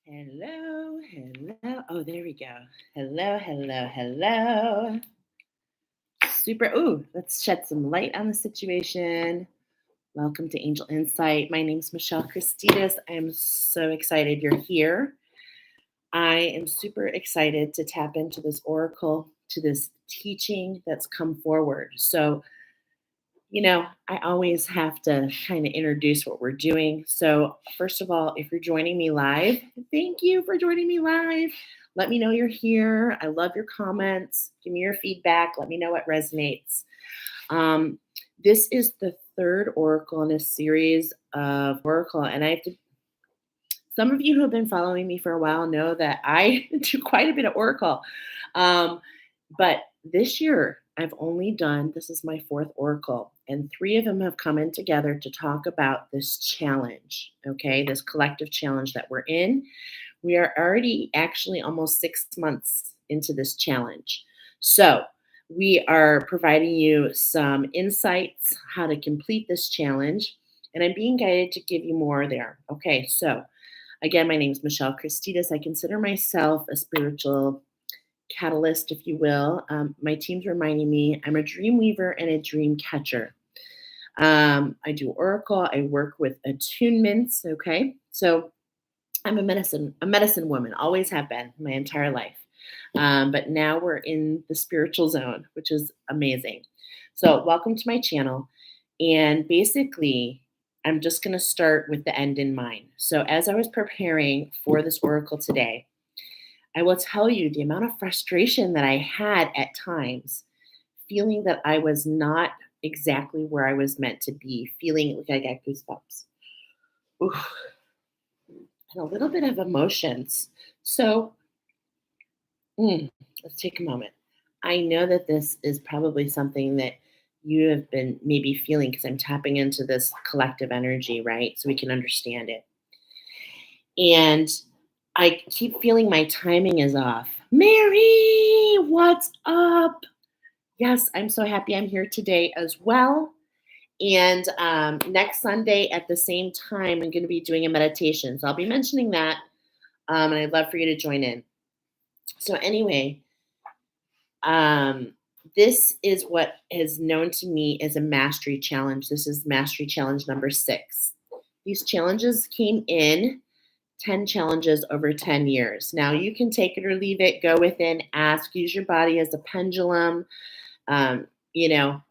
Hello, hello. Oh, there we go. Hello, hello, hello. Super. Ooh, let's shed some light on the situation. Welcome to Angel Insight. My name's Michelle Christidis. I am so excited you're here. I am super excited to tap into this oracle, to this teaching that's come forward. I always have to kind of introduce what we're doing. So, first of all, if you're joining me live, thank you for joining me live. Let me know you're here. I love your comments. Give me your feedback. Let me know what resonates. Um, this is the third oracle in a series of oracle, and I have to. Some of you who have been following me for a while know that I do quite a bit of oracle. Um, but this year, I've only done, this is my fourth oracle, and three of them have come in together to talk about this challenge, okay? This collective challenge that we're in. We are already actually almost 6 months into this challenge. So, we are providing you some insights how to complete this challenge, and I'm being guided to give you more there. Okay, so again, my name is Michelle Christidis. I consider myself a spiritual catalyst, if you will. My team's reminding me I'm a dream weaver and a dream catcher. I do oracle. I work with attunements. Okay, so I'm a medicine woman. Always have been my entire life. But now we're in the spiritual zone, which is amazing. So welcome to my channel. And basically, I'm just going to start with the end in mind. So as I was preparing for this oracle today, I will tell you the amount of frustration that I had at times, feeling that I was not exactly where I was meant to be, feeling like I got goosebumps. Oof, and a little bit of emotions. So let's take a moment. I know that this is probably something that you have been maybe feeling because I'm tapping into this collective energy, right? So we can understand it. And I keep feeling my timing is off. Mary, what's up? Yes, I'm so happy I'm here today as well. And next Sunday at the same time, I'm going to be doing a meditation. So I'll be mentioning that. And I'd love for you to join in. So, anyway, um, this is what is known to me as a mastery challenge. This is mastery challenge number 6. These challenges came in 10 challenges over 10 years. Now, you can take it or leave it, go within, ask, use your body as a pendulum. Um, you know,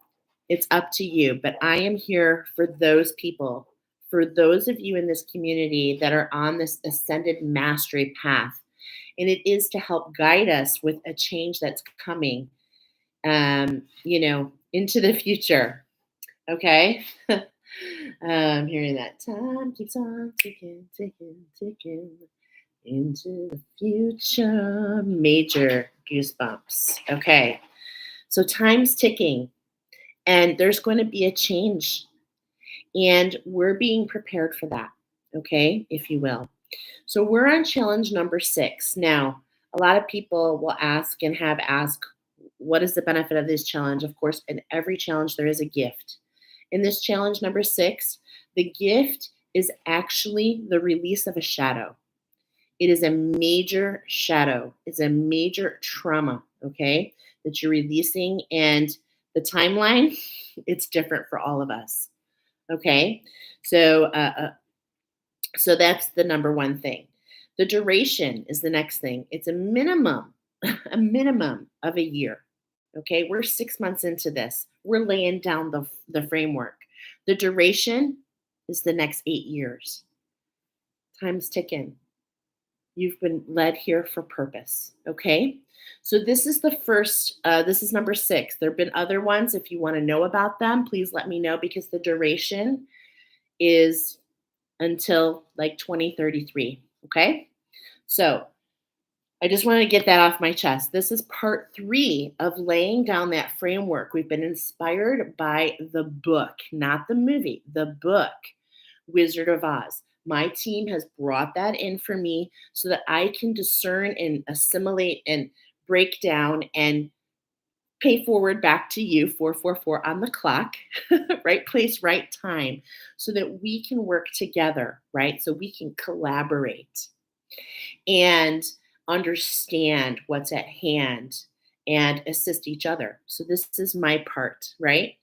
it's up to you. But I am here for those people, for those of you in this community that are on this ascended mastery path. And it is to help guide us with a change that's coming, into the future. Okay. Hearing that time keeps on ticking, ticking, ticking into the future. Major goosebumps. Okay. So time's ticking and there's going to be a change and we're being prepared for that. Okay. If you will. So we're on challenge number 6. Now, a lot of people will ask and have asked, what is the benefit of this challenge? Of course, in every challenge, there is a gift. In this challenge number 6, the gift is actually the release of a shadow. It is a major shadow. It's a major trauma, okay, that you're releasing. And the timeline, it's different for all of us, okay? So, so that's the number one thing. The duration is the next thing. It's a minimum, a minimum of a year. Okay, we're 6 months into this. We're laying down the framework. The duration is the next 8 years. Time's ticking. You've been led here for purpose. Okay, so this is the first. This is number 6. There have been other ones. If you want to know about them, please let me know because the duration is until like 2033. Okay. So I just want to get that off my chest. This is part 3 of laying down that framework. We've been inspired by the book, not the movie, the book, Wizard of Oz. My team has brought that in for me so that I can discern and assimilate and break down and pay forward back to you 444 on the clock, right place, right time, so that we can work together, right? So we can collaborate. and understand what's at hand and assist each other. So this is my part, right?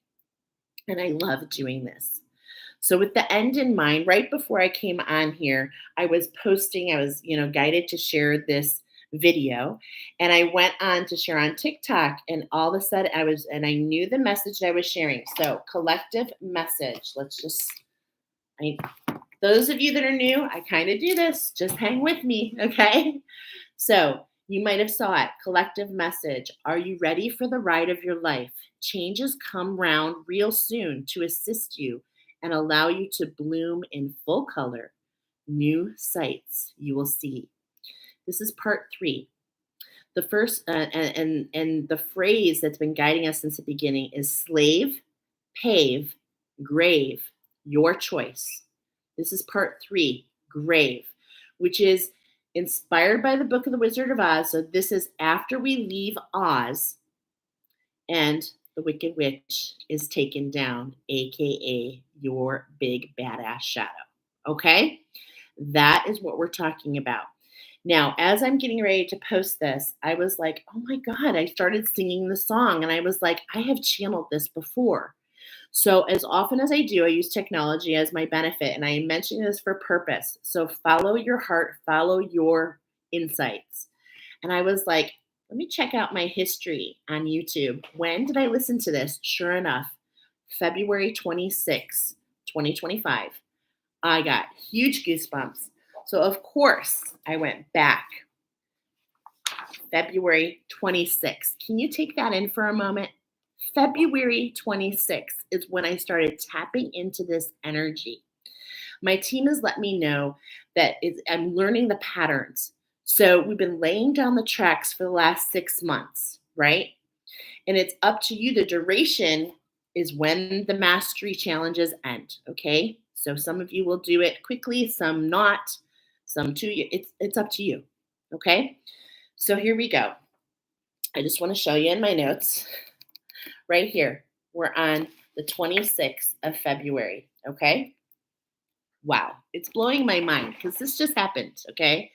And I love doing this. So with the end in mind, right before I came on here, I was posting, I was, guided to share this video, and I went on to share on TikTok, and all of a sudden I knew the message I was sharing. So collective message. I, those of you that are new, I kind of do this. Just hang with me, okay? So you might have saw it. Collective message. Are you ready for the ride of your life? Changes come round real soon to assist you and allow you to bloom in full color. New sights you will see. This is part 3. The first and the phrase that's been guiding us since the beginning is slave, pave, grave, your choice. This is part 3, grave, which is inspired by the book of the Wizard of Oz. So this is after we leave Oz and the Wicked Witch is taken down, aka your big badass shadow. Okay? That is what we're talking about. Now, as I'm getting ready to post this, I was like, oh my God, I started singing the song and I was like, I have channeled this before. So, as often as I do, I use technology as my benefit, and I am mentioning this for purpose. So, follow your heart, follow your insights. And I was like, let me check out my history on YouTube. When did I listen to this? Sure enough, February 26, 2025. I got huge goosebumps. So, of course, I went back. February 26th. Can you take that in for a moment? February 26th is when I started tapping into this energy. My team has let me know that I'm learning the patterns. So we've been laying down the tracks for the last 6 months, right? And it's up to you. The duration is when the mastery challenges end, okay? So some of you will do it quickly, some not, some 2 years. It's up to you, okay? So here we go. I just want to show you in my notes right here. We're on the 26th of February, okay? Wow, it's blowing my mind because this just happened, okay?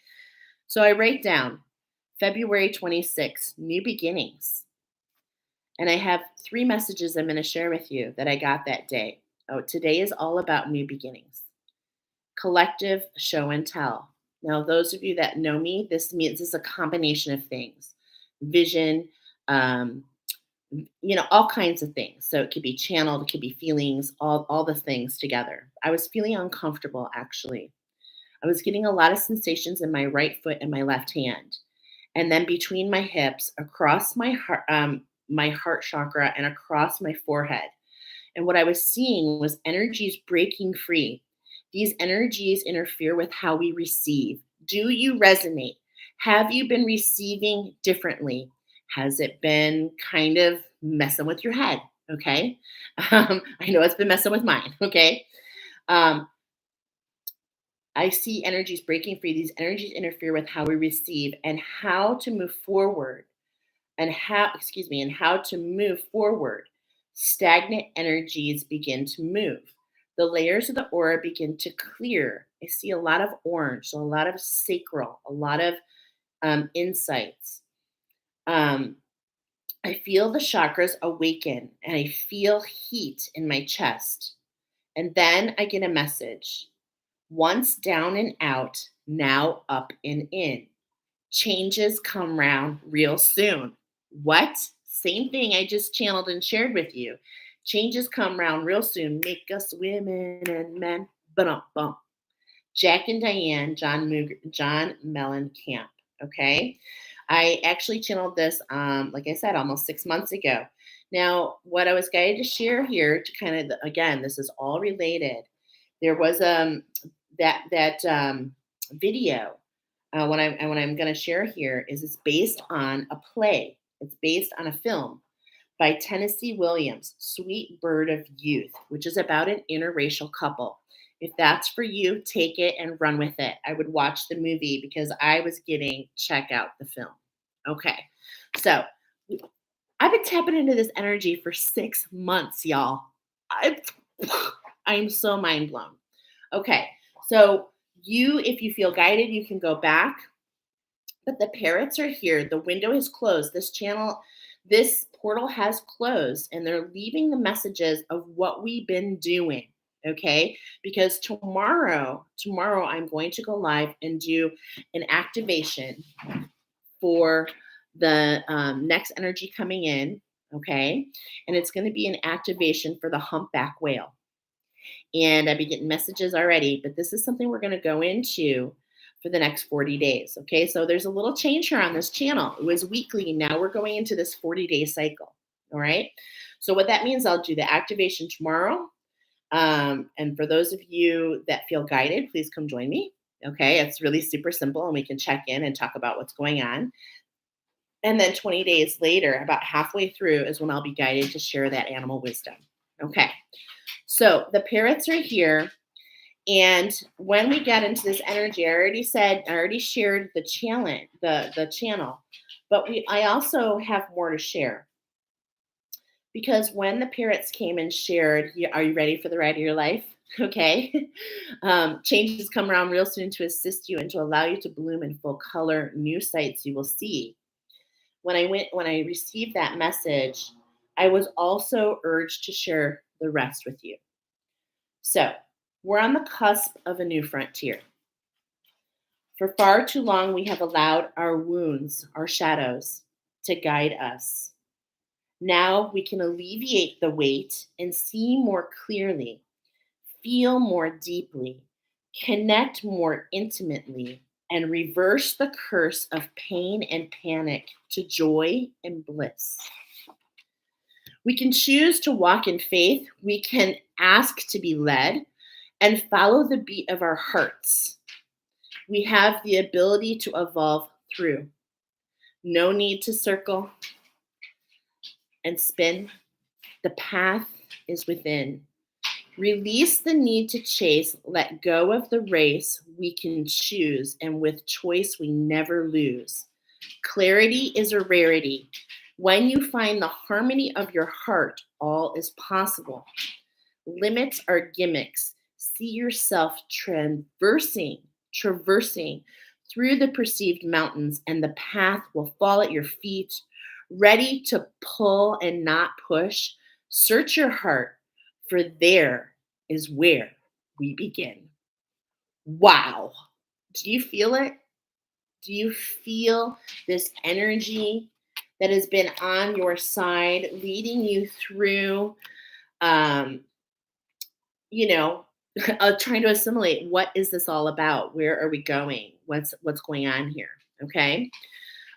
So I write down February 26th, new beginnings. And I have 3 messages I'm going to share with you that I got that day. Oh, today is all about new beginnings. Collective show and tell. Now, those of you that know me, this means it's a combination of things. Vision, um, all kinds of things. So it could be channeled, it could be feelings, all the things together. I was feeling uncomfortable, actually. I was getting a lot of sensations in my right foot and my left hand. And then between my hips, across my heart chakra and across my forehead. And what I was seeing was energies breaking free. These energies interfere with how we receive. Do you resonate? Have you been receiving differently? Has it been kind of messing with your head? Okay. I know it's been messing with mine. Okay. Um, I see energies breaking free. These energies interfere with how we receive and how to move forward and how to move forward. Stagnant energies begin to move. The layers of the aura begin to clear. I see a lot of orange, so a lot of sacral, a lot of insights. Um, I feel the chakras awaken and I feel heat in my chest. And then I get a message. Once down and out, now up and in. Changes come round real soon. What? Same thing I just channeled and shared with you. Changes come round real soon. Make us women and men. Bump. Jack and Diane, John Mellencamp. Okay. I actually channeled this, like I said, almost 6 months ago. Now, what I was guided to share here to kind of, again, this is all related. There was that video what I'm going to share here is it's based on a play. It's based on a film by Tennessee Williams, Sweet Bird of Youth, which is about an interracial couple. If that's for you, take it and run with it. I would watch the movie because I was getting check out the film. Okay. So I've been tapping into this energy for 6 months, y'all. I'm so mind blown. Okay. So If you feel guided, you can go back, but the parrots are here. The window is closed. This portal has closed, and they're leaving the messages of what we've been doing. Okay, because tomorrow I'm going to go live and do an activation for the next energy coming in. Okay, and it's going to be an activation for the humpback whale. And I've been getting messages already, but this is something we're going to go into for the next 40 days. Okay, so there's a little change here on this channel. It was weekly, now we're going into this 40-day cycle. All right, so what that means, I'll do the activation tomorrow. And for those of you that feel guided, please come join me. Okay, it's really super simple, and we can check in and talk about what's going on. And then 20 days later, about halfway through, is when I'll be guided to share that animal wisdom. Okay, so the parrots are here. And when we get into this energy, I already shared the challenge, the channel, but I also have more to share. Because when the parrots came and shared, are you ready for the ride of your life? Okay. Changes come around real soon to assist you and to allow you to bloom in full color. New sights you will see. When I received that message, I was also urged to share the rest with you. So we're on the cusp of a new frontier. For far too long, we have allowed our wounds, our shadows, to guide us. Now we can alleviate the weight and see more clearly, feel more deeply, connect more intimately, and reverse the curse of pain and panic to joy and bliss. We can choose to walk in faith. We can ask to be led and follow the beat of our hearts. We have the ability to evolve through. No need to circle and spin. The path is within. Release the need to chase. Let go of the race we can choose, and with choice we never lose. Clarity is a rarity. When you find the harmony of your heart, all is possible. Limits are gimmicks. See yourself traversing through the perceived mountains, and the path will fall at your feet, ready to pull and not push. Search your heart, for there is where we begin. Wow. Do you feel it? Do you feel this energy that has been on your side, leading you through, trying to assimilate, what is this all about? Where are we going? What's going on here? Okay.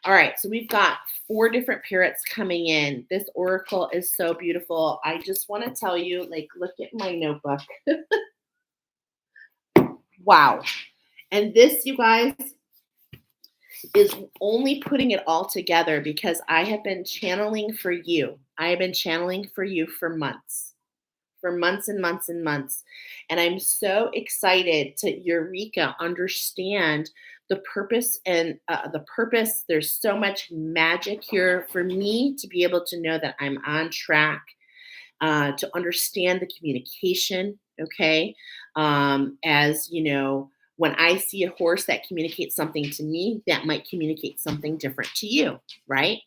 All right. So we've got 4 different parrots coming in. This oracle is so beautiful. I just want to tell you, look at my notebook. Wow. And this, you guys, is only putting it all together because I have been channeling for you. I have been channeling for you for months and months and months. And I'm so excited to Eureka understand the purpose and the purpose. There's so much magic here for me to be able to know that I'm on track, to understand the communication. Okay. As you know, when I see a horse that communicates something to me, that might communicate something different to you, right?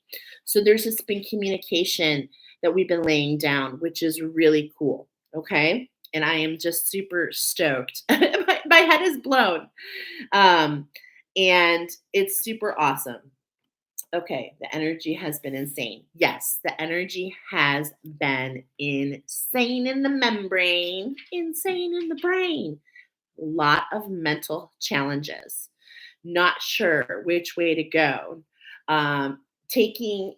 So there's this been communication that we've been laying down, which is really cool. Okay. And I am just super stoked. My head is blown. And it's super awesome. Okay. The energy has been insane. Yes, the energy has been insane in the membrane, insane in the brain. A lot of mental challenges. Not sure which way to go. Taking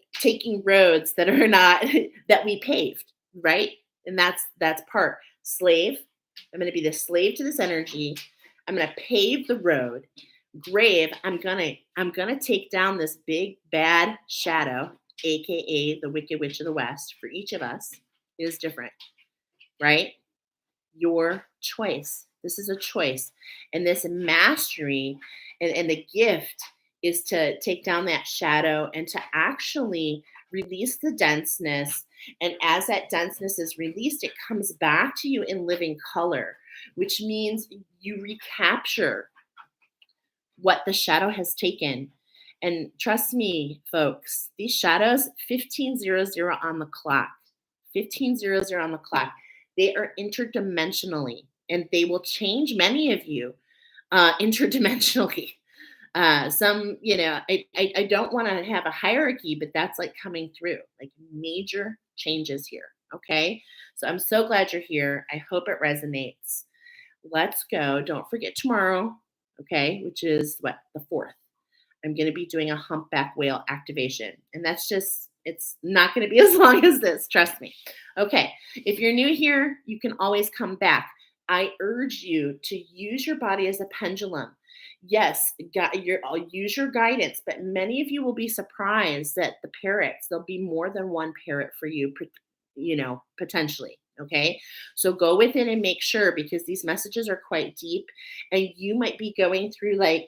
roads that are not that we paved, right? And that's part. Slave. I'm going to be the slave to this energy. I'm going to pave the road. Grave. I'm gonna take down this big bad shadow, aka the Wicked Witch of the West. For each of us, it is different, right? Your choice. This is a choice, and this mastery and the gift is to take down that shadow and to actually release the denseness. And as that denseness is released, it comes back to you in living color. which means you recapture what the shadow has taken. And trust me, folks, these shadows, 1500 on the clock, 1500 on the clock, they are interdimensionally, and they will change many of you interdimensionally. Some, I don't want to have a hierarchy, but that's like coming through, like major changes here. Okay. So I'm so glad you're here. I hope it resonates. Let's go. Don't forget tomorrow. Okay. Which is what? The 4th. I'm going to be doing a humpback whale activation. And that's just, it's not going to be as long as this. Trust me. Okay. If you're new here, you can always come back. I urge you to use your body as a pendulum. Yes, I'll use your guidance, but many of you will be surprised that the parrots, there'll be more than one parrot for you, potentially. Okay. So go within and make sure, because these messages are quite deep and you might be going through like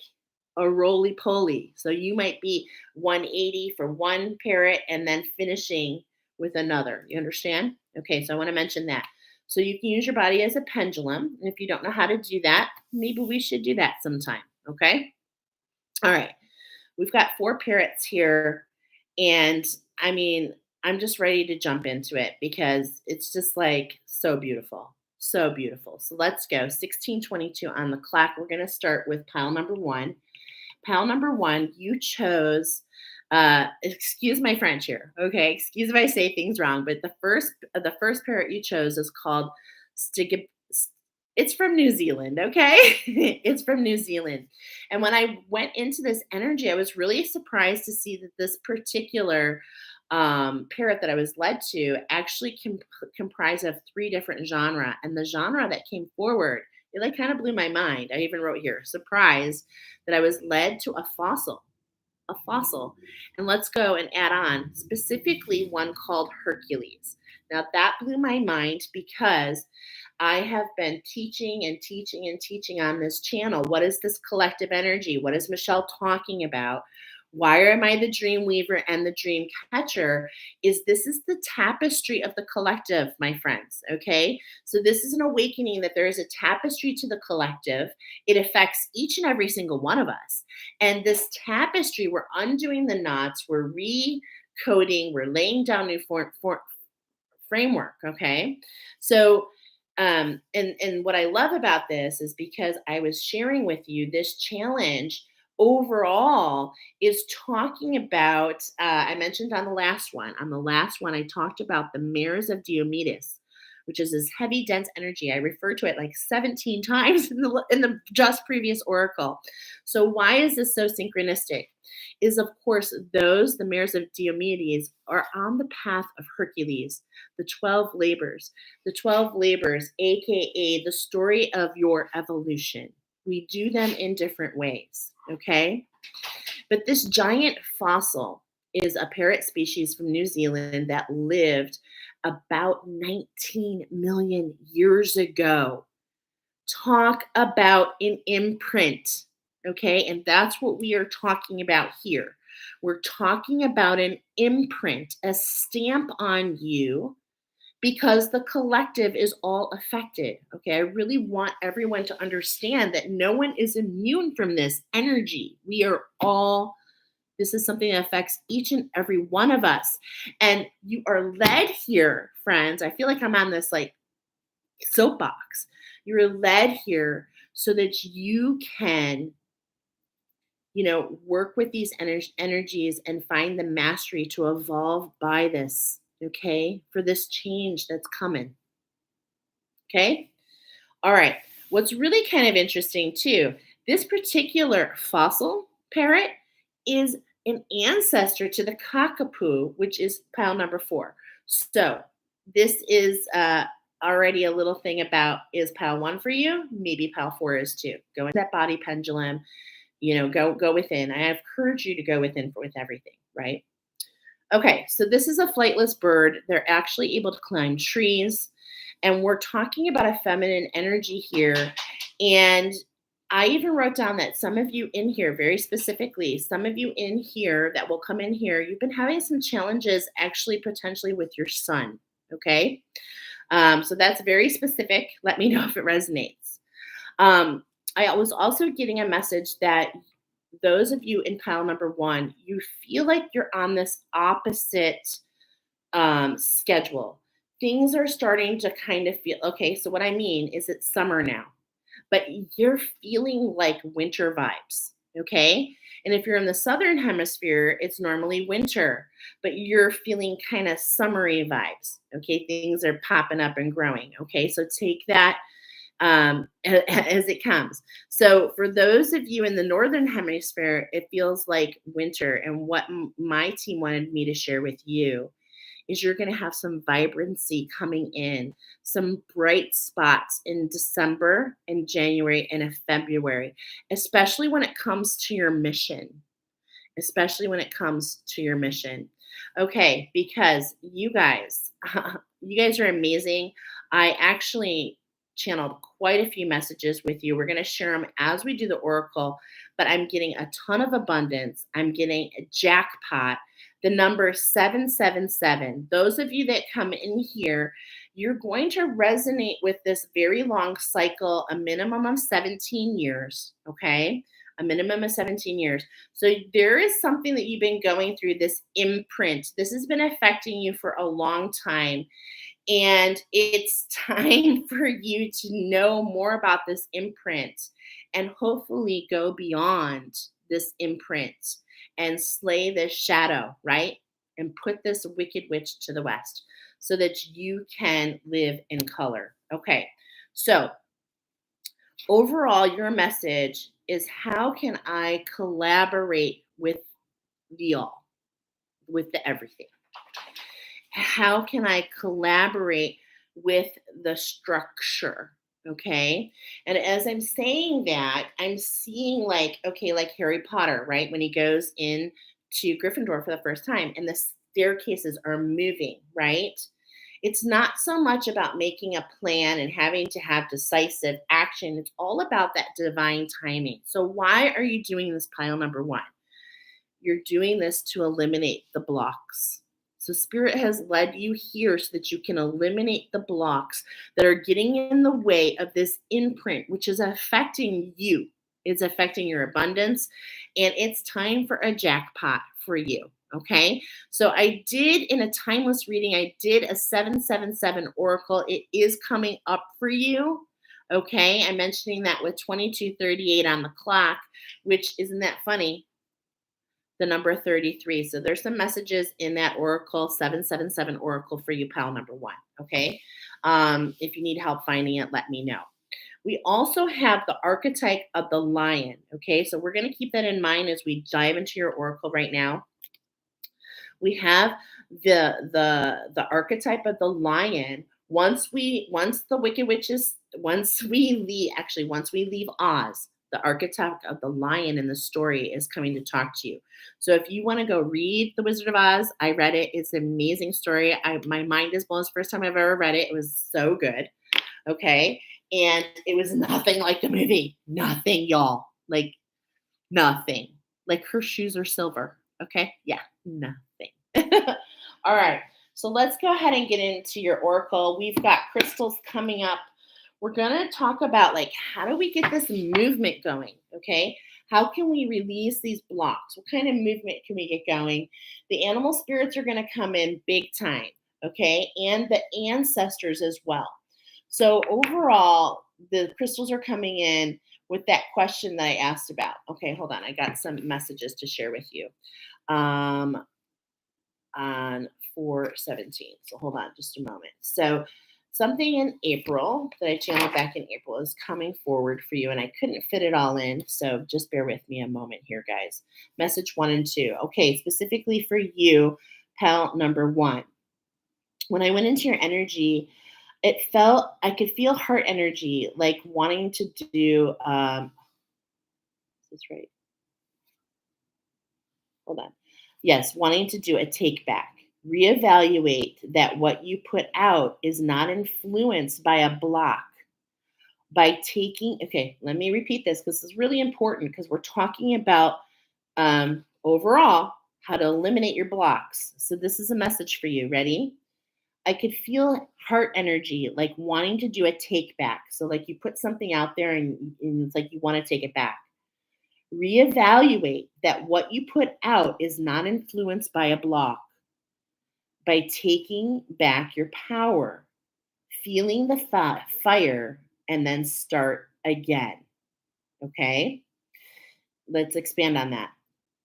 a roly poly. So you might be 180 for one parrot and then finishing with another. You understand? Okay. So I want to mention that. So you can use your body as a pendulum. And if you don't know how to do that, maybe we should do that sometime. Okay. All right. We've got 4 parrots here. And I mean, I'm just ready to jump into it because it's just like so beautiful. So beautiful. So let's go. 1622 on the clock. We're going to start with pile number 1. Pile number 1, you chose, excuse my French here. Okay. Excuse if I say things wrong, but the first parrot you chose is called Stig. It's from New Zealand, okay? It's from New Zealand. And when I went into this energy, I was really surprised to see that this particular parrot that I was led to actually comprised of 3 different genres. And the genre that came forward, it like kind of blew my mind. I even wrote here, surprised that I was led to a fossil. A fossil. And let's go and add on specifically one called Hercules. Now that blew my mind because I have been teaching and teaching and teaching on this channel. What is this collective energy? What is Michelle talking about? Why am I the dream weaver and the dream catcher? This is the tapestry of the collective, my friends. Okay. So this is an awakening that there is a tapestry to the collective. It affects each and every single one of us. And this tapestry, we're undoing the knots, we're recoding, we're laying down new framework. Okay. So and what I love about this is because I was sharing with you this challenge overall is talking about, I mentioned on the last one, I talked about the mares of Diomedes, which is this heavy, dense energy. I referred to it like 17 times in the just previous oracle. So why is this so synchronistic? Is of course the mares of Diomedes are on the path of Hercules, the 12 labors. The 12 labors, aka the story of your evolution. We do them in different ways, okay? But this giant fossil is a parrot species from New Zealand that lived about 19 million years ago. Talk about an imprint, okay? And that's what we are talking about here. We're talking about an imprint, a stamp on you, because the collective is all affected. Okay. I really want everyone to understand that no one is immune from this energy. This is something that affects each and every one of us. And you are led here, friends. I feel like I'm on this like soapbox. You're led here so that you can, work with these energies and find the mastery to evolve by this. Okay, for this change that's coming. Okay, all right. What's really kind of interesting too, this particular fossil parrot is an ancestor to the cockapoo, which is pile number 4. So this is already a little thing about, is pile 1 for you? Maybe pile 4 is too. Go into that body pendulum, go within. I encourage you to go within with everything, right? Okay, so this is a flightless bird. They're actually able to climb trees. And we're talking about a feminine energy here. And I even wrote down that some of you in here, very specifically, some of you in here that will come in here, you've been having some challenges actually potentially with your son. Okay, so that's very specific. Let me know if it resonates. Um, I was also getting a message that those of you in pile number one, you feel like you're on this opposite schedule. Things are starting to kind of feel okay. So, what I mean is it's summer now, but you're feeling like winter vibes. Okay. And if you're in the southern hemisphere, it's normally winter, but you're feeling kind of summery vibes. Okay. Things are popping up and growing. Okay. So, take that as it comes. So, for those of you in the northern hemisphere, it feels like winter. And what my team wanted me to share with you is you're going to have some vibrancy coming in, some bright spots in December and January and in February, especially when it comes to your mission. Especially when it comes to your mission. Okay, because you guys are amazing. I actually channeled quite a few messages with you. We're going to share them as we do the oracle, but I'm getting a ton of abundance. I'm getting a jackpot. The number 777. Those of you that come in here, you're going to resonate with this very long cycle, a minimum of 17 years. Okay, a minimum of 17 years. So there is something that you've been going through, this imprint. This has been affecting you for a long time. And it's time for you to know more about this imprint and hopefully go beyond this imprint and slay this shadow, right? And put this wicked witch to the west so that you can live in color. Okay. So overall, your message is how can I collaborate with the all, with the everything? How can I collaborate with the structure? Okay. And as I'm saying that, I'm seeing like, okay, like Harry Potter, right? When he goes in to Gryffindor for the first time and the staircases are moving, right? It's not so much about making a plan and having to have decisive action. It's all about that divine timing. So, why are you doing this pile number one? You're doing this to eliminate the blocks. So, Spirit has led you here so that you can eliminate the blocks that are getting in the way of this imprint, which is affecting you. It's affecting your abundance, and it's time for a jackpot for you. Okay. So, I did in a timeless reading, I did a 777 oracle. It is coming up for you. Okay. I'm mentioning that with 2238 on the clock, which isn't that funny? The number 33. So there's some messages in that Oracle 777 Oracle for you, pal number one. Okay. If you need help finding it, let me know. We also have the archetype of the lion. Okay. So we're going to keep that in mind as we dive into your Oracle right now. We have the archetype of the lion. Once the wicked witches, once we leave Oz, the archetype of the lion in the story is coming to talk to you. So if you want to go read The Wizard of Oz, I read it. It's an amazing story. My mind is blown. It's the first time I've ever read it. It was so good. Okay. And it was nothing like the movie. Nothing, y'all. Like nothing. Like her shoes are silver. Okay. Yeah. Nothing. All right. So let's go ahead and get into your oracle. We've got crystals coming up. We're going to talk about like how do we get this movement going? Okay. How can we release these blocks? What kind of movement can we get going? The animal spirits are going to come in big time. Okay. And the ancestors as well. So overall, the crystals are coming in with that question that I asked about. Okay, hold on. I got some messages to share with you on 417. So hold on just a moment. So something in April that I channeled back in April is coming forward for you, and I couldn't fit it all in. So just bear with me a moment here, guys. Message 1 and 2. Okay, specifically for you, pal number 1. When I went into your energy, I could feel heart energy, like wanting to do, is this right? Hold on. Yes, wanting to do a take back. Reevaluate that what you put out is not influenced by a block. By taking, okay, let me repeat this because this is really important because we're talking about overall how to eliminate your blocks. So this is a message for you. Ready? I could feel heart energy, like wanting to do a take back. So, like you put something out there and it's like you want to take it back. Reevaluate that what you put out is not influenced by a block, by taking back your power, feeling the fire, and then start again. Okay? Let's expand on that.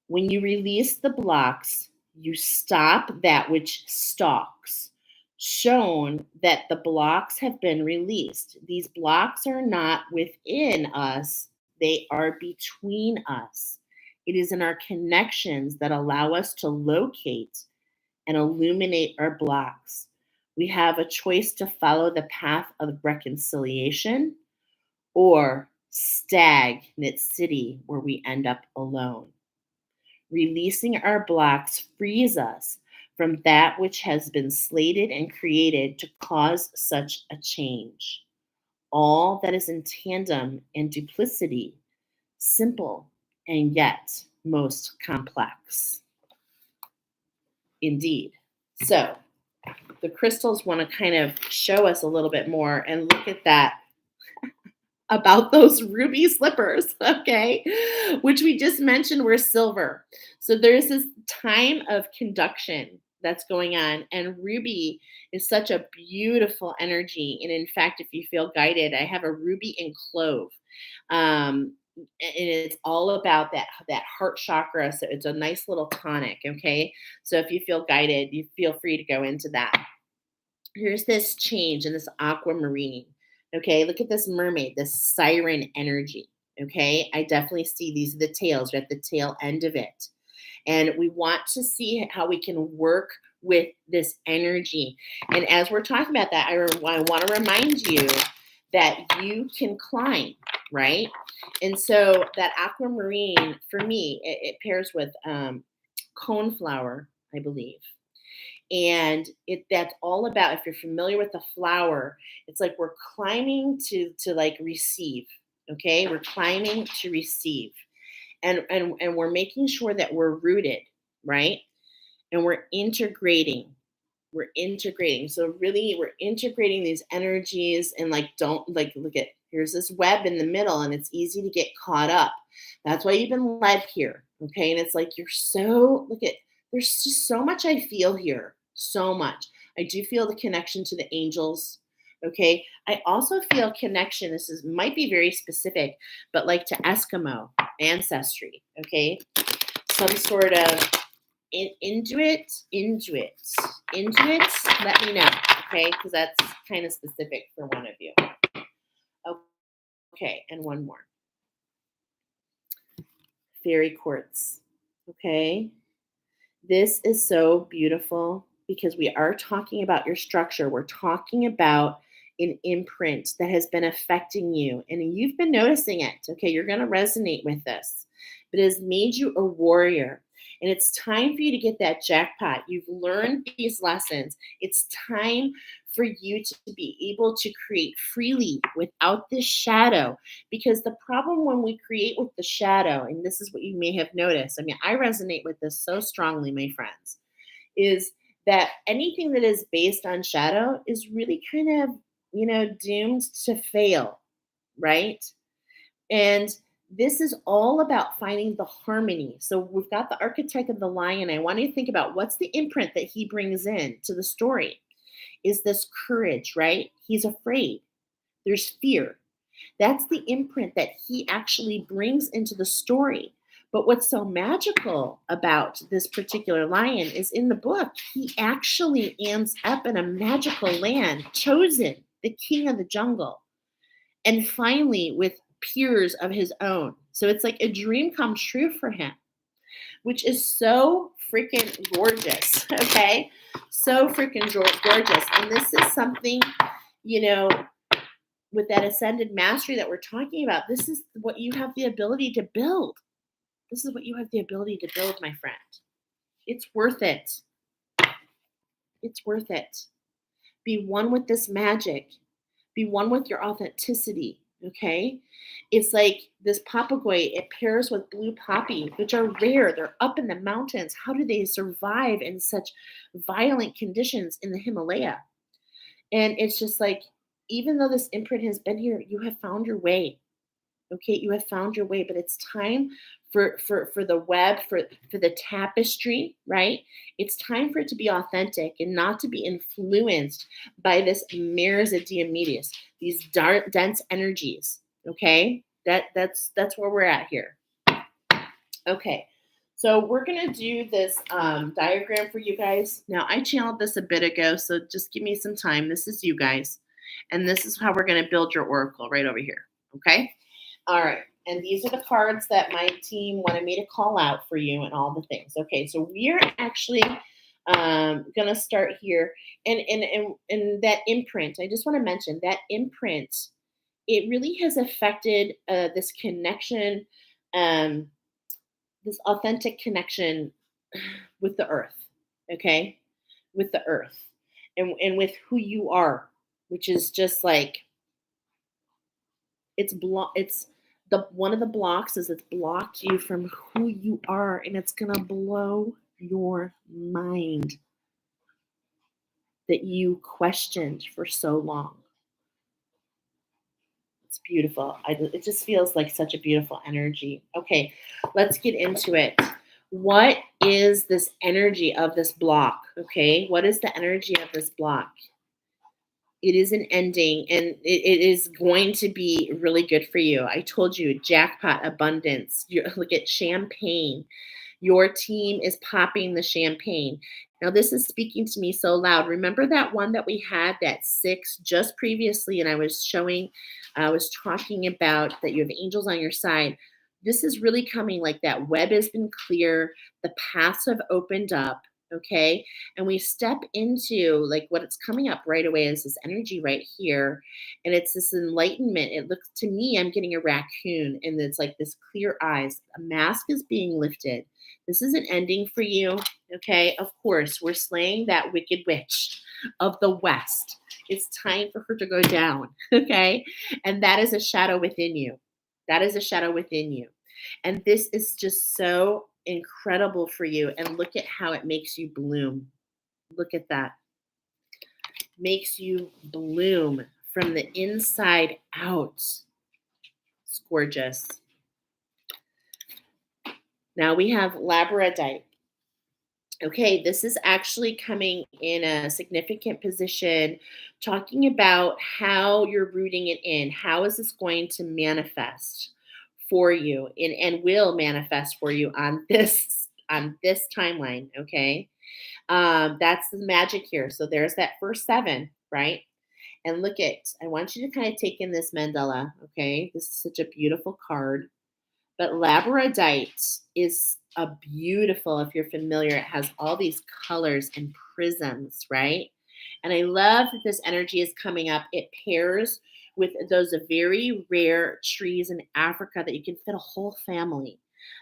When you release the blocks, you stop that which stalks, shown that the blocks have been released. These blocks are not within us, they are between us. It is in our connections that allow us to locate and illuminate our blocks. We have a choice to follow the path of reconciliation or stagnant city where we end up alone. Releasing our blocks frees us from that which has been slated and created to cause such a change. All that is in tandem and duplicity, simple and yet most complex. Indeed. So, the crystals want to kind of show us a little bit more and look at that about those ruby slippers, okay, which we just mentioned were silver. So there's this time of conduction that's going on, and ruby is such a beautiful energy. And in fact, if you feel guided, I have a ruby and clove. And it's all about that heart chakra. So it's a nice little tonic, okay? So if you feel guided, you feel free to go into that. Here's this change in this aquamarine. Okay, look at this mermaid, this siren energy. Okay, I definitely see these are the tails. We're at the tail end of it. And we want to see how we can work with this energy. And as we're talking about that, I want to remind you that you can climb, right? And so that aquamarine, for me, it pairs with coneflower, I believe. And that's all about, if you're familiar with the flower, it's like we're climbing to like receive. Okay, we're climbing to receive, and we're making sure that we're rooted, right? And we're integrating. So really we're integrating these energies, and like, don't, like, look at, here's this web in the middle and it's easy to get caught up. That's why you've been led here. Okay, and it's like, you're so, look at, there's just so much I feel here, so much. I do feel the connection to the angels. Okay, I also feel connection, this is might be very specific, but like to Eskimo ancestry. Okay, some sort of Intuit. Let me know, okay? Because that's kind of specific for one of you. Okay, and one more. Fairy quartz. Okay, this is so beautiful because we are talking about your structure. We're talking about an imprint that has been affecting you, and you've been noticing it. Okay, you're going to resonate with this, but it has made you a warrior. And it's time for you to get that jackpot. You've learned these lessons. It's time for you to be able to create freely without this shadow. Because the problem when we create with the shadow, and this is what you may have noticed, I mean, I resonate with this so strongly, my friends, is that anything that is based on shadow is really kind of, doomed to fail, right? And this is all about finding the harmony. So we've got the archetype of the lion. I want you to think about what's the imprint that he brings in to the story. Is this courage, right? He's afraid. There's fear. That's the imprint that he actually brings into the story. But what's so magical about this particular lion is in the book, he actually ends up in a magical land, chosen, the king of the jungle. And finally, with peers of his own. So it's like a dream come true for him, which is so freaking gorgeous. Okay. So freaking gorgeous. And this is something, you know, with that ascended mastery that we're talking about, this is what you have the ability to build. This is what you have the ability to build, my friend. It's worth it. It's worth it. Be one with this magic. Be one with your authenticity. Okay. It's like this papagoy, it pairs with blue poppy, which are rare. They're up in the mountains. How do they survive in such violent conditions in the Himalaya? And it's just like, even though this imprint has been here, you have found your way. Okay, you have found your way, but it's time for the web, for the tapestry, right? It's time for it to be authentic and not to be influenced by this mirrors of Diomedes, these dark dense energies. Okay, that's where we're at here. Okay, so we're gonna do this diagram for you guys. Now I channeled this a bit ago, so just give me some time. This is you guys, and this is how we're gonna build your oracle right over here. Okay. All right. And these are the cards that my team wanted me to call out for you and all the things. Okay. So we are actually going to start here. And that imprint, I just want to mention that imprint, it really has affected this connection, um, this authentic connection with the earth. Okay. With the earth and with who you are, which is just like, it's the one of the blocks is it's blocked you from who you are, and it's gonna blow your mind that you questioned for so long. It's beautiful. It just feels like such a beautiful energy. Okay, let's get into it. What is this energy of this block? Okay, what is the energy of this block? It is an ending, and it is going to be really good for you. I told you, jackpot abundance. Look at champagne. Your team is popping the champagne. Now, this is speaking to me so loud. Remember that one that we had, that six, just previously, and I was talking about that you have angels on your side. This is really coming like that web has been clear, the paths have opened up. Okay. And we step into like what it's coming up right away is this energy right here. And it's this enlightenment. It looks to me, I'm getting a raccoon, and it's like this clear eyes. A mask is being lifted. This is an ending for you. Okay. Of course, we're slaying that wicked witch of the West. It's time for her to go down. Okay. And that is a shadow within you. That is a shadow within you. And this is just so incredible for you. And look at how it makes you bloom. Look at that. Makes you bloom from the inside out. It's gorgeous. Now we have labradorite. Okay, this is actually coming in a significant position, talking about how you're rooting it in. How is this going to manifest for you, and will manifest for you on this timeline? Okay, that's the magic here. So there's that first seven, right? And look at, I want you to kind of take in this mandala. Okay, this is such a beautiful card. But labradorite is a beautiful, if you're familiar, it has all these colors and prisms, right? And I love that this energy is coming up. It pairs with those very rare trees in Africa that you can fit a whole family.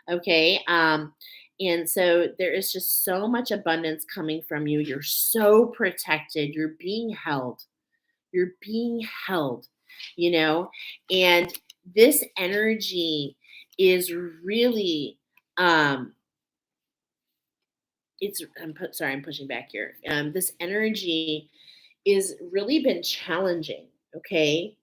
Okay. And so there is just so much abundance coming from you. You're so protected. You're being held. You're being held, you know, and this energy is really sorry, I'm pushing back here. This energy is really been challenging. Okay.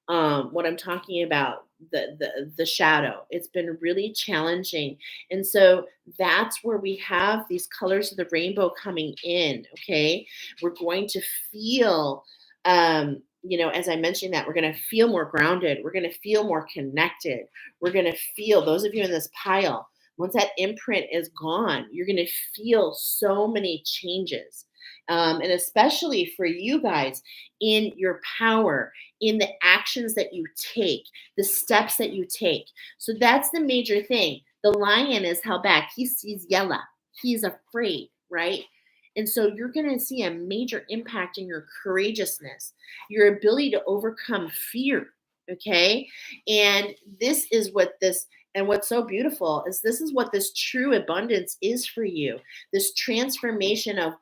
What I'm talking about, the shadow, it's been really challenging. And so that's where we have these colors of the rainbow coming in. Okay. We're going to feel, as I mentioned, that we're going to feel more grounded. We're going to feel more connected. We're going to feel, those of you in this pile, once that imprint is gone, you're going to feel so many changes. And especially for you guys, in your power, in the actions that you take, the steps that you take. So that's the major thing. The lion is held back. He sees yellow. He's afraid, right? And so you're going to see a major impact in your courageousness, your ability to overcome fear. Okay. And this is what this, and what's so beautiful is this is what this true abundance is for you. This transformation of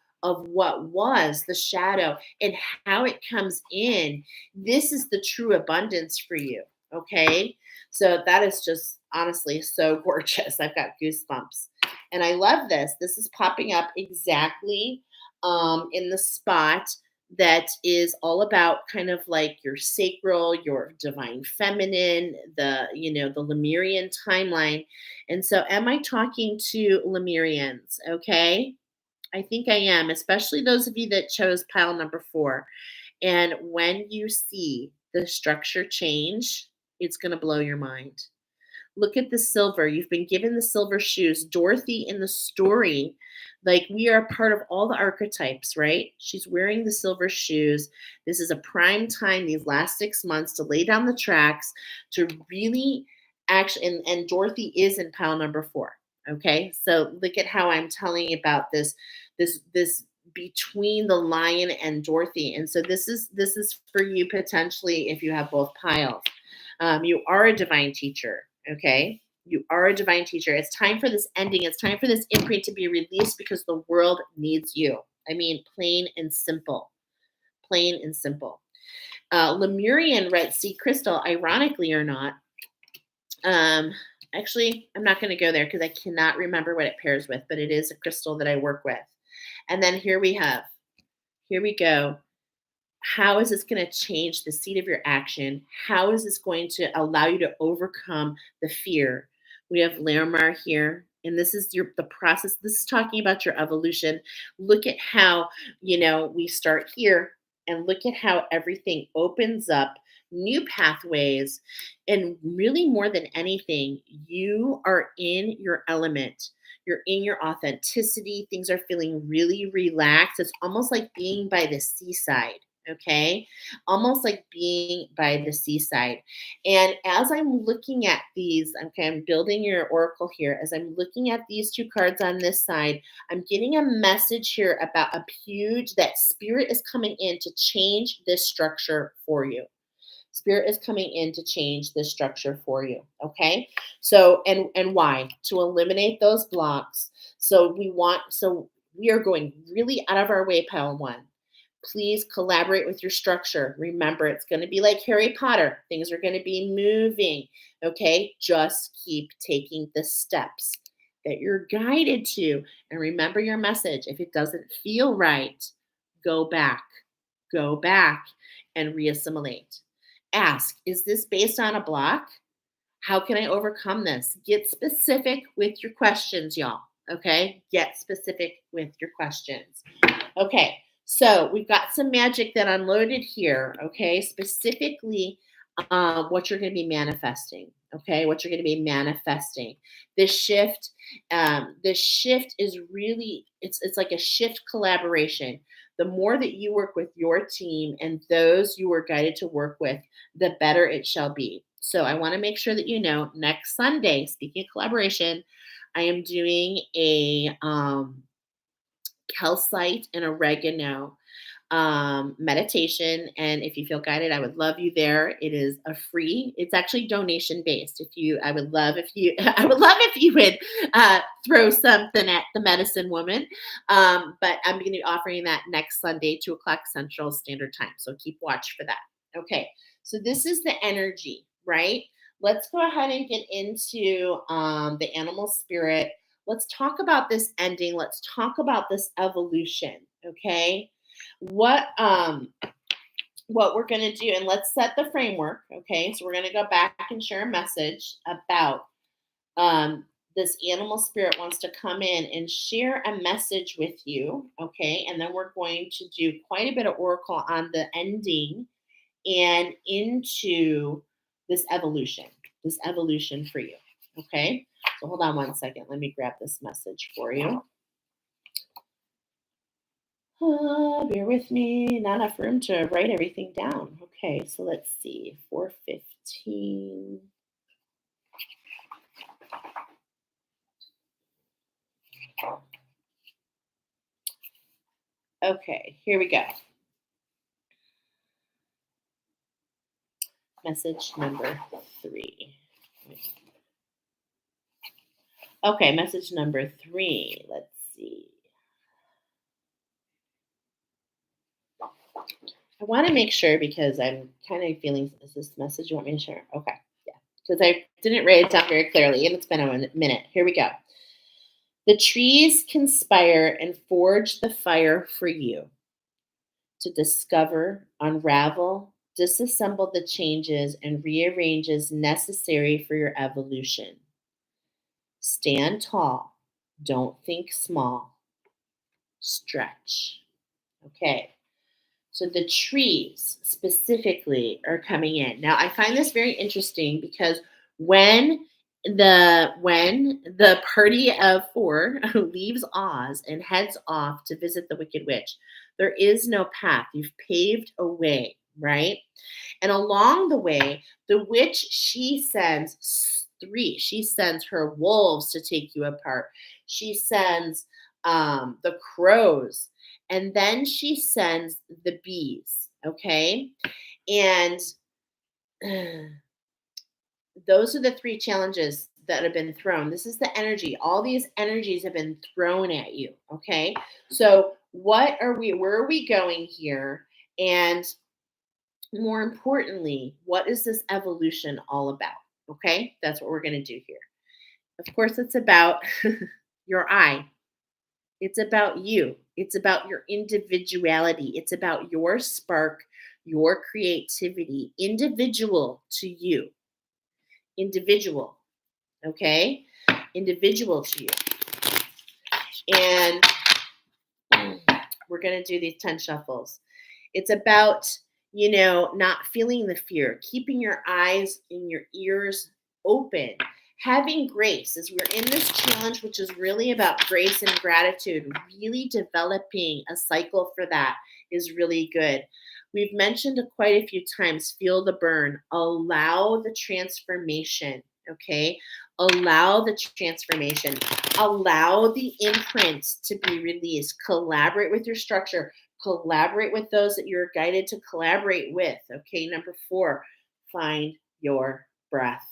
what was the shadow and how it comes in. This is the true abundance for you. Okay. So that is just honestly so gorgeous. I've got goosebumps. And I love this. This is popping up exactly in the spot that is all about kind of like your sacral, your divine feminine, the Lemurian timeline. And so, am I talking to Lemurians? Okay. I think I am, especially those of you that chose pile number 4. And when you see the structure change, it's going to blow your mind. Look at the silver. You've been given the silver shoes. Dorothy in the story, like we are part of all the archetypes, right? She's wearing the silver shoes. This is a prime time, these last 6 months, to lay down the tracks, to really actually, and Dorothy is in pile number 4. Okay. So look at how I'm telling you about this between the lion and Dorothy. And so this is for you potentially if you have both piles. You are a divine teacher. Okay. You are a divine teacher. It's time for this ending. It's time for this imprint to be released because the world needs you. I mean, plain and simple. Plain and simple. Lemurian Red Sea crystal, ironically or not, um, actually, I'm not going to go there because I cannot remember what it pairs with, but it is a crystal that I work with. And then here we go. How is this going to change the seed of your action? How is this going to allow you to overcome the fear? We have Laramar here, and this is the process. This is talking about your evolution. Look at how, we start here and look at how everything opens up, new pathways, and really more than anything, you are in your element. You're in your authenticity. Things are feeling really relaxed. It's almost like being by the seaside. Okay, almost like being by the seaside. And as I'm looking at these, okay, I'm building your oracle here. As I'm looking at these 2 cards on this side, I'm getting a message here about a huge that spirit is coming in to change this structure for you. Spirit is coming in to change this structure for you. Okay. So, and why? To eliminate those blocks. So we are going really out of our way, pile 1. Please collaborate with your structure. Remember, it's going to be like Harry Potter. Things are going to be moving. Okay. Just keep taking the steps that you're guided to. And remember your message. If it doesn't feel right, go back. Go back and reassimilate. Ask, is this based on a block? How can I overcome this? Get specific with your questions, y'all. Okay. Get specific with your questions. Okay. So we've got some magic that unloaded here. Okay. Specifically, what you're going to be manifesting. Okay. What you're going to be manifesting. This shift is really, it's like a shift collaboration. The more that you work with your team and those you were guided to work with, the better it shall be. So I want to make sure that you know next Sunday, speaking of collaboration, I am doing a calcite and oregano meditation. And if you feel guided, I would love you there. It is a free, it's actually donation based. I would love if you, I would love if you would throw something at the medicine woman. But I'm going to be offering that next Sunday, 2:00 Central Standard Time. So keep watch for that. Okay. So this is the energy, right? Let's go ahead and get into the animal spirit. Let's talk about this ending. Let's talk about this evolution. Okay. What we're going to do, and let's set the framework. Okay. So we're going to go back and share a message about this animal spirit wants to come in and share a message with you. Okay. And then we're going to do quite a bit of oracle on the ending and into this evolution for you. Okay. So hold on one second. Let me grab this message for you. Bear with me. Not enough room to write everything down. Okay, so let's see. 4:15. Okay, here we go. Message number 3. Okay, message number 3. Let's see. I want to make sure because I'm kind of feeling, is this message you want me to share? Okay, yeah, because I didn't write it down very clearly and it's been a minute. Here we go. The trees conspire and forge the fire for you. to discover, unravel, disassemble the changes, and rearrange as necessary for your evolution. Stand tall. Don't think small. Stretch. Okay. So the trees specifically are coming in. Now I find this very interesting because when the party of four leaves Oz and heads off to visit the Wicked Witch, there is no path. You've paved a way, right? And along the way, the witch, she sends three. She sends her wolves to take you apart. She sends the crows, and then she sends the bees. Okay, and those are the three challenges that have been thrown. This is the energy. All these energies have been thrown at you. Okay, so what are we? Where are we going here? And more importantly, what is this evolution all about? Okay, that's what we're going to do here. Of course, it's about your I. It's about you. It's about your individuality. It's about your spark, your creativity, individual to you. Individual, okay? Individual to you. And we're going to do these 10 shuffles. It's about, not feeling the fear, keeping your eyes and your ears open, having grace as we're in this challenge, which is really about grace and gratitude. Really developing a cycle for that is really good. We've mentioned it quite a few times, feel the burn, allow the transformation, okay? Allow the transformation, allow the imprint to be released, collaborate with your structure, collaborate with those that you're guided to collaborate with, okay? Number 4, find your breath.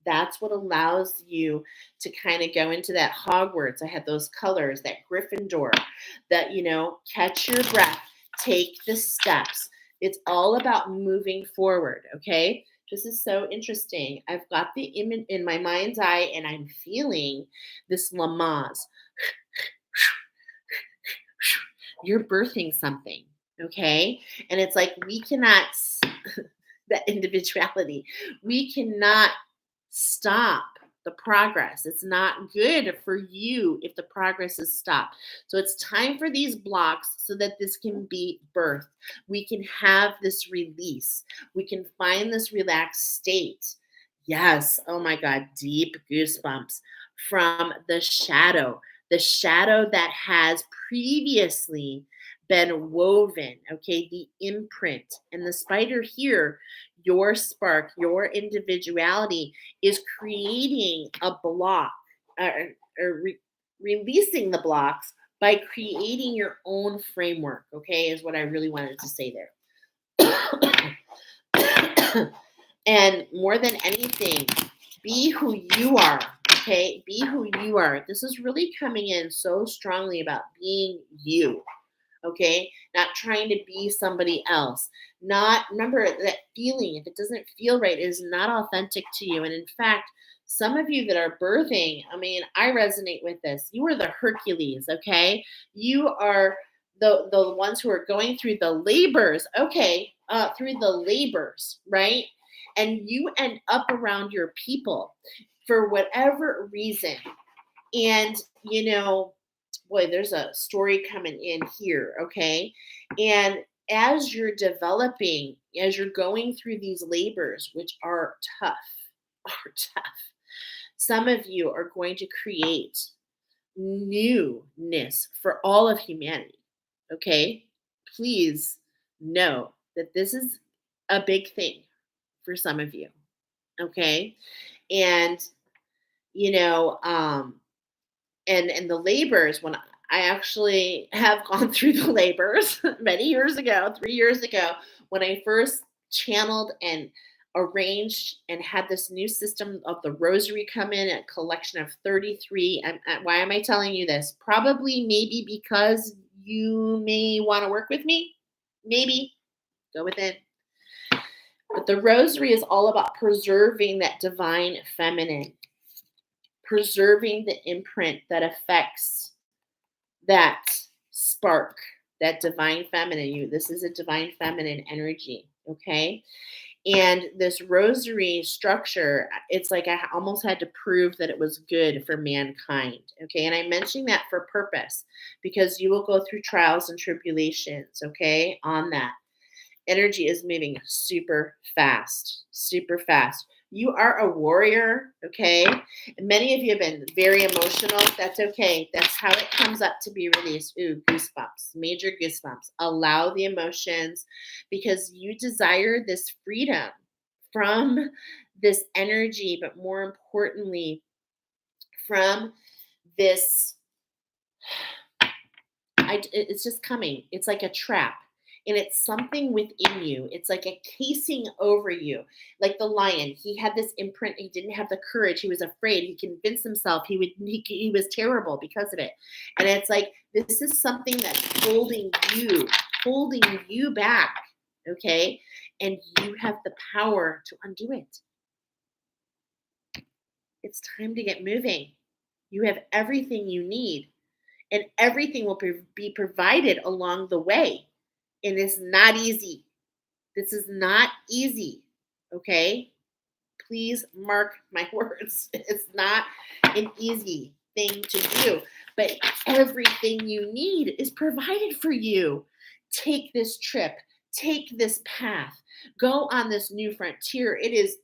That's what allows you to kind of go into that Hogwarts. I had those colors, that Gryffindor, that, catch your breath, take the steps. It's all about moving forward, okay? This is so interesting. I've got the image in my mind's eye and I'm feeling this Lamaze. You're birthing something, okay? And it's like we cannot, that individuality, we cannot stop the progress. It's not good for you if the progress is stopped. So it's time for these blocks so that this can be birthed. We can have this release. We can find this relaxed state. Yes. Oh my God. Deep goosebumps from the shadow that has previously been woven. Okay. The imprint and the spider here, your spark, your individuality is creating a block releasing the blocks by creating your own framework, okay, is what I really wanted to say there. And more than anything, be who you are, okay? Be who you are. This is really coming in so strongly about being you. Okay, not trying to be somebody else. Not, remember that feeling, if it doesn't feel right, is not authentic to you. And in fact, some of you that are birthing, I resonate with this. You are the Hercules, okay? You are the ones who are going through the labors, okay, through the labors, right? And you end up around your people for whatever reason. And, boy, there's a story coming in here, okay? And as you're developing, as you're going through these labors, which are tough, some of you are going to create newness for all of humanity, okay? Please know that this is a big thing for some of you, okay? And, and the labors, when I actually have gone through the labors many years ago, 3 years ago, when I first channeled and arranged and had this new system of the rosary come in, a collection of 33. Why am I telling you this? Probably maybe because you may want to work with me. Maybe. Go within. But the rosary is all about preserving that divine feminine, preserving the imprint that affects that spark, that divine feminine. This is a divine feminine energy, okay? And this rosary structure, it's like I almost had to prove that it was good for mankind. Okay. And I'm mentioning that for purpose because you will go through trials and tribulations. Okay. On that energy is moving super fast, super fast. You are a warrior, okay? And many of you have been very emotional. That's okay. That's how it comes up to be released. Ooh, goosebumps, major goosebumps. Allow the emotions because you desire this freedom from this energy, but more importantly, from this it's just coming. It's like a trap. And it's something within you. It's like a casing over you. Like the lion, he had this imprint. He didn't have the courage. He was afraid. He convinced himself he was terrible because of it. And it's like this is something that's holding you back. Okay? And you have the power to undo it. It's time to get moving. You have everything you need. And everything will be provided along the way. And it's not easy. This is not easy. Okay? Please mark my words. It's not an easy thing to do. But everything you need is provided for you. Take this trip. Take this path. Go on this new frontier. It is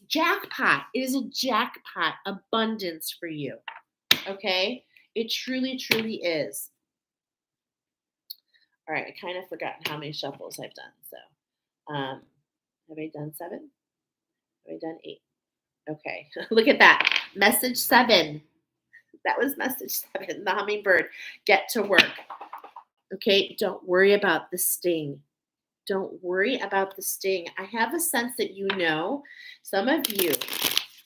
jackpot. It is a jackpot abundance for you. Okay? It truly, truly is. All right, I kind of forgotten how many shuffles I've done. So, have I done 7? Have I done 8? Okay, look at that. Message 7. That was message 7. The hummingbird. Get to work. Okay, don't worry about the sting. Don't worry about the sting. I have a sense that some of you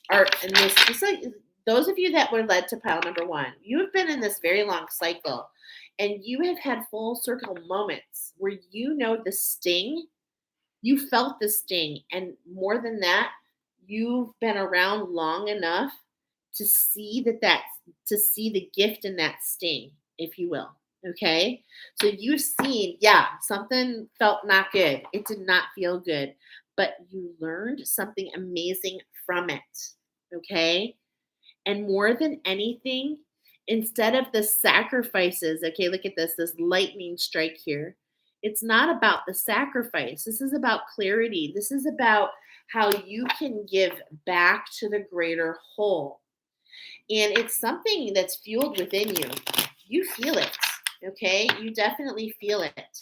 are in this. Just like those of you that were led to pile number 1, you have been in this very long cycle. And you have had full circle moments where the sting, you felt the sting. And more than that, you've been around long enough to see to see the gift in that sting, if you will. Okay. So you've seen, something felt not good. It did not feel good, but you learned something amazing from it. Okay. And more than anything, instead of the sacrifices, okay, look at this lightning strike here. It's not about the sacrifice. This is about clarity. This is about how you can give back to the greater whole. And it's something that's fueled within you. You feel it, okay? You definitely feel it.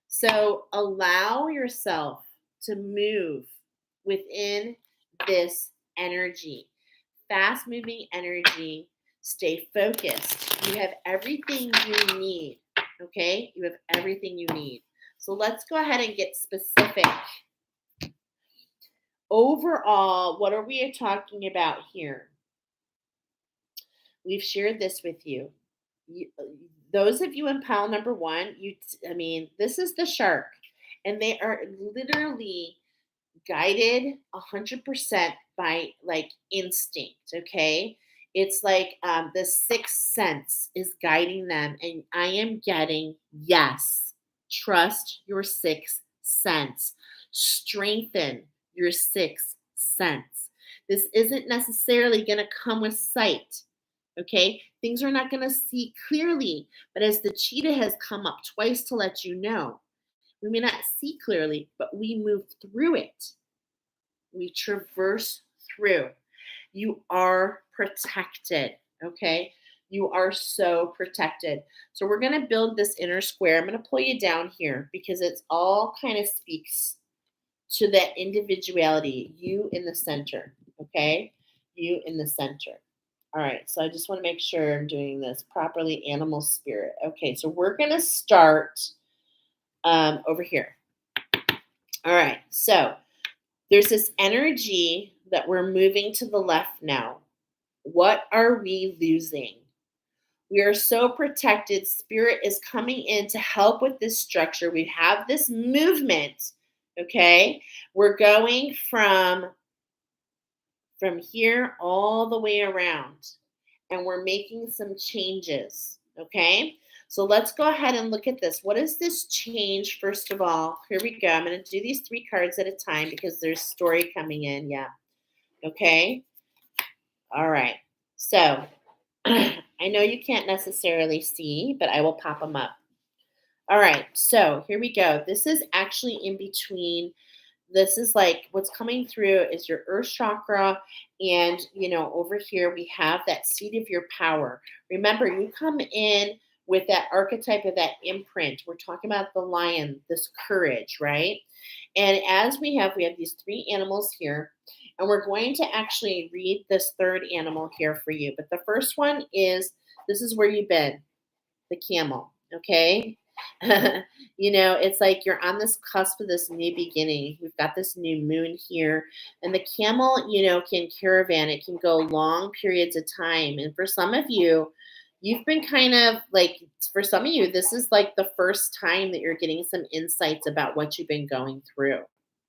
So allow yourself to move within this energy. Fast moving energy. Stay focused. You have everything you need. Okay? You have everything you need. So let's go ahead and get specific. Overall, what are we talking about here? We've shared this with you. Those of you in pile number 1, this is the shark, and they are literally guided 100% by like instinct. Okay, it's like the sixth sense is guiding them, and I am getting, yes, trust your sixth sense, strengthen your sixth sense. This isn't necessarily going to come with sight. Okay, things are not going to see clearly, but as the cheetah has come up twice to let you know, we may not see clearly, but we move through it. We traverse through. You are protected, okay? You are so protected. So we're going to build this inner square. I'm going to pull you down here because it's all kind of speaks to that individuality, you in the center, okay? You in the center. All right, so I just want to make sure I'm doing this properly. Animal spirit. Okay, so we're going to start over here. All right, so there's this energy that we're moving to the left now. What are we losing? We are so protected. Spirit is coming in to help with this structure. We have this movement, okay? We're going from here all the way around, and we're making some changes, okay? So let's go ahead and look at this. What does this change, first of all? Here we go. I'm going to do these 3 cards at a time because there's story coming in. Yeah. Okay. All right. So I know you can't necessarily see, but I will pop them up. All right. So here we go. This is actually in between. This is like what's coming through is your earth chakra. And, over here we have that seat of your power. Remember, you come in with that archetype of that imprint. We're talking about the lion, this courage, right? And as we have these 3 animals here, and we're going to actually read this 3rd animal here for you. But the first one is this is where you've been, the camel, okay? It's like you're on this cusp of this new beginning. We've got this new moon here, and the camel, can caravan. It can go long periods of time. And for some of you, you've been kind of like, for some of you, this is like the first time that you're getting some insights about what you've been going through.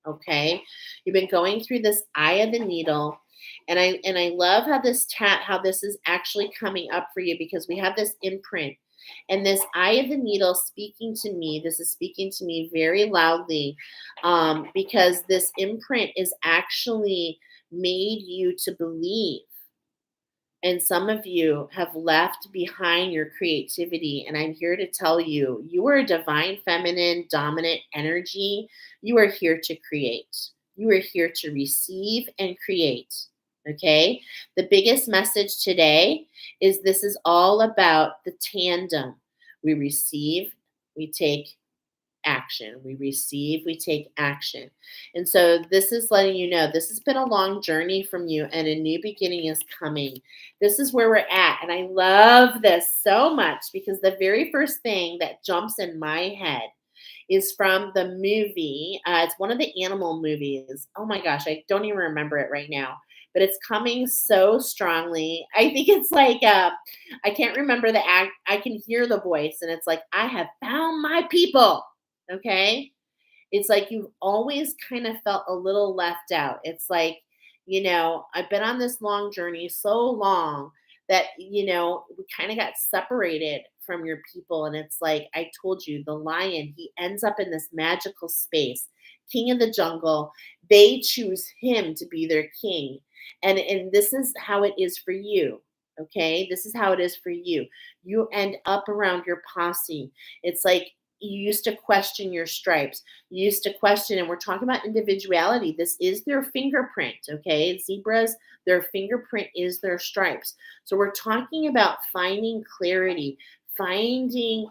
Okay, you've been going through this eye of the needle, and I love how this is actually coming up for you because we have this imprint and this eye of the needle speaking to me. This is speaking to me very loudly because this imprint is actually made you to believe. And some of you have left behind your creativity. And I'm here to tell you, you are a divine, feminine, dominant energy. You are here to create. You are here to receive and create. Okay. The biggest message today is this is all about the tandem. We receive, we take action. We receive, we take action. And so this is letting you know this has been a long journey from you and a new beginning is coming. This is where we're at. And I love this so much because the very first thing that jumps in my head is from the movie. It's one of the animal movies. Oh my gosh, I don't even remember it right now. But it's coming so strongly. I think it's like I can't remember the act. I can hear the voice, and it's like I have found my people. Okay. It's like you've always kind of felt a little left out. It's like, I've been on this long journey so long that, we kind of got separated from your people. And it's like, I told you, the lion, he ends up in this magical space, king of the jungle. They choose him to be their king. And this is how it is for you. Okay. This is how it is for you. You end up around your posse. It's like, you used to question your stripes. You used to question, and we're talking about individuality. This is their fingerprint, okay? Zebras, their fingerprint is their stripes. So we're talking about finding clarity, finding,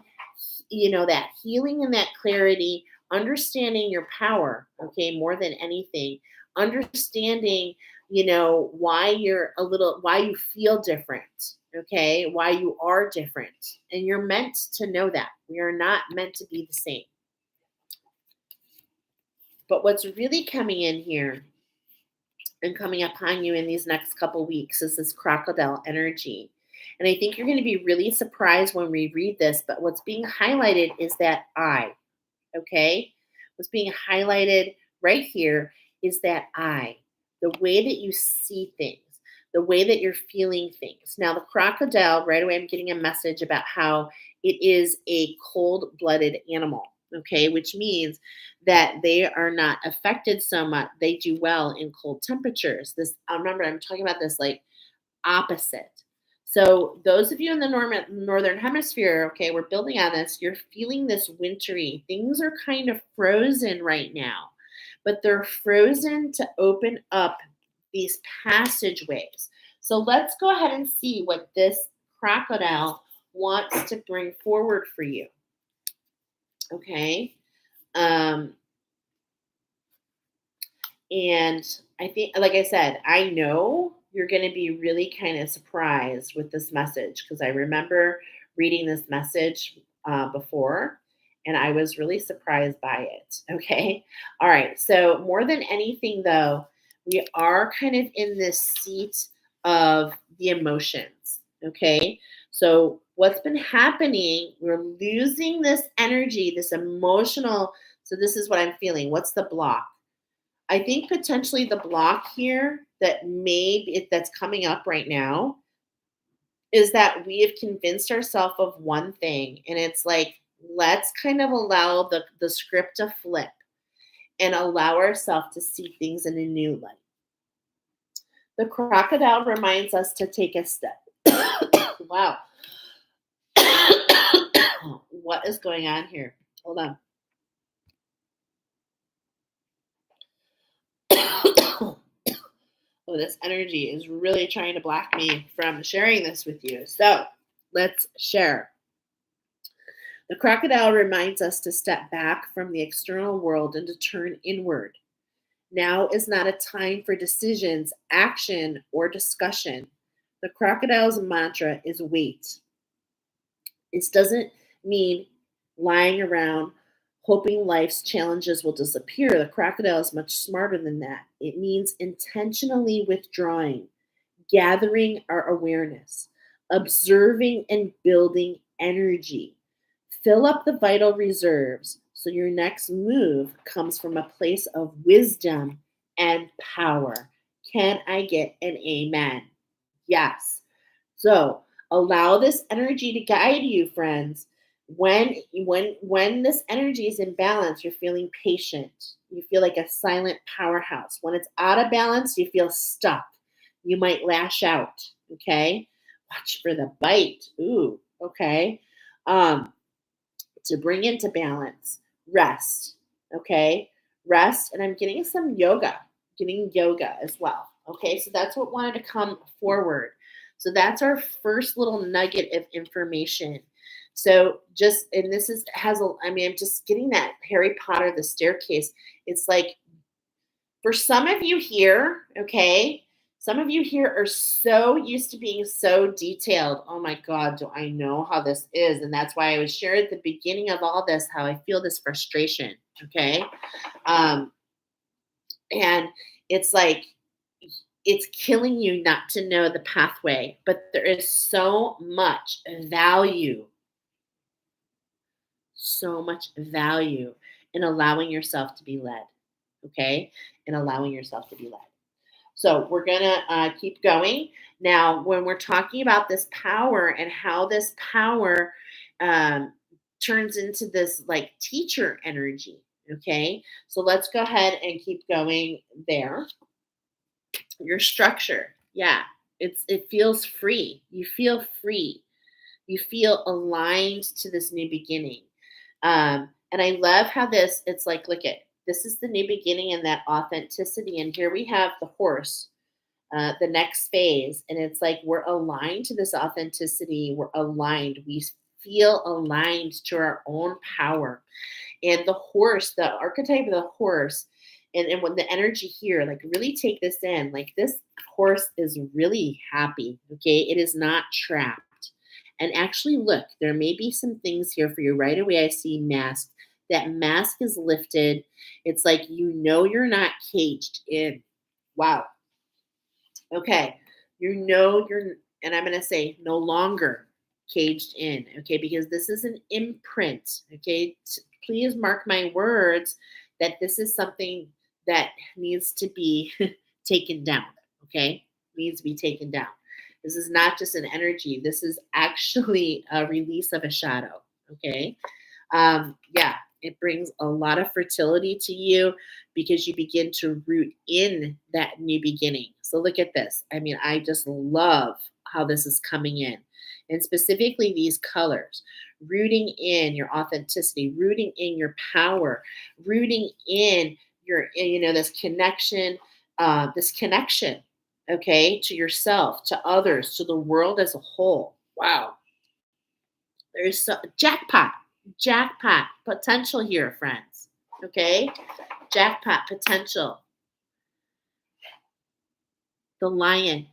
that healing and that clarity, understanding your power, okay, more than anything, understanding, why why you feel different, okay, why you are different. And you're meant to know that. We are not meant to be the same. But what's really coming in here and coming upon you in these next couple weeks is this crocodile energy. And I think you're going to be really surprised when we read this, but what's being highlighted is that eye, okay? What's being highlighted right here is that eye, the way that you see things, the way that you're feeling things. Now, the crocodile, right away, I'm getting a message about how it is a cold-blooded animal, okay, which means that they are not affected so much. They do well in cold temperatures. Remember, I'm talking about this like opposite. So those of you in the northern hemisphere, okay, we're building on this. You're feeling this wintry. Things are kind of frozen right now, but they're frozen to open up these passageways. So let's go ahead and see what this crocodile wants to bring forward for you. Okay. And I think, like I said, I know you're going to be really kind of surprised with this message because I remember reading this message before and I was really surprised by it. Okay. All right. So, more than anything, though, we are kind of in this seat of the emotions. Okay. So, what's been happening, we're losing this energy, this emotional. So, this is what I'm feeling. What's the block? I think potentially the block here that's coming up right now is that we have convinced ourselves of one thing, and it's like, let's kind of allow the script to flip and allow ourselves to see things in a new light. The crocodile reminds us to take a step. Wow. What is going on here? Hold on. Oh, this energy is really trying to block me from sharing this with you. So let's share. The crocodile reminds us to step back from the external world and to turn inward. Now is not a time for decisions, action, or discussion. The crocodile's mantra is wait. It doesn't mean lying around hoping life's challenges will disappear. The crocodile is much smarter than that. It means intentionally withdrawing, gathering our awareness, observing and building energy. Fill up the vital reserves so your next move comes from a place of wisdom and power. Can I get an amen? Yes. So allow this energy to guide you, friends. When this energy is in balance, you're feeling patient. You feel like a silent powerhouse. When it's out of balance, you feel stuck. You might lash out. Okay. Watch for the bite. Ooh, okay. To bring into balance, rest. Okay. Rest. And I'm getting some yoga, getting yoga as well. Okay. So that's what wanted to come forward. So that's our first little nugget of information. So just, and this is, has a, I mean, I'm just getting that Harry Potter, the staircase. It's like, for some of you here, okay, some of you here are so used to being so detailed. Oh my God, do I know how this is? And that's why I was sharing at the beginning of all this how I feel this frustration, okay? Um, and it's like, it's killing you not to know the pathway, but there is so much value in allowing yourself to be led, okay? And allowing yourself to be led. So we're going to keep going. Now, when we're talking about this power and how this power um, turns into this like teacher energy, okay? So let's go ahead and keep going there. Your structure, yeah, it feels free. You feel free. You feel aligned to this new beginning. And I love how it's like, look at, this is the new beginning and that authenticity. And here we have the horse, the next phase. And it's like, we're aligned to this authenticity. We're aligned. We feel aligned to our own power. And the horse, the archetype of the horse, and when the energy here, like really take this in, like this horse is really happy. Okay. It is not trapped. And actually, look, there may be some things here for you. Right away, I see mask. That mask is lifted. It's like, you're not caged in. Wow. Okay. And I'm going to say no longer caged in. Okay. Because this is an imprint. Okay. Please mark my words that this is something that needs to be taken down. Okay. Needs to be taken down. This is not just an energy. This is actually a release of a shadow. Okay. Yeah, it brings a lot of fertility to you because you begin to root in that new beginning. So look at this. I mean, I just love how this is coming in. And specifically these colors, rooting in your authenticity, rooting in your power, rooting in your, this connection, okay, to yourself, to others, to the world as a whole. Wow. There's jackpot potential here, friends. Okay, jackpot potential. The lion.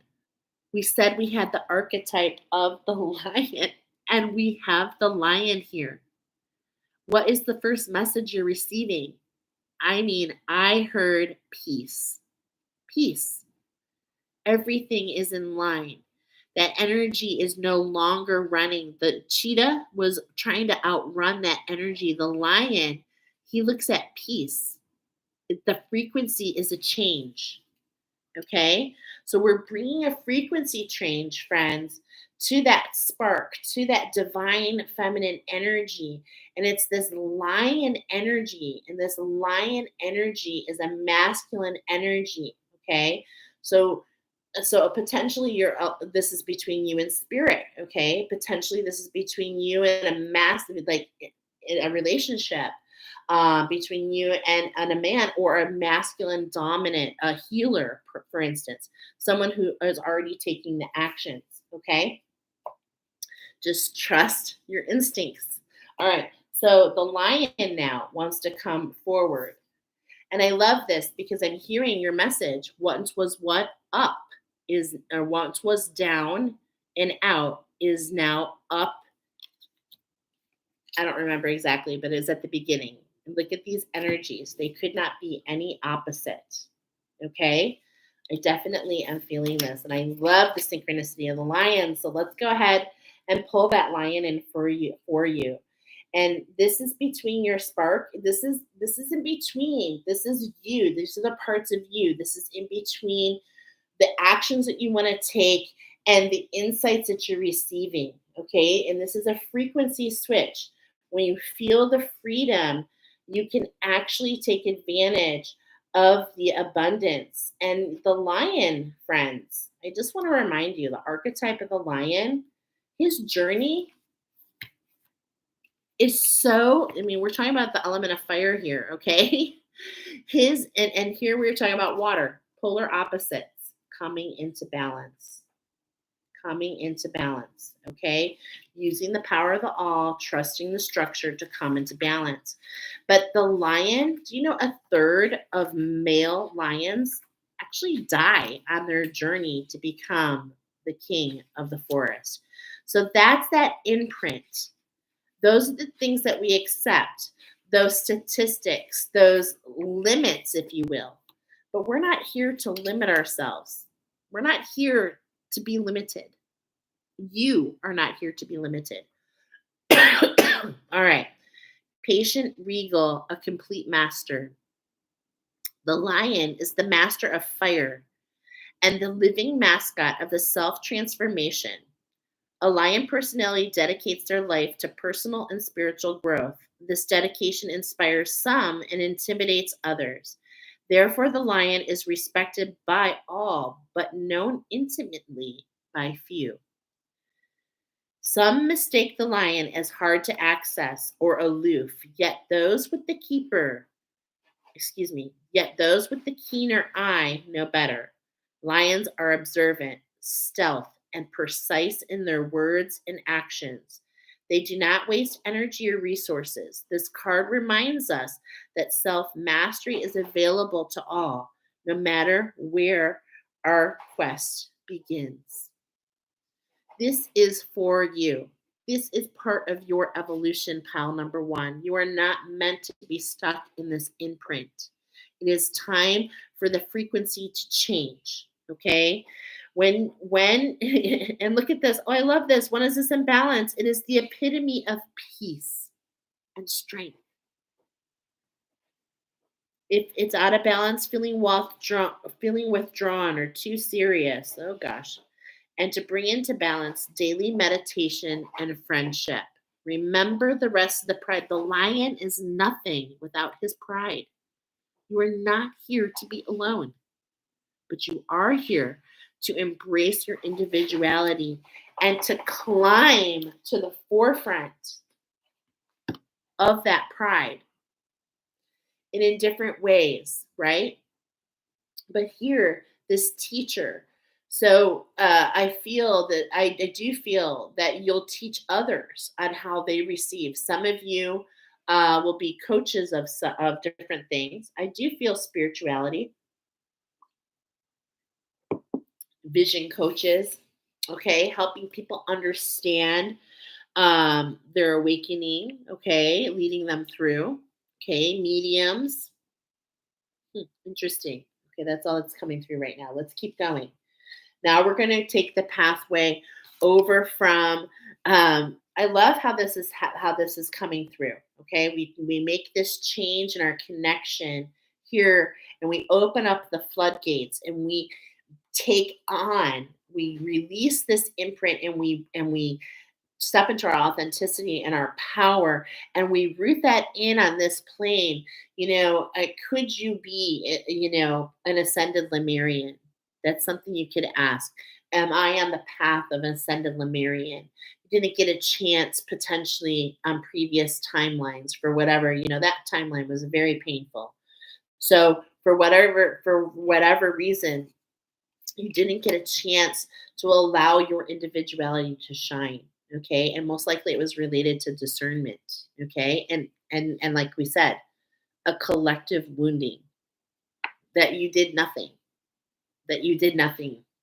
We said we had the archetype of the lion, and we have the lion here. What is the first message you're receiving? I mean, I heard peace. Peace. Everything is in line. That energy is no longer running. The cheetah was trying to outrun that energy. The lion, he looks at peace. The frequency is a change. Okay? So we're bringing a frequency change, friends, to that spark, to that divine feminine energy. And it's this lion energy. And this lion energy is a masculine energy. Okay. So potentially this is between you and spirit. Okay. Potentially this is between you and a massive, like in a relationship, between you and a man, or a masculine dominant, a healer, for instance, someone who is already taking the actions. Okay. Just trust your instincts. All right. So the lion now wants to come forward. And I love this because I'm hearing your message. Once was what up is, or once was down and out is now up. I don't remember exactly, but it's at the beginning. And look at these energies. They could not be any opposite. Okay. I definitely am feeling this. And I love the synchronicity of the lion. So let's go ahead and pull that lion in for you. And this is between your spark. This is in between. This is you. These are the parts of you. This is in between the actions that you want to take and the insights that you're receiving. Okay. And this is a frequency switch. When you feel the freedom, you can actually take advantage of the abundance. And the lion, friends, I just want to remind you, the archetype of the lion, his journey is so, I mean, we're talking about the element of fire here, okay? And here we're talking about water, polar opposites coming into balance. Coming into balance, okay? Using the power of the all, trusting the structure to come into balance. But the lion, do you know a third of male lions actually die on their journey to become the king of the forest? So that's that imprint. Those are the things that we accept, those statistics, those limits, if you will. But we're not here to limit ourselves. We're not here to be limited. You are not here to be limited. All right. Patient, regal, a complete master. The lion is the master of fire and the living mascot of the self transformation. A lion personality dedicates their life to personal and spiritual growth. This dedication inspires some and intimidates others. Therefore, the lion is respected by all, but known intimately by few. Some mistake the lion as hard to access or aloof, yet those with the keener eye know better. Lions are observant, stealth, and precise in their words and actions. They do not waste energy or resources. This card reminds us that self mastery is available to all, no matter where our quest begins. This is for you. This is part of your evolution, pile number one. You are not meant to be stuck in this imprint. It is time for the frequency to change. Okay. When and look at this. Oh, I love this. When is this in balance? It is the epitome of peace and strength. If it's out of balance, feeling withdrawn or too serious, oh gosh. And to bring into balance daily meditation and friendship. Remember the rest of the pride. The lion is nothing without his pride. You are not here to be alone, but you are here to embrace your individuality and to climb to the forefront of that pride and in different ways, right? But here, this teacher, so I do feel that you'll teach others on how they receive. Some of you will be coaches of different things. I do feel spirituality, vision coaches, okay, helping people understand their awakening, okay, leading them through, okay, mediums. Interesting. Okay, that's all that's coming through right now. Let's keep going. Now we're going to take the pathway over from. I love how this is coming through. Okay, we make this change in our connection here, and we open up the floodgates, and we take on, we release this imprint, and we step into our authenticity and our power, and we root that in on this plane. Could you be an ascended Lemurian? That's something you could ask. Am I on the path of an ascended Lemurian? You didn't get a chance potentially on previous timelines for whatever, that timeline was very painful. So for whatever reason, you didn't get a chance to allow your individuality to shine. Okay, and most likely it was related to discernment. Okay, and like we said, a collective wounding, that you did nothing,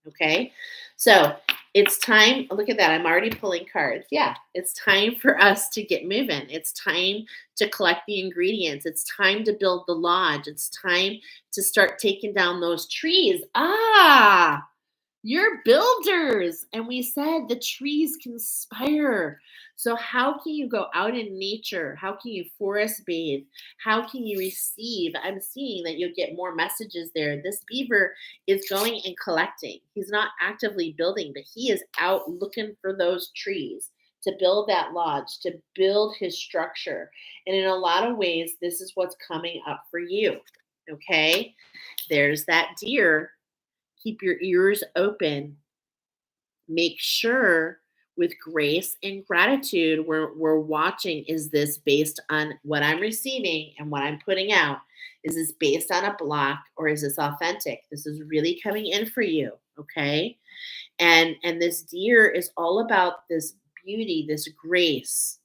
okay. So it's time. Look at that, I'm already pulling cards. Yeah, it's time for us to get moving. It's time to collect the ingredients. It's time to build the lodge. It's time to start taking down those trees. You're builders. And we said the trees conspire. So, how can you go out in nature? How can you forest bathe? How can you receive? I'm seeing that you'll get more messages there. This beaver is going and collecting. He's not actively building, but he is out looking for those trees to build that lodge, to build his structure. And in a lot of ways, this is what's coming up for you. Okay. There's that deer. Keep your ears open. Make sure with grace and gratitude, we're watching, is this based on what I'm receiving and what I'm putting out? Is this based on a block, or is this authentic? This is really coming in for you. Okay. And this deer is all about this beauty, this grace.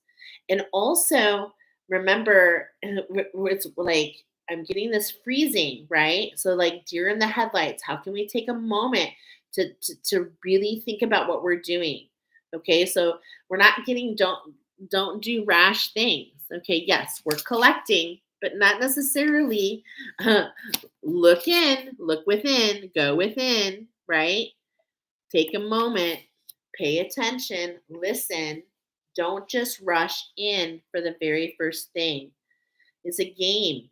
And also remember, it's like I'm getting this freezing, right? So like deer in the headlights, how can we take a moment to really think about what we're doing? Okay, so we're not getting, don't do rash things. Okay, yes, we're collecting, but not necessarily look within, go within, right? Take a moment, pay attention, listen. Don't just rush in for the very first thing. It's a game.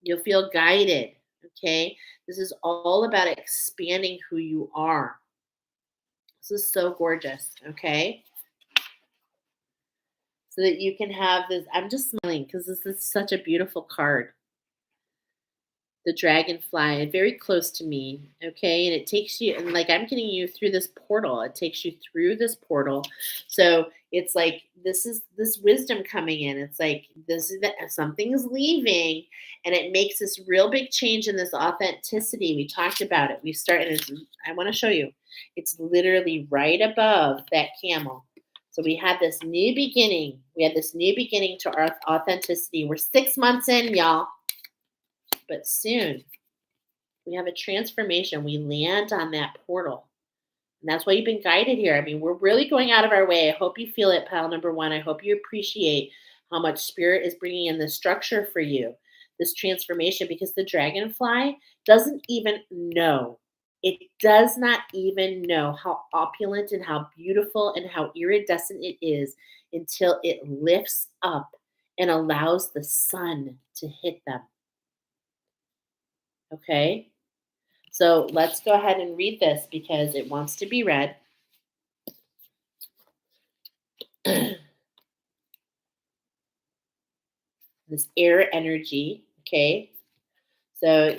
You'll feel guided. Okay. This is all about expanding who you are. This is so gorgeous. Okay. So that you can have this. I'm just smiling because this is such a beautiful card. The dragonfly, very close to me. Okay, and it takes you, and like I'm getting you through this portal. It takes you through this portal. So it's like this is this wisdom coming in. It's like this is that something is leaving, and it makes this real big change in this authenticity. We talked about it. We started. I want to show you. It's literally right above that camel. So we had this new beginning. We had this new beginning to our authenticity. We're 6 months in, y'all. But soon we have a transformation. We land on that portal. And that's why you've been guided here. I mean, we're really going out of our way. I hope you feel it, pal number one. I hope you appreciate how much spirit is bringing in the structure for you, this transformation, because the dragonfly doesn't even know. It does not even know how opulent and how beautiful and how iridescent it is until it lifts up and allows the sun to hit them. Okay, so let's go ahead and read this because it wants to be read. This air energy, okay? So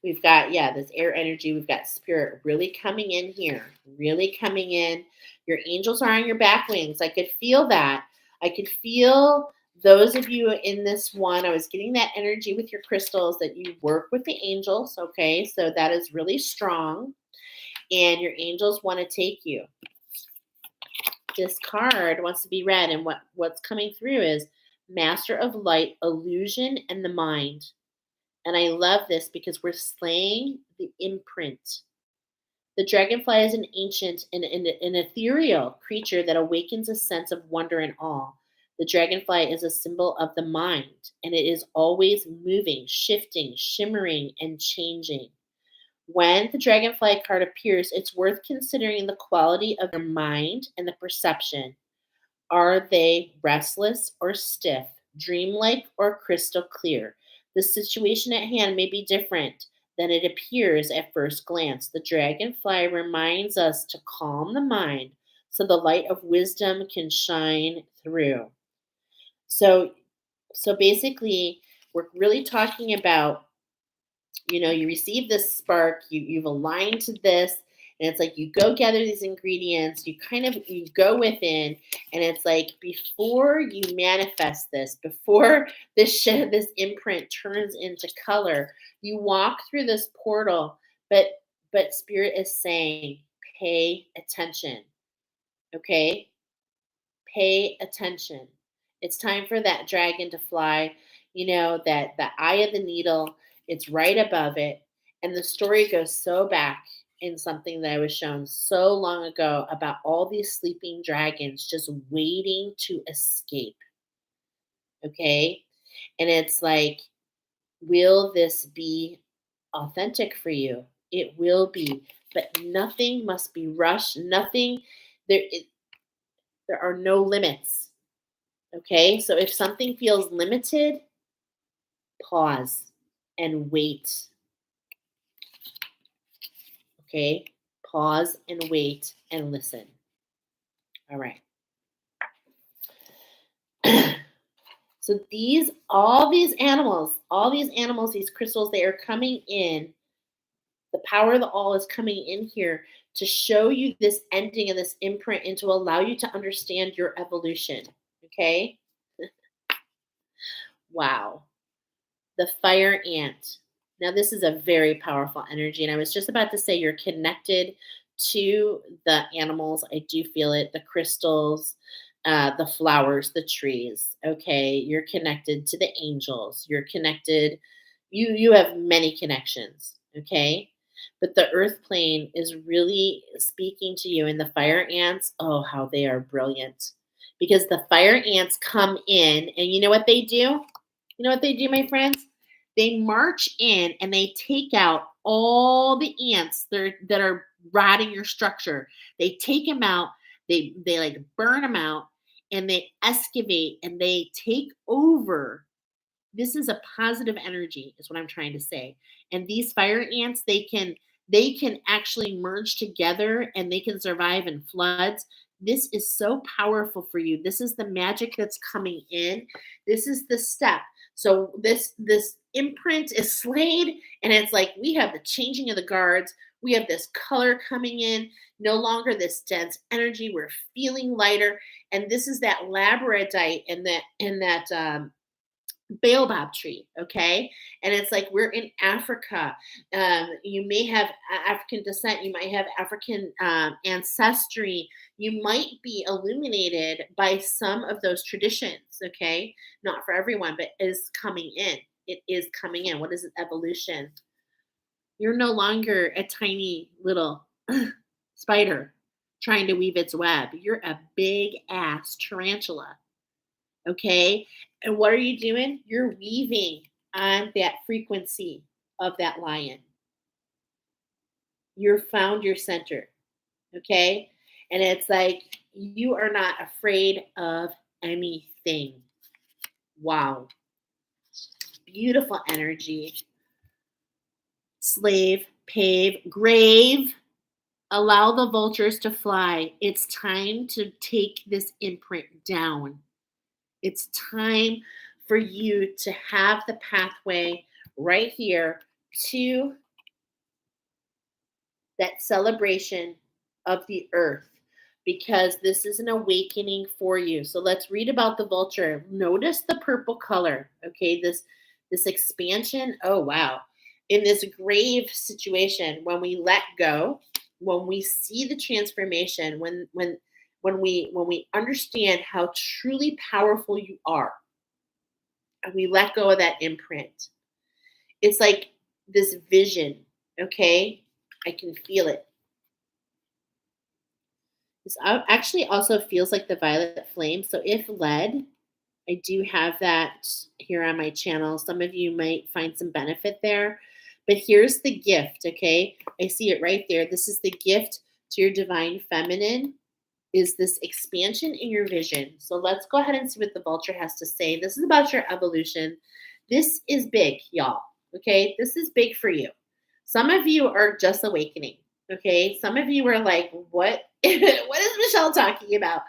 we've got, yeah, this air energy. We've got spirit really coming in here, really coming in. Your angels are on your back wings. I could feel that. I could feel those of you in this one. I was getting that energy with your crystals that you work with the angels, okay? So that is really strong. And your angels want to take you. This card wants to be read, and what's coming through is Master of Light, Illusion, and the Mind. And I love this because we're slaying the imprint. The dragonfly is an ancient and an ethereal creature that awakens a sense of wonder and awe. The dragonfly is a symbol of the mind, and it is always moving, shifting, shimmering, and changing. When the dragonfly card appears, it's worth considering the quality of your mind and the perception. Are they restless or stiff, dreamlike or crystal clear? The situation at hand may be different than it appears at first glance. The dragonfly reminds us to calm the mind so the light of wisdom can shine through. So so basically we're really talking about, you receive this spark, you've aligned to this, and it's like you go gather these ingredients, you go within, and it's like before you manifest this, before this imprint turns into color, you walk through this portal, but spirit is saying, pay attention, okay? Pay attention. It's time for that dragon to fly. That the eye of the needle, it's right above it. And the story goes so back in something that I was shown so long ago about all these sleeping dragons just waiting to escape. Okay. And it's like, will this be authentic for you? It will be, but nothing must be rushed. Nothing, there are no limits. Okay, so if something feels limited, pause and wait. Okay, pause and wait and listen. All right. So all these animals, these crystals, they are coming in. The power of the all is coming in here to show you this ending and this imprint and to allow you to understand your evolution. Okay, wow. The fire ant. Now, this is a very powerful energy. And I was just about to say you're connected to the animals. I do feel it. The crystals, the flowers, the trees. Okay. You're connected to the angels. You're connected. You have many connections. Okay. But the earth plane is really speaking to you. And the fire ants, oh, how they are brilliant. Because the fire ants come in, and you know what they do? You know what they do, my friends? They march in and they take out all the ants that are rotting your structure. They take them out, they like burn them out, and they excavate and they take over. This is a positive energy, is what I'm trying to say. And these fire ants, they can actually merge together and they can survive in floods. This is so powerful for you. This is the magic that's coming in. This is the step. So this imprint is slayed, and it's like we have the changing of the guards. We have this color coming in, no longer this dense energy. We're feeling lighter, and this is that labradorite and that baobab tree, okay? And it's like we're in Africa. You may have African descent, you might have African ancestry, you might be illuminated by some of those traditions, okay? Not for everyone, but is coming in. It is coming in. What is it? Evolution. You're no longer a tiny little spider trying to weave its web. You're a big ass tarantula. Okay. And what are you doing? You're weaving on that frequency of that lion. You're found your center. Okay. And it's like you are not afraid of anything. Wow. Beautiful energy. Slave, pave, grave. Allow the vultures to fly. It's time to take this imprint down. It's time for you to have the pathway right here to that celebration of the earth, because this is an awakening for you. So let's read about the vulture. Notice the purple color. Okay, this expansion. Oh wow. In this grave situation, when we let go, when we see the transformation, when we understand how truly powerful you are, and we let go of that imprint, it's like this vision. Okay, I can feel it. This actually also feels like the violet flame. So if led, I do have that here on my channel. Some of you might find some benefit there. But here's the gift, okay? I see it right there. This is the gift to your divine feminine, is this expansion in your vision. So let's go ahead and see what the vulture has to say. This is about your evolution. This is big, y'all, okay? This is big for you. Some of you are just awakening. Okay. Some of you are like, what, what is Michelle talking about?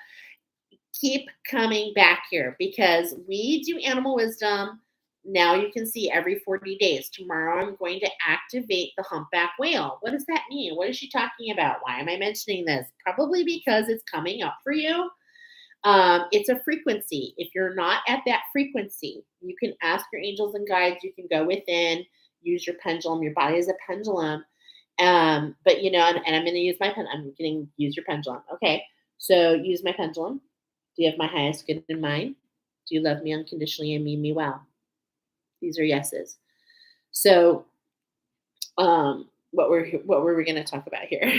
Keep coming back here because we do animal wisdom. Now you can see every 40 days. Tomorrow I'm going to activate the humpback whale. What does that mean? What is she talking about? Why am I mentioning this? Probably because it's coming up for you. It's a frequency. If you're not at that frequency, you can ask your angels and guides. You can go within, use your pendulum. Your body is a pendulum. But and I'm going to use my pen. I'm going to use your pendulum. Okay. So use my pendulum. Do you have my highest good in mind? Do you love me unconditionally and mean me well? These are yeses. So, what were we going to talk about here?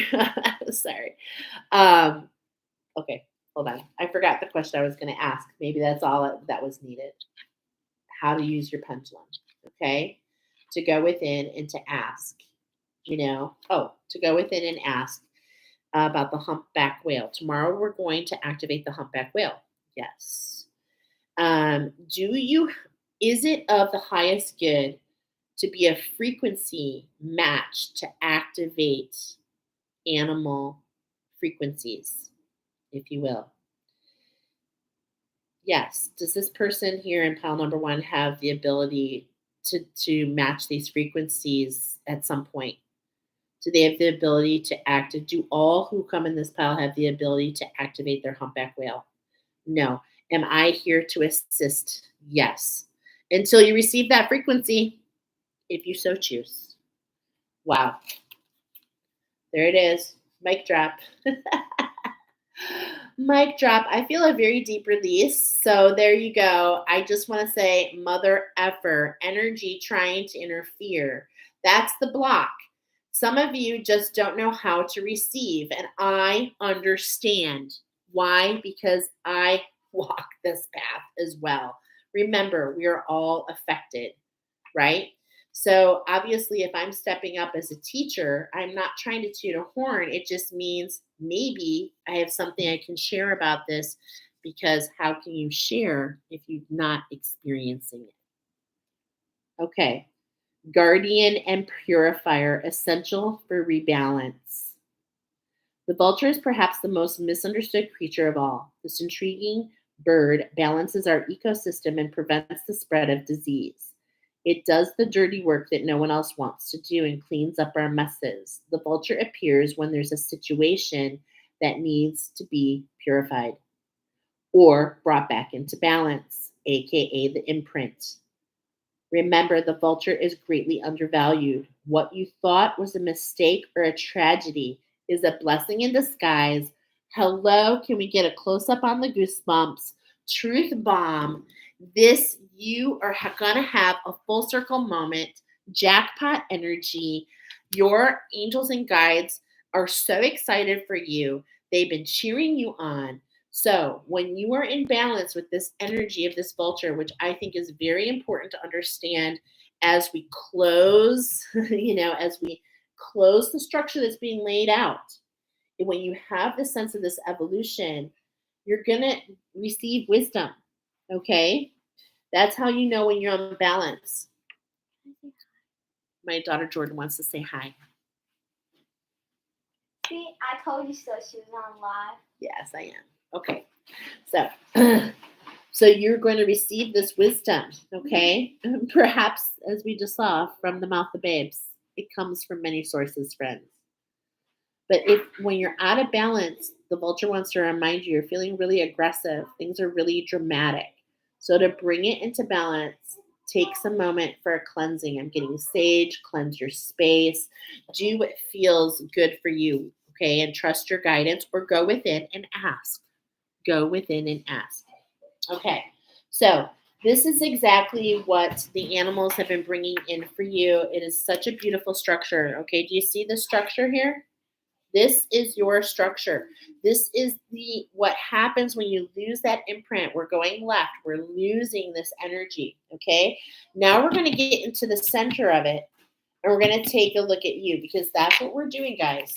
Sorry. Okay, hold on. I forgot the question I was going to ask. Maybe that's all that was needed. How to use your pendulum, okay? To go within and to ask, to go within and ask about the humpback whale. Tomorrow we're going to activate the humpback whale. Yes. Is it of the highest good to be a frequency match to activate animal frequencies, if you will? Yes. Does this person here in pile number 1 have the ability to match these frequencies at some point? Do they have the ability to do all who come in this pile have the ability to activate their humpback whale? No. Am I here to assist? Yes. Until you receive that frequency, if you so choose. Wow. There it is. Mic drop. Mic drop. I feel a very deep release. So there you go. I just want to say, mother effer, energy trying to interfere. That's the block. Some of you just don't know how to receive, and I understand. Why? Because I walk this path as well. Remember, we are all affected, right? So obviously, if I'm stepping up as a teacher, I'm not trying to toot a horn. It just means maybe I have something I can share about this, because how can you share if you're not experiencing it? Okay. Guardian and purifier, essential for rebalance. The vulture is perhaps the most misunderstood creature of all. This intriguing bird balances our ecosystem and prevents the spread of disease. It does the dirty work that no one else wants to do and cleans up our messes. The vulture appears when there's a situation that needs to be purified or brought back into balance, aka the imprint. Remember, the vulture is greatly undervalued. What you thought was a mistake or a tragedy is a blessing in disguise. Hello, can we get a close up on the goosebumps? Truth bomb. You are going to have a full circle moment, jackpot energy. Your angels and guides are so excited for you. They've been cheering you on. So when you are in balance with this energy of this vulture, which I think is very important to understand as we close, as we close the structure that's being laid out, and when you have the sense of this evolution, you're going to receive wisdom. Okay. That's how you know when you're on balance. My daughter Jordan wants to say hi. See, I told you so. She was on live. Yes, I am. Okay. So you're going to receive this wisdom, okay? Perhaps, as we just saw, from the mouth of babes. It comes from many sources, friends. But when you're out of balance, the vulture wants to remind you you're feeling really aggressive. Things are really dramatic. So to bring it into balance, takes a moment for a cleansing. I'm getting sage, cleanse your space. Do what feels good for you, okay? And trust your guidance, or go within and ask. Go within and ask. Okay, so this is exactly what the animals have been bringing in for you. It is such a beautiful structure. Okay, do you see the structure here? This is your structure. This is what happens when you lose that imprint. We're going left. We're losing this energy. Okay, now we're going to get into the center of it, and we're going to take a look at you, because that's what we're doing, guys.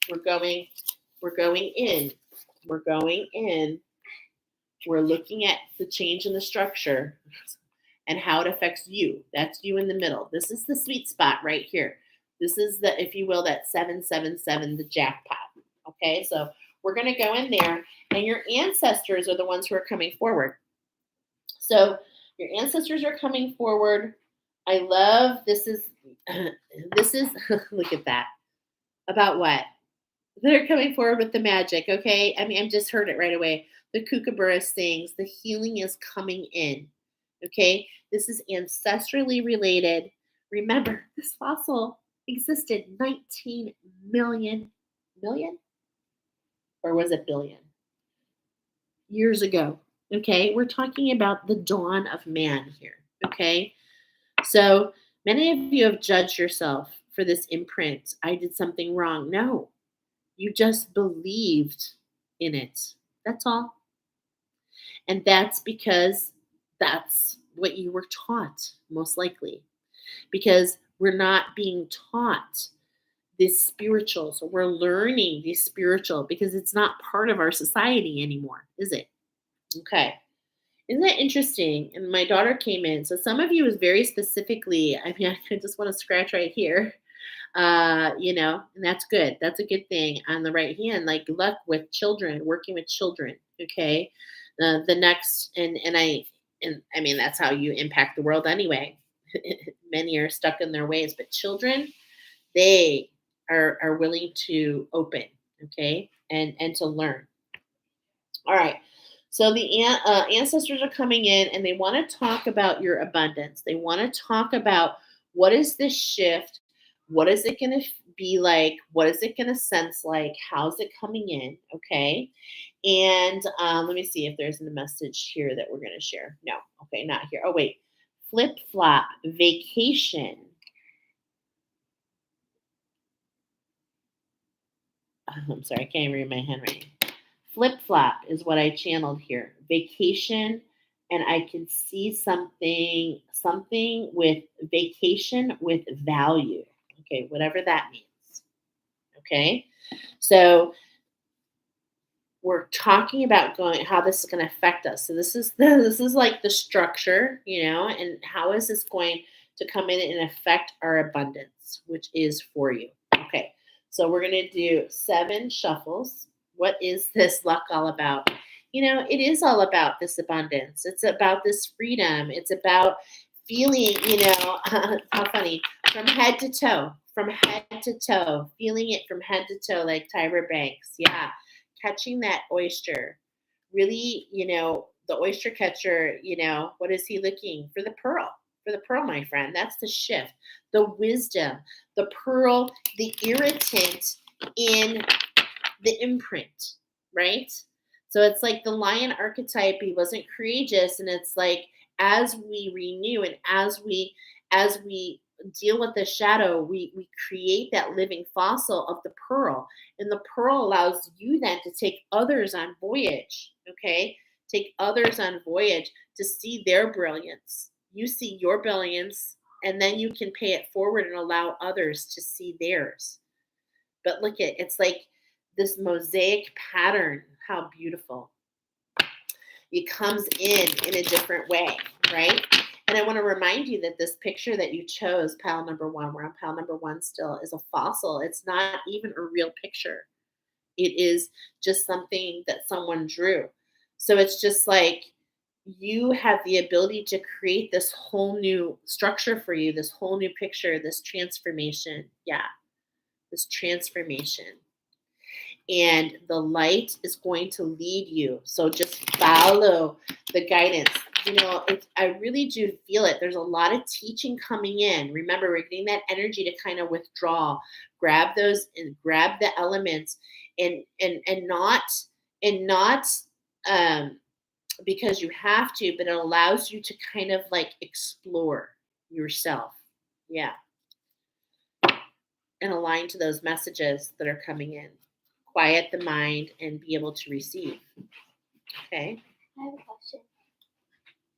We're going in. We're going in. We're looking at the change in the structure and how it affects you. That's you in the middle. This is the sweet spot right here. This is the, if you will, that 777, the jackpot. Okay, so we're going to go in there, and your ancestors are the ones who are coming forward. So your ancestors are coming forward. I love this is look at that. About what? They're coming forward with the magic, okay? I mean, I just heard it right away. The kookaburra sings, the healing is coming in, okay? This is ancestrally related. Remember, this fossil existed 19 million, or was it billion, years ago, okay? We're talking about the dawn of man here, okay? So many of you have judged yourself for this imprint. I did something wrong. No, you just believed in it. That's all. And that's because that's what you were taught, most likely. Because we're not being taught this spiritual. So we're learning the spiritual because it's not part of our society anymore, is it? Okay. Isn't that interesting? And my daughter came in. So some of you is very specifically, I mean, I just want to scratch right here. And that's good. That's a good thing. On the right hand, like luck with children, working with children. Okay. The next, and I mean, that's how you impact the world anyway. Many are stuck in their ways, but children, they are willing to open. Okay. And to learn. All right. So the ancestors are coming in, and they want to talk about your abundance. They want to talk about what is this shift? What is it going to be like? What is it going to sense like? How's it coming in? Okay. And let me see if there's a message here that we're going to share. No. Okay. Not here. Oh, wait. Flip flop vacation. I'm sorry. I can't even read my handwriting. Flip flop is what I channeled here. Vacation, and I can see something with vacation with value. Okay, whatever that means. Okay, so we're talking about going how this is going to affect us. So this is like the structure, and how is this going to come in and affect our abundance, which is for you. Okay, so we're going to do 7 shuffles. What is this luck all about? It is all about this abundance. It's about this freedom. It's about feeling, how funny, from head to toe, feeling it from head to toe, like Tyra Banks. Yeah. Catching that oyster. Really, the oyster catcher, what is he looking for? The pearl. For the pearl, my friend. That's the shift. The wisdom, the pearl, the irritant in the imprint, right? So it's like the lion archetype, he wasn't courageous, and it's like as we renew and as we deal with the shadow, we create that living fossil of the pearl. And the pearl allows you then to take others on voyage, okay? Take others on voyage to see their brilliance. You see your brilliance, and then you can pay it forward and allow others to see theirs. But look at it's like this mosaic pattern. How beautiful. It comes in a different way, right? And I want to remind you that this picture that you chose, pile number 1, we're on pile number 1 still, is a fossil. It's not even a real picture. It is just something that someone drew. So it's just like you have the ability to create this whole new structure for you, this whole new picture, this transformation. Yeah, this transformation. And the light is going to lead you. So just follow the guidance. I really do feel it. There's a lot of teaching coming in. Remember, we're getting that energy to kind of withdraw, grab those and grab the elements, and not because you have to, but it allows you to kind of like explore yourself. Yeah. And align to those messages that are coming in. Quiet the mind and be able to receive. Okay. I have a question.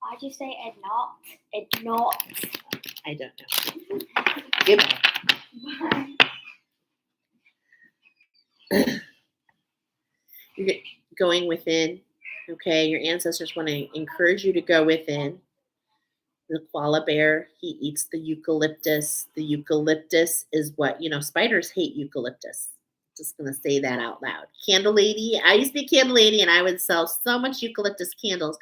Why'd you say it not? I don't know. Goodbye. You're going within. Okay. Your ancestors want to encourage you to go within. The koala bear, he eats the eucalyptus. The eucalyptus is what, spiders hate eucalyptus. Just gonna say that out loud. Candle lady, I used to be a candle lady and I would sell so much eucalyptus candles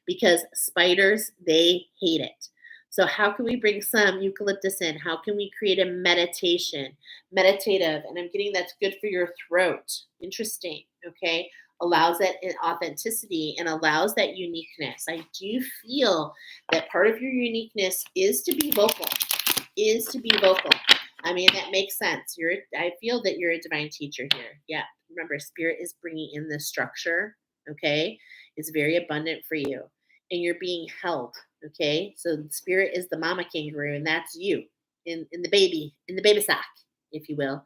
because spiders, they hate it. So how can we bring some eucalyptus in? How can we create a meditative, and I'm getting that's good for your throat. Interesting. Okay. Allows that in authenticity and allows that uniqueness. I do feel that part of your uniqueness is to be vocal, is to be vocal. I mean, that makes sense. I feel that you're a divine teacher here. Yeah. Remember, spirit is bringing in this structure. Okay. It's very abundant for you and you're being held. Okay. So the spirit is the mama kangaroo and that's you in the baby sack, if you will.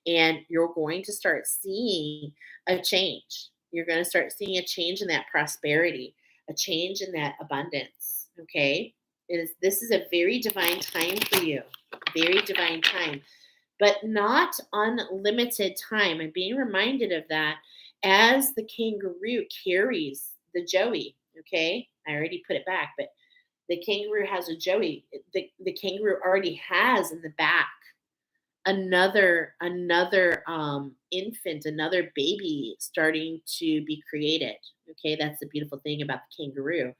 And you're going to start seeing a change. You're going to start seeing a change in that prosperity, a change in that abundance. Okay. This is a very divine time for you. Very divine time, but not unlimited time. I'm being reminded of that as the kangaroo carries the joey. Okay. I already put it back, but the kangaroo has a joey. The kangaroo already has in the back another infant, another baby starting to be created. Okay, that's the beautiful thing about the kangaroo.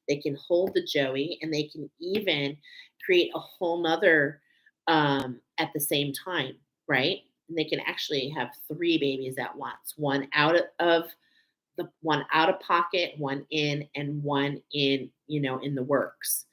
They can hold the joey and they can even create a whole nother at the same time, right? And they can actually have three babies at once, one out of the one out of pocket, one in, and one in, in the works.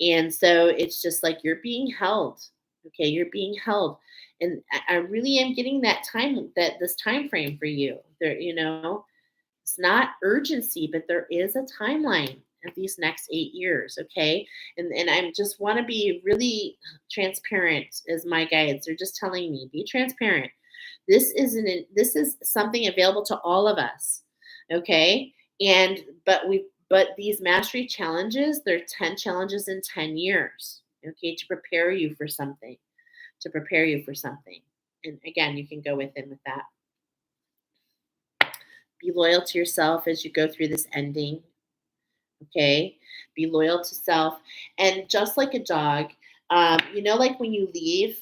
And so it's just like you're being held. Okay, you're being held. And I really am getting this time frame for you. It's not urgency, but there is a timeline of these next 8 years. Okay. And I just want to be really transparent as my guides. They're just telling me, be transparent. This is something available to all of us. Okay. But these mastery challenges, they're 10 challenges in 10 years. Okay, to prepare you for something. To prepare you for something. And again, you can go within with that. Be loyal to yourself as you go through this ending. Okay. Be loyal to self. And just like a dog, like when you leave,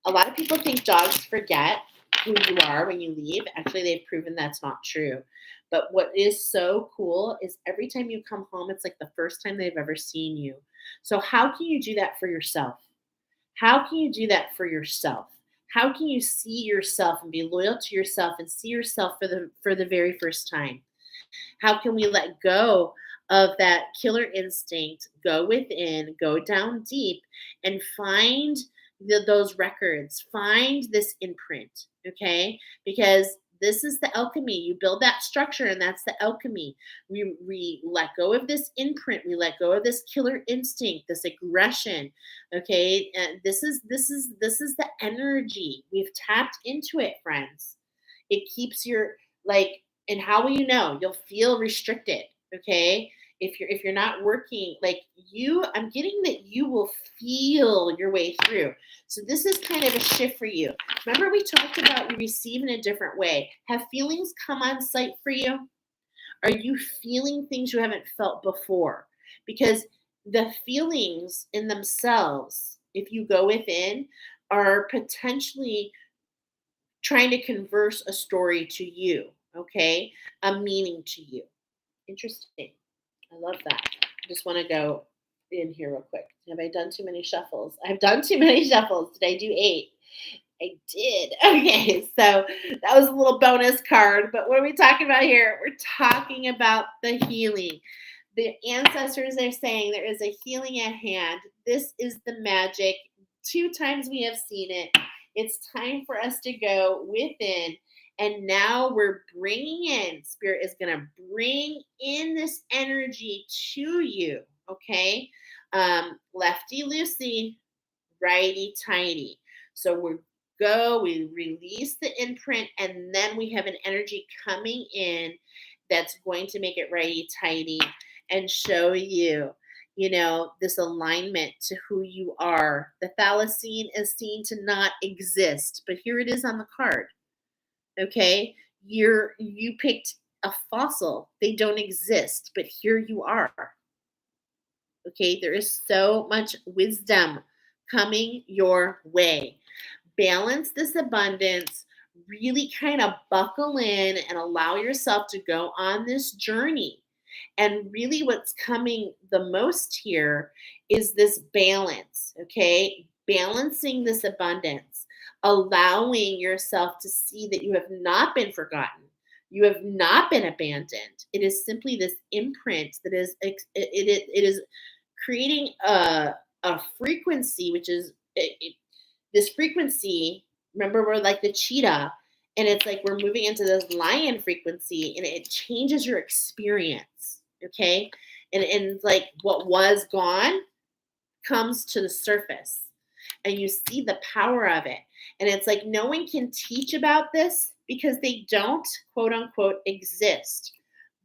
a lot of people think dogs forget who you are when you leave. Actually, they've proven that's not true. But what is so cool is every time you come home, it's like the first time they've ever seen you. So, how can you do that for yourself? How can you do that for yourself? How can you see yourself and be loyal to yourself and see yourself for the very first time? How can we let go of that killer instinct, go within, go down deep, and find those records, find this imprint, okay? Because this is the alchemy. You build that structure, and that's the alchemy. We let go of this imprint. We let go of this killer instinct, this aggression. Okay, and this is the energy. We've tapped into it, friends. It keeps your like and how will you know? You'll feel restricted, okay? If you're not working like I'm getting that you will feel your way through. So this is kind of a shift for you. Remember we talked about you receive in a different way. Have feelings come on site for you? Are you feeling things you haven't felt before? Because the feelings in themselves, if you go within, are potentially trying to converse a story to you, okay? A meaning to you. Interesting. I love that. I just want to go in here real quick. Have I done too many shuffles? I've done too many shuffles. Did I do 8? I did. Okay, so that was a little bonus card. But what are we talking about here? We're talking about the healing. The ancestors are saying there is a healing at hand. This is the magic. 2 times we have seen it. It's time for us to go within. And now we're bringing in, Spirit is going to bring in this energy to you. Okay. Lefty loosey, righty tighty. So we release the imprint, and then we have an energy coming in that's going to make it righty tighty and show you this alignment to who you are. The thylacine is seen to not exist, but here it is on the card. Okay, you picked a fossil. They don't exist, but here you are. Okay, there is so much wisdom coming your way. Balance this abundance, really kind of buckle in and allow yourself to go on this journey. And really, what's coming the most here is this balance, okay? Balancing this abundance, allowing yourself to see that you have not been forgotten. You have not been abandoned. It is simply this imprint that is it is creating a frequency, which is this frequency. Remember, we're like the cheetah, and it's like we're moving into this lion frequency, and it changes your experience. Okay, and like what was gone comes to the surface, and you see the power of it. And it's like no one can teach about this because they don't, quote unquote, exist.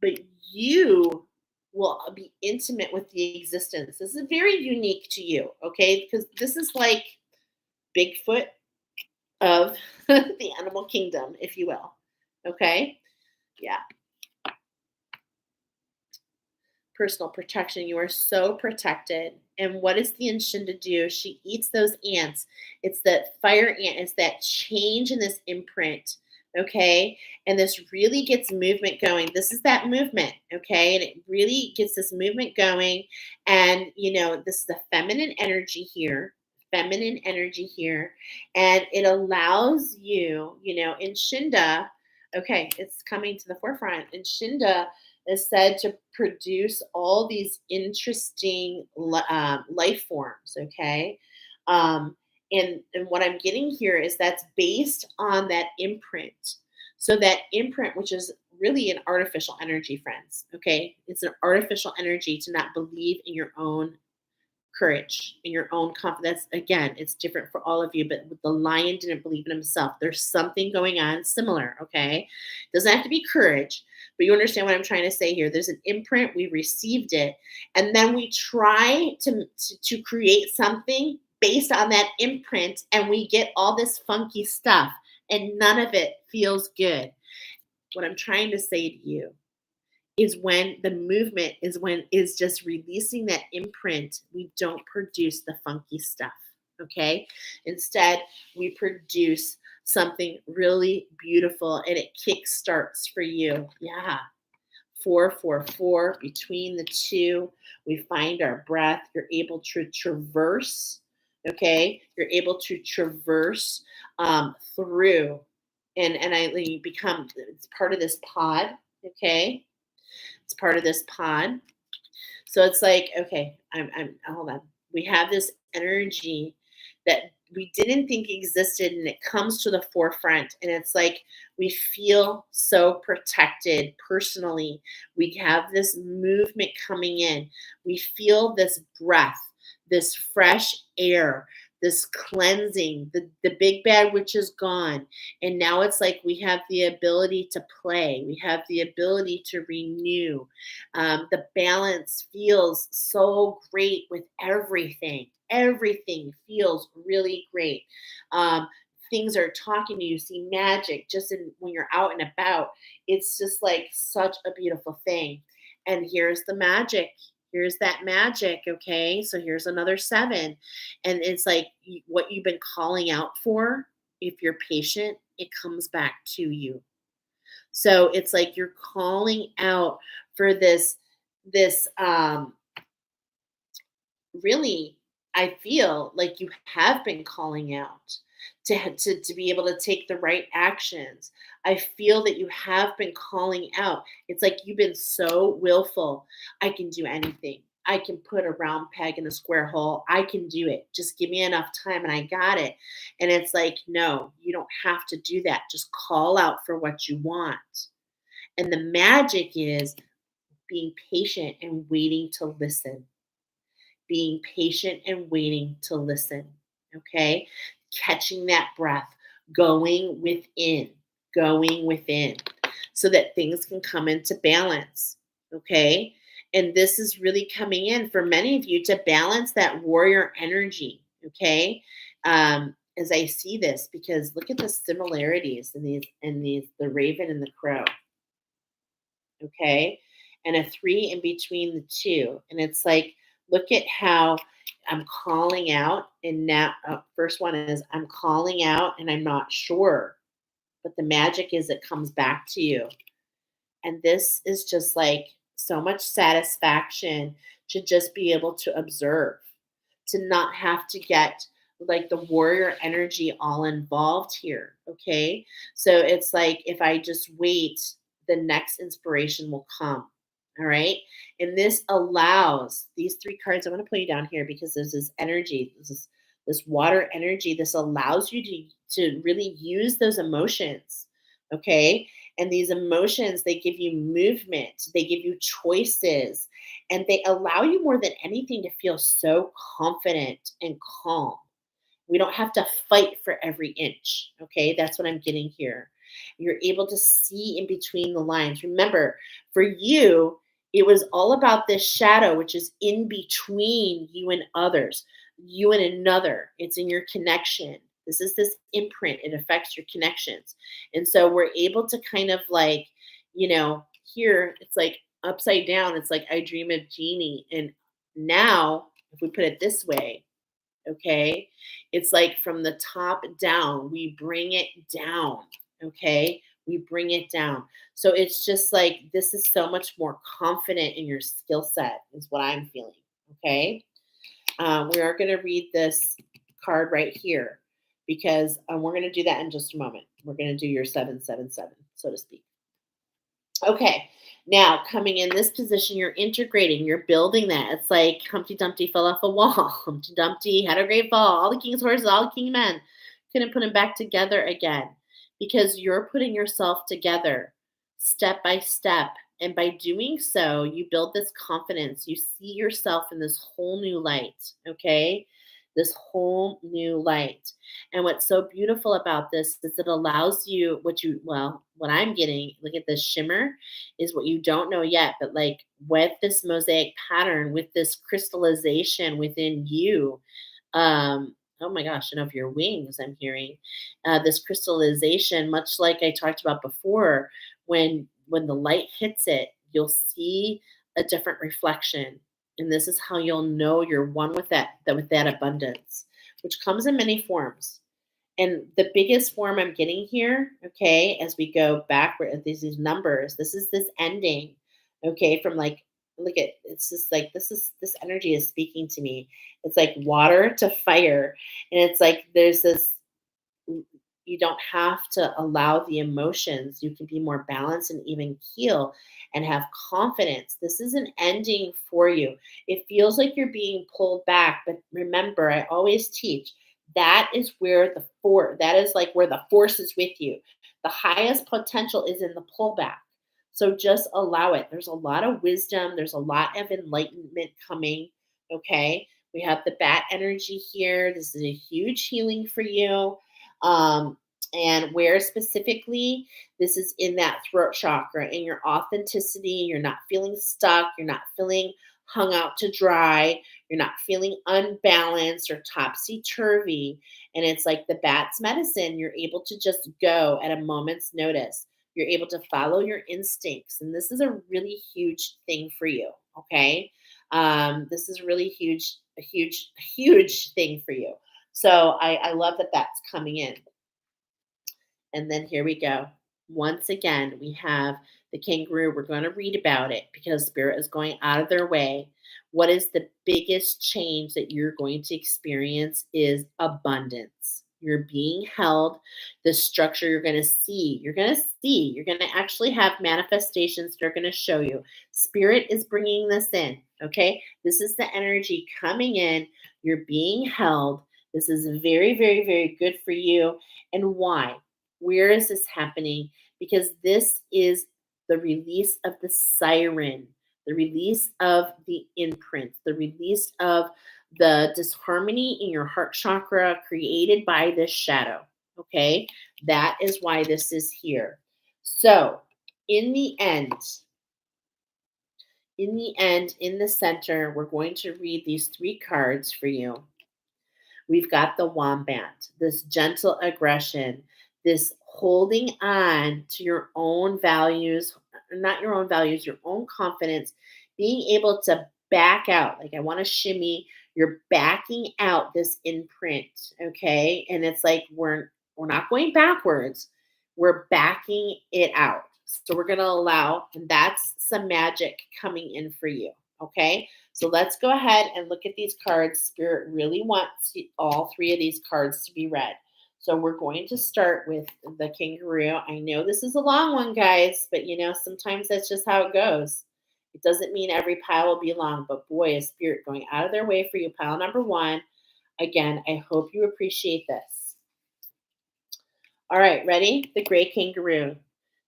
But you will be intimate with the existence. This is very unique to you, okay? Because this is like Bigfoot of the animal kingdom, if you will. Okay? Yeah. Personal protection. You are so protected. And what does the Enshinda do? She eats those ants. It's that fire ant. It's that change in this imprint. Okay. And this really gets movement going. This is that movement. Okay. And it really gets this movement going. And, this is the feminine energy here. Feminine energy here. And it allows you, in Shinda, okay, it's coming to the forefront. In Shinda, is said to produce all these interesting life forms. Okay, and what I'm getting here is that's based on that imprint. So that imprint, which is really an artificial energy, friends. Okay, it's an artificial energy to not believe in your own courage in your own confidence. Again, it's different for all of you, but the lion didn't believe in himself. There's something going on similar, okay? Doesn't have to be courage, but you understand what I'm trying to say here. There's an imprint, we received it, and then we try to create something based on that imprint, and we get all this funky stuff, and none of it feels good. What I'm trying to say to you is when the movement is just releasing that imprint, we don't produce the funky stuff. Okay. Instead, we produce something really beautiful, and it kick starts for you. Yeah. 444 between the two. We find our breath. You're able to traverse. Okay. You're able to traverse through. And you become, it's part of this pod. Okay, it's part of this pod. So it's like, okay, I'm hold on. We have this energy that we didn't think existed, and it comes to the forefront. And it's like we feel so protected personally. We have this movement coming in. We feel this breath, this fresh air, this cleansing. The big bad witch is gone. And now it's like we have the ability to play. We have the ability to renew. The balance feels so great with everything. Everything feels really great. Things are talking to you. See magic just when you're out and about. It's just like such a beautiful thing. And here's the magic. Here's that magic. Okay. So here's another 7. And it's like what you've been calling out for. If you're patient, it comes back to you. So it's like you're calling out for this really, I feel like you have been calling out to be able to take the right actions. I feel that you have been calling out. It's like you've been so willful. I can do anything. I can put a round peg in a square hole. I can do it. Just give me enough time and I got it. And it's like, no, you don't have to do that. Just call out for what you want. And the magic is being patient and waiting to listen, being patient and waiting to listen. Okay. Catching that breath, going within so that things can come into balance. Okay. And this is really coming in for many of you to balance that warrior energy. Okay. As I see this, because look at the similarities in these, the raven and the crow. Okay. And a 3 in between the two. And it's like Look at how I'm calling out. And now, first one is I'm calling out and I'm not sure. But the magic is it comes back to you. And this is just like so much satisfaction to just be able to observe, to not have to get like the warrior energy all involved here. Okay. So it's like if I just wait, the next inspiration will come. All right. And this allows these three cards. I want to put you down here because there's this energy, this water energy. This allows you to really use those emotions. Okay. And these emotions, they give you movement, they give you choices, and they allow you more than anything to feel so confident and calm. We don't have to fight for every inch. Okay. That's what I'm getting here. You're able to see in between the lines. Remember, for you, it was all about this shadow, which is in between you and others, you and another. It's in your connection. This is this imprint. It affects your connections. And so we're able to kind of like, here it's like upside down. It's like I dream of Jeannie. And now, if we put it this way, okay? It's like from the top down, we bring it down, okay? We bring it down. So it's just like this is so much more confident in your skill set, is what I'm feeling, okay? We are going to read this card right here because we're going to do that in just a moment. We're going to do your 777, so to speak. Okay, now coming in this position, you're integrating, you're building that. It's like Humpty Dumpty fell off a wall. Humpty Dumpty had a great fall. All the king's horses, all the king men couldn't put him back together again because you're putting yourself together step by step. And by doing so, you build this confidence. You see yourself in this whole new light, okay? This whole new light. And what's so beautiful about this is it allows you what I'm getting, look at this shimmer, is what you don't know yet, but like with this mosaic pattern, with this crystallization within you, oh my gosh, and of your wings, I'm hearing this crystallization, much like I talked about before, when the light hits it, you'll see a different reflection. And this is how you'll know you're one with that abundance, which comes in many forms. And the biggest form I'm getting here, okay, as we go backward, these numbers, this is this ending, okay, from like, look at, it's just like, this energy is speaking to me. It's like water to fire. And it's like, there's this, you don't have to allow the emotions. You can be more balanced and even heal and have confidence. This is an ending for you. It feels like you're being pulled back, but remember, I always teach that is where that is like where the force is with you. The highest potential is in the pullback. So just allow it. There's a lot of wisdom, there's a lot of enlightenment coming. Okay. We have the bat energy here. This is a huge healing for you. Um, and where specifically, this is in that throat chakra, in your authenticity. You're not feeling stuck. You're not feeling hung out to dry. You're not feeling unbalanced or topsy turvy. And it's like the bat's medicine. You're able to just go at a moment's notice. You're able to follow your instincts. And this is a really huge thing for you. Okay. This is really huge thing for you. So I love that that's coming in. And then here we go. Once again, we have the kangaroo. We're going to read about it because Spirit is going out of their way. What is the biggest change that you're going to experience is abundance. You're being held. The structure you're going to see. You're going to actually have manifestations that are going to show you. Spirit is bringing this in. Okay. This is the energy coming in. You're being held. This is very, very, very good for you. And why? Where is this happening? Because this is the release of the siren, the release of the imprint, the release of the disharmony in your heart chakra created by this shadow. Okay, that is why this is here. So, in the end, in the center, we're going to read these three cards for you. We've got the wombat, this gentle aggression, this holding on to your own values, not your own values, your own confidence, being able to back out. Like I want to shimmy. You're backing out this imprint, okay? And it's like we're not going backwards. We're backing it out. So we're going to allow, and that's some magic coming in for you, okay? So let's go ahead and look at these cards. Spirit really wants all three of these cards to be read. So we're going to start with the kangaroo. I know this is a long one, guys, but sometimes that's just how it goes. It doesn't mean every pile will be long, but boy, is spirit going out of their way for you. Pile number one. Again, I hope you appreciate this. All right, ready? The gray kangaroo.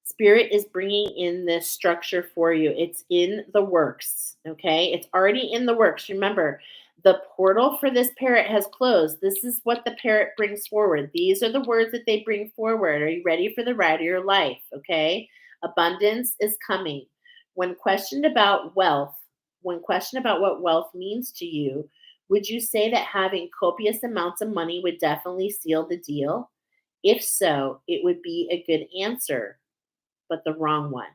Spirit is bringing in this structure for you. It's in the works, okay? It's already in the works. Remember, the portal for this parrot has closed. This is what the parrot brings forward. These are the words that they bring forward. Are you ready for the ride of your life, okay? Abundance is coming. When questioned about wealth, when questioned about what wealth means to you, would you say that having copious amounts of money would definitely seal the deal? If so, it would be a good answer, but the wrong one.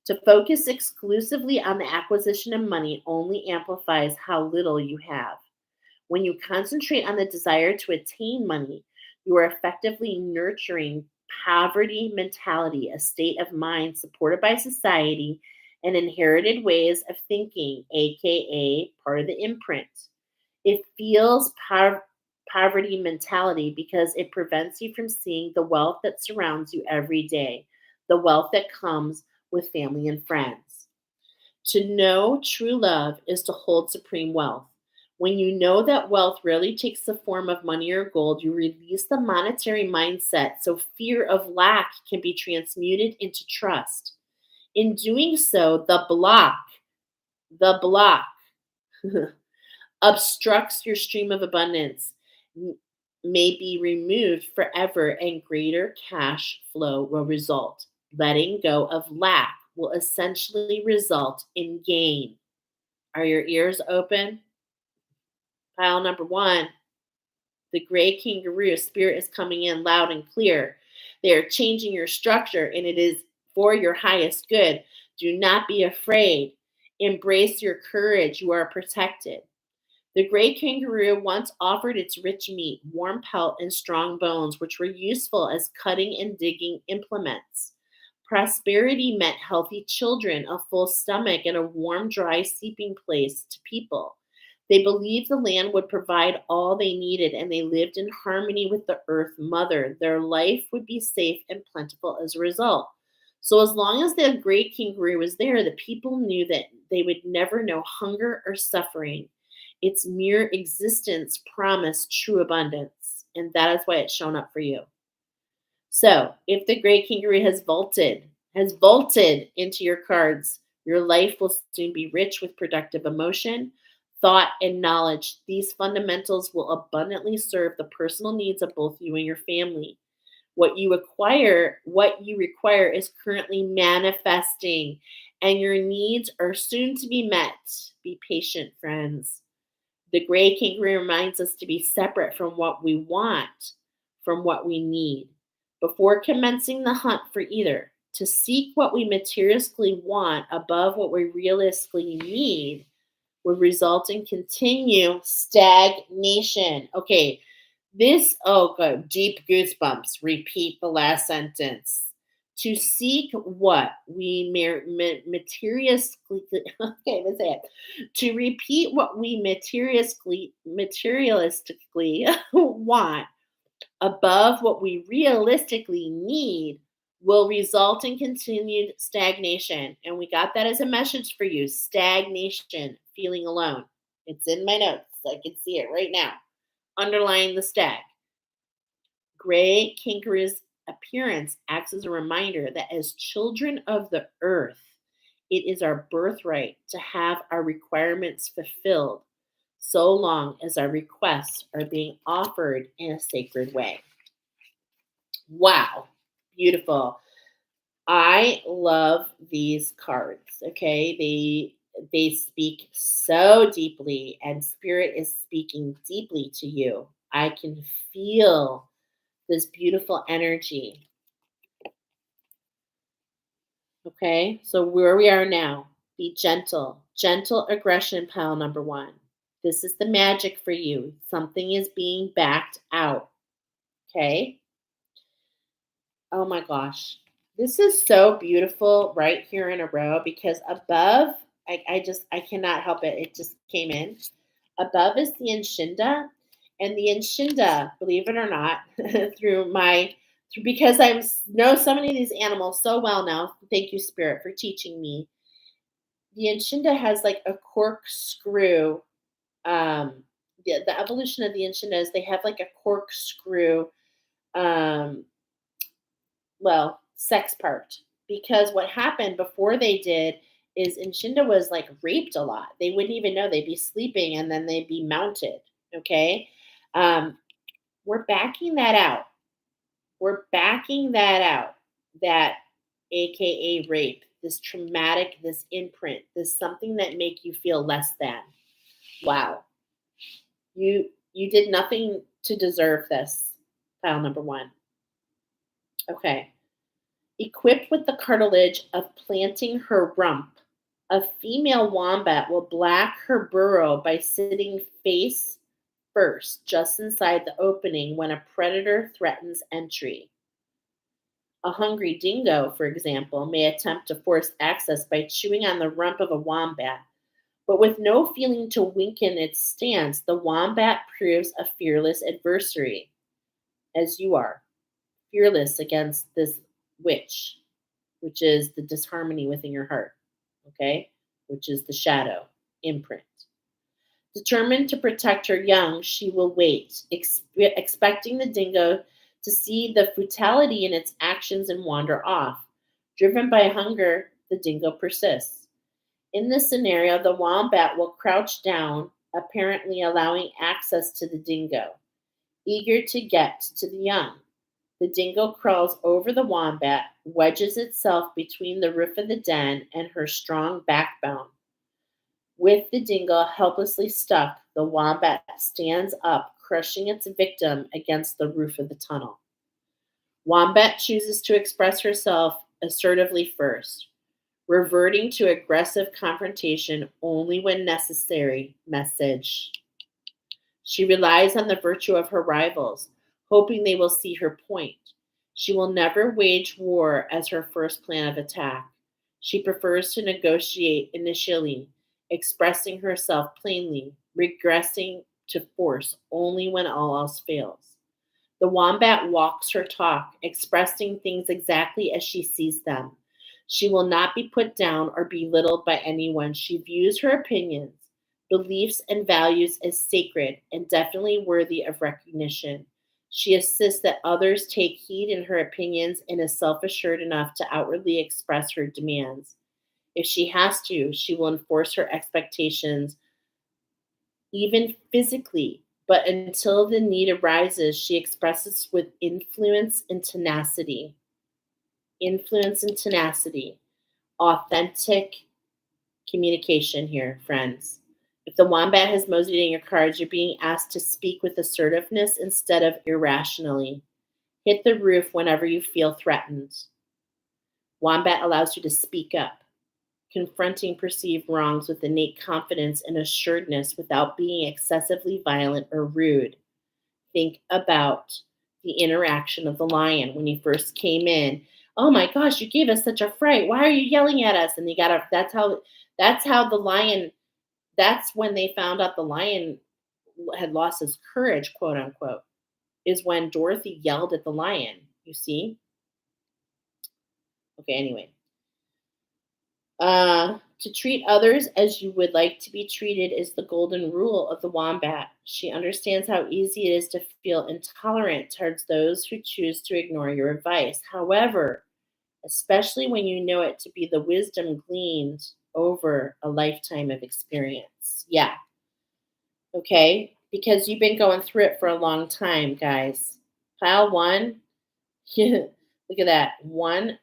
To focus exclusively on the acquisition of money only amplifies how little you have. When you concentrate on the desire to attain money, you are effectively nurturing poverty mentality, a state of mind supported by society and inherited ways of thinking, aka part of the imprint. It feels poverty mentality because it prevents you from seeing the wealth that surrounds you every day, the wealth that comes with family and friends. To know true love is to hold supreme wealth. When you know that wealth rarely takes the form of money or gold, you release the monetary mindset so fear of lack can be transmuted into trust. In doing so, the block obstructs your stream of abundance may be removed forever and greater cash flow will result. Letting go of lack will essentially result in gain. Are your ears open? Pile number one, the gray kangaroo spirit is coming in loud and clear. They are changing your structure and it is for your highest good. Do not be afraid. Embrace your courage. You are protected. The gray kangaroo once offered its rich meat, warm pelt, and strong bones, which were useful as cutting and digging implements. Prosperity meant healthy children, a full stomach, and a warm, dry sleeping place to people. They believed the land would provide all they needed, and they lived in harmony with the earth mother. Their life would be safe and plentiful as a result. So, as long as the great kangaroo was there, the people knew that they would never know hunger or suffering. Its mere existence promised true abundance, and that is why it's shown up for you. So, if the great kangaroo has vaulted into your cards, your life will soon be rich with productive emotion, thought, and knowledge. These fundamentals will abundantly serve the personal needs of both you and your family. What you require is currently manifesting, and your needs are soon to be met. Be patient, friends. The gray kangaroo reminds us to be separate from what we want, from what we need, before commencing the hunt for either. To seek what we materialistically want above what we realistically need would result in continued stagnation. Okay, oh, good, deep goosebumps. Repeat the last sentence. To seek what we materialistically, okay, let's say it. To repeat what we materialistically want above what we realistically need will result in continued stagnation. And we got that as a message for you. Stagnation, feeling alone. It's in my notes. I can see it right now. Underlying the stag. Gray kangaroo's appearance acts as a reminder that as children of the earth, it is our birthright to have our requirements fulfilled so long as our requests are being offered in a sacred way. Wow, beautiful. I love these cards, okay? They speak so deeply and spirit is speaking deeply to you. I can feel this beautiful energy. Okay, so where we are now, be gentle, Gentle aggression, pile number one. This is the magic for you. Something is being backed out. Okay. Oh my gosh. This is so beautiful right here in a row because above, I cannot help it. It just came in. Above is the Inshinda. And the Inshinda, believe it or not, because I know so many of these animals so well now. Thank you, Spirit, for teaching me. The Inshinda has like a corkscrew. Um, the evolution of the Inshinda is they have like a corkscrew um, sex part. Because what happened before they did is Inshinda was like raped a lot. They wouldn't even know. They'd be sleeping and then they'd be mounted. Okay. Um, we're backing that out. We're backing that out. That AKA rape, this traumatic, this imprint, this something that make you feel less than. Wow. You did nothing to deserve this. Pile number one. Okay. Equipped with the cartilage of planting her rump, a female wombat will black her burrow by sitting face first just inside the opening when a predator threatens entry. A hungry dingo, for example, may attempt to force access by chewing on the rump of a wombat, but with no feeling to weaken its stance, the wombat proves a fearless adversary, as you are, fearless against this witch, which is the disharmony within your heart, okay? Which is the shadow imprint. Determined to protect her young, she will wait, expecting the dingo to see the futility in its actions and wander off. Driven by hunger, the dingo persists. In this scenario, the wombat will crouch down, apparently allowing access to the dingo, eager to get to the young. The dingo crawls over the wombat, wedges itself between the roof of the den and her strong backbone. With the dingo helplessly stuck, the wombat stands up, crushing its victim against the roof of the tunnel. Wombat chooses to express herself assertively first, reverting to aggressive confrontation only when necessary. Message. She relies on the virtue of her rivals, hoping they will see her point. She will never wage war as her first plan of attack. She prefers to negotiate initially, expressing herself plainly, regressing to force only when all else fails. The wombat walks her talk, expressing things exactly as she sees them. She will not be put down or belittled by anyone. She views her opinions, beliefs, and values as sacred and definitely worthy of recognition. She insists that others take heed in her opinions and is self assured enough to outwardly express her demands. If she has to, she will enforce her expectations, even physically. But until the need arises, she expresses with influence and tenacity. Influence and tenacity. Authentic communication here, friends. If the wombat has moseyed in your cards, you're being asked to speak with assertiveness instead of irrationally. Hit the roof whenever you feel threatened. Wombat allows you to speak up, confronting perceived wrongs with innate confidence and assuredness without being excessively violent or rude. Think about the interaction of the lion when you first came in. Oh my gosh, you gave us such a fright. Why are you yelling at us? And that's how the lion, that's when they found out the lion had lost his courage, quote unquote, is when Dorothy yelled at the lion. You see? Okay, anyway. To treat others as you would like to be treated is the golden rule of the wombat. She understands how easy it is to feel intolerant towards those who choose to ignore your advice. However, especially when you know it to be the wisdom gleaned over a lifetime of experience. Yeah. Okay? Because you've been going through it for a long time, guys. Pile one. Look at that. One.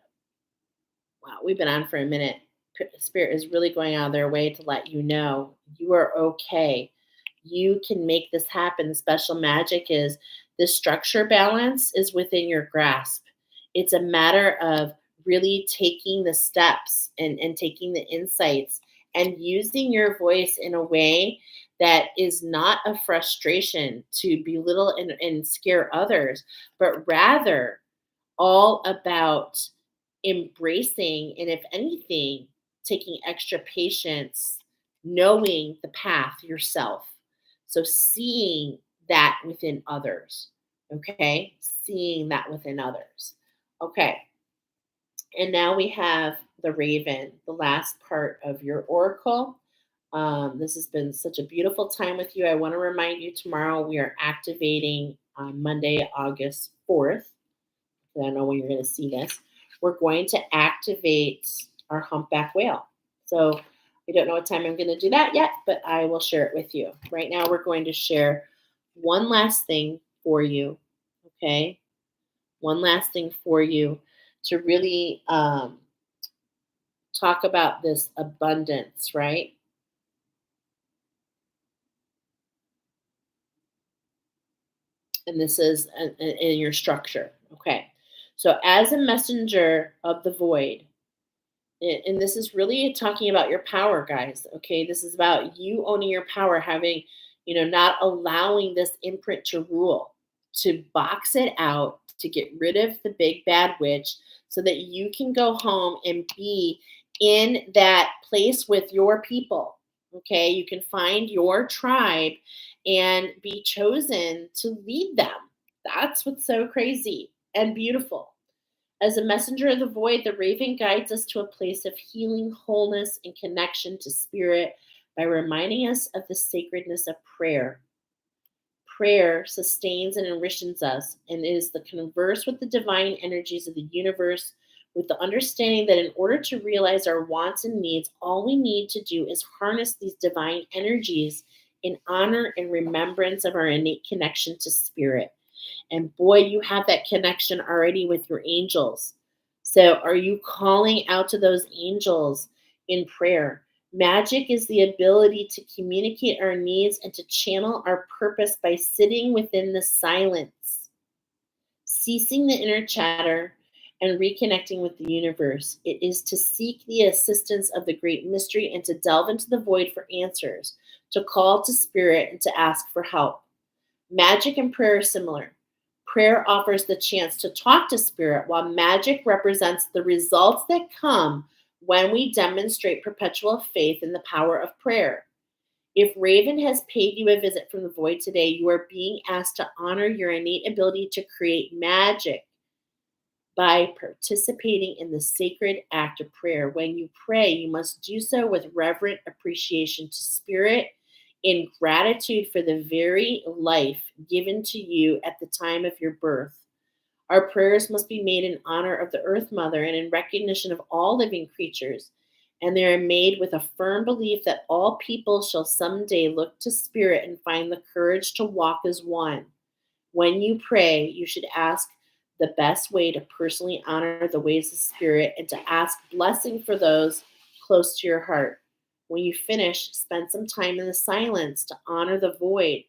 Wow, we've been on for a minute. Spirit is really going out of their way to let you know you are okay. You can make this happen. The special magic is the structure balance is within your grasp. It's a matter of really taking the steps and taking the insights and using your voice in a way that is not a frustration to belittle and scare others, but rather all about embracing and, if anything, taking extra patience, knowing the path yourself. So, seeing that within others. Okay. Seeing that within others. Okay. And now we have the raven, the last part of your oracle. This has been such a beautiful time with you. I want to remind you tomorrow we are activating on Monday, August 4th. I don't know when you're going to see this. We're going to activate our humpback whale. So I don't know what time I'm going to do that yet, but I will share it with you. Right now, we're going to share one last thing for you. Okay. One last thing for you to really talk about this abundance, right? And this is in your structure. Okay. So, as a messenger of the void, and this is really talking about your power, guys. Okay. This is about you owning your power, having, not allowing this imprint to rule, to box it out, to get rid of the big bad witch so that you can go home and be in that place with your people. Okay. You can find your tribe and be chosen to lead them. That's what's so crazy and beautiful. As a messenger of the void, the raven guides us to a place of healing, wholeness, and connection to spirit by reminding us of the sacredness of prayer. Prayer sustains and enriches us and is the converse with the divine energies of the universe with the understanding that in order to realize our wants and needs, all we need to do is harness these divine energies in honor and remembrance of our innate connection to spirit. And boy, you have that connection already with your angels. So, are you calling out to those angels in prayer? Magic is the ability to communicate our needs and to channel our purpose by sitting within the silence, ceasing the inner chatter, and reconnecting with the universe. It is to seek the assistance of the great mystery and to delve into the void for answers, to call to spirit and to ask for help. Magic and prayer are similar. Prayer offers the chance to talk to spirit, while magic represents the results that come when we demonstrate perpetual faith in the power of prayer. If Raven has paid you a visit from the void today, you are being asked to honor your innate ability to create magic by participating in the sacred act of prayer. When you pray, you must do so with reverent appreciation to spirit, in gratitude for the very life given to you at the time of your birth. Our prayers must be made in honor of the Earth Mother and in recognition of all living creatures, and they are made with a firm belief that all people shall someday look to spirit and find the courage to walk as one. When you pray, you should ask the best way to personally honor the ways of spirit and to ask blessing for those close to your heart. When you finish, spend some time in the silence to honor the void,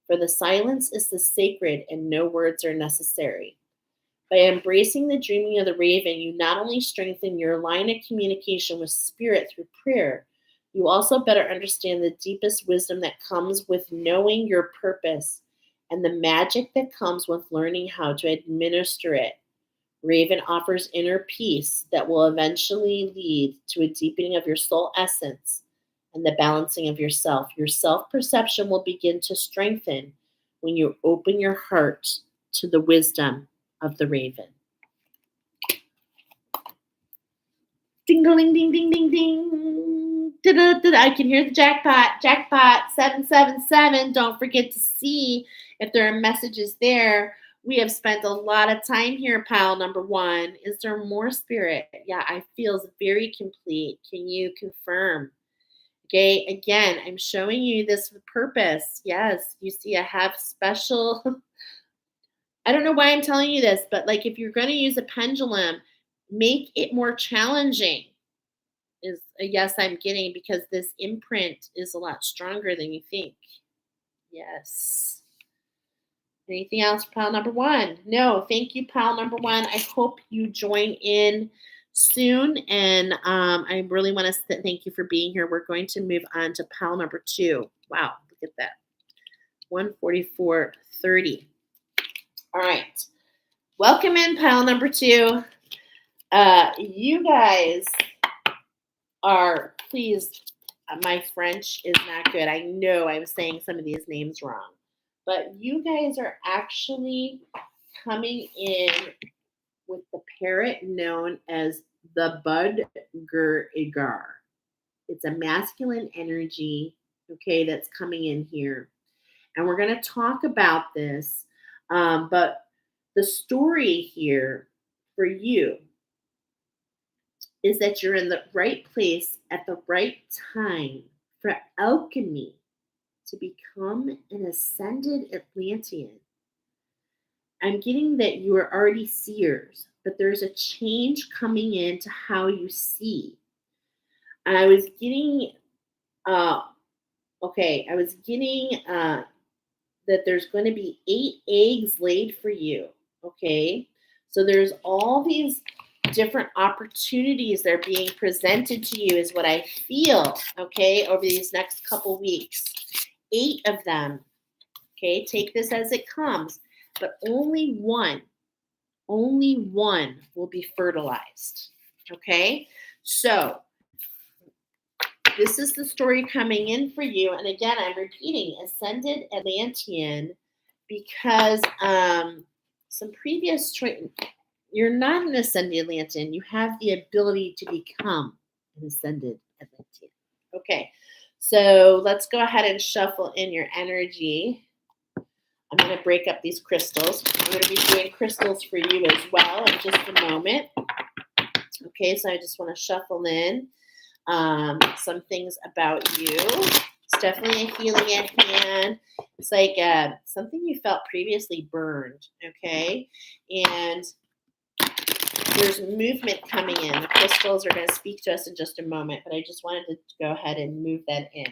for the silence is the sacred and no words are necessary. By embracing the dreaming of the raven, you not only strengthen your line of communication with spirit through prayer, you also better understand the deepest wisdom that comes with knowing your purpose and the magic that comes with learning how to administer it. Raven offers inner peace that will eventually lead to a deepening of your soul essence and the balancing of yourself. Your self perception will begin to strengthen when you open your heart to the wisdom of the raven. Ding, ding, ding, ding, ding, ding. Da-da-da-da. I can hear the jackpot. Jackpot 777. Don't forget to see if there are messages there. We have spent a lot of time here, pile number one. Is there more spirit? Yeah, I feel very complete. Can you confirm? Okay, again, I'm showing you this with purpose. Yes, you see, I have special. I don't know why I'm telling you this, but like if you're going to use a pendulum, make it more challenging. Is a yes I'm getting because this imprint is a lot stronger than you think. Yes. Anything else, pile number one? No, thank you, pile number one. I hope you join in soon. And I really want to thank you for being here. We're going to move on to pile number 2. Wow, look at that. 144.30. All right. Welcome in pile number 2. You guys are, please, my French is not good. I know I was saying some of these names wrong, but you guys are actually coming in with the parrot known as the Budgerigar. It's a masculine energy, okay, that's coming in here. And we're going to talk about this. But the story here for you is that you're in the right place at the right time for alchemy to become an ascended Atlantean. I'm getting that you are already seers, but there's a change coming into how you see. And I was getting, uh, I was getting that there's going to be 8 eggs laid for you. Okay. So there's all these different opportunities that are being presented to you, is what I feel. Okay. Over these next couple weeks, 8 of them. Okay. Take this as it comes, but only one will be fertilized. Okay. So this is the story coming in for you. And again, I'm repeating ascended Atlantean because some previous choice, you're not an ascended Atlantean. You have the ability to become an ascended Atlantean. Okay, so let's go ahead and shuffle in your energy. I'm going to break up these crystals. I'm going to be doing crystals for you as well in just a moment. Okay, so I just want to shuffle in some things about you. It's definitely a healing at hand. It's like something you felt previously burned, okay? And there's movement coming in. The crystals are going to speak to us in just a moment, but I just wanted to go ahead and move that in.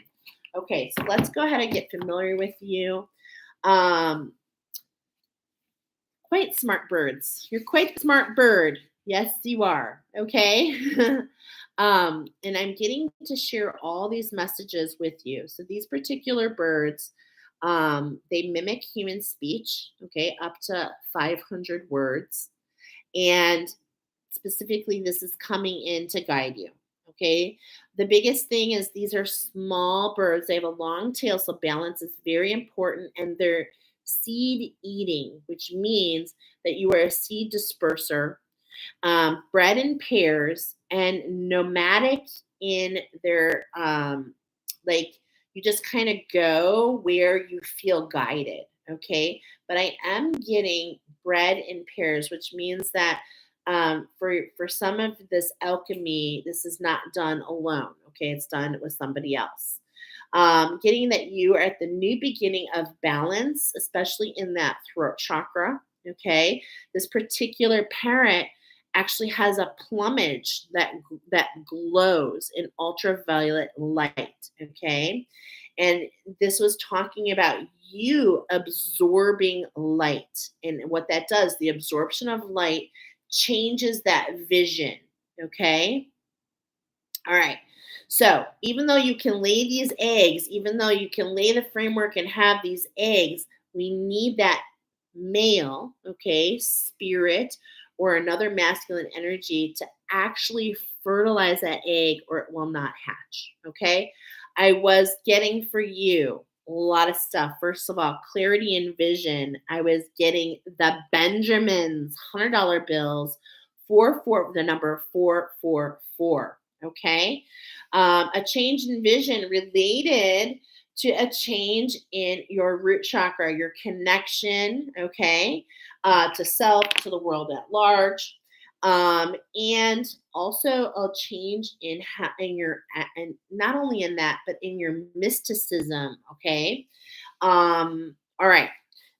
Okay, so let's go ahead and get familiar with you. Quite smart birds. You're quite a smart bird. Yes, you are. Okay. And I'm getting to share all these messages with you. So these particular birds, they mimic human speech, okay, up to 500 words. And specifically, this is coming in to guide you, okay? The biggest thing is these are small birds. They have a long tail, so balance is very important. And they're seed eating, which means that you are a seed disperser, bred in pairs, and nomadic in their like you just kind of go where you feel guided. Okay, but I am getting bred in pairs, which means that for some of this alchemy, this is not done alone. Okay, it's done with somebody else. Getting that you are at the new beginning of balance, especially in that throat chakra. Okay, this particular parrot actually has a plumage that glows in ultraviolet light. Okay, and this was talking about you absorbing light, and what that does, the absorption of light changes that vision. Okay, all right. So even though you can lay these eggs, even though you can lay the framework and have these eggs, we need that male, okay, spirit or another masculine energy to actually fertilize that egg, or it will not hatch. Okay. I was getting for you a lot of stuff. First of all, clarity and vision. I was getting the Benjamins, $100 bills, the number 444. Okay. A change in vision related to a change in your root chakra, your connection, okay, to self, to the world at large, and also a change in your, and not only in that, but in your mysticism, okay. All right.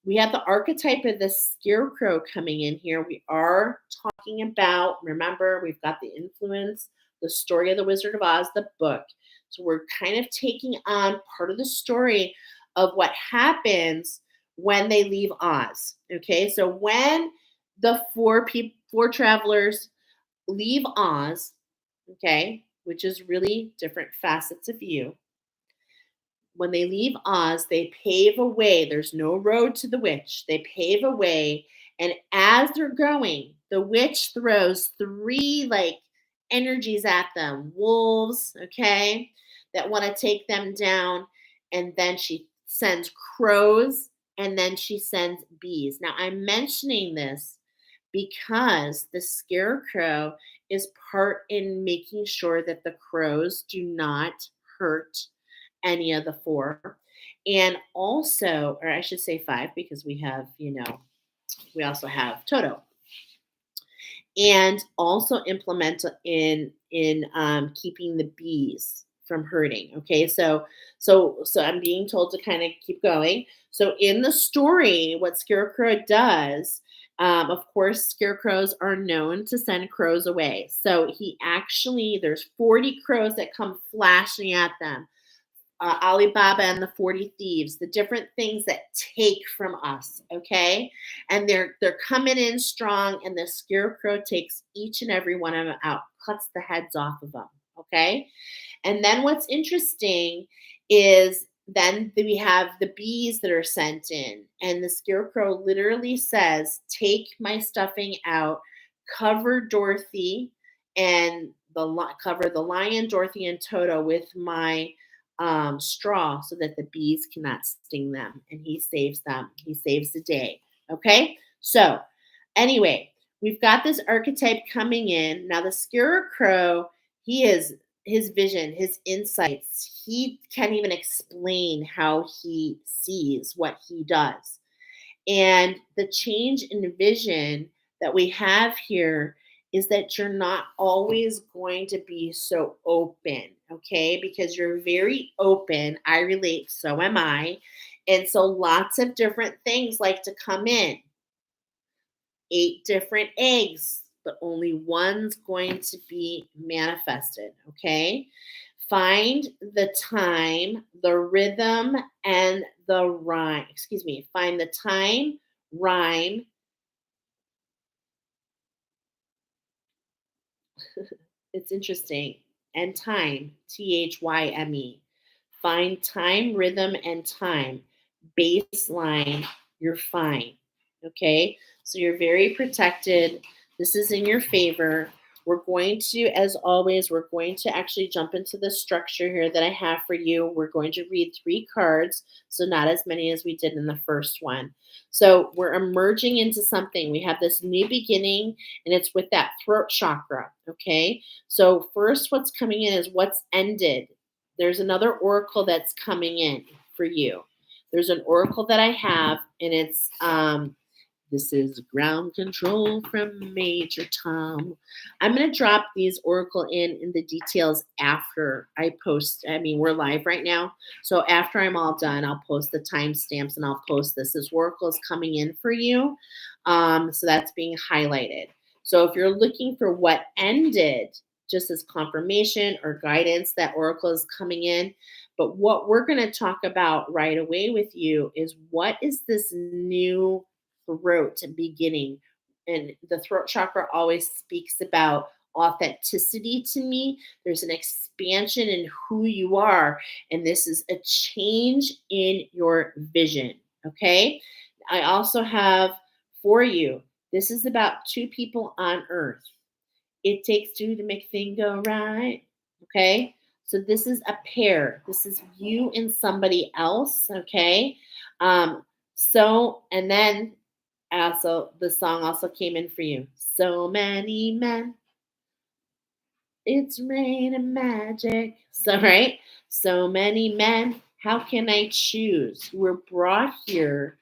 We have the archetype of the scarecrow coming in here. We are talking about, remember, we've got the influence, the story of the Wizard of Oz, the book. So we're kind of taking on part of the story of what happens when they leave Oz. Okay, so when the four travelers leave Oz, okay, which is really different facets of you. When they leave Oz, they pave a way. There's no road to the witch. They pave a way, and as they're going, the witch throws three like energies at them, wolves, okay, that want to take them down, and then she sends crows, and then she sends bees. Now, I'm mentioning this because the scarecrow is part in making sure that the crows do not hurt any of the four. And also, or I should say five, because we have, we also have Toto. And also implement in keeping the bees from hurting. Okay, so I'm being told to kind of keep going. So in the story, what Scarecrow does, of course, scarecrows are known to send crows away. So he actually, there's 40 crows that come flashing at them. Alibaba and the 40 Thieves, the different things that take from us, okay? And they're coming in strong, and the scarecrow takes each and every one of them out, cuts the heads off of them, okay? And then what's interesting is then we have the bees that are sent in, and the scarecrow literally says, "Take my stuffing out, cover Dorothy and cover the lion, Dorothy, and Toto with my straw so that the bees cannot sting them." And he saves them. He saves the day. Okay. So, anyway, we've got this archetype coming in. Now, the scarecrow, he is his vision, his insights. He can't even explain how he sees what he does. And the change in vision that we have here is that you're not always going to be so open, okay? Because you're very open. I relate, so am I. And so lots of different things like to come in. 8 different eggs, but only one's going to be manifested, okay? Find the time, the rhythm, and the rhyme. Excuse me. Find the time, rhyme. It's interesting. And time, Thyme. Find time, rhythm, and time. Baseline, you're fine. Okay. So you're very protected. This is in your favor. We're going to, as always, we're going to actually jump into the structure here that I have for you. We're going to read 3 cards, so not as many as we did in the first one. So we're emerging into something. We have this new beginning, and it's with that throat chakra. Okay. So, first, what's coming in is what's ended. There's another oracle that's coming in for you. There's an oracle that I have, and it's this is ground control from Major Tom. I'm going to drop these oracle in the details after I post. I mean, we're live right now. So after I'm all done, I'll post the timestamps and I'll post this. This oracle is coming in for you. So that's being highlighted. So if you're looking for what ended, just as confirmation or guidance, that oracle is coming in. But what we're going to talk about right away with you is what is this new throat beginning? And the throat chakra always speaks about authenticity to me. There's an expansion in who you are, and this is a change in your vision. Okay. I also have for you, this is about 2 people on earth. It takes 2 to make things go right. Okay. So this is a pair. This is you and somebody else. Okay. And then also the song also came in for you. So many men, it's rain and magic. So right. So many men. How can I choose? We're brought here,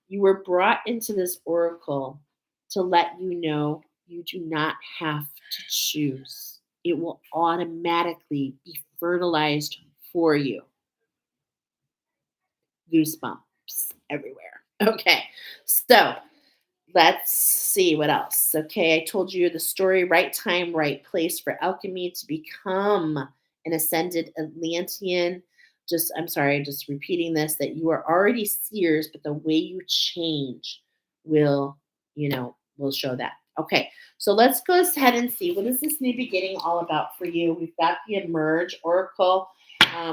you were brought into this oracle to let you know you do not have to choose. It will automatically be fertilized for you. Goosebumps everywhere. Okay, so let's see what else. Okay, I told you the story, right time, right place for alchemy to become an ascended Atlantean. I'm sorry, just repeating this, that you are already seers, but the way you change will, will show that. Okay, so let's go ahead and see what is this new beginning all about for you. We've got the Emerge Oracle,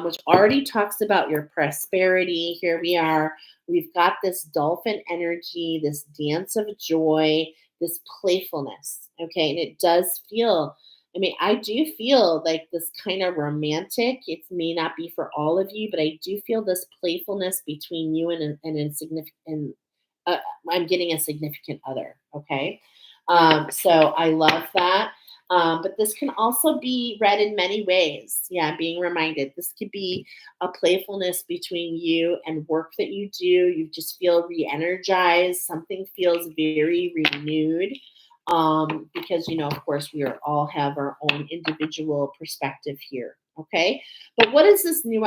which already talks about your prosperity. Here we are. We've got this dolphin energy, this dance of joy, this playfulness. Okay, and it does feel. I mean, I do feel like this kind of romantic. It may not be for all of you, but I do feel this playfulness between you and an insignificant. Uh, I'm getting a significant other. Okay, so I love that. But this can also be read in many ways. Yeah, being reminded. This could be a playfulness between you and work that you do. You just feel re energized. Something feels very renewed. Because, of course, we are all have our own individual perspective here. Okay. But what is this new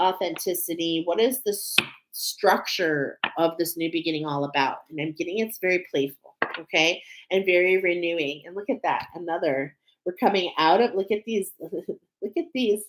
authenticity? What is this structure of this new beginning all about? And I'm getting it's very playful. Okay, and very renewing. And look at that, another. We're coming out of. Look at these. Look at these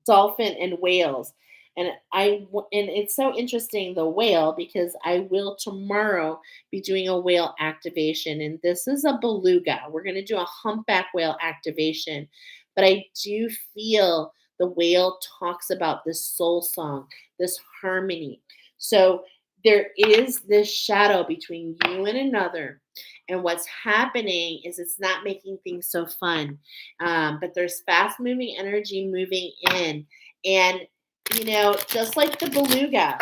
dolphin and whales. And it's so interesting the whale because I will tomorrow be doing a whale activation, and this is a beluga. We're going to do a humpback whale activation, but I do feel the whale talks about this soul song, this harmony. So there is this shadow between you and another, and what's happening is it's not making things so fun. But there's fast moving energy moving in. And, just like the beluga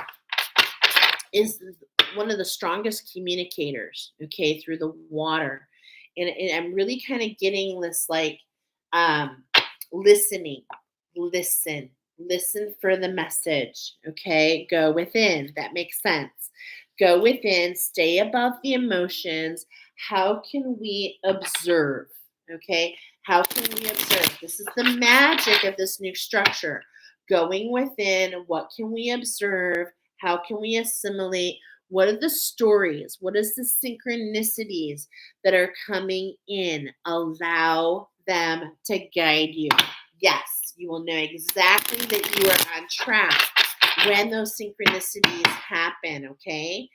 is one of the strongest communicators, okay, through the water. And I'm really kind of getting this like um, listening, listen, listen for the message, okay? Go within. That makes sense. Go within, stay above the emotions. How can we observe? Okay, how can we observe? This is the magic of this new structure. Going within, what can we observe? How can we assimilate? What are the stories? What is the synchronicities that are coming in? Allow them to guide you. Yes, you will know exactly that you are on track when those synchronicities happen, okay?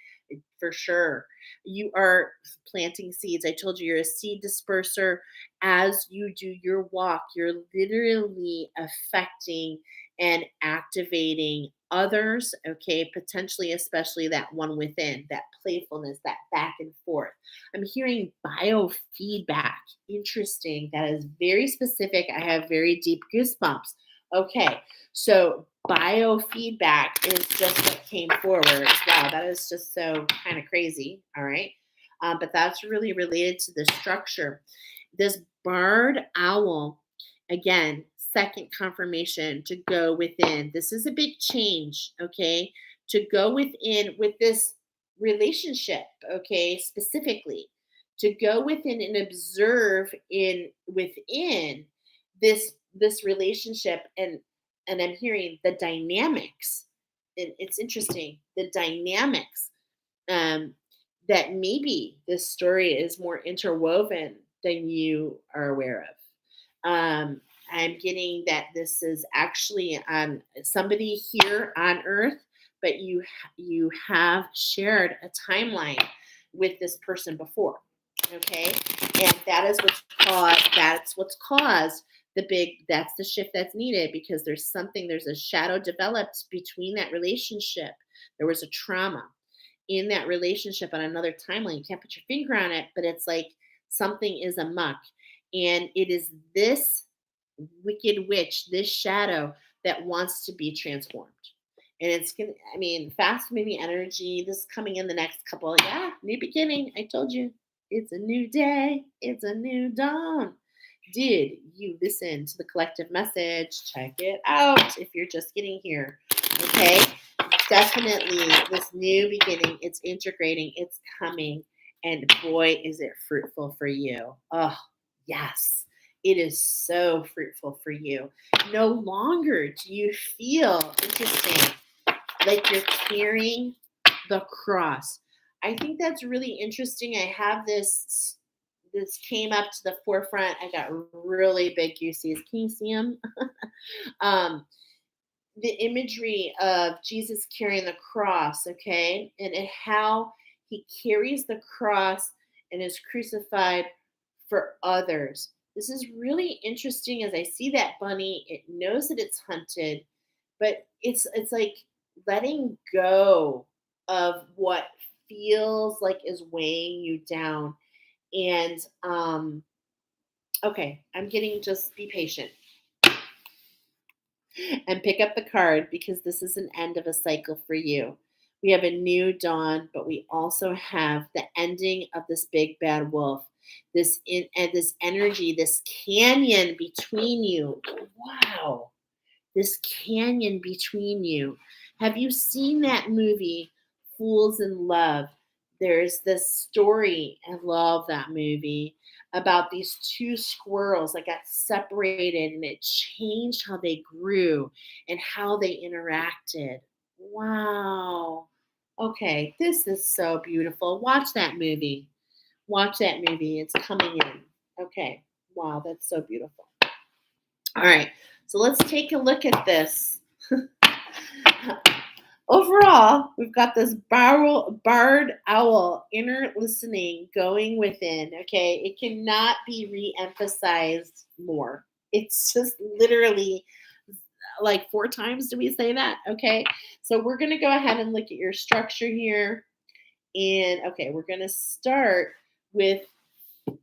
For sure. You are planting seeds. I told you you're a seed disperser. As you do your walk, you're literally affecting and activating others, okay? Potentially, especially that one within, that playfulness, that back and forth. I'm hearing biofeedback. Interesting. That is very specific. I have very deep goosebumps. Okay, so biofeedback is just what came forward. Wow, that is just so kind of crazy. All right. But that's really related to the structure. This barred owl, again, second confirmation to go within. This is a big change, okay? To go within with this relationship, okay, specifically. To go within and observe in within this relationship, and I'm hearing the dynamics. And it's interesting, the dynamics, um, that maybe this story is more interwoven than you are aware of. I'm getting that this is actually somebody here on Earth, but you have shared a timeline with this person before. Okay, and that's what's caused that's the shift that's needed, because there's a shadow developed between that relationship. There was a trauma in that relationship on another timeline. You can't put your finger on it, but it's like something is amok. And it is this wicked witch, this shadow that wants to be transformed. And it's gonna, I mean, fast moving energy, this is coming in the next couple, yeah, new beginning. I told you, it's a new day, it's a new dawn. Did you listen to the collective message? Check it out if you're just getting here. Okay. Definitely this new beginning, it's integrating, it's coming, and boy, is it fruitful for you. Oh, yes, it is so fruitful for you. No longer do you feel interesting like you're carrying the cross. I think that's really interesting. I have this came up to the forefront. I got really big goosies. Can you see them? um, the imagery of Jesus carrying the cross, okay, and how he carries the cross and is crucified for others. This is really interesting as I see that bunny. It knows that it's hunted, but it's like letting go of what feels like is weighing you down. And okay, I'm getting just be patient and pick up the card because this is an end of a cycle for you. We have a new dawn, but we also have the ending of this big bad wolf. This in and this energy, this canyon between you. Wow, this canyon between you. Have you seen that movie, Fools in Love? There's this story, I love that movie, about these two squirrels that got separated and it changed how they grew and how they interacted. Wow. Okay, this is so beautiful. Watch that movie. Watch that movie. It's coming in. Okay. Wow, that's so beautiful. All right, so let's take a look at this. Overall, we've got this barred owl, inner listening, going within. Okay, it cannot be re-emphasized more. It's just literally like 4 times. Do we say that? Okay, so we're going to go ahead and look at your structure here. And okay, we're going to start with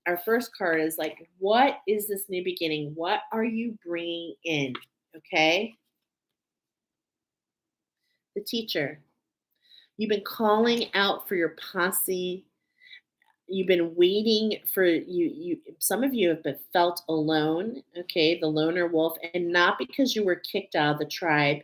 our first card is like, what is this new beginning? What are you bringing in? Okay. The teacher. You've been calling out for your posse. You've been waiting for you. Some of you have been felt alone. Okay. The loner wolf. And not because you were kicked out of the tribe,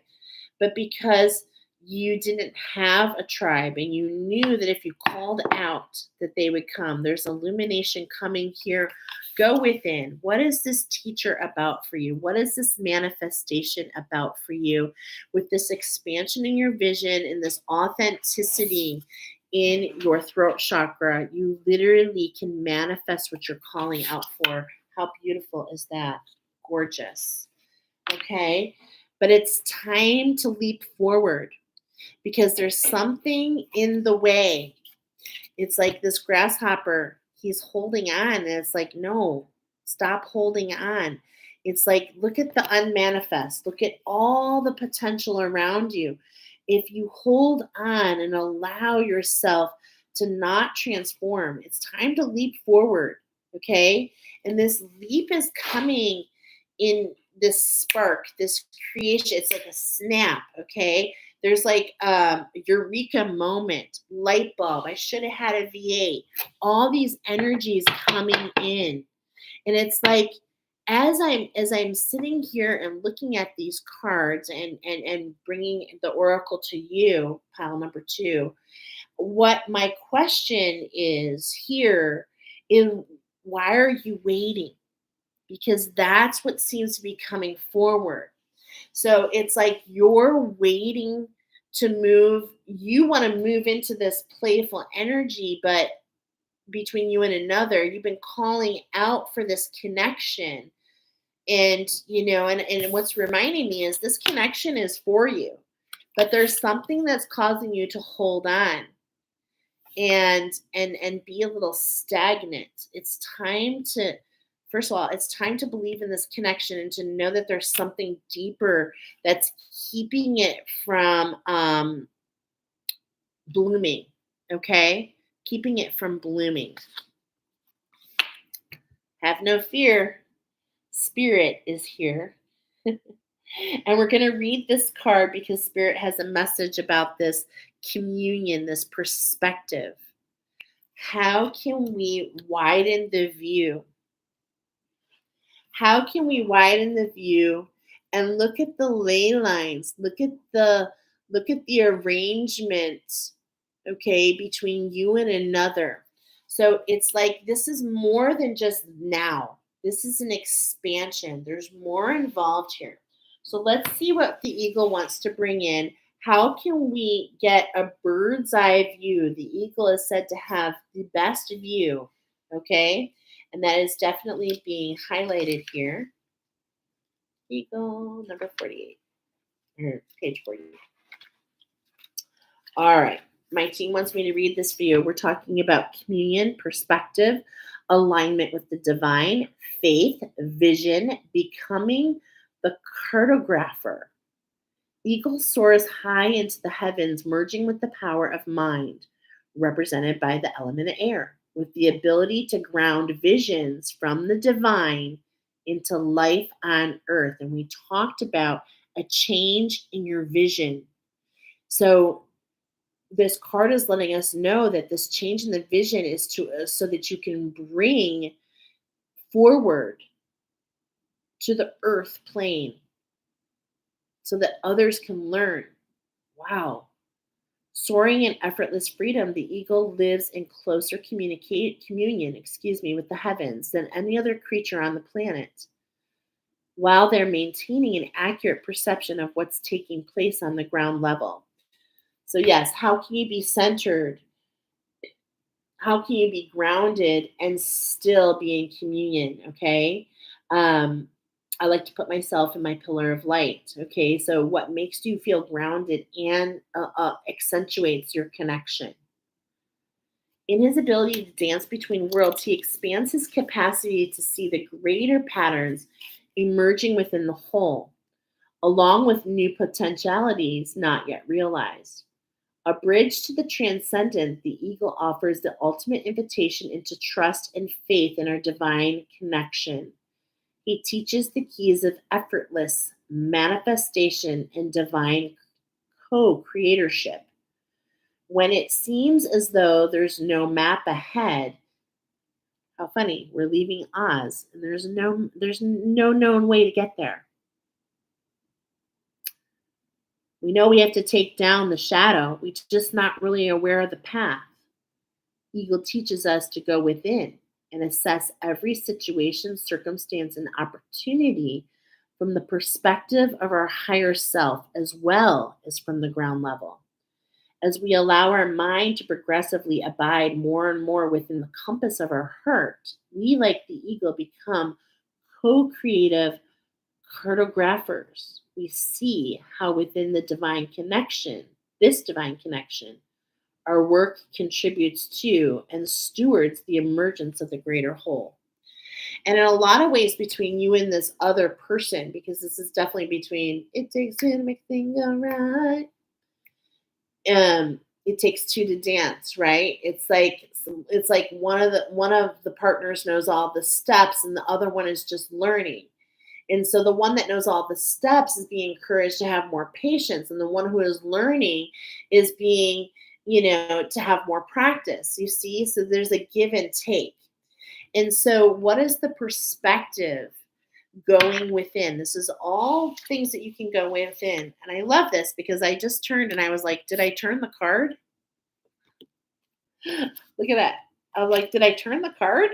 but because you didn't have a tribe and you knew that if you called out that they would come. There's illumination coming here. Go within. What is this teacher about for you? What is this manifestation about for you with this expansion in your vision and this authenticity in your throat chakra? You literally can manifest what you're calling out for. How beautiful is that? Gorgeous. Okay. But it's time to leap forward because there's something in the way. It's like this grasshopper, he's holding on, and it's like, no, stop holding on. It's like, look at the unmanifest, look at all the potential around you. If you hold on and allow yourself to not transform, it's time to leap forward. Okay. And this leap is coming in this spark, this creation. It's like a snap. Okay. There's like eureka moment, light bulb. I should have had a V8. All these energies coming in, and it's like as I'm sitting here and looking at these cards and bringing the oracle to you, pile number 2. What my question is here is, why are you waiting? Because that's what seems to be coming forward. So it's like you're waiting to move. You want to move into this playful energy, but between you and another, you've been calling out for this connection. And, and what's reminding me is this connection is for you, but there's something that's causing you to hold on and be a little stagnant. It's time to first of all, it's time to believe in this connection and to know that there's something deeper that's keeping it from blooming. Okay? Keeping it from blooming. Have no fear. Spirit is here. And we're going to read this card because Spirit has a message about this communion, this perspective. How can we widen the view? How can we widen the view and look at the ley lines? Look at the arrangement, okay, between you and another. So it's like this is more than just now. This is an expansion. There's more involved here. So let's see what the eagle wants to bring in. How can we get a bird's eye view? The eagle is said to have the best view, okay? And that is definitely being highlighted here. Eagle number 48, or page 48. All right. My team wants me to read this for you. We're talking about communion, perspective, alignment with the divine, faith, vision, becoming the cartographer. Eagle soars high into the heavens, merging with the power of mind, represented by the element of air, with the ability to ground visions from the divine into life on earth. And we talked about a change in your vision. So this card is letting us know that this change in the vision is to so that you can bring forward to the earth plane so that others can learn. Wow. Soaring in effortless freedom, the eagle lives in closer communion, with the heavens than any other creature on the planet, while they're maintaining an accurate perception of what's taking place on the ground level. So yes, how can you be centered? How can you be grounded and still be in communion? Okay. Um, I like to put myself in my pillar of light. Okay. So, what makes you feel grounded and accentuates your connection? In his ability to dance between worlds, he expands his capacity to see the greater patterns emerging within the whole, along with new potentialities not yet realized. A bridge to the transcendent, the eagle offers the ultimate invitation into trust and faith in our divine connection. He teaches the keys of effortless manifestation and divine co creatorship. When it seems as though there's no map ahead, how funny, we're leaving Oz and there's no known way to get there. We know we have to take down the shadow, we're just not really aware of the path. Eagle teaches us to go within and assess every situation, circumstance, and opportunity from the perspective of our higher self as well as from the ground level. As we allow our mind to progressively abide more and more within the compass of our heart, we, like the eagle, become co creative cartographers. We see how within this divine connection, our work contributes to and stewards the emergence of the greater whole. And in a lot of ways, between you and this other person, because this is definitely between it takes two to make things go right. It takes two to dance, right? It's like one of the partners knows all the steps, and the other one is just learning. And so the one that knows all the steps is being encouraged to have more patience, and the one who is learning is being, to have more practice. You see, so there's a give and take. And so, what is the perspective going within? This is all things that you can go within. And I love this because I just turned and I was like, did I turn the card? Look at that. I was like, did I turn the card?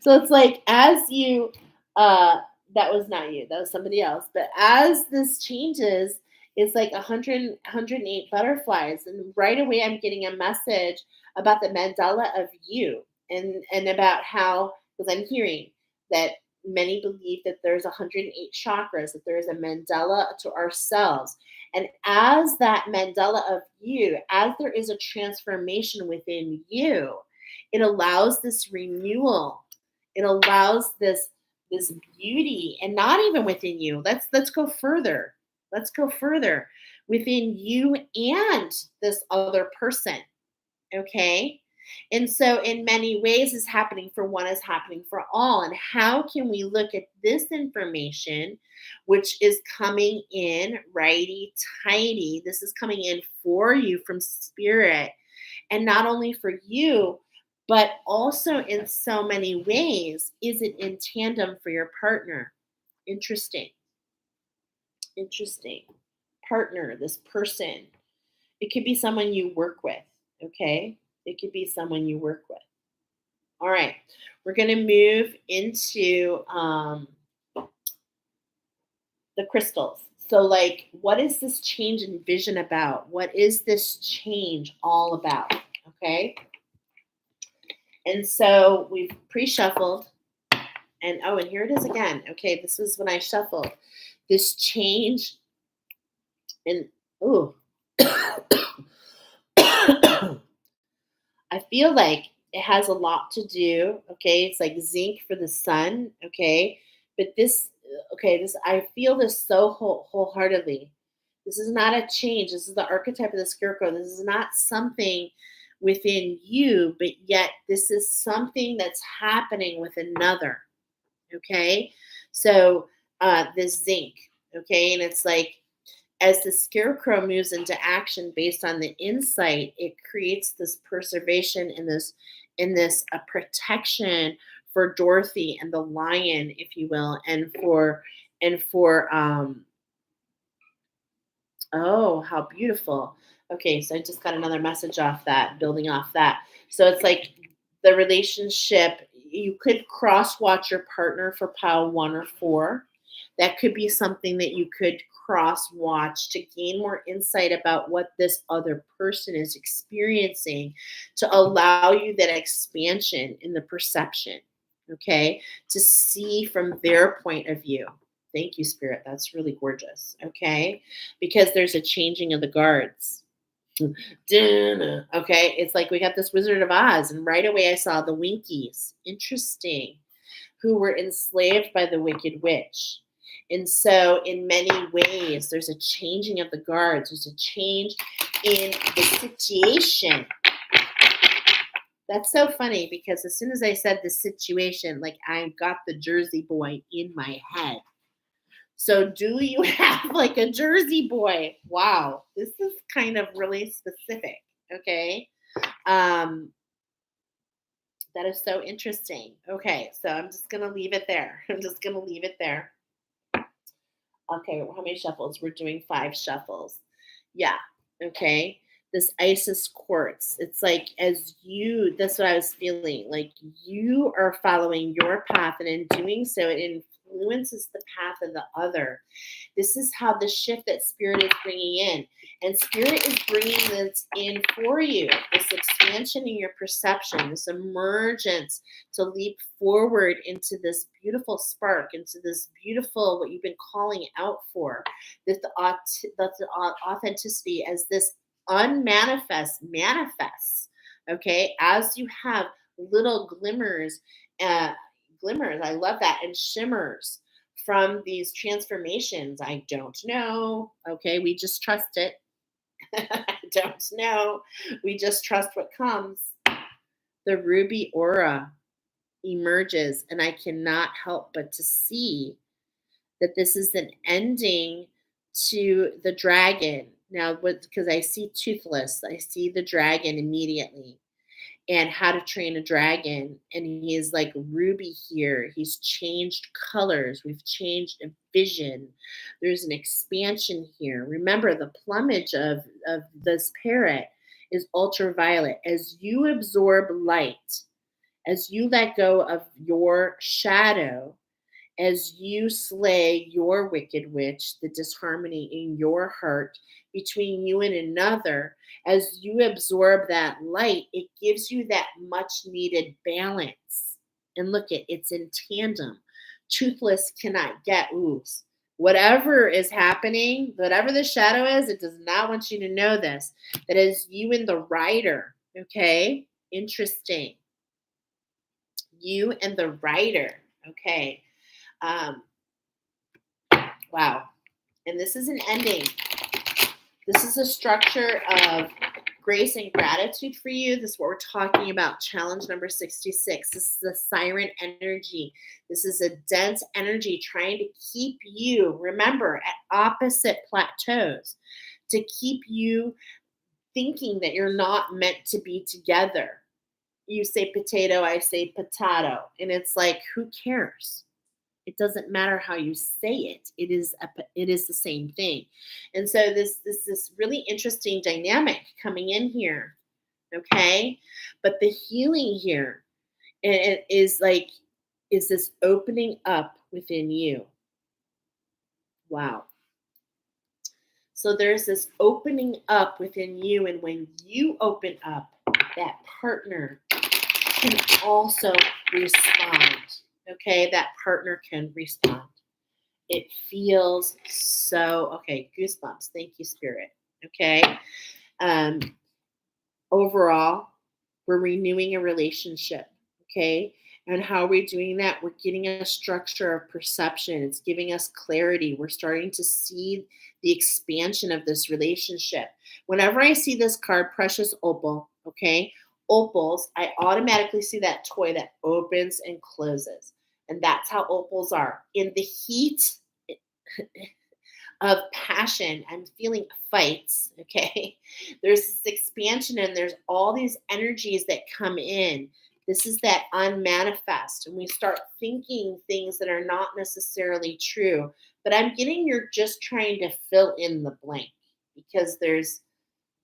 So it's like, as you, that was not you, that was somebody else. But as this changes, it's like 108 butterflies. And right away, I'm getting a message about the mandala of you, and about how, because I'm hearing that many believe that there's 108 chakras, that there is a mandala to ourselves. And as that mandala of you, as there is a transformation within you, it allows this renewal. It allows this beauty, and not even within you. Let's go further. Let's go further within you and this other person. Okay? And so in many ways is happening for one is happening for all. And how can we look at this information, which is coming in righty tighty? This is coming in for you from spirit, and not only for you, but also in so many ways, is it in tandem for your partner? Interesting. Interesting. Partner, this person. It could be someone you work with, okay? It could be someone you work with. All right. We're going to move into the crystals. So, like, what is this change in vision about? What is this change all about? Okay. And so we've pre-shuffled, and and here it is again. Okay, this was when I shuffled. This change, and ooh, I feel like it has a lot to do. Okay, it's like zinc for the sun. Okay, but this, okay, this, I feel this so wholeheartedly. This is not a change. This is the archetype of the scarecrow. This is not something within you, but yet this is something that's happening with another. Okay, so this zinc. Okay, and it's like as the scarecrow moves into action based on the insight, it creates this preservation and this protection for Dorothy and the lion, if you will, and for oh, how beautiful. Okay, so I just got another message off that, building off that. So it's like the relationship, you could cross watch your partner for pile 1 or 4. That could be something that you could cross watch to gain more insight about what this other person is experiencing to allow you that expansion in the perception, okay, to see from their point of view. Thank you, Spirit. That's really gorgeous. Okay, because there's a changing of the guards. Okay, it's like we got this Wizard of Oz, and right away I saw the Winkies. Interesting. Who were enslaved by the Wicked Witch. And so, in many ways, there's a changing of the guards, there's a change in the situation. That's so funny because as soon as I said the situation, like I got the Jersey boy in my head. So, do you have like a Jersey boy? Wow, this is kind of really specific. Okay. Um, that is so interesting. Okay, so I'm just gonna leave it there. I'm just gonna leave it there. Okay, how many shuffles? We're doing 5 shuffles. Yeah. Okay. This Isis quartz. It's like as you, that's what I was feeling. Like you are following your path, and in doing so, it influences the path of the other. This is how the shift that Spirit is bringing in. And Spirit is bringing this in for you, this expansion in your perception, this emergence to leap forward into this beautiful spark, into this beautiful, what you've been calling out for, this authenticity as this unmanifest manifests. Okay, as you have little glimmers, uh, I love that, and shimmers from these transformations. I don't know. Okay, we just trust it. I don't know. We just trust what comes. The ruby aura emerges, and I cannot help but to see that this is an ending to the dragon. Now, because I see toothless, I see the dragon immediately, and How to Train a Dragon. And he is like Ruby here. He's changed colors. We've changed a vision. There's an expansion here. Remember, the plumage of this parrot is ultraviolet. As you absorb light, as you let go of your shadow, as you slay your wicked witch, the disharmony in your heart between you and another, as you absorb that light, it gives you that much needed balance. And look, it's in tandem. Toothless cannot get ooze. Whatever is happening, whatever the shadow is, it does not want you to know this. That is you and the rider. Okay, interesting. You and the rider. Okay. Um, wow. And this is an ending. This is a structure of grace and gratitude for you. This is what we're talking about. Challenge number 66. This is a siren energy. This is a dense energy trying to keep you, remember, at opposite plateaus, to keep you thinking that you're not meant to be together. You say potato, I say potato. And it's like, who cares? It doesn't matter how you say it. It is the same thing. And so this really interesting dynamic coming in here. Okay? But the healing here it is this opening up within you. Wow. So there's this opening up within you, and when you open up, that partner can also respond. Okay, that partner can respond. It feels so, okay, goosebumps. Thank you, Spirit. Okay. Um, Overall, we're renewing a relationship. Okay. And how are we doing that? We're getting a structure of perception. It's giving us clarity. We're starting to see the expansion of this relationship. Whenever I see this card, Precious Opal, okay, opals, I automatically see that toy that opens and closes. And that's how opals are. In the heat of passion, I'm feeling fights, okay? There's this expansion and there's all these energies that come in. This is that unmanifest. And we start thinking things that are not necessarily true. But I'm getting you're just trying to fill in the blank because there's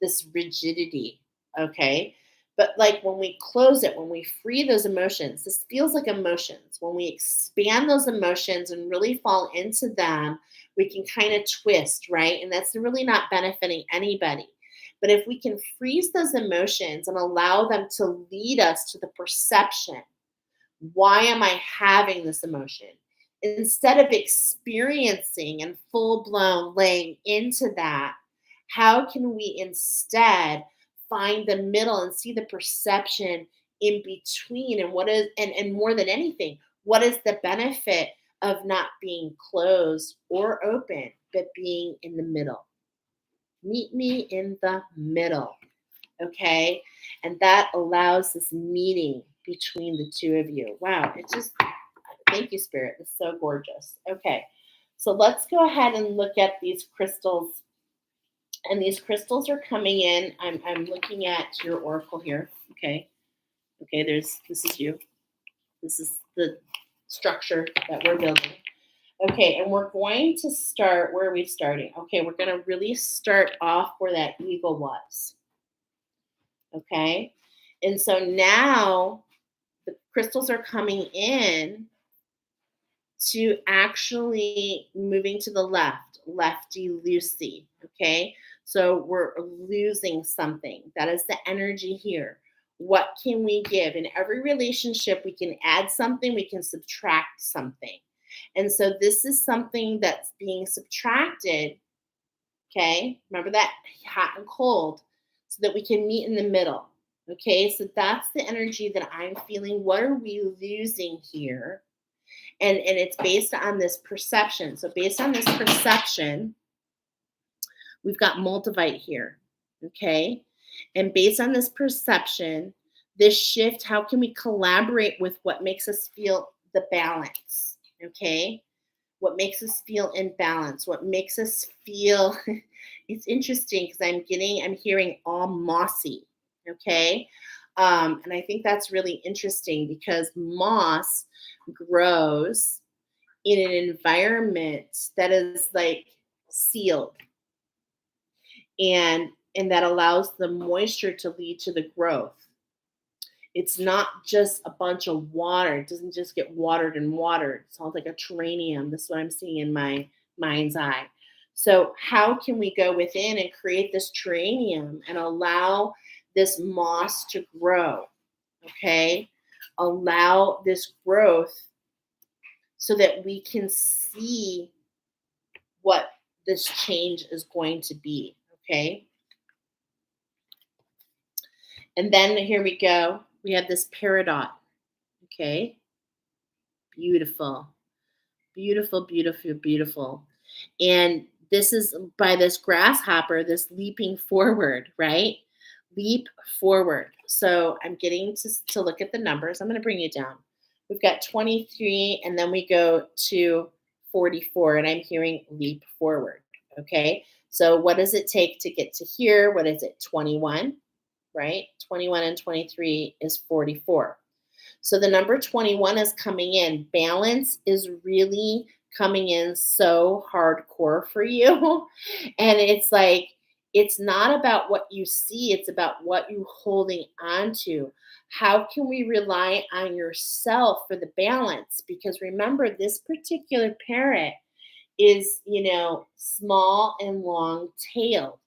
this rigidity, okay? But like when we close it, when we free those emotions, this feels like emotions. When we expand those emotions and really fall into them, we can kind of twist, right? And that's really not benefiting anybody. But if we can freeze those emotions and allow them to lead us to the perception, why am I having this emotion? Instead of experiencing and full blown laying into that, how can we instead find the middle and see the perception in between? And what is, and more than anything, what is the benefit of not being closed or open, but being in the middle? Meet me in the middle. Okay. And that allows this meeting between the two of you. Wow. It's just, thank you, Spirit. It's so gorgeous. Okay. So let's go ahead and look at these crystals. And these crystals are coming in. I'm looking at your oracle here. Okay. Okay. This is you. This is the structure that we're building. Okay. And we're going to start, where are we starting? Okay. We're going to really start off where that eagle was. Okay. And so now the crystals are coming in to actually moving to the left, lefty loosey. Okay. So we're losing something. That is the energy here. What can we give? In every relationship, we can add something, we can subtract something. And so this is something that's being subtracted. Okay. Remember that hot and cold so that we can meet in the middle. Okay. So that's the energy that I'm feeling. What are we losing here? And it's based on this perception. So based on this perception, we've got multivite here. Okay. And based on this perception, this shift, how can we collaborate with what makes us feel the balance? Okay. What makes us feel in balance? What makes us feel, it's interesting because I'm hearing all mossy. Okay. And I think that's really interesting because moss grows in an environment that is like sealed and that allows the moisture to lead to the growth. It's not just a bunch of water. It doesn't just get watered and watered. It sounds like a terrarium. This is what I'm seeing in my mind's eye. So how can we go within and create this terrarium and allow this moss to grow? Okay. Allow this growth so that we can see what this change is going to be. Okay. And then here we go. We have this Parrot. Okay. Beautiful. Beautiful, beautiful, beautiful. And this is by this grasshopper, this leaping forward, right? Leap forward. So I'm getting to look at the numbers. I'm going to bring you down. We've got 23, and then we go to 44, and I'm hearing leap forward. Okay. So what does it take to get to here? What is it? 21, right? 21 and 23 is 44. So the number 21 is coming in. Balance is really coming in so hardcore for you. And it's like, it's not about what you see, it's about what you're holding on to. How can we rely on yourself for the balance? Because remember, this particular parrot is, small and long tailed.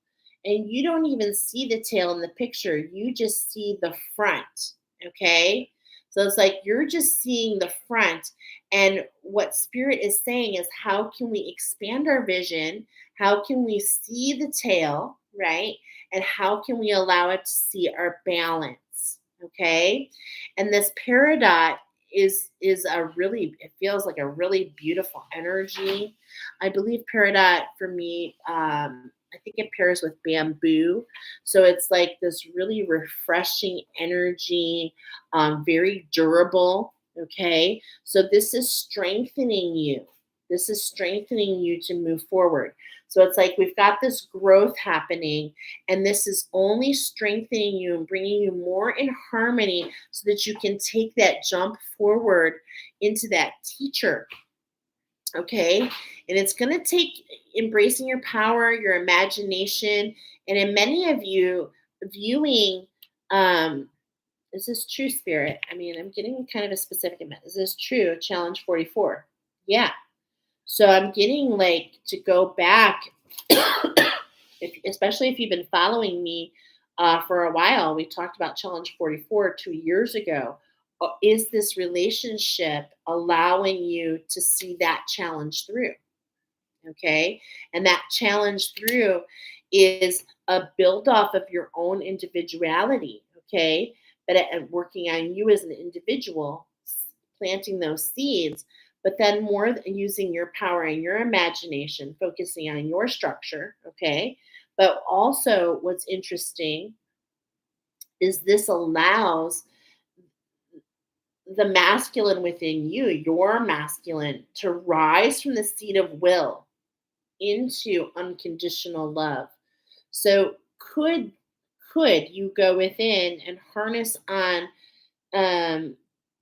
And you don't even see the tail in the picture, you just see the front. Okay. So it's like you're just seeing the front. And what Spirit is saying is, how can we expand our vision? How can we see the tail, right? And how can we allow it to see our balance? Okay. And this peridot is a really, it feels like a really beautiful energy. I believe peridot for me, I think it pairs with bamboo. So it's like this really refreshing energy, very durable. Okay. So this is strengthening you. This is strengthening you to move forward. So it's like we've got this growth happening, and this is only strengthening you and bringing you more in harmony so that you can take that jump forward into that teacher. Okay. And it's going to take embracing your power, your imagination, and in many of you, viewing, um, is this true, spirit? I mean, I'm getting kind of a specific amount. Is this true? Challenge 44. Yeah. So I'm getting like to go back, especially if you've been following me for a while. We talked about Challenge 44 2 years ago. Is this relationship allowing you to see that challenge through? Okay. And that challenge through is a build off of your own individuality. Okay. But working on you as an individual, planting those seeds, but then more using your power and your imagination, focusing on your structure. Okay. But also, what's interesting is this allows the masculine within you, your masculine, to rise from the seat of will into unconditional love. So could you go within and harness on, um,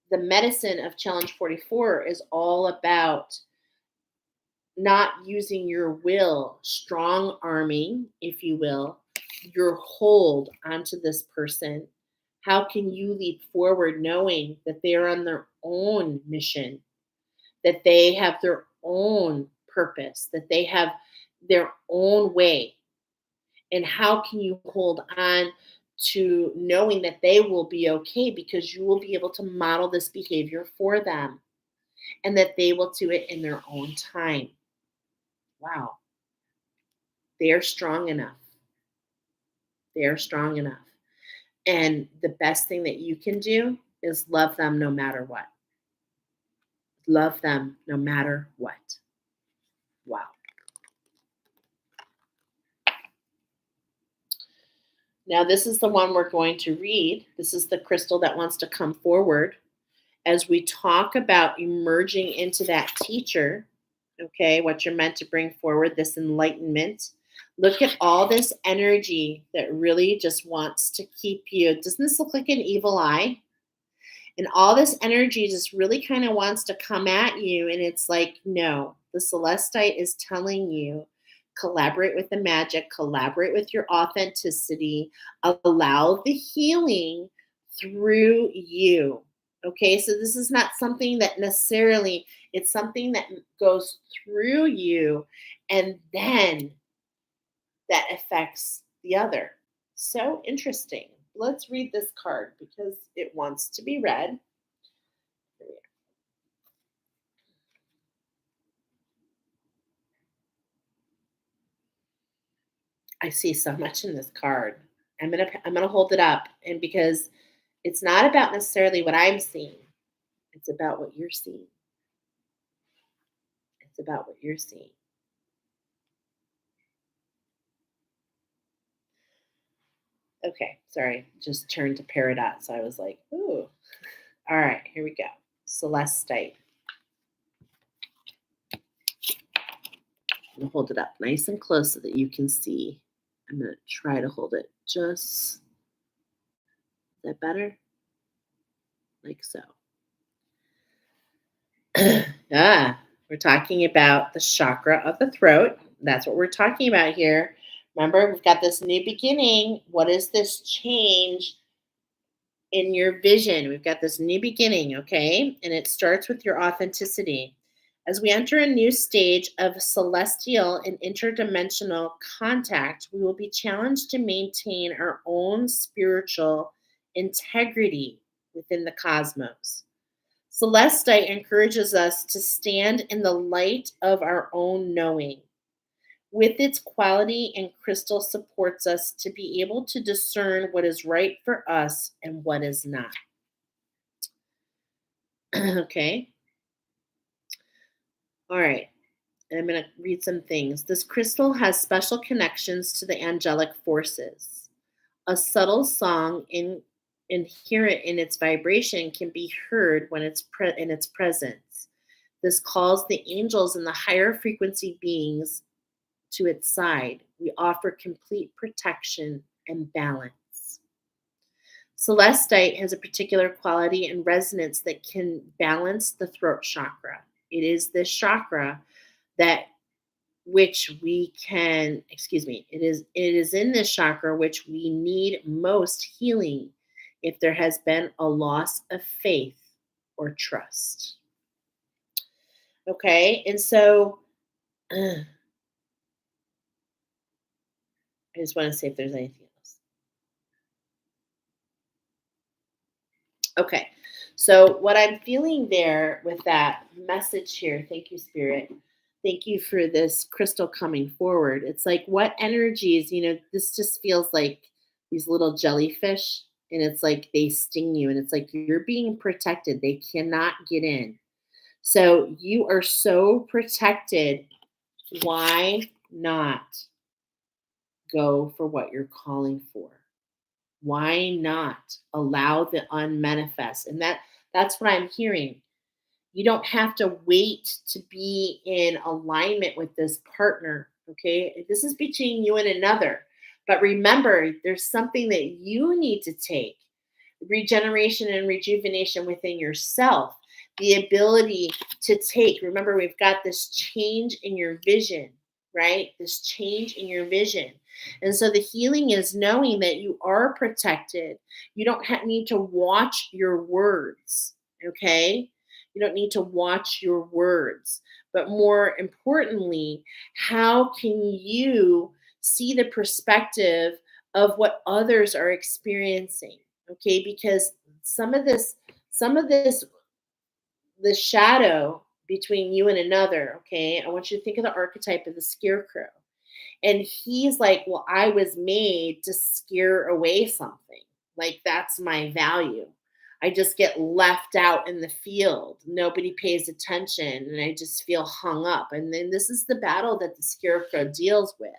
the medicine of Challenge 44 is all about not using your will, strong arming, if you will, your hold onto this person. How can you leap forward knowing that they are on their own mission, that they have their own purpose, that they have their own way? And how can you hold on to knowing that they will be okay because you will be able to model this behavior for them and that they will do it in their own time? Wow, they are strong enough. They are strong enough. And the best thing that you can do is love them no matter what. Love them no matter what. Wow. Now, this is the one we're going to read. This is the crystal that wants to come forward as we talk about emerging into that teacher. Okay, what you're meant to bring forward, this enlightenment. Look at all this energy that really just wants to keep you. Doesn't this look like an evil eye? And all this energy just really kind of wants to come at you. And it's like, no, the Celestite is telling you collaborate with the magic, collaborate with your authenticity, allow the healing through you. Okay, so this is not something that necessarily, it's something that goes through you and then that affects the other. So interesting. Let's read this card because it wants to be read. I see so much in this card. I'm gonna hold it up, and because it's not about necessarily what I'm seeing, it's about what you're seeing. It's about what you're seeing. Okay, sorry, just turned to Peridot, so I was like, ooh. All right, here we go. Celestite. I'm gonna hold it up nice and close so that you can see. I'm gonna try to hold it just, is that better? Like so. Ah, we're talking about the chakra of the throat. That's what we're talking about here. Remember, we've got this new beginning. What is this change in your vision? We've got this new beginning, okay? And it starts with your authenticity. As we enter a new stage of celestial and interdimensional contact, we will be challenged to maintain our own spiritual integrity within the cosmos. Celestite encourages us to stand in the light of our own knowing. With its quality, and crystal supports us to be able to discern what is right for us and what is not. Okay. All right. And I'm going to read some things. This crystal has special connections to the angelic forces. A subtle song inherent in its vibration can be heard when in its presence. This calls the angels and the higher frequency beings to its side. We offer complete protection and balance. Celestite has a particular quality and resonance that can balance the throat chakra. It is this chakra that which we can, it is in this chakra which we need most healing if there has been a loss of faith or trust. Okay, and so I just want to see if there's anything else. Okay, so what I'm feeling there with that message here, thank you, Spirit. Thank you for this crystal coming forward. It's like, what energies, this just feels like these little jellyfish, and it's like they sting you, and it's like you're being protected. They cannot get in. So you are so protected. Why not go for what you're calling for? Why not allow the unmanifest? And that's what I'm hearing. You don't have to wait to be in alignment with this partner. Okay. This is between you and another. But remember, there's something that you need to take: regeneration and rejuvenation within yourself, the ability to take. Remember, we've got this change in your vision, right? This change in your vision. And so the healing is knowing that you are protected. You don't need to watch your words, okay? You don't need to watch your words. But more importantly, how can you see the perspective of what others are experiencing? Okay, because some of this the shadow between you and another. Okay, I want you to think of the archetype of the scarecrow, and he's like, well, I was made to scare away something. Like, that's my value. I just get left out in the field, nobody pays attention, and I just feel hung up. And then this is the battle that the scarecrow deals with.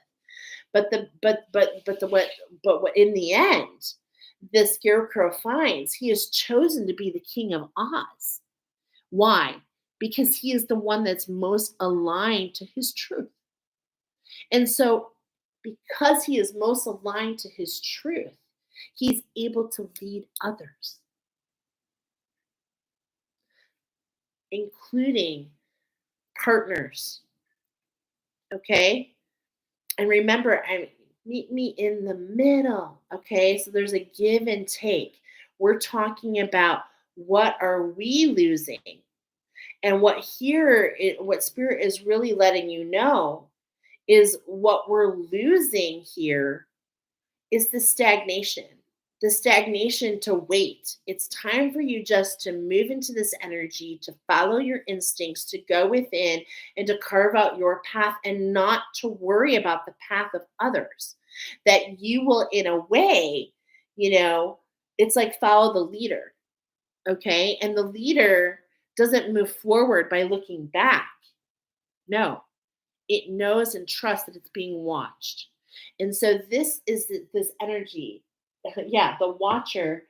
But what in the end, the scarecrow finds he is chosen to be the king of Oz. Why? Because he is the one that's most aligned to his truth. And so, because he is most aligned to his truth, he's able to lead others, including partners. Okay? And remember, meet me in the middle. Okay? So there's a give and take. We're talking about, what are we losing? And what Spirit is really letting you know is, what we're losing here is the stagnation to wait. It's time for you just to move into this energy, to follow your instincts, to go within and to carve out your path, and not to worry about the path of others. That you will, in a way, it's like, follow the leader. Okay. And the leader doesn't move forward by looking back. No, it knows and trusts that it's being watched. And so this is this energy. Yeah, the watcher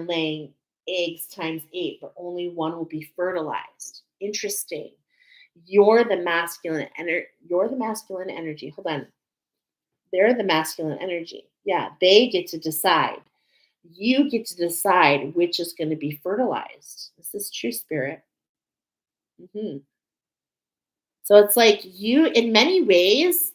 laying eggs times 8, but only one will be fertilized. Interesting. You're the masculine energy. Hold on. They're the masculine energy. Yeah, they get to decide. You get to decide which is going to be fertilized. This is true, Spirit. hmm So it's like, you, in many ways,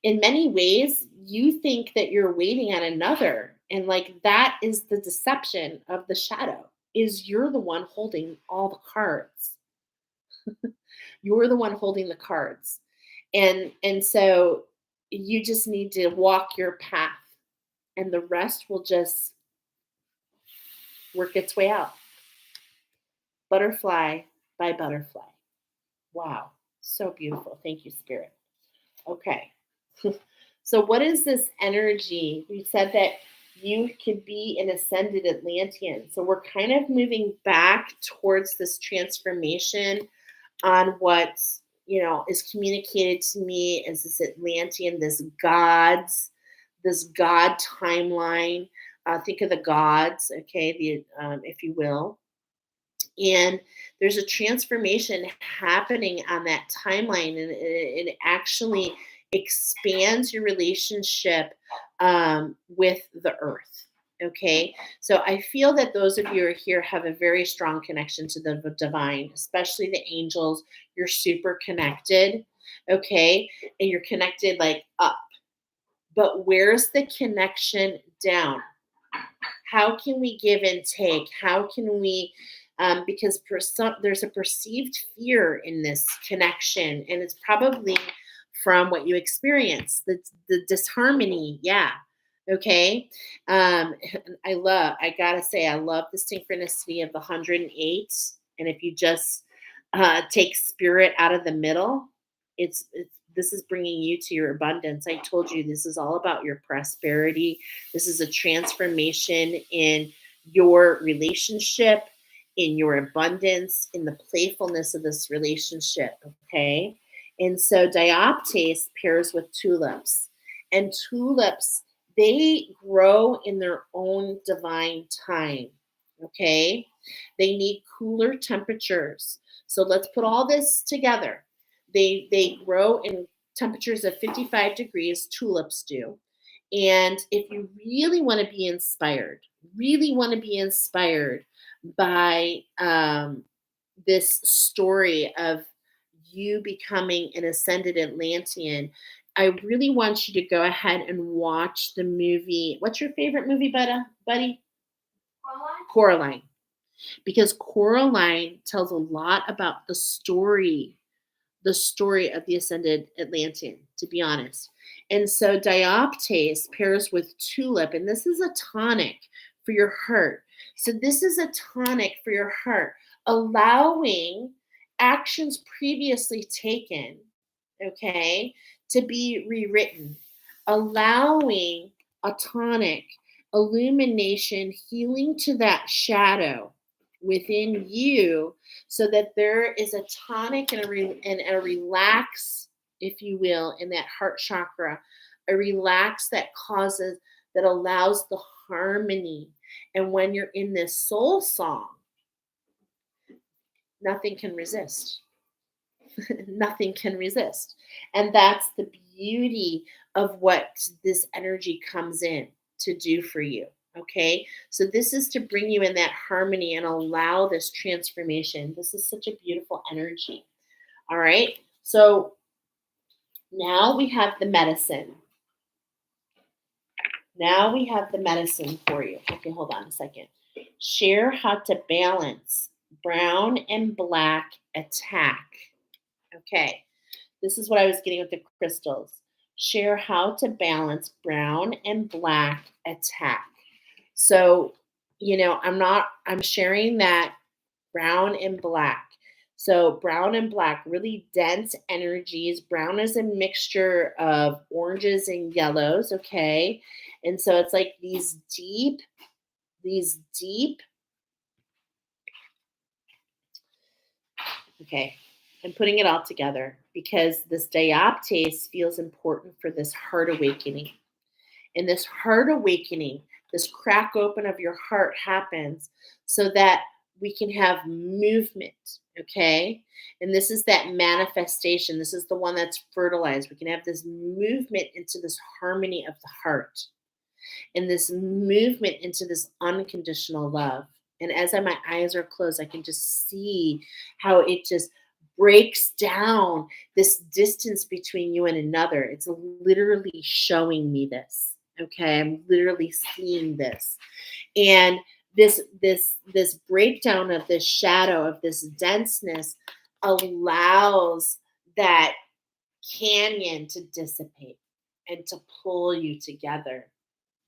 you think that you're waiting on another. And like, that is the deception of the shadow, is you're the one holding all the cards. You're the one holding the cards. And so you just need to walk your path, and the rest will just work its way out. Butterfly by butterfly. Wow. So beautiful. Thank you, Spirit. Okay. So what is this energy? You said that you could be an ascended Atlantean. So we're kind of moving back towards this transformation on what, is communicated to me as this Atlantean, this God timeline. Think of the gods, okay, if you will. And there's a transformation happening on that timeline, and it actually expands your relationship with the earth. Okay, so I feel that those of you who are here have a very strong connection to the divine, especially the angels. You're super connected, okay, and you're connected like up. But where's the connection down? How can we give and take? How can we, because there's a perceived fear in this connection, and it's probably from what you experience, the disharmony. Yeah. Okay. I gotta say, I love the synchronicity of the 108. And if you just take spirit out of the middle, this is bringing you to your abundance. I told you this is all about your prosperity. This is a transformation in your relationship, in your abundance, in the playfulness of this relationship. Okay. And so dioptase pairs with tulips. And tulips, they grow in their own divine time. Okay. They need cooler temperatures. So let's put all this together. They grow in temperatures of 55 degrees, tulips do. And if you really want to be inspired by this story of you becoming an ascended Atlantean, I really want you to go ahead and watch the movie. What's your favorite movie, buddy? Coraline. Because Coraline tells a lot about the story of the ascended Atlantean, to be honest. And so dioptase pairs with tulip, and this is a tonic for your heart. So this is a tonic for your heart, allowing actions previously taken, okay, to be rewritten, allowing a tonic, illumination, healing to that shadow within you, so that there is a tonic and a relax, if you will, in that heart chakra, a relax that allows the harmony. And when you're in this soul song, nothing can resist. Nothing can resist. And that's the beauty of what this energy comes in to do for you. Okay. So this is to bring you in that harmony and allow this transformation. This is such a beautiful energy. All right. So now we have the medicine. Now we have the medicine for you. Okay, hold on a second. Share how to balance brown and black attack. Okay. This is what I was getting with the crystals. Share how to balance brown and black attack. So, I'm sharing that brown and black. So, brown and black, really dense energies. Brown is a mixture of oranges and yellows, okay? And so it's like these deep, okay, I'm putting it all together because this dioptase feels important for this heart awakening. And this heart awakening, this crack open of your heart happens so that we can have movement, okay? And this is that manifestation. This is the one that's fertilized. We can have this movement into this harmony of the heart and this movement into this unconditional love. And as my eyes are closed, I can just see how it just breaks down this distance between you and another. It's literally showing me this. Okay, I'm literally seeing this. And this breakdown of this shadow, of this denseness, allows that canyon to dissipate and to pull you together.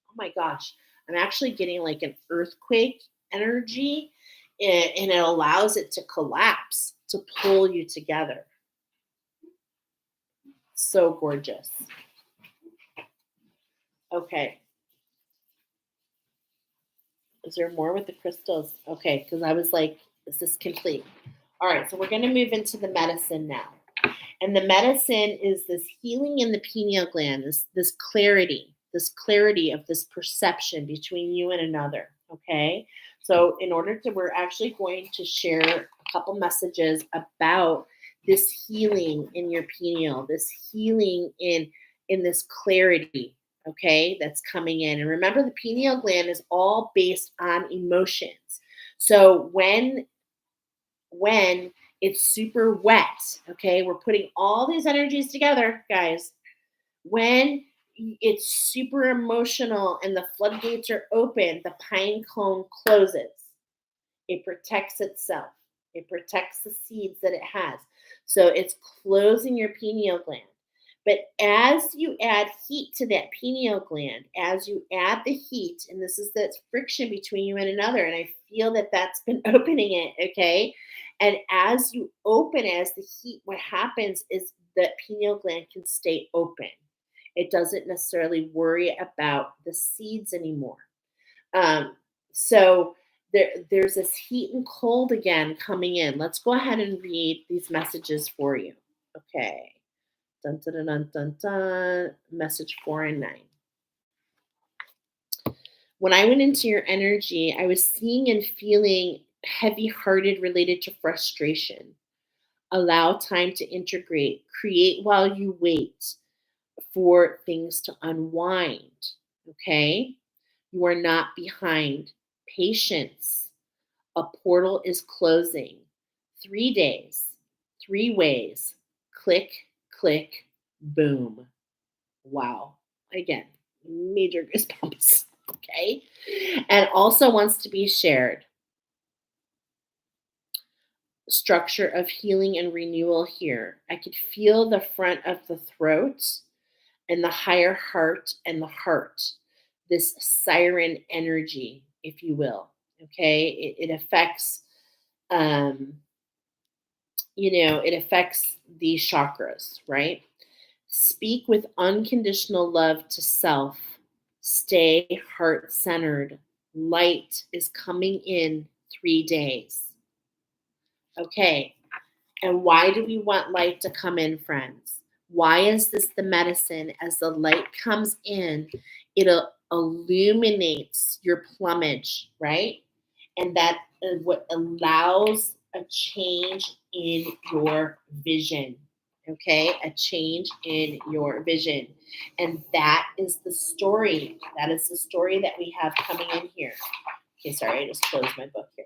Oh my gosh, I'm actually getting like an earthquake energy, and it allows it to collapse, to pull you together. So gorgeous. Okay. Is there more with the crystals? Okay, because I was like, is this complete? All right, so we're going to move into the medicine now. And the medicine is this healing in the pineal gland, this clarity of this perception between you and another. Okay. So we're actually going to share a couple messages about this healing in your pineal, this healing in this clarity, okay, that's coming in. And remember, the pineal gland is all based on emotions. So when it's super wet, okay, we're putting all these energies together, guys. When it's super emotional and the floodgates are open, the pine cone closes. It protects itself. It protects the seeds that it has. So it's closing your pineal gland. But as you add heat to that pineal gland, as you add the heat, and this is that friction between you and another, and I feel that that's been opening it, okay? And as you open, as the heat, what happens is the pineal gland can stay open. It doesn't necessarily worry about the seeds anymore. So there's this heat and cold again coming in. Let's go ahead and read these messages for you. Okay. Dun, dun, dun, dun, dun, dun. Message 4 and 9. When I went into your energy, I was seeing and feeling heavy hearted related to frustration. Allow time to integrate. Create while you wait for things to unwind. Okay? You are not behind. Patience. A portal is closing. 3 days, 3 ways. Click, click, boom. Wow. Again, major goosebumps. Okay. And also wants to be shared. Structure of healing and renewal here. I could feel the front of the throat and the higher heart and the heart. This siren energy, if you will. Okay. It affects, it affects these chakras, right? Speak with unconditional love to self. Stay heart centered. Light is coming in 3 days. Okay. And why do we want light to come in, friends? Why is this the medicine? As the light comes in, it illuminates your plumage, right? And that is what allows a change in your vision. Okay, a change in your vision. And that is the story. That is the story that we have coming in here. Okay, sorry, I just closed my book here.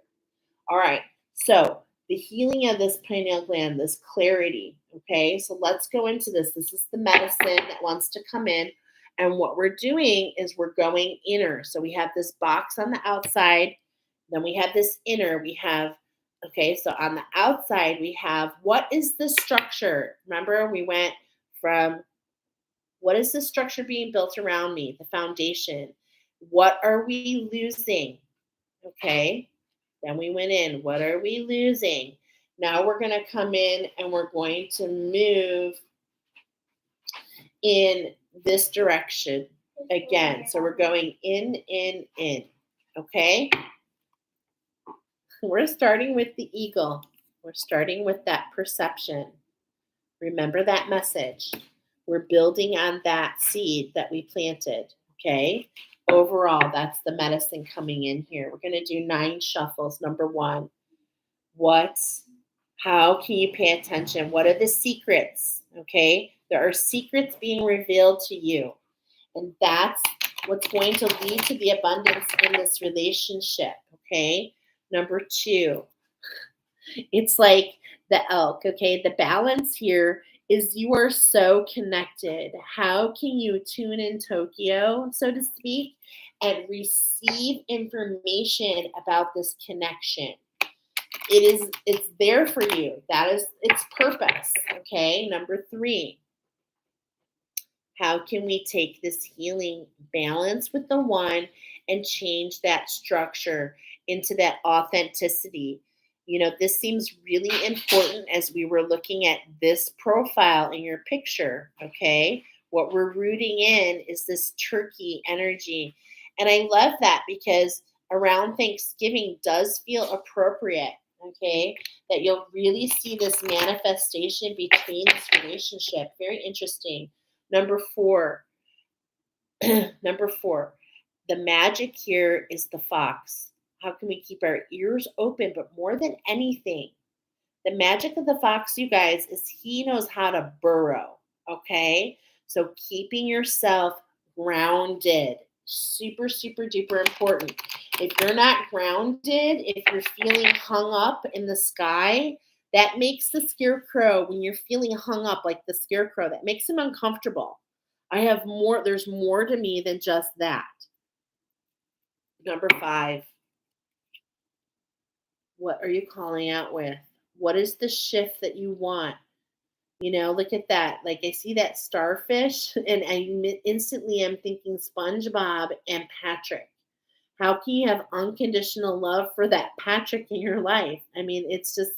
All right, so the healing of this pineal gland, this clarity. Okay, so let's go into this. This is the medicine that wants to come in. And what we're doing is we're going inner. So we have this box on the outside. Then we have this inner. We have, okay, so on the outside, we have what is the structure? Remember, we went from what is the structure being built around me, the foundation? What are we losing? Okay, then we went in. What are we losing? Now we're going to come in and we're going to move in this direction again. So we're going in. Okay. We're starting with the eagle. We're starting with that perception. Remember that message. We're building on that seed that we planted. Okay. Overall, that's the medicine coming in here. We're going to do 9 shuffles. Number 1. How can you pay attention? What are the secrets? Okay. There are secrets being revealed to you. And that's what's going to lead to the abundance in this relationship. Okay. Number 2, it's like the elk. Okay. The balance here is you are so connected. How can you tune in Tokyo, so to speak, and receive information about this connection? It's there for you. That is its purpose. Okay. Number 3, how can we take this healing balance with the 1 and change that structure into that authenticity? This seems really important as we were looking at this profile in your picture, okay? What we're rooting in is this turkey energy. And I love that because around Thanksgiving does feel appropriate, okay? That you'll really see this manifestation between this relationship. Very interesting. Number 4, number 4, the magic here is the fox. How can we keep our ears open? But more than anything, the magic of the fox, you guys, is he knows how to burrow. Okay. So keeping yourself grounded, super, super duper important. If you're not grounded, if you're feeling hung up in the sky, that makes the scarecrow, when you're feeling hung up like the scarecrow, that makes him uncomfortable. There's more to me than just that. Number 5, what are you calling out with? What is the shift that you want? Look at that. Like I see that starfish, and I instantly am thinking SpongeBob and Patrick. How can you have unconditional love for that Patrick in your life? I mean, it's just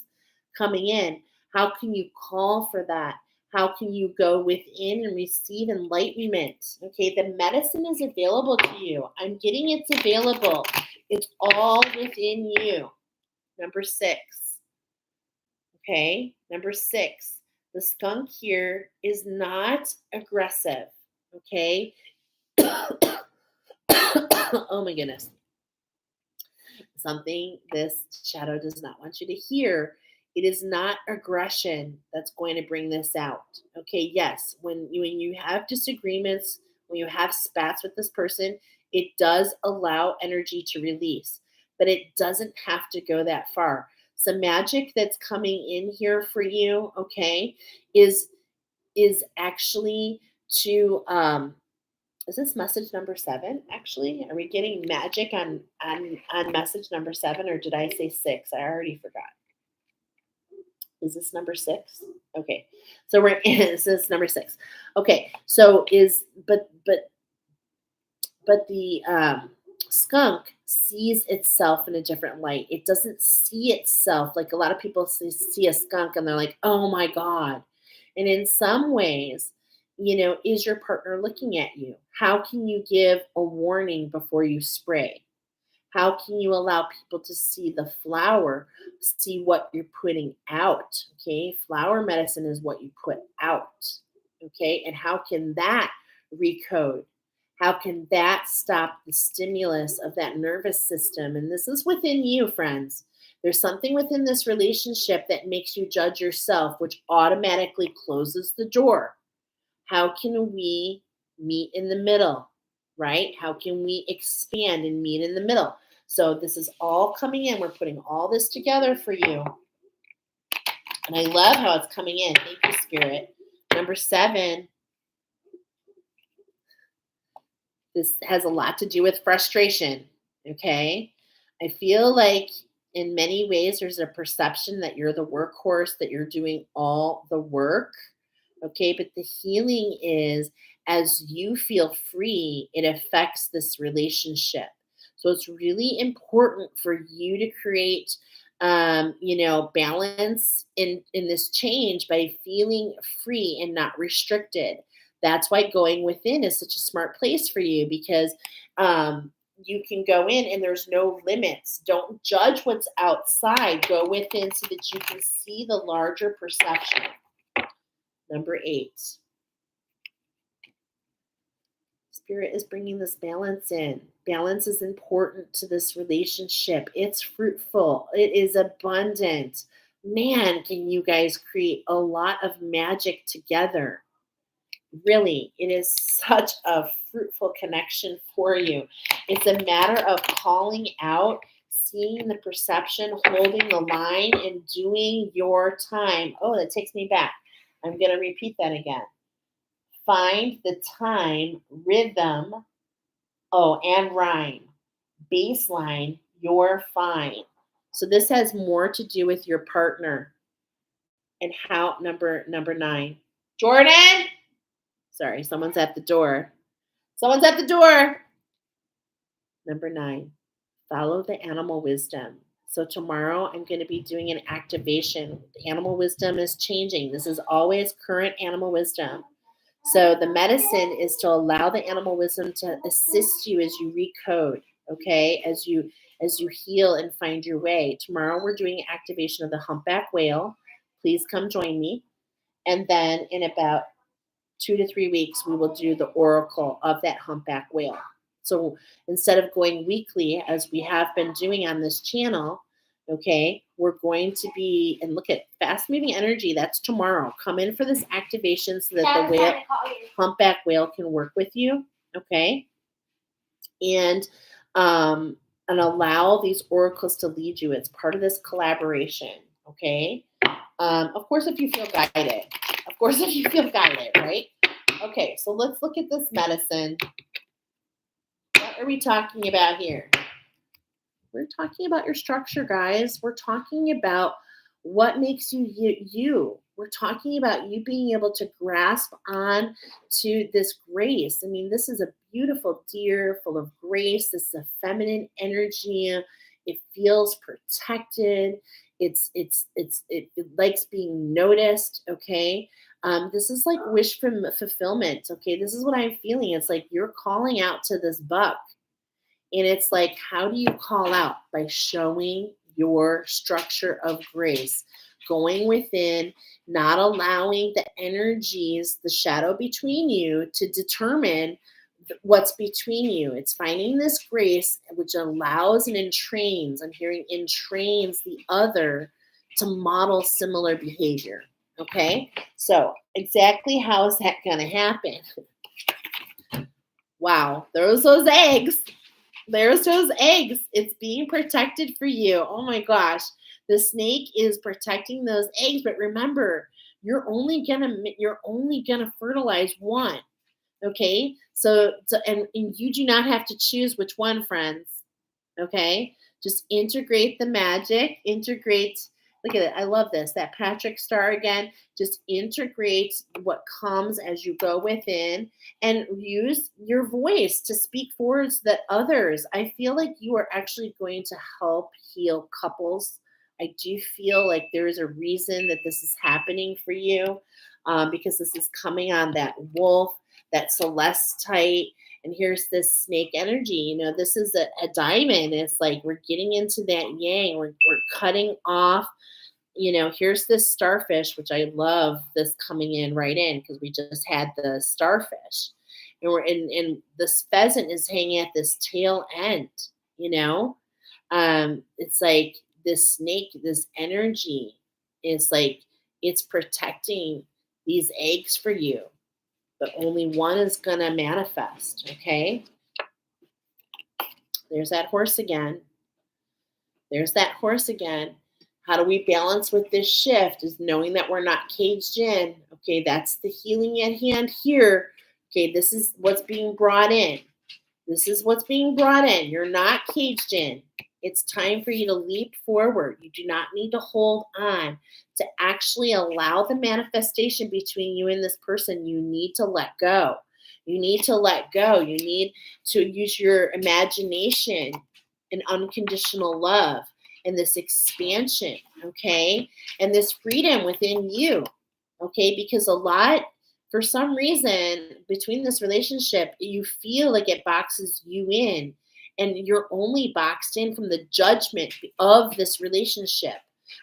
coming in. How can you call for that? How can you go within and receive enlightenment? Okay, the medicine is available to you. I'm getting it's available. It's all within you. Number 6. Okay, number 6. The skunk here is not aggressive. Okay. Oh my goodness. Something this shadow does not want you to hear. It is not aggression that's going to bring this out. Okay, yes, when you have disagreements, when you have spats with this person, it does allow energy to release, but it doesn't have to go that far. Some magic that's coming in here for you, okay, is actually to is this message number 7 actually? Are we getting magic on message number 7, or did I say 6? I already forgot. Is this number 6? Okay. So this is number 6. Okay. So but the skunk sees itself in a different light. It doesn't see itself like a lot of people see a skunk and they're like, "Oh my god." And in some ways, is your partner looking at you? How can you give a warning before you spray? How can you allow people to see the flower, see what you're putting out? Okay. Flower medicine is what you put out. Okay. And how can that recode? How can that stop the stimulus of that nervous system? And this is within you, friends. There's something within this relationship that makes you judge yourself, which automatically closes the door. How can we meet in the middle, right? How can we expand and meet in the middle? So this is all coming in. We're putting all this together for you. And I love how it's coming in. Thank you, Spirit. Number 7, this has a lot to do with frustration, okay? I feel like in many ways there's a perception that you're the workhorse, that you're doing all the work, okay? But the healing is as you feel free, it affects this relationship. So it's really important for you to create, balance in this change by feeling free and not restricted. That's why going within is such a smart place for you because you can go in and there's no limits. Don't judge what's outside. Go within so that you can see the larger perception. Number 8. Spirit is bringing this balance in. Balance is important to this relationship. It's fruitful. It is abundant. Man, can you guys create a lot of magic together. Really, it is such a fruitful connection for you. It's a matter of calling out, seeing the perception, holding the line, and doing your time. Oh, that takes me back. I'm going to repeat that again. Find the time, rhythm, and rhyme. Baseline, you're fine. So this has more to do with your partner and how number 9. Jordan! Sorry, someone's at the door. Someone's at the door. Number 9, follow the animal wisdom. So tomorrow I'm going to be doing an activation. Animal wisdom is changing. This is always current animal wisdom. So the medicine is to allow the animal wisdom to assist you as you recode, okay? As you heal and find your way. Tomorrow we're doing activation of the humpback whale. Please come join me. And then in about 2 to 3 weeks, we will do the oracle of that humpback whale. So instead of going weekly, as we have been doing on this channel, okay, we're going to be, and look at fast moving energy, that's tomorrow. Come in for this activation so that the whale, humpback whale can work with you, okay? And allow these oracles to lead you. It's part of this collaboration, okay? Of course, if you feel guided. Of course, if you feel guided, right? Okay, so let's look at this medicine. What are we talking about here? We're talking about your structure, guys. We're talking about what makes you you. We're talking about you being able to grasp on to this grace. I mean, this is a beautiful deer full of grace. This is a feminine energy. It feels protected. It likes being noticed. Okay. This is like wish fulfillment. Okay. This is what I'm feeling. It's like you're calling out to this buck. And it's like, how do you call out? By showing your structure of grace, going within, not allowing the energies, the shadow between you, to determine what's between you. It's finding this grace which allows and entrains, I'm hearing entrains the other to model similar behavior. Okay? So, exactly how is that going to happen? Wow, there's those eggs. There's those eggs. It's being protected for you. Oh my gosh. The snake is protecting those eggs, but remember, you're only gonna fertilize one. Okay? So and you do not have to choose which one, friends. Okay? Just integrate the magic, look at it. I love this. That Patrick star again. Just integrate what comes as you go within and use your voice to speak forwards that others. I feel like you are actually going to help heal couples. I do feel like there is a reason that this is happening for you, because this is coming on that wolf, that celestite, and here's this snake energy. You know, this is a diamond. It's like we're getting into that yang. We're cutting off. You know, here's this starfish, which I love this coming in right in because we just had the starfish. And and this pheasant is hanging at this tail end, you know? It's like this snake, this energy is like it's protecting these eggs for you, but only one is gonna manifest, okay? There's that horse again. There's that horse again. How do we balance with this shift? Is knowing that we're not caged in. Okay, that's the healing at hand here. Okay, this is what's being brought in. This is what's being brought in. You're not caged in. It's time for you to leap forward. You do not need to hold on to actually allow the manifestation between you and this person. You need to let go. You need to let go. You need to use your imagination and unconditional love and this expansion, okay? And this freedom within you, okay? Because for some reason, between this relationship, you feel like it boxes you in, and you're only boxed in from the judgment of this relationship,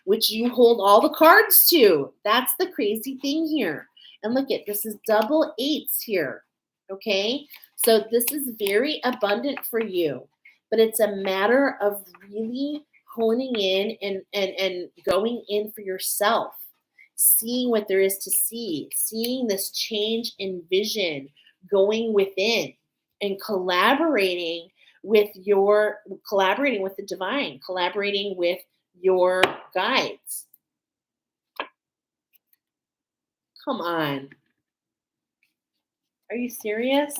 which you hold all the cards to. That's the crazy thing here. And look at this is double eights here, okay? So this is very abundant for you, but it's a matter of really honing in and going in for yourself, seeing what there is to see, seeing this change in vision, going within and collaborating with the divine, collaborating with your guides. Come on. Are you serious?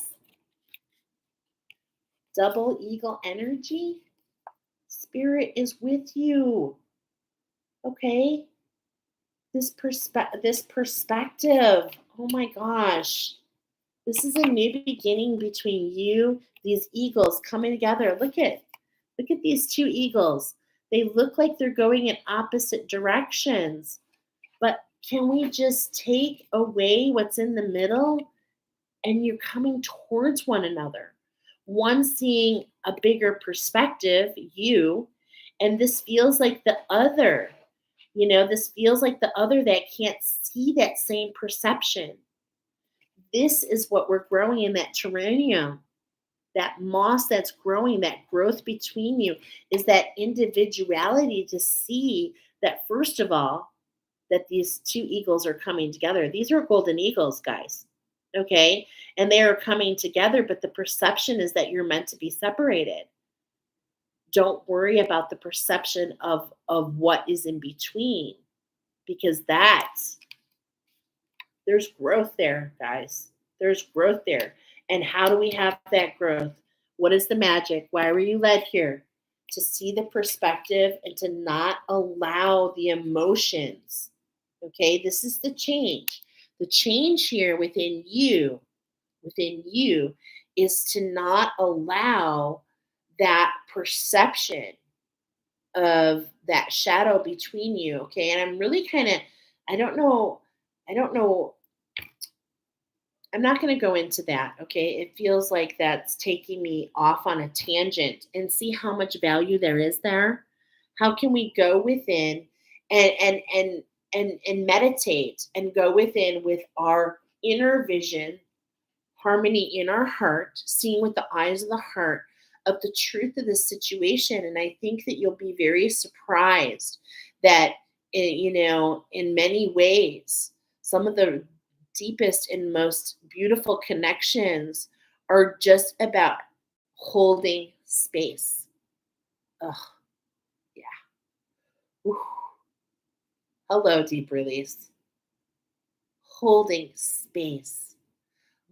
Double eagle energy? Spirit is with you. Okay? This perspective. Oh my gosh. This is a new beginning between you, these eagles coming together. Look at these two eagles. They look like they're going in opposite directions. But can we just take away what's in the middle and you're coming towards one another? One seeing a bigger perspective, you, and this feels like the other. This feels like the other that can't see that same perception. This is what we're growing in that terrarium, that moss that's growing, that growth between you is that individuality to see that, first of all, that these two eagles are coming together. These are golden eagles, guys. Okay. And they are coming together, but the perception is that you're meant to be separated. Don't worry about the perception of what is in between, because there's growth there, guys. There's growth there. And how do we have that growth? What is the magic? Why were you led here? To see the perspective and to not allow the emotions. Okay, this is the change. The change here within you is to not allow that perception of that shadow between you. Okay, and I'm really kind of, I don't know, I'm not going to go into that. Okay, it feels like that's taking me off on a tangent, and see how much value there is there. How can we go within and meditate and go within with our inner vision, harmony in our heart, seeing with the eyes of the heart of the truth of the situation. And I think that you'll be very surprised that, in many ways, some of the deepest and most beautiful connections are just about holding space. Oh, yeah. Whew. Hello, deep release. Holding space,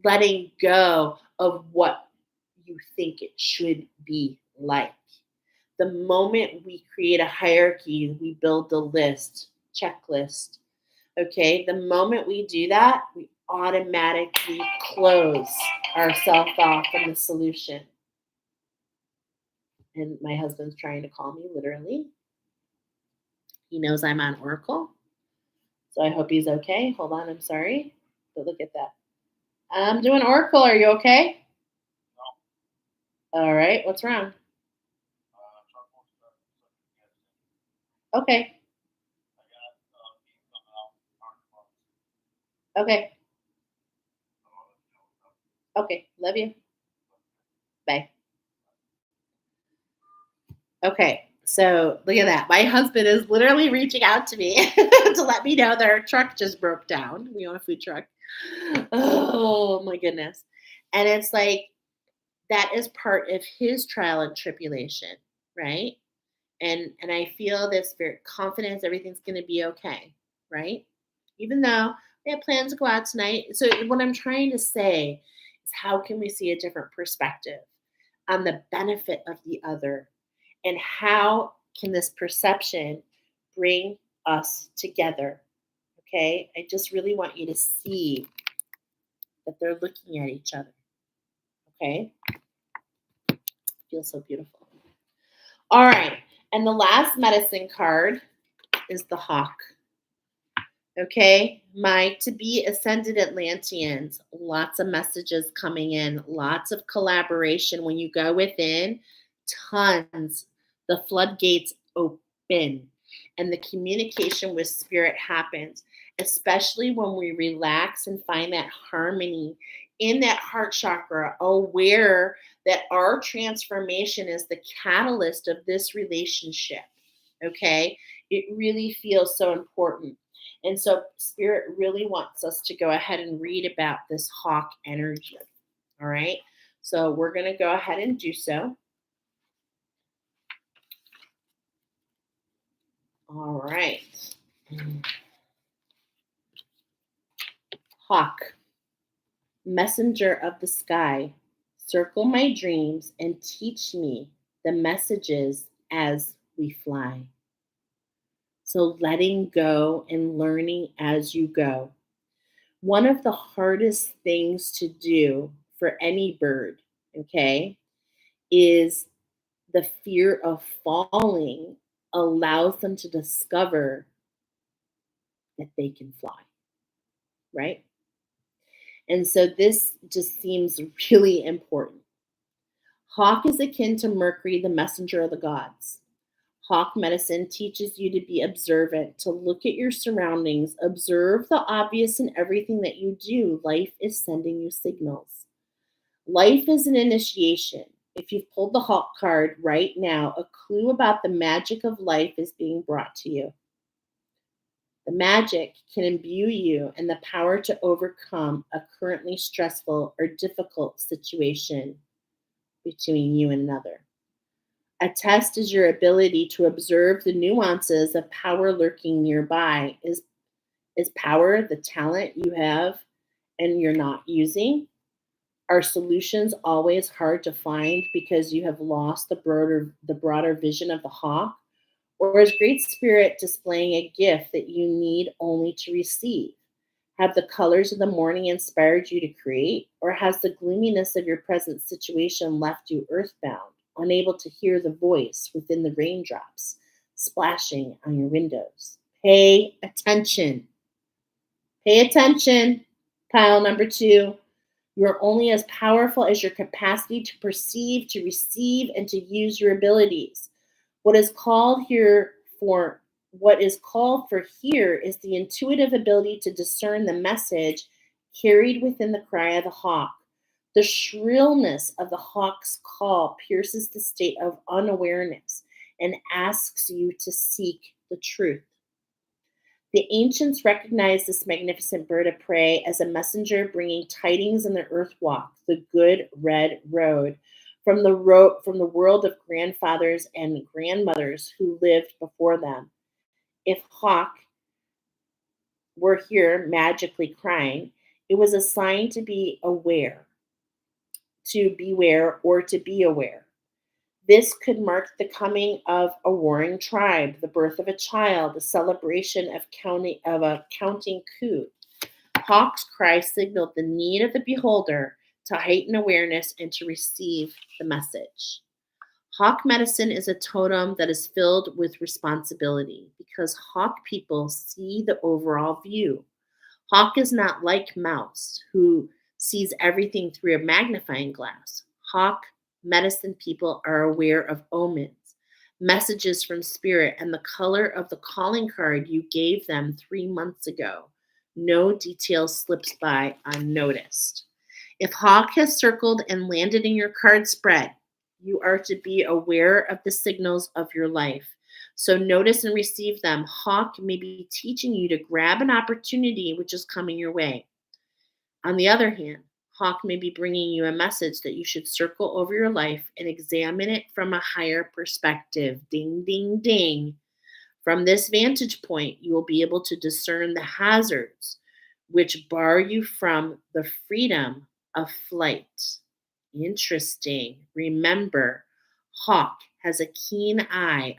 letting go of what you think it should be like. The moment we create a hierarchy, we build the list, checklist. Okay, the moment we do that, we automatically close ourselves off from the solution. And my husband's trying to call me, literally. He knows I'm on Oracle. So I hope he's okay. Hold on, I'm sorry. But look at that. I'm doing Oracle. Are you okay? All right. What's wrong? Okay. Okay. Okay. Love you. Bye. Okay. So look at that. My husband is literally reaching out to me to let me know their truck just broke down. We own a food truck. Oh my goodness. And it's like that is part of his trial and tribulation, right? And I feel this very confidence, everything's gonna be okay, right? Even though we have plans to go out tonight. So what I'm trying to say is how can we see a different perspective on the benefit of the other? And how can this perception bring us together? Okay. I just really want you to see that they're looking at each other. Okay. Feels so beautiful. All right. And the last medicine card is the hawk. Okay, my to be ascended Atlanteans, lots of messages coming in, lots of collaboration. When you go within, tons, the floodgates open and the communication with spirit happens, especially when we relax and find that harmony in that heart chakra, aware that our transformation is the catalyst of this relationship. Okay, it really feels so important. And so Spirit really wants us to go ahead and read about this hawk energy. All right. So we're going to go ahead and do so. All right. Hawk, messenger of the sky, circle my dreams and teach me the messages as we fly. So letting go and learning as you go. One of the hardest things to do for any bird, okay, is the fear of falling allows them to discover that they can fly, right? And so this just seems really important. Hawk is akin to Mercury, the messenger of the gods. Hawk medicine teaches you to be observant, to look at your surroundings, observe the obvious in everything that you do. Life is sending you signals. Life is an initiation. If you've pulled the Hawk card right now, a clue about the magic of life is being brought to you. The magic can imbue you and the power to overcome a currently stressful or difficult situation between you and another. A test is your ability to observe the nuances of power lurking nearby. Is power the talent you have and you're not using? Are solutions always hard to find because you have lost the broader vision of the hawk? Or is Great Spirit displaying a gift that you need only to receive? Have the colors of the morning inspired you to create? Or has the gloominess of your present situation left you earthbound, unable to hear the voice within the raindrops splashing on your windows? Pay attention. Pay attention. Pile number 2. You are only as powerful as your capacity to perceive, to receive, and to use your abilities. What is called here for what is called for here is the intuitive ability to discern the message carried within the cry of the hawk. The shrillness of the hawk's call pierces the state of unawareness and asks you to seek the truth. The ancients recognized this magnificent bird of prey as a messenger bringing tidings in the earth walk, the good red road, from the world of grandfathers and grandmothers who lived before them. If hawk were here magically crying, it was a sign to be aware, to beware, or to be aware. This could mark the coming of a warring tribe, the birth of a child, the celebration of a counting coup. Hawk's cry signaled the need of the beholder to heighten awareness and to receive the message. Hawk medicine is a totem that is filled with responsibility because hawk people see the overall view. Hawk is not like mouse, who sees everything through a magnifying glass. Hawk medicine people are aware of omens, messages from spirit, and the color of the calling card you gave them 3 months ago. No detail slips by unnoticed. If Hawk has circled and landed in your card spread, you are to be aware of the signals of your life. So notice and receive them. Hawk may be teaching you to grab an opportunity which is coming your way. On the other hand, Hawk may be bringing you a message that you should circle over your life and examine it from a higher perspective. Ding, ding, ding. From this vantage point, you will be able to discern the hazards which bar you from the freedom of flight. Interesting. Remember, Hawk has a keen eye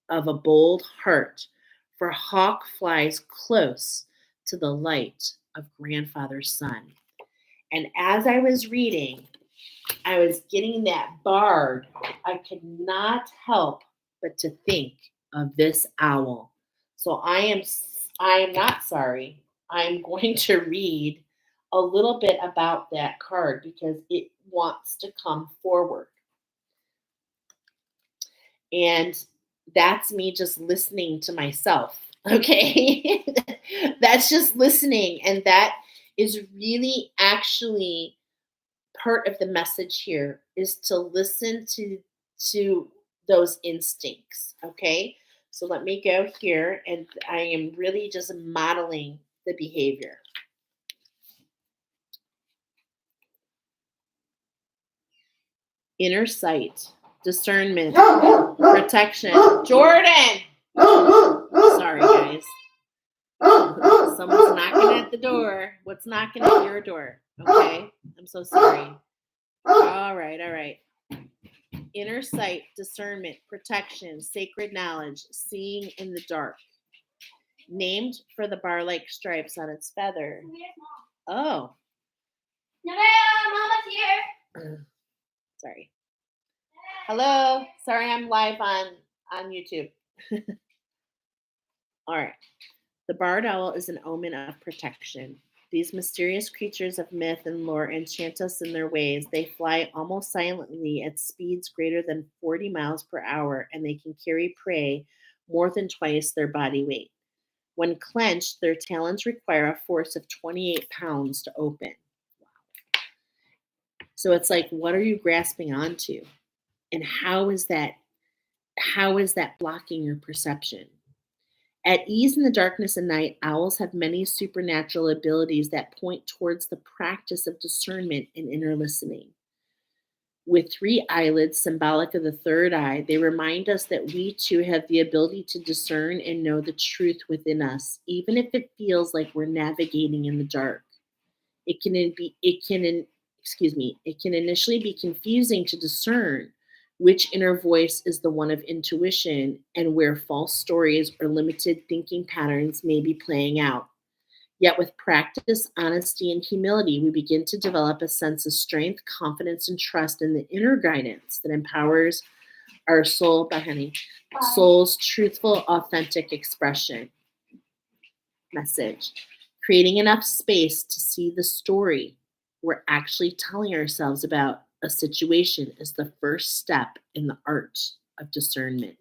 of a bold heart, for Hawk flies close to the light of grandfather's sun. And as I was reading, I was getting that bard. I could not help but to think of this owl. So I am not sorry. I'm going to read a little bit about that card because it wants to come forward. And that's me just listening to myself. Okay. That's just listening. And that is really actually part of the message here is to listen to those instincts. Okay. So let me go here and I am really just modeling the behavior. Inner sight, discernment, protection. Jordan! Sorry, guys. Someone's knocking at the door. What's knocking at your door? Okay. I'm so sorry. All right. Inner sight, discernment, protection, sacred knowledge, seeing in the dark. Named for the bar-like stripes on its feather. Oh. No, Mama's here. Sorry. Hello. Sorry, I'm live on YouTube. All right. The barred owl is an omen of protection. These mysterious creatures of myth and lore enchant us in their ways. They fly almost silently at speeds greater than 40 miles per hour, and they can carry prey more than twice their body weight. When clenched, their talons require a force of 28 pounds to open. So it's like, what are you grasping onto? And how is that blocking your perception? At ease in the darkness of night, owls have many supernatural abilities that point towards the practice of discernment and inner listening. With three eyelids, symbolic of the third eye, they remind us that we too have the ability to discern and know the truth within us, even if it feels like we're navigating in the dark. It can be it can in- excuse me, it can initially be confusing to discern which inner voice is the one of intuition and where false stories or limited thinking patterns may be playing out. Yet with practice, honesty, and humility, we begin to develop a sense of strength, confidence, and trust in the inner guidance that empowers our soul's truthful, authentic expression message. Creating enough space to see the story we're actually telling ourselves about a situation is the first step in the art of discernment.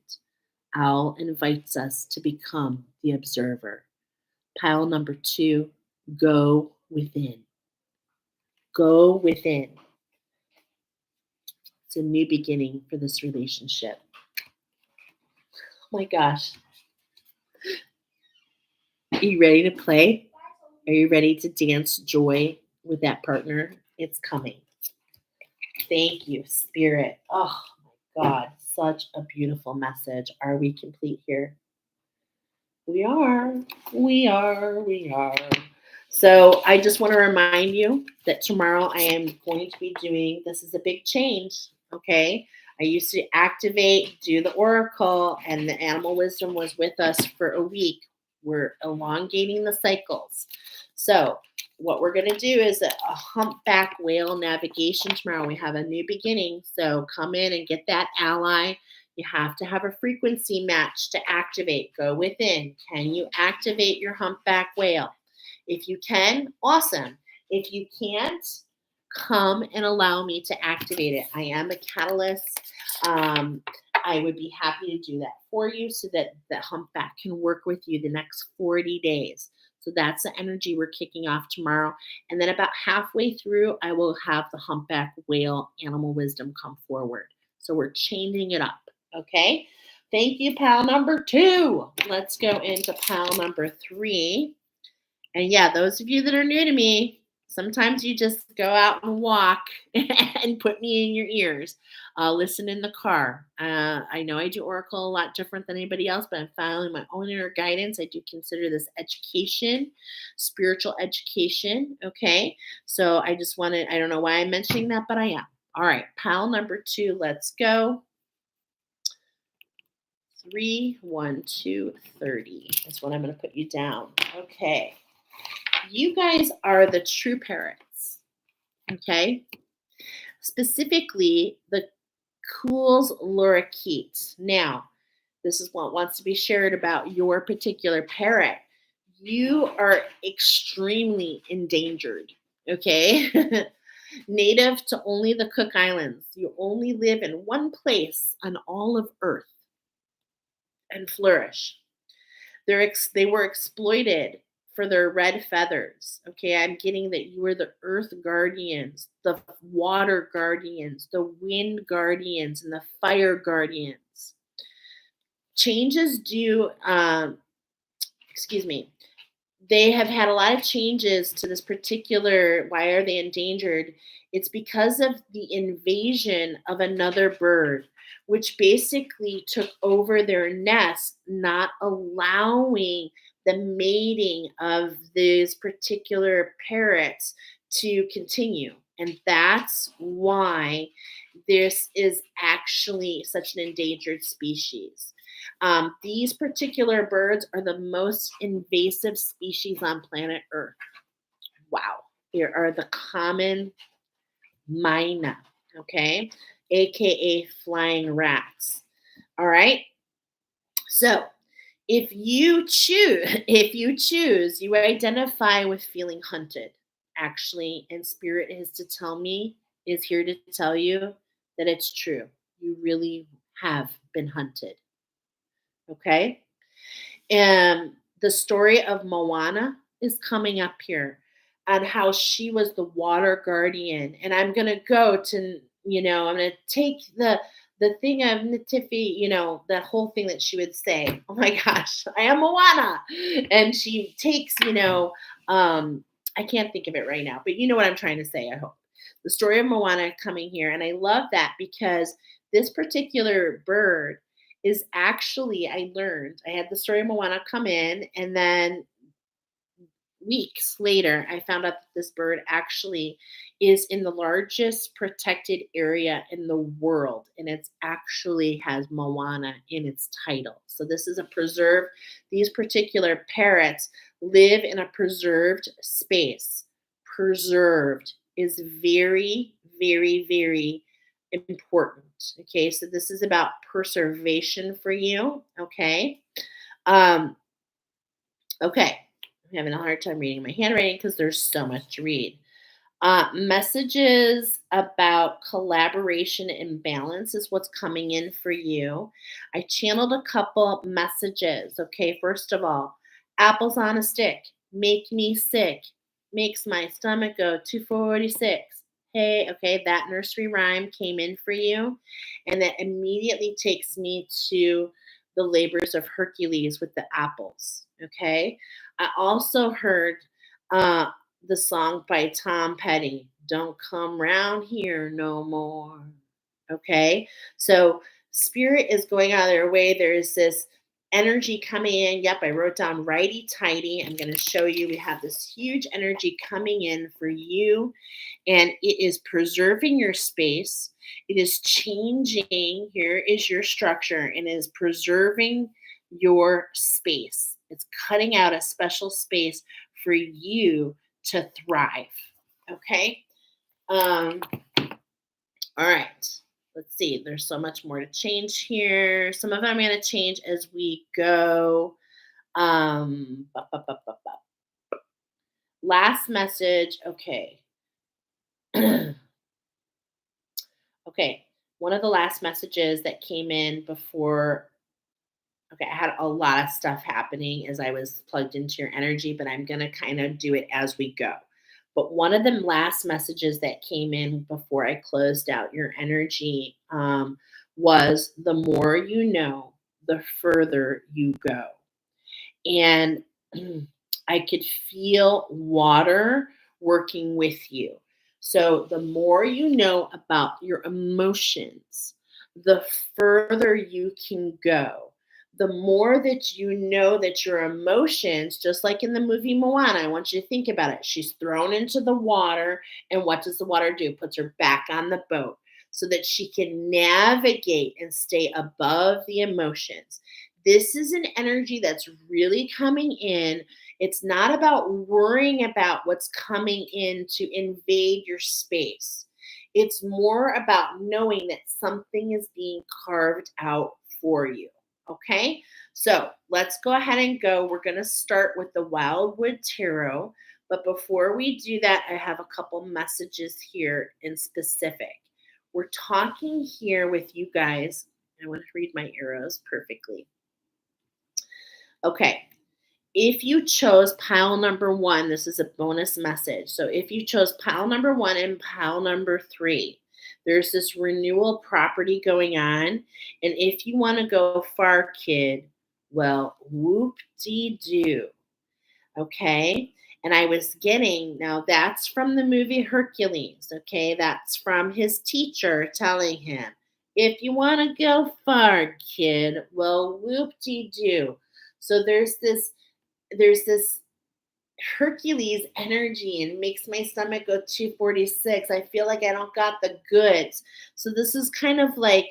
Owl invites us to become the observer. Pile number 2, go within. Go within. It's a new beginning for this relationship. Oh my gosh. Are you ready to play? Are you ready to dance joy with that partner? It's coming. Thank you, Spirit. Oh my God, such a beautiful message. Are we complete here? We are. We are. We are. So I just want to remind you that tomorrow I am going to be doing this is a big change. Okay. I used to activate, do the oracle, and the animal wisdom was with us for a week. We're elongating the cycles. So what we're going to do is a humpback whale navigation tomorrow. We have a new beginning. So come in and get that ally. You have to have a frequency match to activate. Go within. Can you activate your humpback whale? If you can, awesome. If you can't, come and allow me to activate it. I am a catalyst. I would be happy to do that for you so that the humpback can work with you the next 40 days. So that's the energy we're kicking off tomorrow. And then about halfway through, I will have the humpback whale animal wisdom come forward. So we're changing it up. Okay. Thank you, pal number 2. Let's go into pal number 3. And yeah, those of you that are new to me, sometimes you just go out and walk and put me in your ears. Listen in the car. I know I do Oracle a lot different than anybody else, but I'm following my own inner guidance. I do consider this education, spiritual education. Okay. So I just wanted, I don't know why I'm mentioning that, but I am. All right. Pile number 2, let's go. 3, 1, 2, 30. That's what I'm going to put you down. Okay. You guys are the true parrots, okay? Specifically, the Cool's lorikeet. Now, this is what wants to be shared about your particular parrot. You are extremely endangered, okay? Native to only the Cook Islands. You only live in one place on all of Earth and flourish. They were exploited for their red feathers. Okay, I'm getting that you are the earth guardians, the water guardians, the wind guardians, and the fire guardians. Changes due, excuse me, they have had a lot of changes to this particular. Why are they endangered? It's because of the invasion of another bird, which basically took over their nest, not allowing the mating of these particular parrots to continue. And that's why this is actually such an endangered species. These particular birds are the most invasive species on planet Earth. Wow. There are the common myna, okay, aka flying rats. All right. So, if you choose, you identify with feeling hunted, actually, and spirit is here to tell you that it's true. You really have been hunted. Okay? The story of Moana is coming up here on how she was the water guardian. And I'm gonna go to, I'm gonna take the thing of Natifi, that whole thing that she would say. Oh my gosh, I am Moana. And she takes, I can't think of it right now, but you know what I'm trying to say, I hope. The story of Moana coming here. And I love that because this particular bird is actually, I had the story of Moana come in, and then weeks later, I found out that this bird actually is in the largest protected area in the world, and it's actually has Moana in its title. So this is a preserved, these particular parrots live in a preserved space. Preserved is very, very, very important. Okay, so this is about preservation for you. Okay. Um, okay. I'm having a hard time reading my handwriting because there's so much to read. Messages about collaboration and balance is what's coming in for you. I channeled a couple messages. Okay, first of all, apples on a stick make me sick, makes my stomach go 246. Hey, okay, that nursery rhyme came in for you, and that immediately takes me to the labors of Hercules with the apples. Okay, I also heard uh, the song by Tom Petty, "Don't Come Round Here No More." Okay, so spirit is going out of their way. There is this energy coming in. Yep, I wrote down righty tighty. I'm going to show you. We have this huge energy coming in for you, and it is preserving your space. It is changing. Here is your structure, and it is preserving your space. It's cutting out a special space for you to thrive. Okay. Um, all right. Let's see. There's so much more to change here. Some of it I'm going to change as we go. Bup, bup, bup, bup, bup. Last message. Okay. Okay. One of the last messages that came in before. Okay, I had a lot of stuff happening as I was plugged into your energy, but I'm going to kind of do it as we go. But one of the last messages that came in before I closed out your energy was the more you know, the further you go. And I could feel water working with you. So the more you know about your emotions, the further you can go. The more that you know that your emotions, just like in the movie Moana, I want you to think about it. She's thrown into the water, and what does the water do? Puts her back on the boat so that she can navigate and stay above the emotions. This is an energy that's really coming in. It's not about worrying about what's coming in to invade your space. It's more about knowing that something is being carved out for you. Okay, so let's go ahead and go. We're going to start with the Wildwood Tarot. But before we do that, I have a couple messages here in specific. We're talking here with you guys. I want to read my arrows perfectly. Okay. If you chose pile number one, this is a bonus message. So if you chose pile number one and pile number three, there's this renewal property going on. And if you want to go far, kid, well, whoop de doo. Okay. And I was getting, now that's from the movie Hercules. Okay. That's from his teacher telling him, if you want to go far, kid, well, whoop de doo. So there's this Hercules energy and makes my stomach go 246. I feel like I don't got the goods. So this is kind of like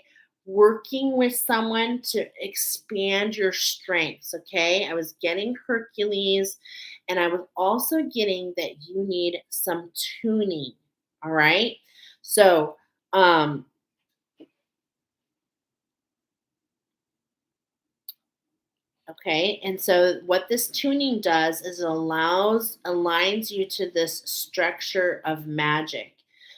working with someone to expand your strengths, okay? I was getting Hercules, and I was also getting that you need some tuning, all right? So, um Okay, and so what this tuning does is it aligns you to this structure of magic.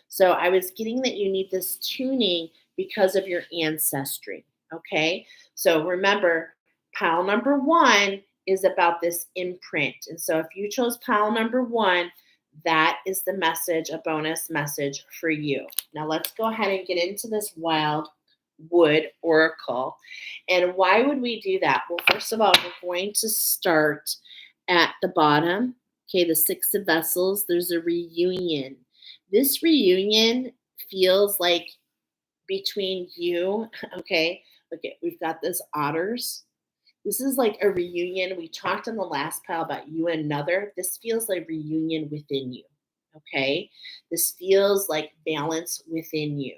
So I was getting that you need this tuning because of your ancestry. Okay, so remember, pile number one is about this imprint. And so if you chose pile number one, that is the message, a bonus message for you. Now let's go ahead and get into this wild wood oracle. And why would we do that? Well, first of all, we're going to start at the bottom. Okay, the Six of Vessels, there's a reunion. This reunion feels like between you, okay, we've got this otters. This is like a reunion. We talked in the last pile about you and another. This feels like reunion within you. Okay, this feels like balance within you.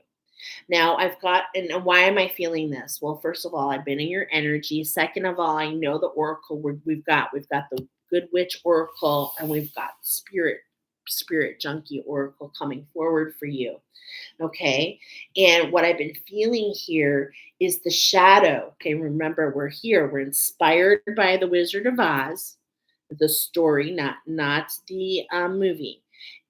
Now I've got, and why am I feeling this? Well, first of all, I've been in your energy. Second of all, I know the oracle we've got the good witch oracle, and we've got spirit junkie oracle coming forward for you. Okay. And what I've been feeling here is the shadow. Okay. Remember, we're here. We're inspired by the Wizard of Oz, the story, not the movie.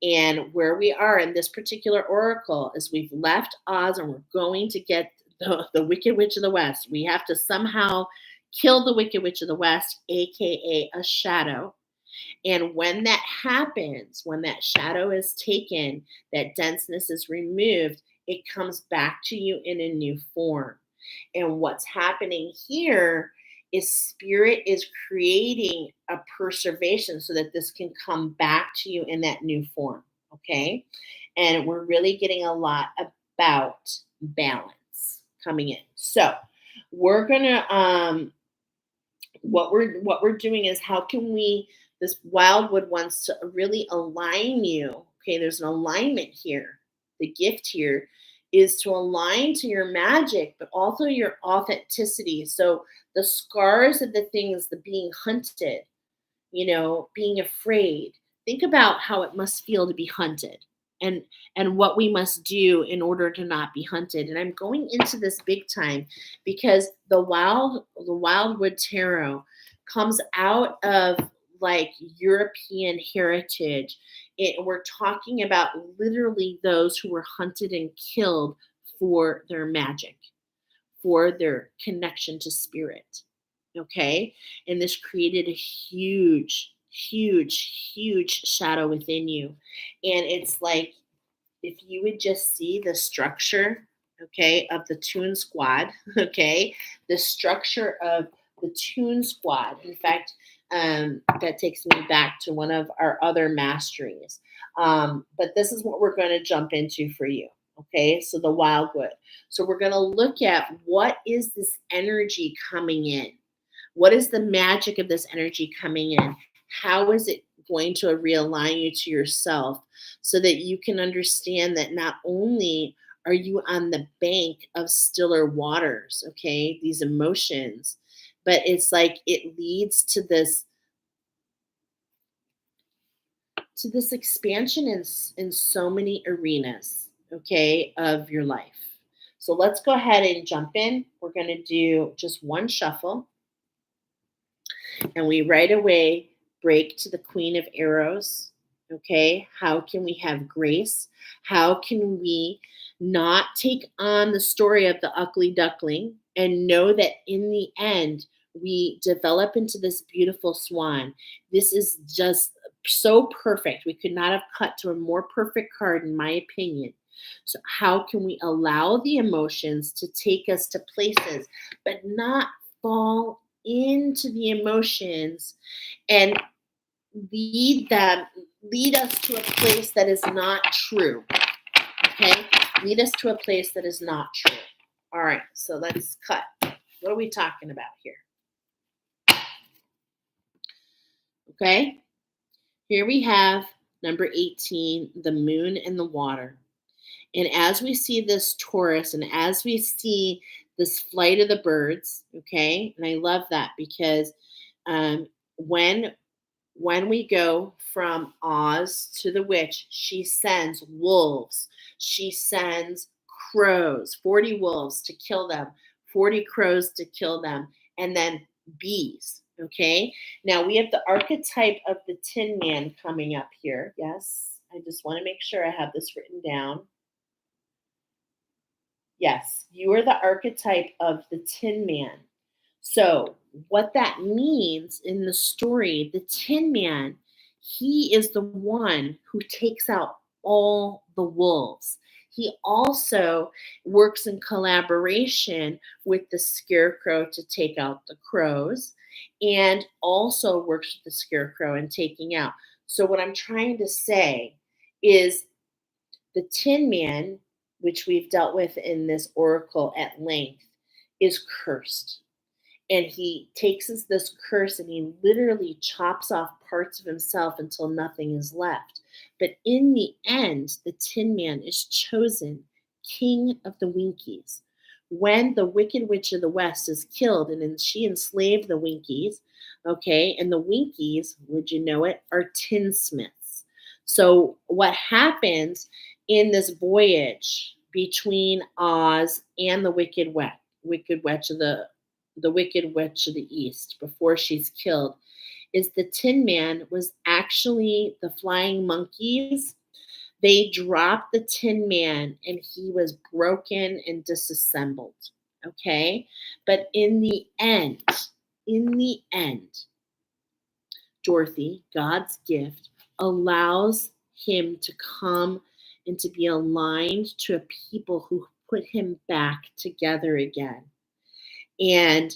And where we are in this particular oracle is we've left Oz and we're going to get the Wicked Witch of the West. We have to somehow kill the Wicked Witch of the West, aka a shadow. And when that happens, when that shadow is taken, that denseness is removed, it comes back to you in a new form. And what's happening here is spirit is creating a preservation so that this can come back to you in that new form. Okay. And we're really getting a lot about balance coming in. So we're gonna what we're doing is how can we, this wildwood wants to really align you. Okay, there's an alignment here. The gift here is to align to your magic but also your authenticity. So the scars of the things, the being hunted, being afraid, think about how it must feel to be hunted, and what we must do in order to not be hunted. And I'm going into this big time because the wildwood tarot comes out of like European heritage. We're talking about literally those who were hunted and killed for their magic, for their connection to spirit. Okay. And this created a huge shadow within you. And it's like, if you would just see the structure, okay, of the Toon Squad, okay, the structure of the Toon Squad. In fact, that takes me back to one of our other masteries. But this is what we're going to jump into for you. Okay, so the wildwood. So we're going to look at what is this energy coming in? What is the magic of this energy coming in? How is it going to realign you to yourself so that you can understand that not only are you on the bank of stiller waters, okay, these emotions, but it's like it leads to this expansion in so many arenas, okay, of your life. So let's go ahead and jump in. We're going to do just one shuffle. And we right away break to the Queen of Arrows. Okay, how can we have grace? How can we not take on the story of the ugly duckling and know that in the end we develop into this beautiful swan? This is just so perfect. We could not have cut to a more perfect card, in my opinion. So, how can we allow the emotions to take us to places, but not fall into the emotions and lead us to a place that is not true? Okay, lead us to a place that is not true. All right, so let's cut. What are we talking about here? Okay, here we have number 18, the moon and the water. And as we see this Taurus and as we see this flight of the birds, okay, and I love that because um, when we go from Oz to the witch, she sends wolves, she sends crows, 40 wolves to kill them, 40 crows to kill them, and then bees. Okay. Now we have the archetype of the Tin Man coming up here. Yes. I just want to make sure I have this written down. Yes, you are the archetype of the Tin Man. So, what that means in the story, the Tin Man, he is the one who takes out all the wolves. He also works in collaboration with the Scarecrow to take out the crows and also works with the Scarecrow in taking out. So, what I'm trying to say is the Tin Man, which we've dealt with in this oracle at length, is cursed. And he takes this curse and he literally chops off parts of himself until nothing is left. But in the end, the Tin Man is chosen king of the Winkies. When the Wicked Witch of the West is killed, and then she enslaved the Winkies, okay, and the Winkies, would you know it, are tinsmiths. So what happens in this voyage between Oz and the Wicked Witch of the Wicked Witch of the East before she's killed is the Tin Man was actually the flying monkeys. They dropped the Tin Man and he was broken and disassembled. Okay. But in the end, Dorothy, God's gift, allows him to come and to be aligned to a people who put him back together again. And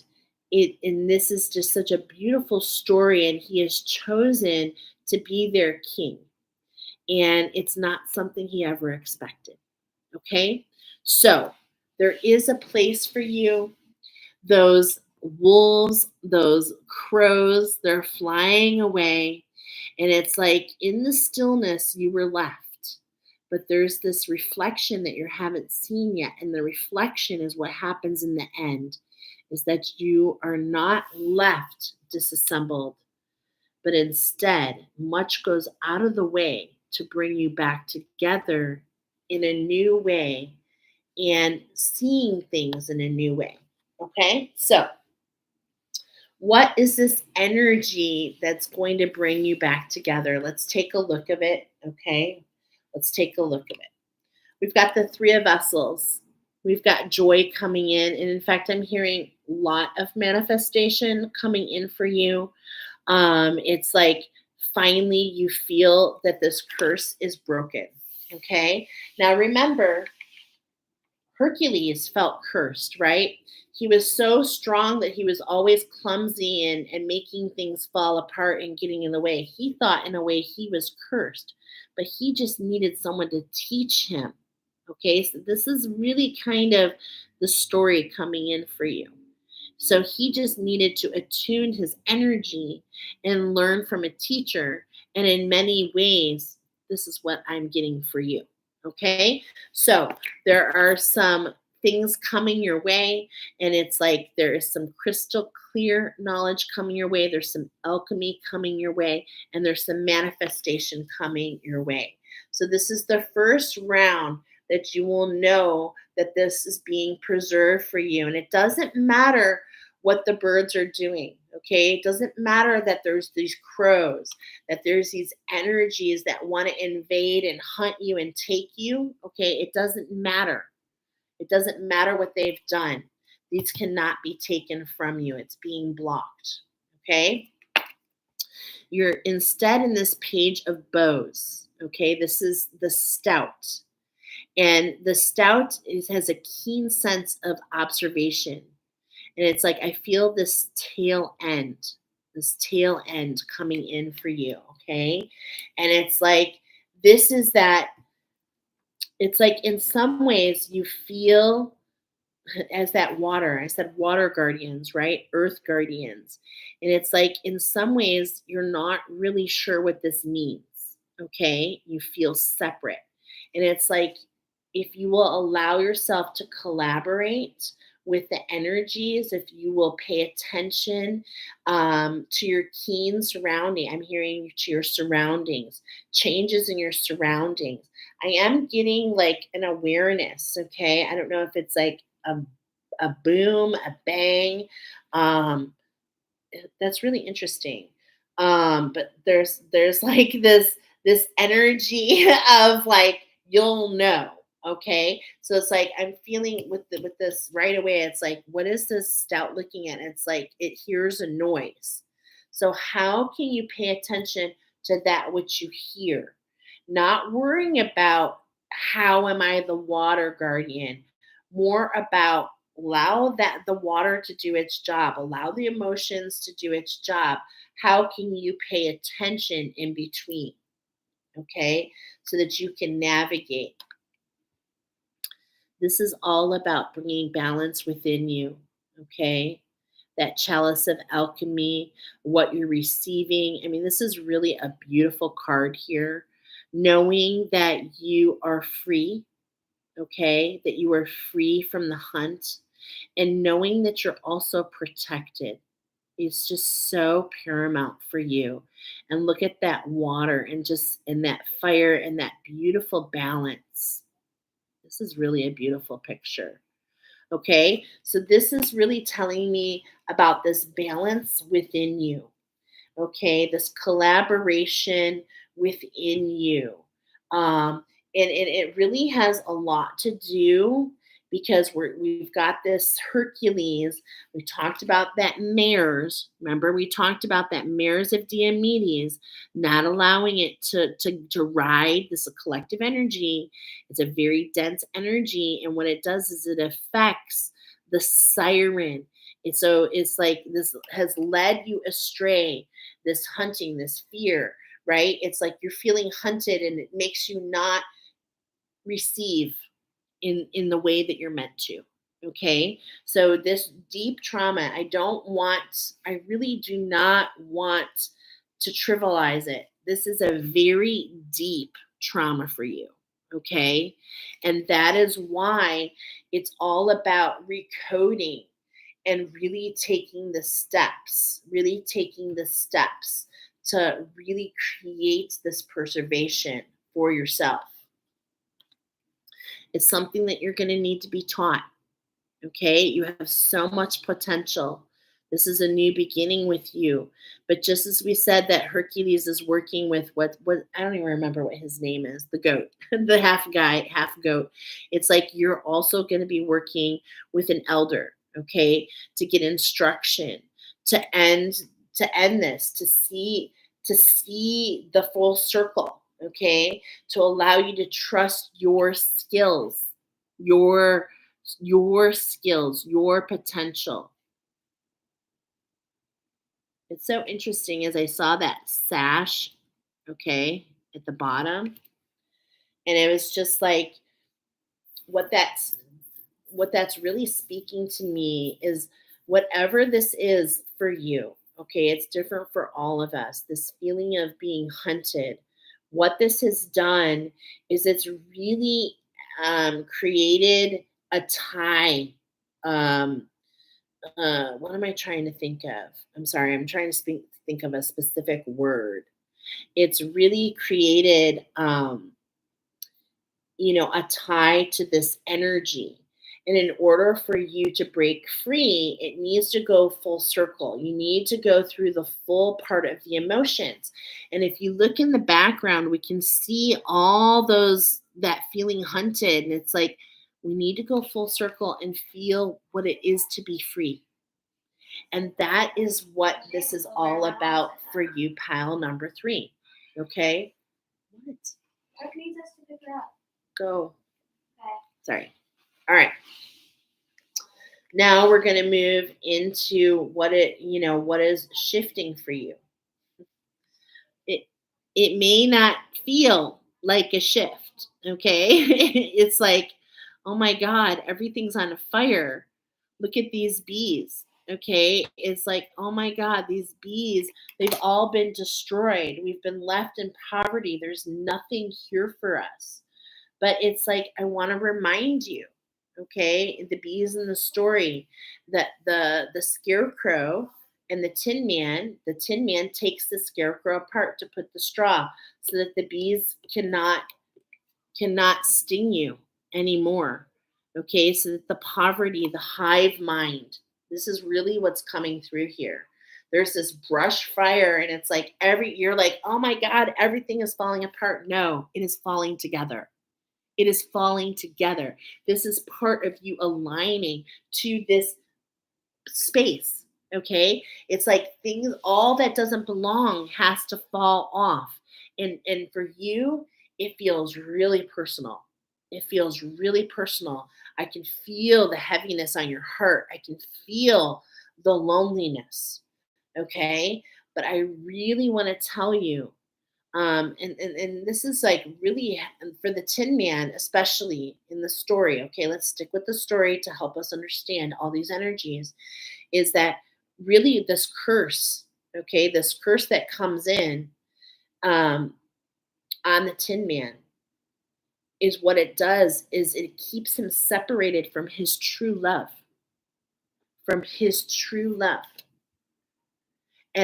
this is just such a beautiful story, and he has chosen to be their king, and it's not something he ever expected. Okay, so there is a place for you. Those wolves, those crows, they're flying away, and it's like in the stillness you were left, but there's this reflection that you haven't seen yet, and the reflection is what happens in the end, is that you are not left disassembled, but instead much goes out of the way to bring you back together in a new way and seeing things in a new way. Okay, so what is this energy that's going to bring you back together? Let's take a look of it. Okay, let's take a look of it. We've got the Three of Vessels. We've got joy coming in. And in fact, I'm hearing a lot of manifestation coming in for you. It's like finally you feel that this curse is broken. Okay. Now remember, Hercules felt cursed, right? He was so strong that he was always clumsy and making things fall apart and getting in the way. He thought, in a way, he was cursed, but he just needed someone to teach him. Okay, so this is really kind of the story coming in for you. So he just needed to attune his energy and learn from a teacher. And in many ways, this is what I'm getting for you. Okay, so there are some things coming your way, and it's like there is some crystal clear knowledge coming your way, there's some alchemy coming your way, and there's some manifestation coming your way. So this is the first round that you will know that this is being preserved for you, and it doesn't matter what the birds are doing. Okay, it doesn't matter that there's these crows, that there's these energies that want to invade and hunt you and take you. Okay, it doesn't matter. It doesn't matter what they've done. These cannot be taken from you. It's being blocked. Okay, you're instead in this page of bows. Okay, this is the stout. And the stout has a keen sense of observation. And it's like, I feel this tail end coming in for you. Okay. And it's like, this is that, it's like in some ways you feel as that water. I said water guardians, right? Earth guardians. And it's like in some ways you're not really sure what this means. Okay. You feel separate. And it's like if you will allow yourself to collaborate with the energies, if you will pay attention to your keen surrounding, I'm hearing to your surroundings, changes in your surroundings. I am getting like an awareness, okay? I don't know if it's like a boom, a bang, um, That's really interesting. But there's like this energy of like you'll know. Okay, so it's like I'm feeling with this right away. It's like, what is this stout looking at? It's like it hears a noise. So how can you pay attention to that which you hear? Not worrying about how am I the water guardian, more about allow that the water to do its job, allow the emotions to do its job. How can you pay attention in between? Okay, so that you can navigate. This is all about bringing balance within you. Okay, that chalice of alchemy, what you're receiving. I mean, this is really a beautiful card here, knowing that you are free. Okay, that you are free from the hunt, and knowing that you're also protected is just so paramount for you. And look at that water and just in that fire and that beautiful balance. This is really a beautiful picture. Okay, so this is really telling me about this balance within you. Okay, this collaboration within you. um and it really has a lot to do because we've got this Hercules. We talked about that mares. Remember, we talked about that mares of Diomedes, not allowing it to ride this collective energy. It's a very dense energy, and what it does is it affects the siren. And so it's like this has led you astray, this hunting, this fear, right? It's like you're feeling hunted and it makes you not receive in the way that you're meant to. Okay, so this deep trauma, I really do not want to trivialize it. This is a very deep trauma for you. Okay, and that is why it's all about recoding and really taking the steps to really create this preservation for yourself. It's something that you're going to need to be taught. Okay, you have so much potential. This is a new beginning with you. But just as we said that Hercules is working with what I don't even remember what his name is, the goat, the half guy, half goat. It's like you're also going to be working with an elder, okay, to get instruction, to end this, to see the full circle, okay, to allow you to trust your skills, your skills, your potential. It's so interesting as I saw that sash, okay, at the bottom, and it was just like what that's what that's really speaking to me is whatever this is for you, okay, it's different for all of us. This feeling of being hunted, what this has done is it's really created a tie. Um, what am I trying to think of? I'm sorry, I'm trying to think of a specific word. It's really created, a tie to this energy. And in order for you to break free, it needs to go full circle. You need to go through the full part of the emotions. And if you look in the background, we can see all that feeling hunted. And it's like we need to go full circle and feel what it is to be free. And that is what this is all about for you, pile number 3. Okay? What? What needs us to figure out? Go. Okay. Sorry. All right. Now we're going to move into what is shifting for you. It may not feel like a shift, okay? It's like, oh my God, everything's on fire. Look at these bees, okay? It's like, oh my God, these bees, they've all been destroyed. We've been left in poverty. There's nothing here for us. But it's like, I want to remind you, okay, the bees in the story, that the scarecrow and the tin man takes the scarecrow apart to put the straw so that the bees cannot sting you anymore. Okay, so that the poverty, the hive mind, this is really what's coming through here. there's this brush fire, and it's like you're like, oh my God, everything is falling apart. No, it is falling together. It is falling together. This is part of you aligning to this space. Okay. It's like things, all that doesn't belong has to fall off. And for you, it feels really personal. It feels really personal. I can feel the heaviness on your heart. I can feel the loneliness. Okay. But I really want to tell you, and this is like really for the Tin Man, especially in the story. Okay, let's stick with the story to help us understand all these energies. Is that really this curse? Okay, this curse that comes in um, on the Tin Man is what it does is it keeps him separated from his true love. And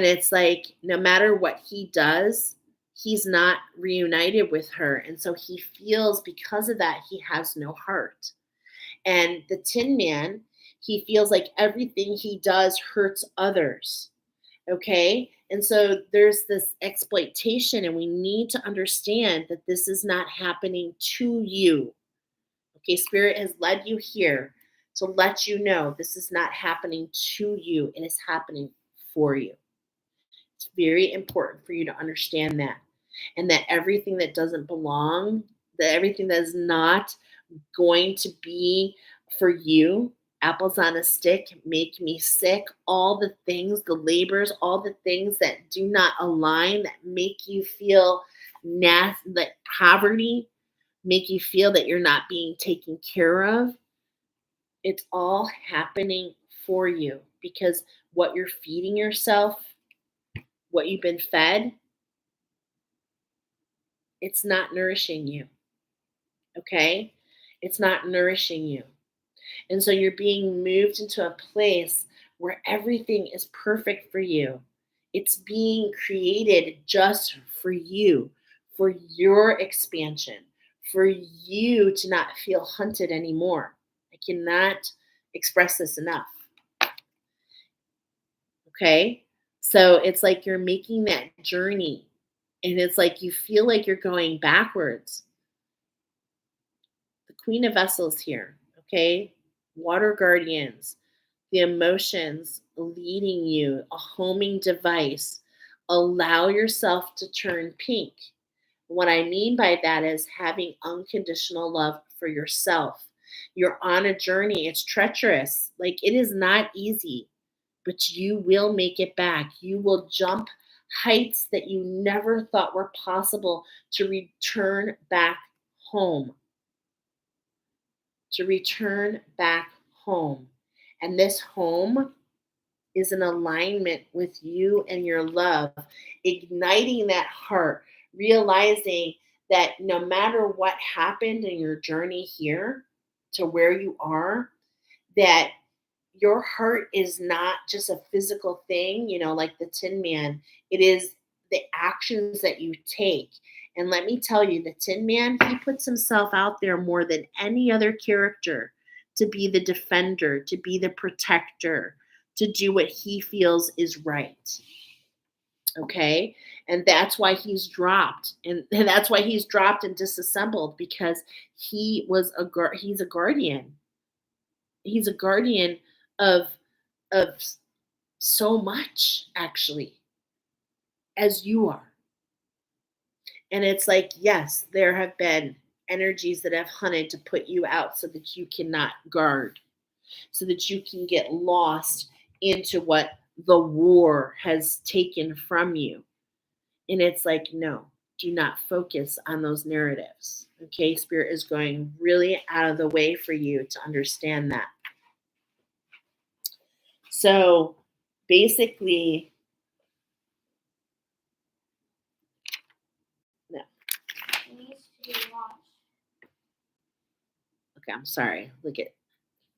it's like no matter what he does, he's not reunited with her. And so he feels because of that, he has no heart. And the Tin Man, he feels like everything he does hurts others. Okay. And so there's this exploitation, and we need to understand that this is not happening to you. Okay. Spirit has led you here to let you know this is not happening to you, it is happening for you. It's very important for you to understand that. And that everything that doesn't belong, that everything that is not going to be for you, apples on a stick make me sick, all the things, the labors, all the things that do not align, that make you feel nasty, like poverty, make you feel that you're not being taken care of. It's all happening for you because what you're feeding yourself, what you've been fed, it's not nourishing you. Okay? It's not nourishing you. And so you're being moved into a place where everything is perfect for you. It's being created just for you, for your expansion, for you to not feel hunted anymore. I cannot express this enough. Okay? So it's like you're making that journey, and it's like you feel like you're going backwards. The Queen of Vessels here, okay? Water guardians, the emotions leading you, a homing device. Allow yourself to turn pink. What I mean by that is having unconditional love for yourself. You're on a journey, it's treacherous. Like it is not easy, but you will make it back. You will jump heights that you never thought were possible to return back home. To return back home. And this home is in alignment with you and your love, igniting that heart, realizing that no matter what happened in your journey here to where you are, that your heart is not just a physical thing, like the Tin Man. It is the actions that you take. And let me tell you, the Tin Man, he puts himself out there more than any other character to be the defender, to be the protector, to do what he feels is right. Okay? And that's why he's dropped. And that's why he's dropped and disassembled, because he's a guardian. He's a guardian of of so much, actually, as you are. And it's like, yes, there have been energies that have hunted to put you out so that you cannot guard, so that you can get lost into what the war has taken from you. And it's like, no, do not focus on those narratives. Okay, Spirit is going really out of the way for you to understand that. So basically, no. It needs to be washed. Okay, I'm sorry. Look at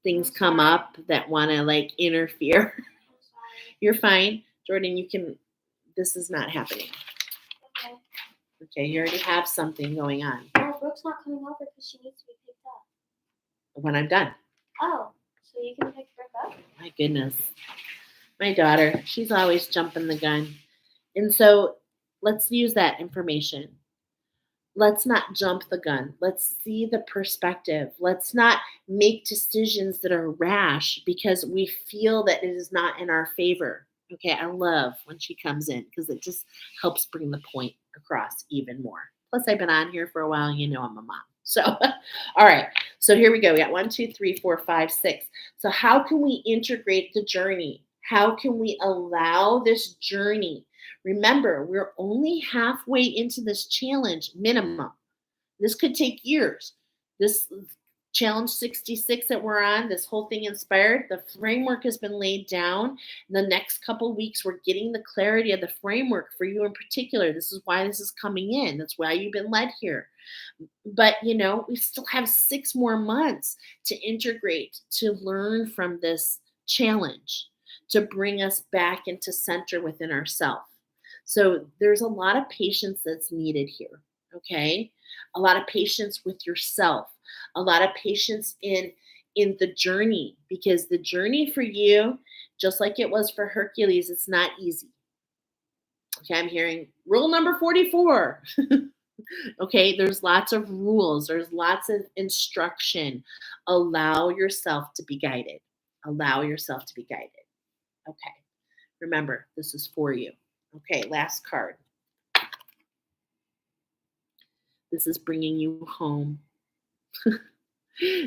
things come up that want to like interfere. I'm sorry. You're fine. Jordan, this is not happening. Okay. Okay, you already have something going on. No, Brooke's not coming over because she needs to be picked up. When I'm done. Oh, so you can pick Brooke up? My goodness. My daughter, she's always jumping the gun. And so let's use that information. Let's not jump the gun. Let's see the perspective. Let's not make decisions that are rash because we feel that it is not in our favor. Okay, I love when she comes in because it just helps bring the point across even more. Plus, I've been on here for a while. You know, I'm a mom. So, all right. So here we go. We got 1, 2, 3, 4, 5, 6. So, how can we integrate the journey? How can we allow this journey? Remember, we're only halfway into this challenge minimum. This could take years. This challenge 66 that we're on, this whole thing inspired, the framework has been laid down. The next couple weeks, we're getting the clarity of the framework for you in particular. This is why this is coming in. That's why you've been led here. But, we still have 6 more months to integrate, to learn from this challenge, to bring us back into center within ourselves. So there's a lot of patience that's needed here. Okay. A lot of patience with yourself, a lot of patience in the journey, because the journey for you, just like it was for Hercules, it's not easy. Okay, I'm hearing rule number 44. Okay, there's lots of rules, there's lots of instruction. Allow yourself to be guided. Allow yourself to be guided. Okay, remember, this is for you. Okay, last card. This is bringing you home.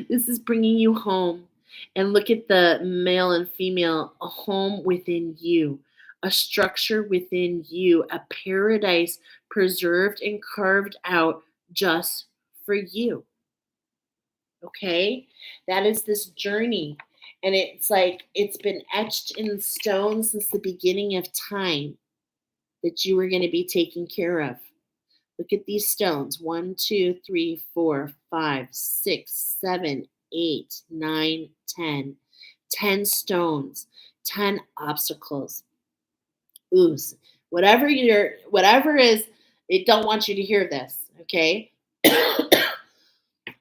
This is bringing you home. And look at the male and female, a home within you, a structure within you, a paradise preserved and carved out just for you. Okay? That is this journey. And it's like it's been etched in stone since the beginning of time that you were going to be taken care of. Look at these stones. 1, 2, 3, 4, 5, 6, 7, 8, 9, 10. 10 stones, 10 obstacles. Ooze. Whatever is, it don't want you to hear this, okay?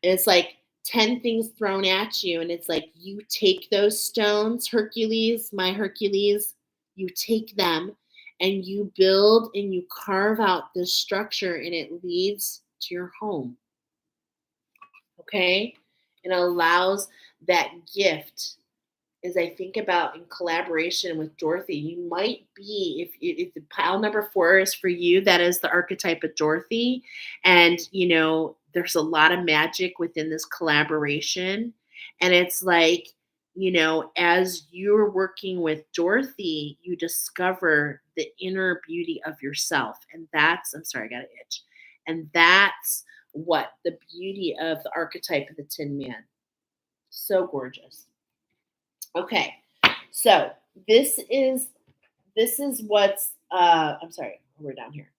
It's like 10 things thrown at you, and it's like you take those stones, Hercules, my Hercules, you take them and you build and you carve out this structure, and it leads to your home. Okay? It allows that gift. As I think about in collaboration with Dorothy, you might be, if the pile number 4 is for you, that is the archetype of Dorothy. And, there's a lot of magic within this collaboration. And it's like, as you're working with Dorothy, you discover the inner beauty of yourself. And that's, I'm sorry, I got an itch. And that's what the beauty of the archetype of the Tin Man. So gorgeous. Okay, so this is what's I'm sorry, we're down here.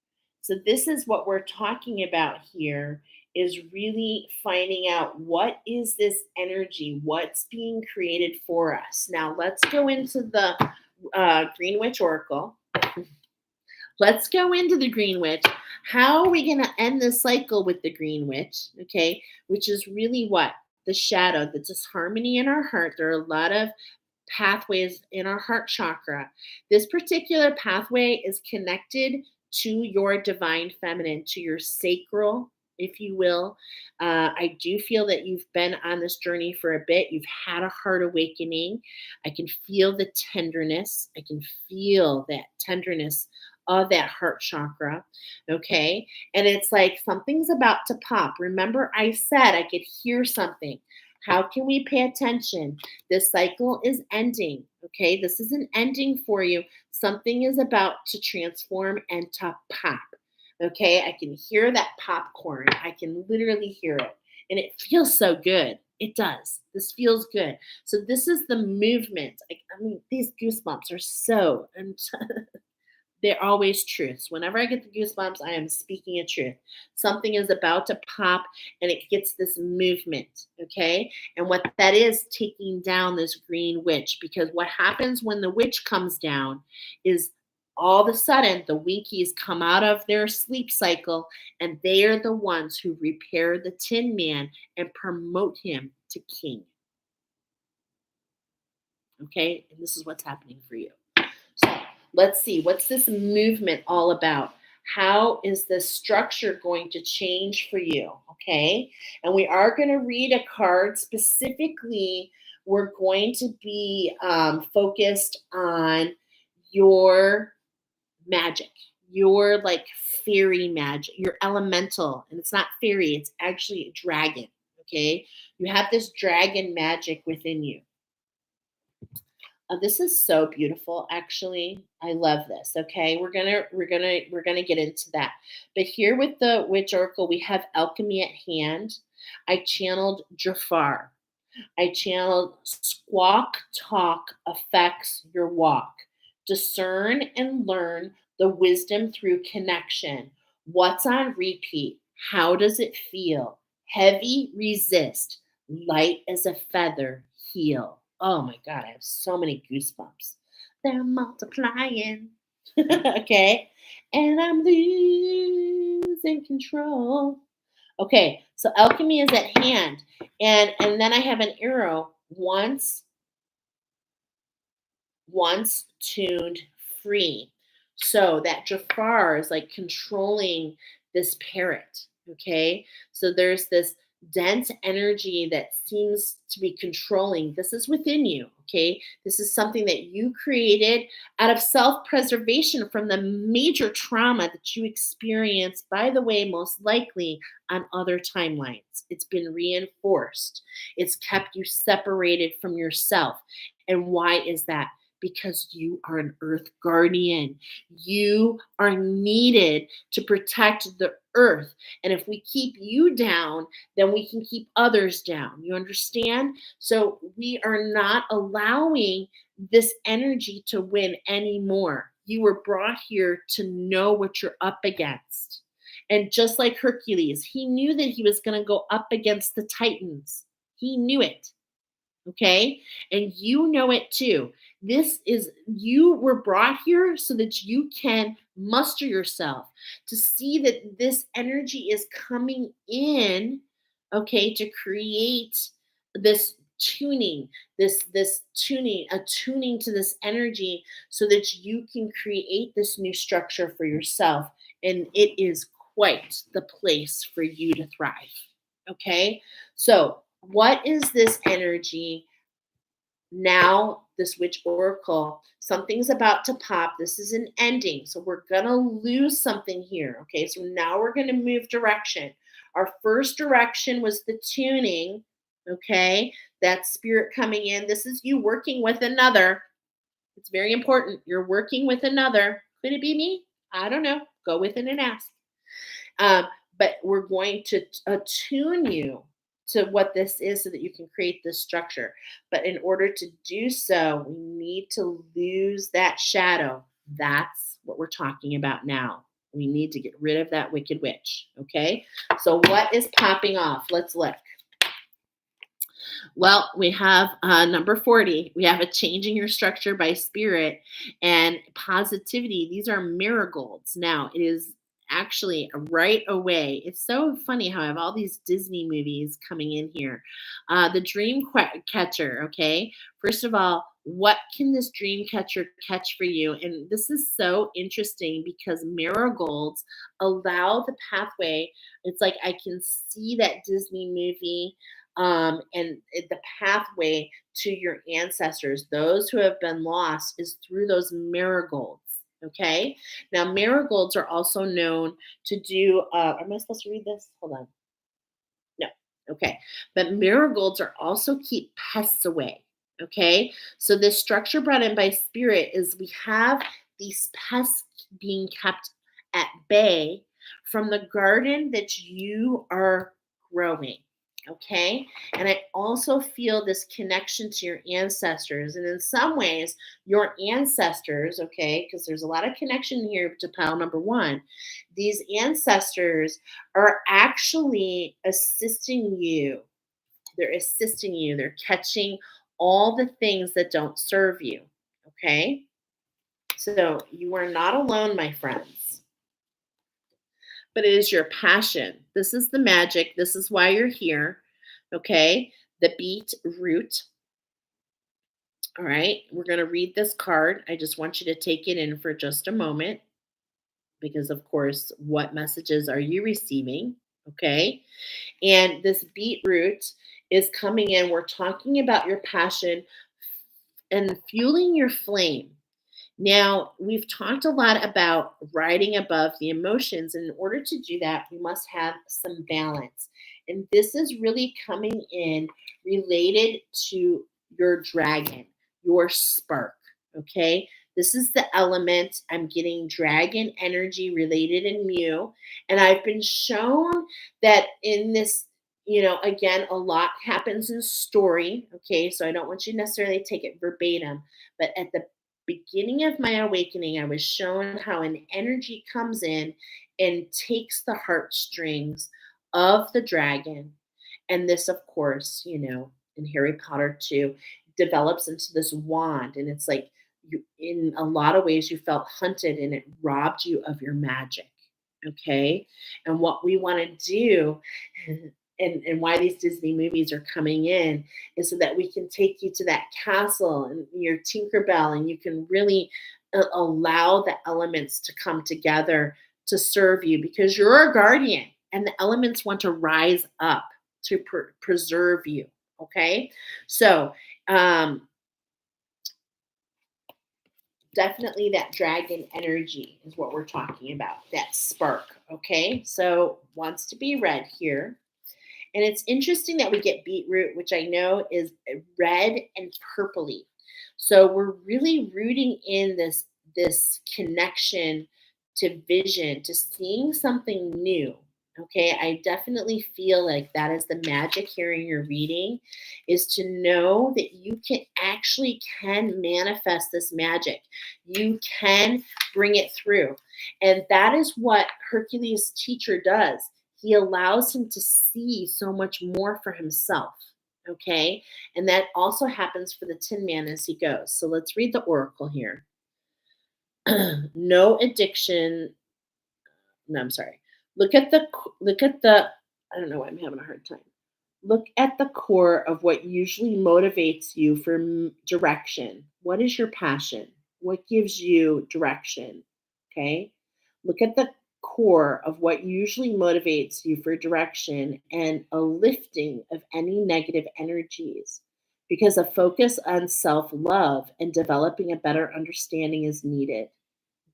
So this is what we're talking about here, is really finding out what is this energy, what's being created for us. Now let's go into the Green Witch Oracle. Let's go into the Green Witch. How are we going to end this cycle with the Green Witch? Okay, which is really what? The shadow, the disharmony in our heart. There are a lot of pathways in our heart chakra. This particular pathway is connected to your divine feminine, to your sacral, if you will. I do feel that you've been on this journey for a bit. You've had a heart awakening. I can feel the tenderness. I can feel that tenderness of that heart chakra. Okay. And it's like something's about to pop. Remember, I said I could hear something. How can we pay attention? This cycle is ending. Okay. This is an ending for you. Something is about to transform and to pop. Okay. I can hear that popcorn. I can literally hear it. And it feels so good. It does. This feels good. So this is the movement. These goosebumps are so, they're always truths. Whenever I get the goosebumps, I am speaking a truth. Something is about to pop and it gets this movement, okay? And what that is, taking down this green witch. Because what happens when the witch comes down is all of a sudden the Winkies come out of their sleep cycle and they are the ones who repair the Tin Man and promote him to king. Okay? And this is what's happening for you. let's see, what's this movement all about? How is this structure going to change for you? Okay. And we are going to read a card specifically. We're going to be focused on your magic, your like fairy magic, your elemental. And it's not fairy, it's actually a dragon. Okay. You have this dragon magic within you. This is so beautiful, actually. I love this. Okay, we're gonna get into that. But here with the witch oracle, we have alchemy at hand. I channeled Jafar. I channeled squawk talk affects your walk. Discern and learn the wisdom through connection. What's on repeat? How does it feel? Heavy resist, light as a feather heal. Oh my God, I have so many goosebumps. They're multiplying. Okay. And I'm losing control. Okay, so alchemy is at hand. And then I have an arrow once tuned free. So that Jafar is like controlling this parrot. Okay. So there's this dense energy that seems to be controlling. This is within you. Okay. This is something that you created out of self preservation from the major trauma that you experienced, by the way, most likely on other timelines. It's been reinforced, it's kept you separated from yourself. And why is that? Because you are an earth guardian. You are needed to protect the earth. And if we keep you down, then we can keep others down. You understand? So we are not allowing this energy to win anymore. You were brought here to know what you're up against. And just like Hercules, he knew that he was going to go up against the Titans. He knew it. Okay. And you know it too. This is, you were brought here so that you can muster yourself to see that this energy is coming in, okay, to create this tuning, this tuning, a tuning to this energy so that you can create this new structure for yourself. And it is quite the place for you to thrive. Okay. So what is this energy now? This witch oracle, something's about to pop. This is an ending, so we're gonna lose something here. Okay, so now we're gonna move direction. Our first direction was the tuning. Okay, that spirit coming in. This is you working with another. It's very important. You're working with another. Could it be me? I don't know. Go within and ask. Um, but we're going to attune you to what this is so that you can create this structure. But in order to do so, we need to lose that shadow. That's what we're talking about now. We need to get rid of that wicked witch. Okay. So, what is popping off? Let's look. Well, we have number 40. We have a changing your structure by spirit and positivity. These are marigolds. Now, it is actually right away. It's so funny how I have all these Disney movies coming in here. The dream catcher, okay? First of all, what can this dream catcher catch for you? And this is so interesting because marigolds allow the pathway. It's like I can see that Disney movie and the pathway to your ancestors, those who have been lost, is through those marigolds. Okay. Now, marigolds are also known to do. Am I supposed to read this? Hold on. No. Okay. But marigolds are also keep pests away. Okay. So this structure brought in by spirit is we have these pests being kept at bay from the garden that you are growing. Okay. And I also feel this connection to your ancestors. And in some ways, your ancestors, okay, because there's a lot of connection here to pile number one. These ancestors are actually assisting you. They're assisting you. They're catching all the things that don't serve you. Okay. So you are not alone, my friends, but it is your passion. This is the magic. This is why you're here. Okay. The beet root. All right, we're going to read this card. I just want you to take it in for just a moment because, of course, what messages are you receiving? Okay. And this beetroot is coming in. We're talking about your passion and fueling your flame. Now, we've talked a lot about riding above the emotions. And in order to do that, we must have some balance. And this is really coming in related to your dragon, your spark. Okay. This is the element. I'm getting dragon energy related in Mu. And I've been shown that in this, again, a lot happens in story. Okay. So I don't want you to necessarily take it verbatim, but at the beginning of my awakening, I was shown how an energy comes in and takes the heartstrings of the dragon. And this, of course, in Harry Potter too, develops into this wand. And it's like, in a lot of ways, you felt hunted and it robbed you of your magic. Okay. And what we want to do, and why these Disney movies are coming in, is so that we can take you to that castle and your Tinkerbell, and you can really allow the elements to come together to serve you because you're a guardian and the elements want to rise up to preserve you. Okay. So, definitely that dragon energy is what we're talking about, that spark. Okay. So, wants to be read here. And it's interesting that we get beetroot, which I know is red and purpley. So we're really rooting in this connection to vision, to seeing something new. Okay, I definitely feel like that is the magic here in your reading, is to know that you can manifest this magic. You can bring it through. And that is what Hercules' teacher does. He allows him to see so much more for himself. Okay. And that also happens for the Tin Man as he goes. So let's read the oracle here. No addiction. No, I'm sorry. Look at the I don't know why I'm having a hard time. Look at the core of what usually motivates you for direction. What is your passion? What gives you direction? Okay. Look at the core of what usually motivates you for direction and a lifting of any negative energies, because a focus on self love and developing a better understanding is needed.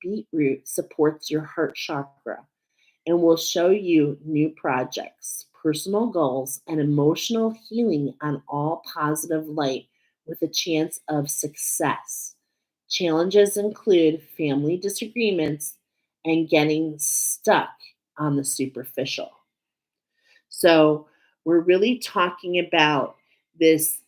Beetroot supports your heart chakra and will show you new projects, personal goals, and emotional healing on all positive light with a chance of success. Challenges include family disagreements and getting stuck on the superficial. So, we're really talking about this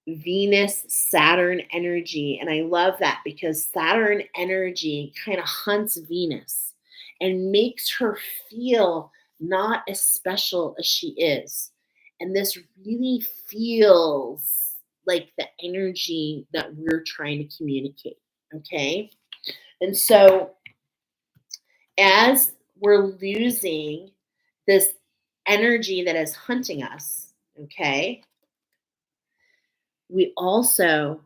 Venus Saturn energy. And I love that because Saturn energy kind of hunts Venus and makes her feel not as special as she is. And this really feels like the energy that we're trying to communicate. Okay. And so, as we're losing this energy that is hunting us, okay, we also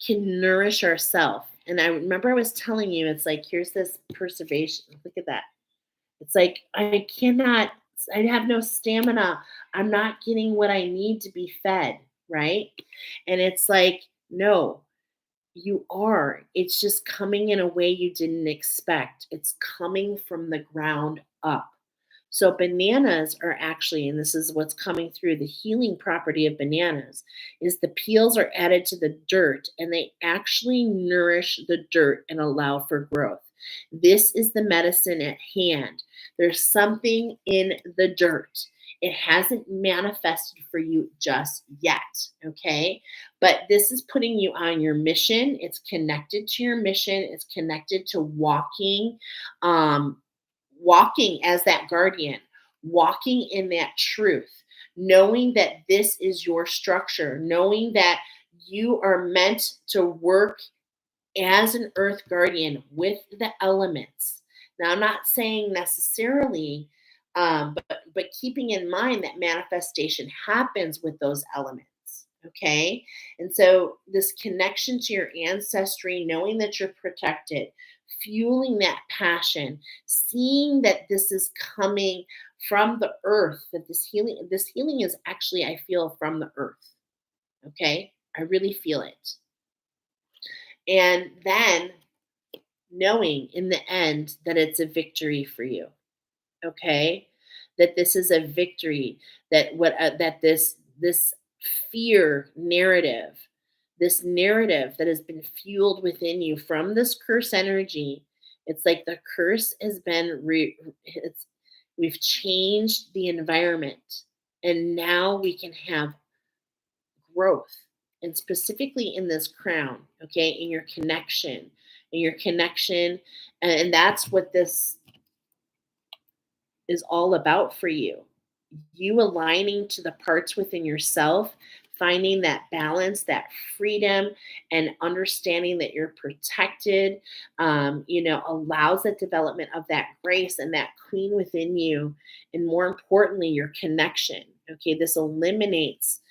can nourish ourselves. And I remember I was telling you, it's like, here's this preservation. Look at that. It's like, I have no stamina. I'm not getting what I need to be fed, right? And it's like, no, you are. It's just coming in a way you didn't expect. It's coming from the ground up. So, bananas are actually, and this is what's coming through, the healing property of bananas is the peels are added to the dirt and they actually nourish the dirt and allow for growth. This is the medicine at hand. There's something in the dirt. It hasn't manifested for you just yet, okay? But this is putting you on your mission. It's connected to your mission. It's connected to um, walking as that guardian, walking in that truth, knowing that this is your structure, knowing that you are meant to work as an earth guardian with the elements. Now, I'm not saying necessarily, but keeping in mind that manifestation happens with those elements. Okay. And so this connection to your ancestry, knowing that you're protected, fueling that passion, seeing that this is coming from the earth, that this healing is actually, I feel, from the earth. Okay. I really feel it. And then knowing in the end that it's a victory for you. Okay, that this is a victory, that this fear narrative, this narrative that has been fueled within you from this curse energy, it's like the curse has been it's we've changed the environment, and now we can have growth, and specifically in this crown, okay, in your connection, and that's what this is all about for you. You aligning to the parts within yourself, finding that balance, that freedom, and understanding that you're protected, allows the development of that grace and that queen within you. And more importantly, your connection. Okay, this eliminates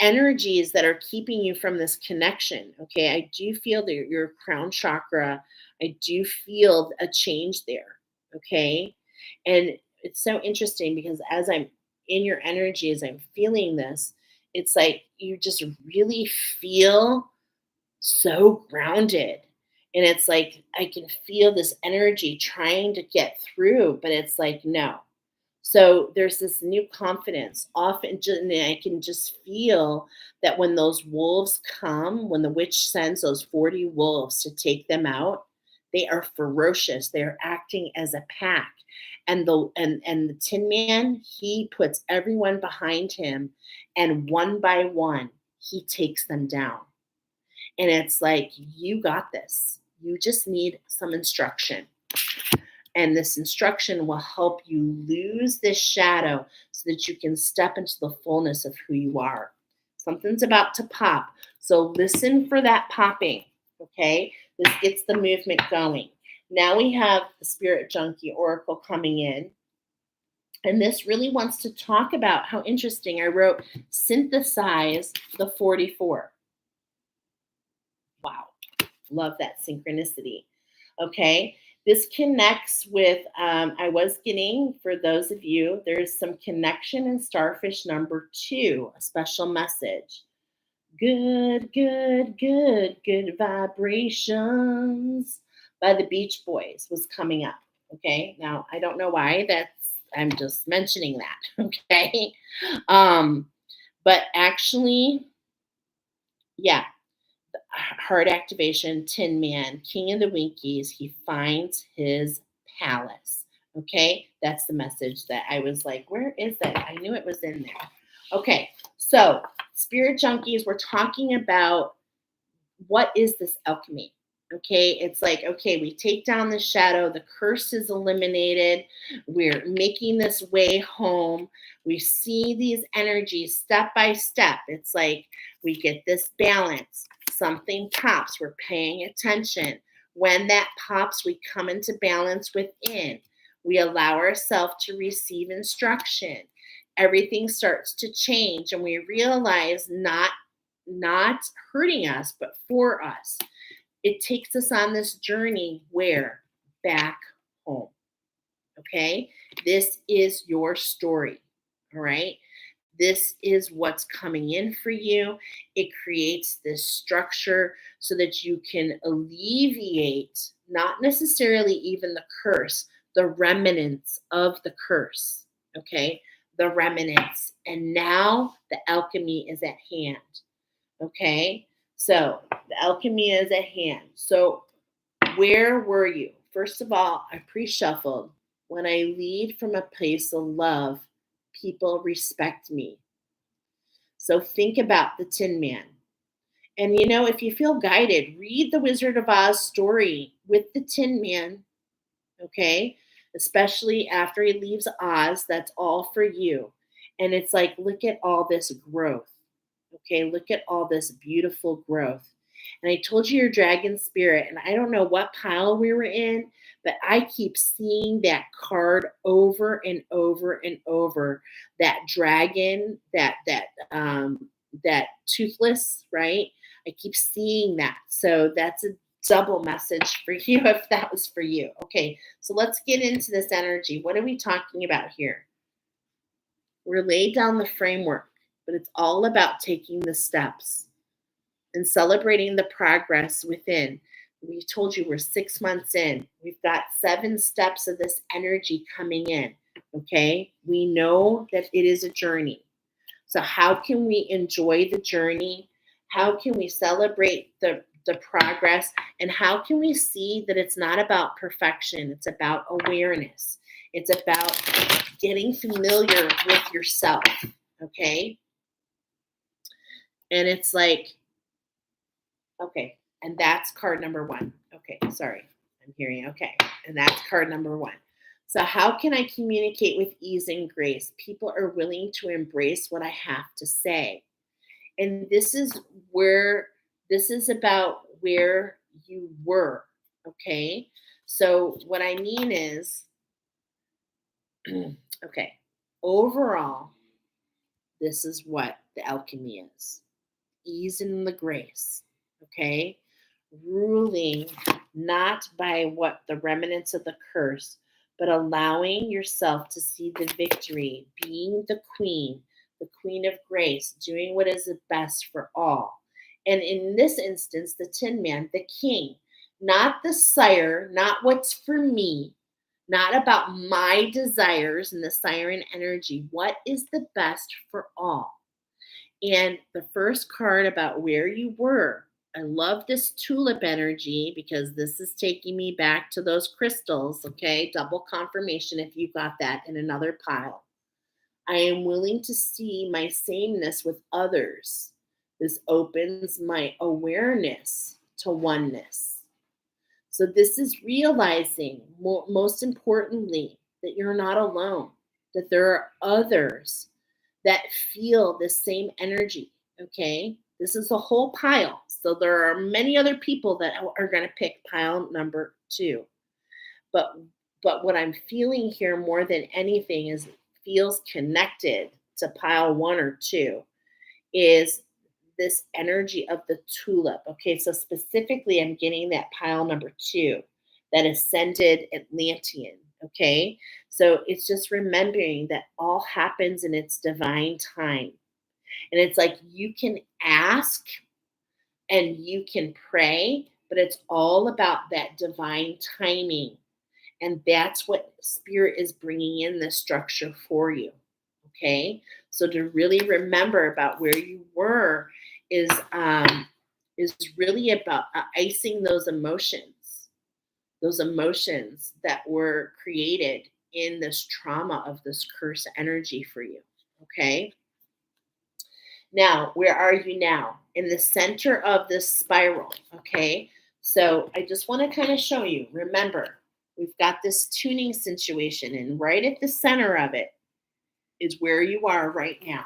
energies that are keeping you from this connection. Okay, I do feel that your crown chakra, I do feel a change there. Okay, and it's so interesting because as I'm in your energy, as I'm feeling this, it's like you just really feel so grounded. And it's like I can feel this energy trying to get through, but it's like, no, so there's this new confidence. And I can just feel that when those wolves come, when the witch sends those 40 wolves to take them out, they are ferocious. They are acting as a pack. And the Tin Man, he puts everyone behind him, and one by one, he takes them down. And it's like, you got this. You just need some instruction. And this instruction will help you lose this shadow so that you can step into the fullness of who you are. Something's about to pop. So listen for that popping. Okay. This gets the movement going. Now we have the Spirit Junkie Oracle coming in. And this really wants to talk about how interesting. I wrote synthesize the 44. Wow. Love that synchronicity. Okay. This connects with, I was getting, for those of you, there's some connection in Starfish number 2, a special message. Good, good, good, good vibrations by the Beach Boys was coming up. Okay. Now, I don't know why I'm just mentioning that. Okay. But actually, yeah, heart activation, Tin Man, King of the Winkies, he finds his palace. Okay, that's the message that I was like, where is that? I knew it was in there. Okay, so Spirit Junkies, we're talking about what is this alchemy? Okay, it's like, okay, we take down the shadow, the curse is eliminated, we're making this way home. We see these energies step by step. It's like we get this balance, something pops, we're paying attention. When that pops, we come into balance within. We allow ourselves to receive instruction. Everything starts to change, and we realize not hurting us, but for us. It takes us on this journey where? Back home. Okay? This is your story. All right? This is what's coming in for you. It creates this structure so that you can alleviate, not necessarily even the curse, the remnants of the curse. Okay? The remnants. And now the alchemy is at hand. Okay, so the alchemy is at hand. So, where were you? First of all, I pre shuffled. When I lead from a place of love, people respect me. So, think about the Tin Man. And if you feel guided, read the Wizard of Oz story with the Tin Man. Okay, especially after he leaves Oz, that's all for you. And it's like, look at all this growth. Okay, look at all this beautiful growth. And I told you your dragon spirit, and I don't know what pile we were in, but I keep seeing that card over and over and over. That dragon, that toothless, right? I keep seeing that. So that's a double message for you if that was for you. Okay, so let's get into this energy. What are we talking about here? We're laid down the framework, but it's all about taking the steps and celebrating the progress within. We told you we're 6 months in. We've got 7 steps of this energy coming in. Okay. We know that it is a journey. So, how can we enjoy the journey? How can we celebrate the progress? And how can we see that it's not about perfection? It's about awareness. It's about getting familiar with yourself. Okay. And it's like, okay, and that's card number 1. Okay, sorry, I'm hearing okay, and that's card number 1. So, how can I communicate with ease and grace? People are willing to embrace what I have to say. And this is about where you were, okay? So, what I mean is, okay, overall, this is what the alchemy is: ease and the grace, okay? Ruling not by what the remnants of the curse, but allowing yourself to see the victory, being the queen of grace, doing what is the best for all. And in this instance, the Tin Man, the king, not the sire, not what's for me, not about my desires and the siren energy. What is the best for all? And the first card about where you were, I love this tulip energy because this is taking me back to those crystals, okay? Double confirmation if you got that in another pile. I am willing to see my sameness with others. This opens my awareness to oneness. So, this is realizing, most importantly, that you're not alone, that there are others that feel the same energy. Okay. This is a whole pile. So, there are many other people that are going to pick pile number 2. But what I'm feeling here more than anything is feels connected to pile 1 or 2 is this energy of the tulip. Okay, so specifically, I'm getting that pile number 2, that ascended Atlantean. Okay, so it's just remembering that all happens in its divine time. And it's like you can ask and you can pray, but it's all about that divine timing. And that's what spirit is bringing in the structure for you. Okay. So to really remember about where you were is really about icing those emotions that were created in this trauma of this curse energy for you. Okay. Now, where are you now? In the center of this spiral. Okay. So I just want to kind of show you. Remember, we've got this tuning situation, and right at the center of it is where you are right now.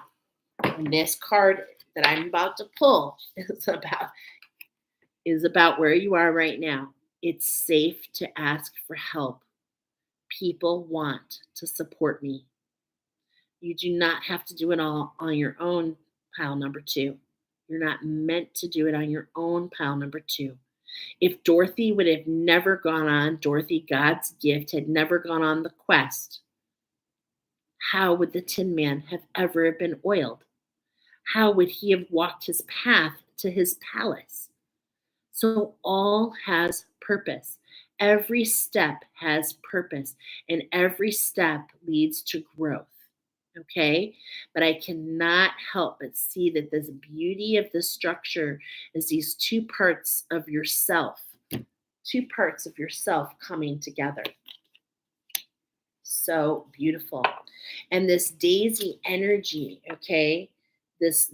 And this card that I'm about to pull is about where you are right now. It's safe to ask for help. People want to support me. You do not have to do it all on your own, pile number 2. You're not meant to do it on your own, pile number 2. If Dorothy would have never gone on, Dorothy, God's gift, had never gone on the quest, how would the Tin Man have ever been oiled? How would he have walked his path to his palace? So all has purpose. Every step has purpose, and every step leads to growth. Okay, but I cannot help but see that this beauty of the structure is these two parts of yourself coming together. So beautiful. And this daisy energy, okay, this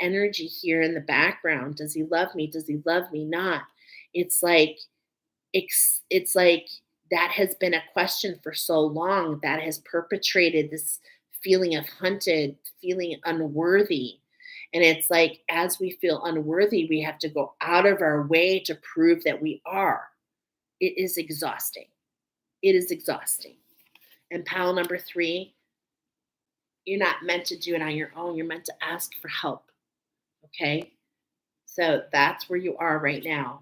energy here in the background, does he love me, does he love me not? It's like it's like that has been a question for so long, that has perpetrated this feeling of hunted, feeling unworthy. And it's like, as we feel unworthy, we have to go out of our way to prove that we are. It is exhausting. It is exhausting. And pile number three, you're not meant to do it on your own. You're meant to ask for help. Okay. So that's where you are right now.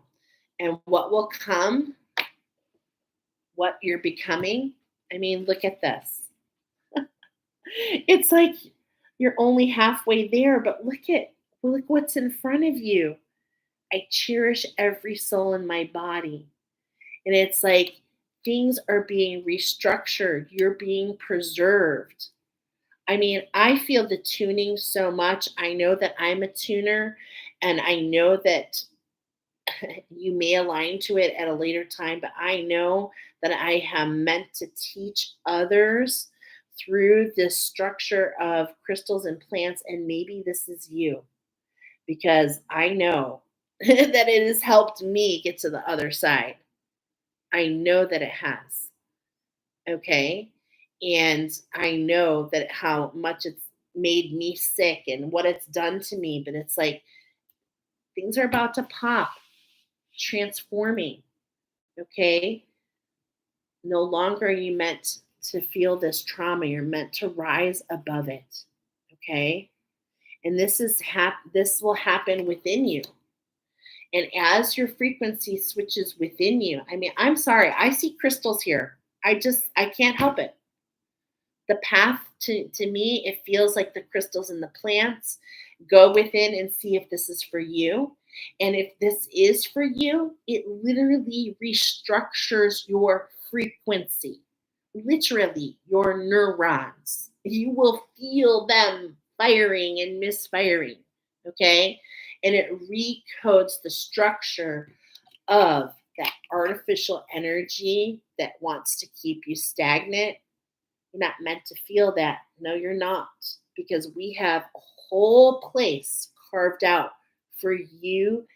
And what will come, what you're becoming. I mean, look at this. It's like you're only halfway there, but look what's in front of you. I cherish every soul in my body. And it's like things are being restructured, you're being preserved. I mean, I feel the tuning so much. I know that I'm a tuner, and I know that you may align to it at a later time, but I know that I am meant to teach others through this structure of crystals and plants. And maybe this is you, because I know that it has helped me get to the other side. I know that it has. Okay. And I know that how much it's made me sick and what it's done to me. But it's like things are about to pop, transforming. Okay. No longer are you meant to feel this trauma. You're meant to rise above it. Okay. And this will happen within you. And as your frequency switches within you, I mean, I'm sorry, I see crystals here. I can't help it. The path to me, it feels like the crystals and the plants. Go within and see if this is for you. And if this is for you, it literally restructures your frequency, literally your neurons. You will feel them firing and misfiring. Okay. And it recodes the structure of that artificial energy that wants to keep you stagnant. You're not meant to feel that. No, you're not. Because we have a whole place carved out for you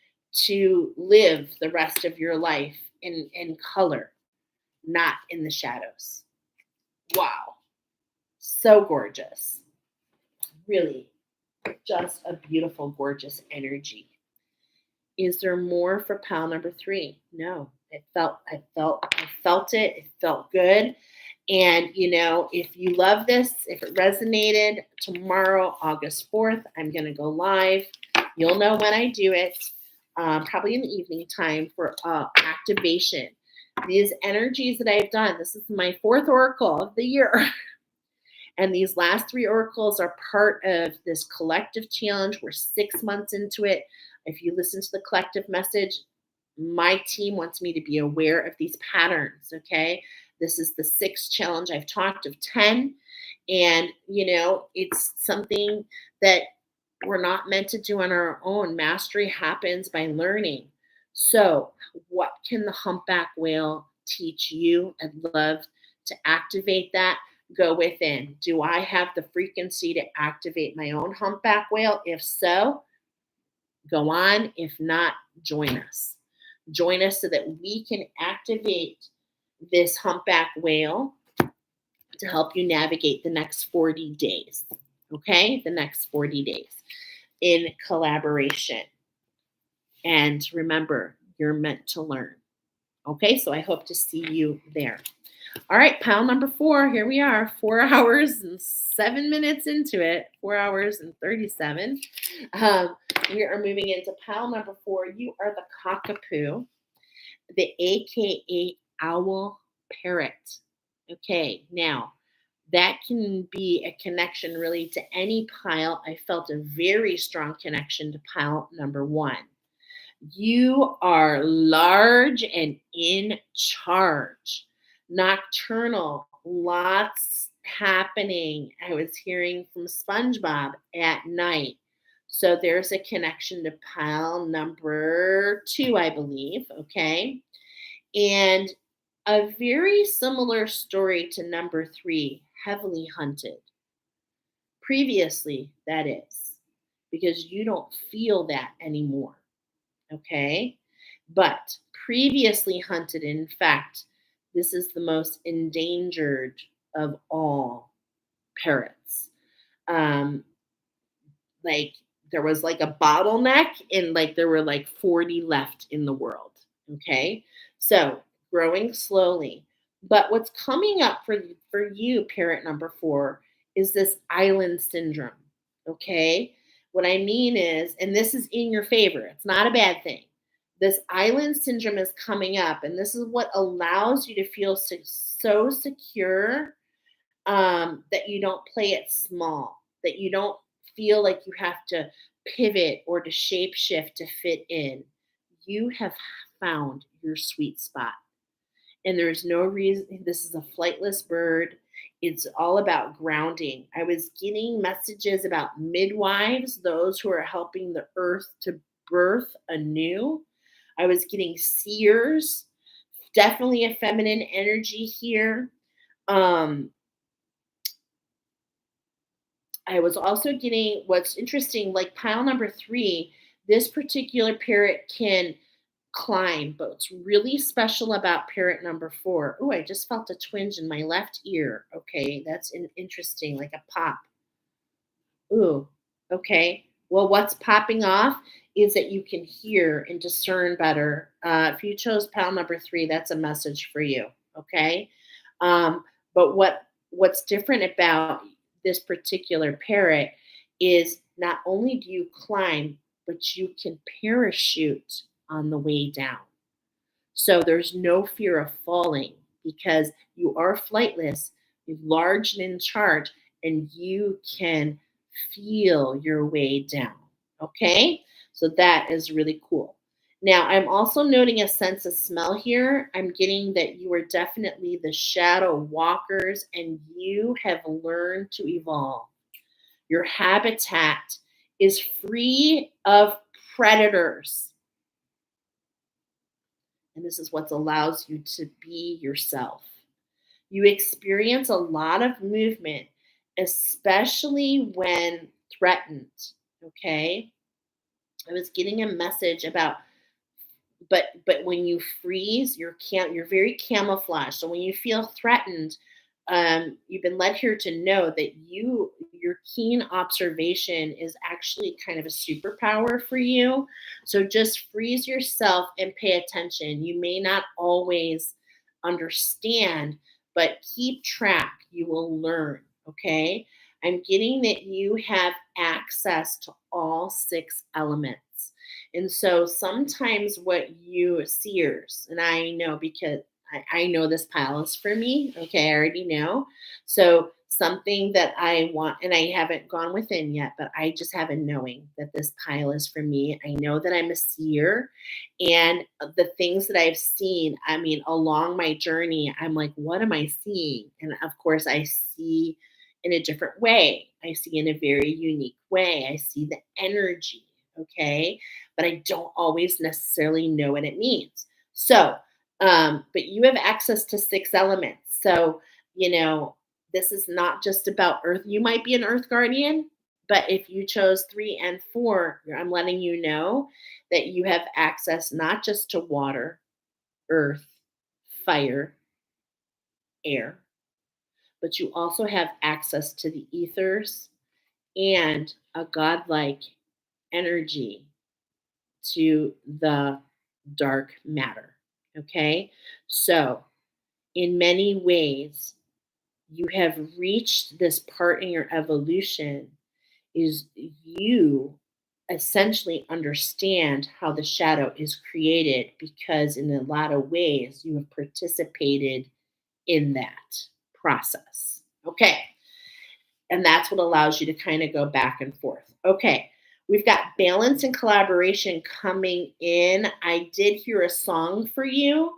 to live the rest of your life in color, not in the shadows. Wow. So gorgeous. Really, just a beautiful, gorgeous energy. Is there more for pile number three? No. I felt it. It felt good. And, if you love this, if it resonated, tomorrow, August 4th, I'm going to go live. You'll know when I do it, probably in the evening time for activation. These energies that I've done, this is my fourth oracle of the year. And these last three oracles are part of this collective challenge. We're 6 months into it. If you listen to the collective message, my team wants me to be aware of these patterns. Okay. This is the sixth challenge. I've talked of 10. And, it's something that we're not meant to do on our own. Mastery happens by learning. So, what can the humpback whale teach you? I'd love to activate that. Go within. Do I have the frequency to activate my own humpback whale? If so, go on. If not, join us. Join us so that we can activate this humpback whale to help you navigate the next 40 days. Okay? The next 40 days in collaboration. And remember, you're meant to learn. Okay? So I hope to see you there. All right, pile number 4. Here we are, 4 hours and 7 minutes into it, 4 hours and 37. We are moving into pile number 4. You are the cockapoo, the AKA owl parrot. Okay, now that can be a connection really to any pile. I felt a very strong connection to pile number 1. You are large and in charge. Nocturnal, lots happening. I was hearing from SpongeBob at night. So there's a connection to pile number 2, I believe. Okay. And a very similar story to number 3, heavily hunted. Previously, that is, because you don't feel that anymore. Okay. But previously hunted, in fact, this is the most endangered of all parrots. Like there was like a bottleneck and like there were like 40 left in the world. Okay. So growing slowly. But what's coming up for you, parent number 4, is this island syndrome. Okay. What I mean is, and this is in your favor, it's not a bad thing. This island syndrome is coming up, and this is what allows you to feel so secure, that you don't play it small, that you don't feel like you have to pivot or to shape shift to fit in. You have found your sweet spot. And there's no reason, this is a flightless bird. It's all about grounding. I was getting messages about midwives, those who are helping the earth to birth anew. I was getting seers, definitely a feminine energy here. Um, I was also getting, what's interesting, like pile number 3, this particular parrot can climb, but what's really special about parrot number 4, oh, I just felt a twinge in my left ear. Okay, that's interesting, like a pop. Ooh, okay. Well, what's popping off is that you can hear and discern better. If you chose pile number 3, that's a message for you. Okay. But what's different about this particular parrot is not only do you climb, but you can parachute on the way down. So there's no fear of falling because you are flightless, you're large and in charge, and you can feel your way down. Okay? So that is really cool. Now, I'm also noting a sense of smell here. I'm getting that you are definitely the shadow walkers and you have learned to evolve. Your habitat is free of predators. And this is what allows you to be yourself. You experience a lot of movement, especially when threatened. Okay. I was getting a message about, but when you freeze, you're very camouflaged. So when you feel threatened, you've been led here to know that your keen observation is actually kind of a superpower for you. So just freeze yourself and pay attention. You may not always understand, but keep track. You will learn. Okay. I'm getting that you have access to all 6 elements. And so sometimes what you seers, and I know because I know this pile is for me. Okay, I already know. So something that I want, and I haven't gone within yet, but I just have a knowing that this pile is for me. I know that I'm a seer, and the things that I've seen, I mean, along my journey, I'm like, what am I seeing? And of course, I see in a different way. I see in a very unique way. I see the energy. Okay, but I don't always necessarily know what it means. So, but you have access to 6 elements. So, this is not just about earth. You might be an earth guardian, but if you chose 3 and 4, I'm letting you know that you have access not just to water, earth, fire, air, but you also have access to the ethers and a godlike energy to the dark matter. Okay. So, in many ways, you have reached this part in your evolution is you essentially understand how the shadow is created because in a lot of ways you have participated in that process. Okay. And that's what allows you to kind of go back and forth. Okay. We've got balance and collaboration coming in. I did hear a song for you,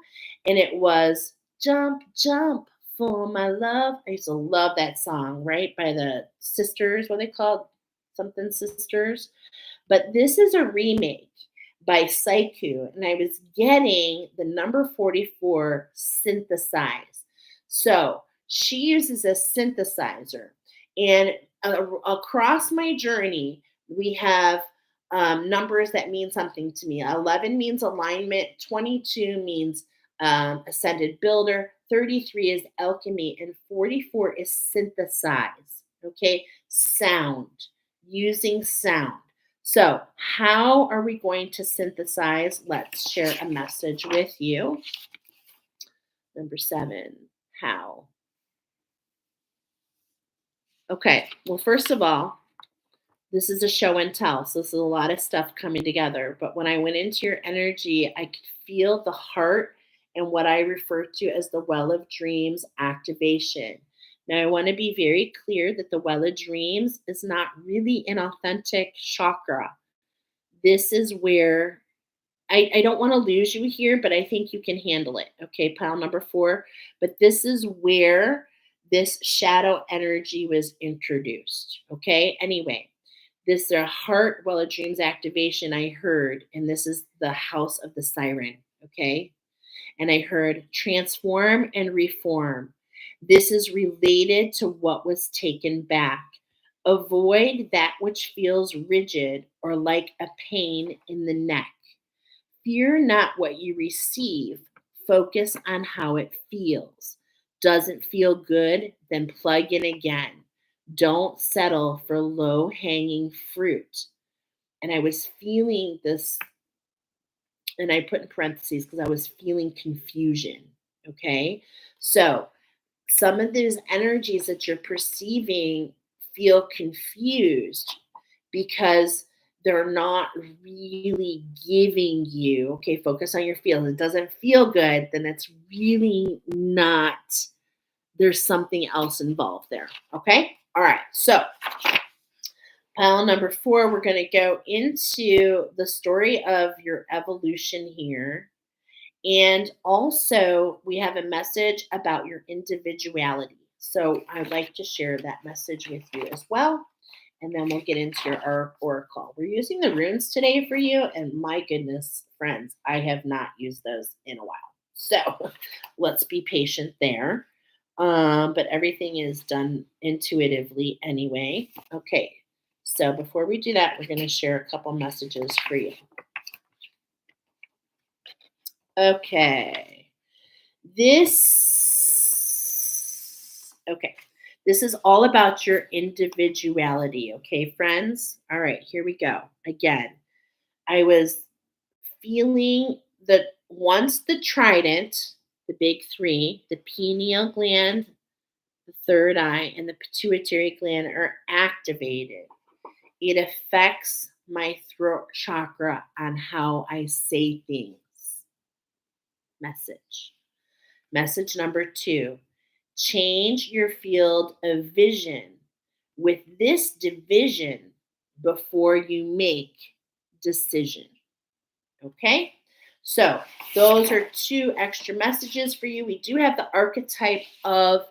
and it was Jump, Jump for My Love. I used to love that song, right? By the sisters, what are they called? Something sisters. But this is a remake by Saiku, and I was getting the number 44 synthesize. So she uses a synthesizer. And across my journey, we have numbers that mean something to me. 11 means alignment, 22 means ascended builder, 33 is alchemy, and 44 is synthesize. Okay, sound, using sound. So, how are we going to synthesize? Let's share a message with you. Number 7, how? Okay, well, first of all, this is a show and tell. So, this is a lot of stuff coming together. But when I went into your energy, I could feel the heart and what I refer to as the well of dreams activation. Now, I want to be very clear that the well of dreams is not really an authentic chakra. This is where I don't want to lose you here, but I think you can handle it. Okay, pile number 4. But this is where this shadow energy was introduced. Okay, anyway, this is a heart well of dreams activation I heard, and this is the house of the siren. Okay, and I heard transform and reform. This is related to what was taken back. Avoid that which feels rigid or like a pain in the neck. Fear not what you receive. Focus on how it feels. Doesn't feel good? Then plug in again. Don't settle for low hanging fruit. And I was feeling this, and I put in parentheses because I was feeling confusion. Okay. So some of these energies that you're perceiving feel confused because they're not really giving you, okay, focus on your feelings. It doesn't feel good, then it's really not, there's something else involved there. Okay. All right. So, pile number 4, we're going to go into the story of your evolution here. And also, we have a message about your individuality. So, I'd like to share that message with you as well. And then we'll get into your oracle. We're using the runes today for you. And my goodness, friends, I have not used those in a while. So, let's be patient there. But everything is done intuitively anyway. Okay. So, before we do that, we're going to share a couple messages for you. Okay. This is all about your individuality. Okay, friends? All right, here we go. Again, I was feeling that once the trident, the big 3, the pineal gland, the third eye, and the pituitary gland are activated, it affects my throat chakra on how I say things. Message. Message number 2, change your field of vision with this division before you make decision. Okay? So, those are 2 extra messages for you. We do have the archetype of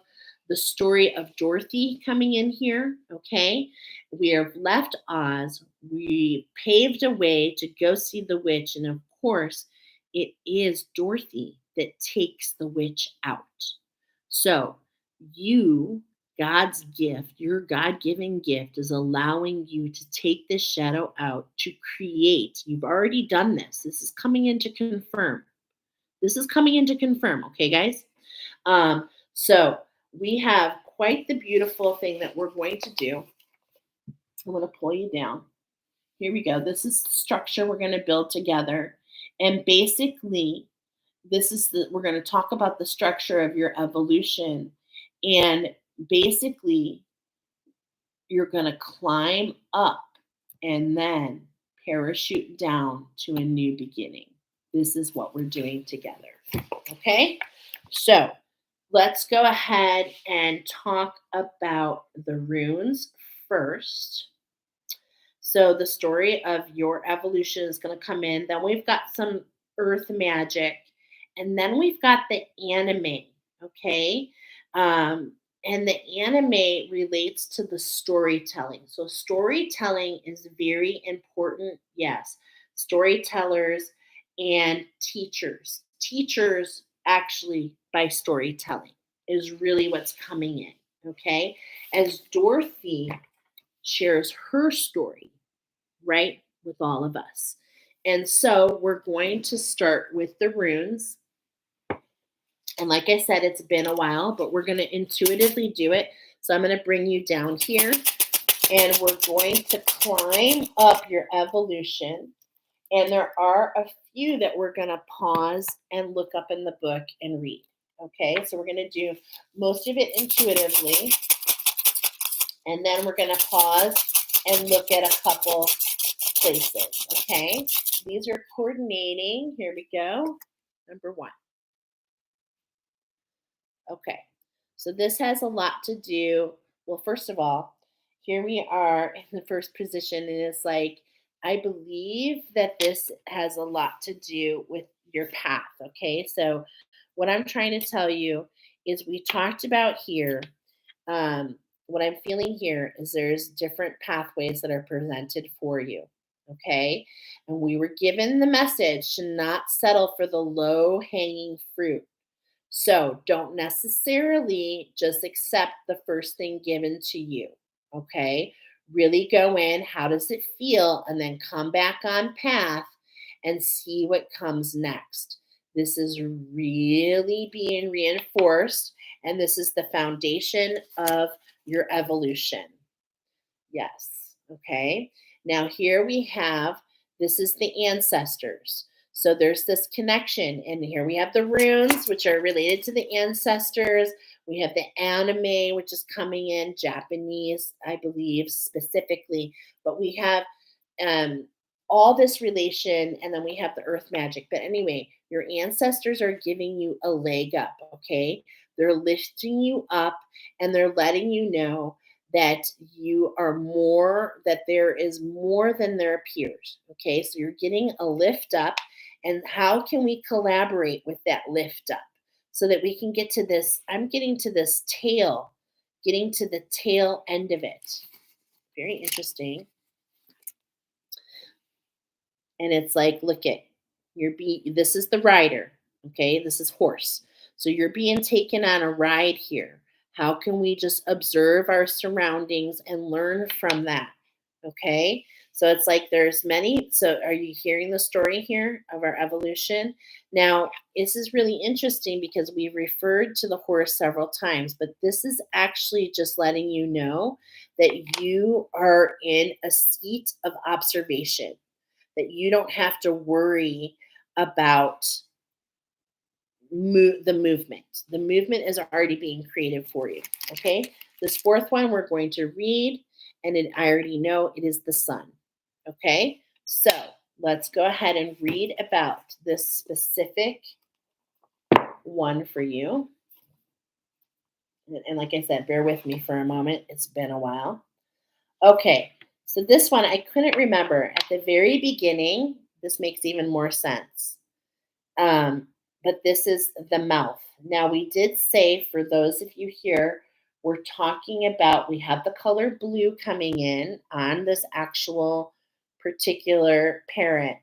the story of Dorothy coming in here. Okay? We have left Oz. We paved a way to go see the witch. And of course, it is Dorothy that takes the witch out. So, you, God's gift, your God given gift, is allowing you to take this shadow out to create. You've already done this. This is coming in to confirm. This is coming in to confirm. Okay, guys? So, we have quite the beautiful thing that we're going to do. I'm going to pull you down. Here we go. This is the structure we're going to build together. And basically, we're going to talk about the structure of your evolution. And basically, you're going to climb up and then parachute down to a new beginning. This is what we're doing together. Okay? So, let's go ahead and talk about the runes first. So the story of your evolution is going to come in. Then we've got some earth magic. And then we've got the anime. Okay. And the anime relates to the storytelling. So storytelling is very important. Yes. Storytellers and teachers. Teachers actually by storytelling is really what's coming in. Okay. As Dorothy shares her story, right, with all of us. And so we're going to start with the runes. And like I said, it's been a while, but we're going to intuitively do it. So I'm going to bring you down here. and we're going to climb up your evolution. And there are a few that we're going to pause and look up in the book and read. Okay, so we're going to do most of it intuitively. And then we're going to pause and look at a couple places. Okay, these are coordinating. Here we go. Number one. Okay, so this has a lot to do. Well, first of all, here we are in the first position, and it's like, I believe that this has a lot to do with your path. Okay, so what I'm trying to tell you is we talked about here. Um, what I'm feeling here is there's different pathways that are presented for you. Okay, and we were given the message to not settle for the low hanging fruit, so don't necessarily just accept the first thing given to you. Okay. Really go in. How does it feel? And then come back on path and see what comes next. This is really being reinforced. And this is the foundation of your evolution. Yes. Okay. Now, here we have this is the ancestors. So there's this connection. And here we have the runes, which are related to the ancestors. We have the anime, which is coming in, Japanese, I believe, specifically. But we have um, all this relation, and then we have the earth magic. But anyway, your ancestors are giving you a leg up. Okay. They're lifting you up and they're letting you know that you are more, that there is more than there appears. Okay, so you're getting a lift up. And how can we collaborate with that lift up so that we can get to this? I'm getting to this tail, getting to the tail end of it. Very interesting. And it's like, look at, this is the rider. Okay, this is horse. So you're being taken on a ride here. How can we just observe our surroundings and learn from that? Okay, so it's like there's many. So are you hearing the story here of our evolution? Now this is really interesting because we've referred to the horse several times, but this is actually just letting you know that you are in a seat of observation, that you don't have to worry about the movement. The movement is already being created for you. Okay. This fourth one we're going to read, and I already know it is the sun. Okay. So let's go ahead and read about this specific one for you. And like I said, bear with me for a moment. It's been a while. Okay. So this one I couldn't remember at the very beginning. This makes even more sense. But this is the mouth. Now, we did say, for those of you here, we're talking about, we have the color blue coming in on this actual particular parent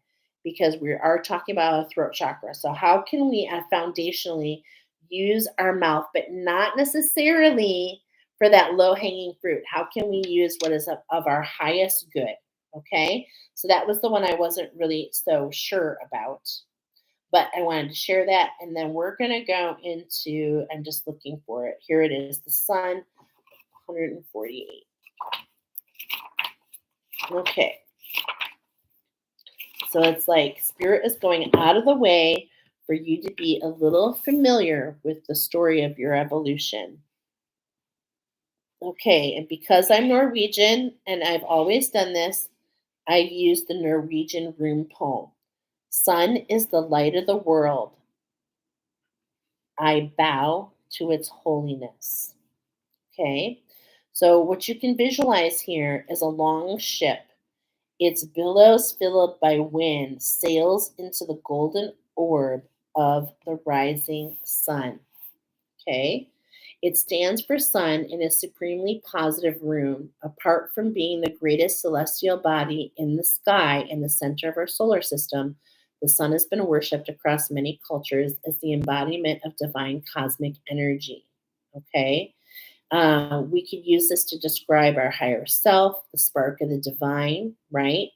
because we are talking about a throat chakra. So, how can we foundationally use our mouth, but not necessarily for that low hanging fruit? How can we use what is of our highest good? Okay. So, that was the one I wasn't really so sure about, but I wanted to share that. And then we're going to go into, I'm just looking for it. Here it is, the sun, 148. Okay. So it's like spirit is going out of the way for you to be a little familiar with the story of your evolution. Okay. And because I'm Norwegian and I've always done this, I use the Norwegian rune poem. Sun is the light of the world. I bow to its holiness. Okay. So what you can visualize here is a long ship. Its billows filled by wind sails into the golden orb of the rising sun. Okay. It stands for sun in a supremely positive rune, apart from being the greatest celestial body in the sky in the center of our solar system. The sun has been worshipped across many cultures as the embodiment of divine cosmic energy. Okay. We could use this to describe our higher self, the spark of the divine, right?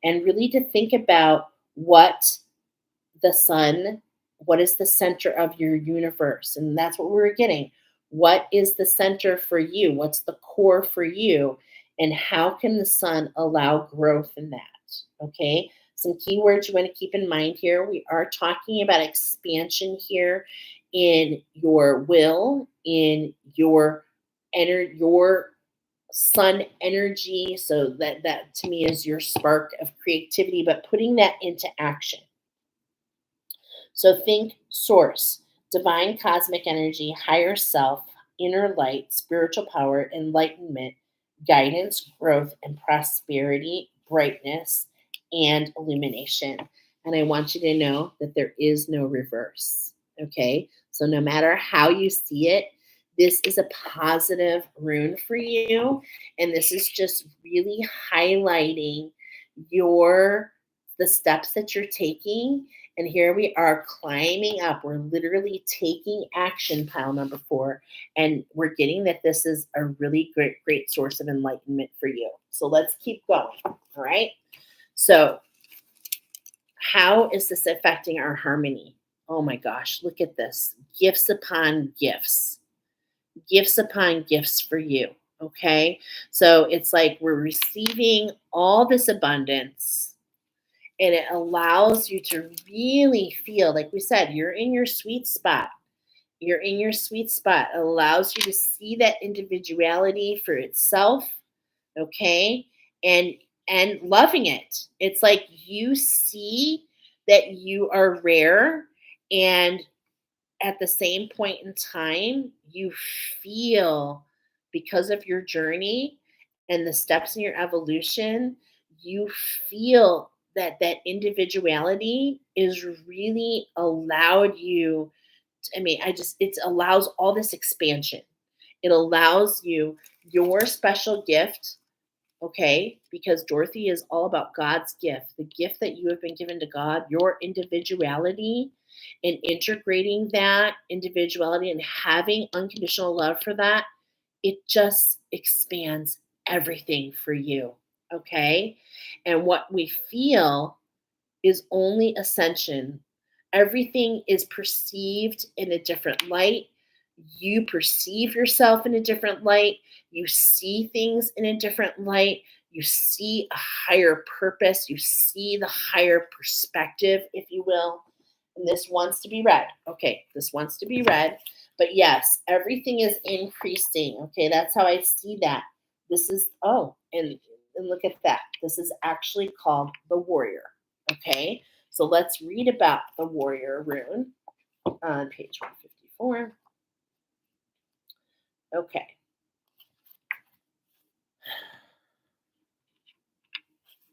And really to think about the sun, what is the center of your universe? And that's what we were getting. What is the center for you? What's the core for you? And how can the sun allow growth in that? Okay. Some keywords you want to keep in mind here. We are talking about expansion here in your will, in your your sun energy. So that to me is your spark of creativity, but putting that into action. So think source, divine cosmic energy, higher self, inner light, spiritual power, enlightenment, guidance, growth, and prosperity, brightness, and illumination. And I want you to know that there is no reverse. Okay. So no matter how you see it, this is a positive rune for you. And this is just really highlighting your the steps that you're taking, and here we are climbing up. We're literally taking action, pile number 4. And we're getting that this is a really great source of enlightenment for you. So let's keep going. All right. So, how is this affecting our harmony? Oh my gosh, look at this. Gifts upon gifts. Gifts upon gifts for you. Okay. So it's like we're receiving all this abundance, and it allows you to really feel, like we said, you're in your sweet spot. You're in your sweet spot. It allows you to see that individuality for itself, okay? And loving it. It's like you see that you are rare, and at the same point in time, you feel, because of your journey and the steps in your evolution, you feel that that individuality is really allowed you. I mean, it allows all this expansion. It allows you your special gift, okay? Because Dorothy is all about God's gift, the gift that you have been given to God, your individuality, and integrating that individuality and having unconditional love for that, it just expands everything for you, okay? And what we feel is only ascension. Everything is perceived in a different light. You perceive yourself in a different light. You see things in a different light. You see a higher purpose. You see the higher perspective, if you will. And this wants to be read. Okay, this wants to be read. But yes, everything is increasing. Okay, that's how I see that. This is, and look at that. This is actually called the warrior. Okay, so let's read about the warrior rune on page 154. Okay.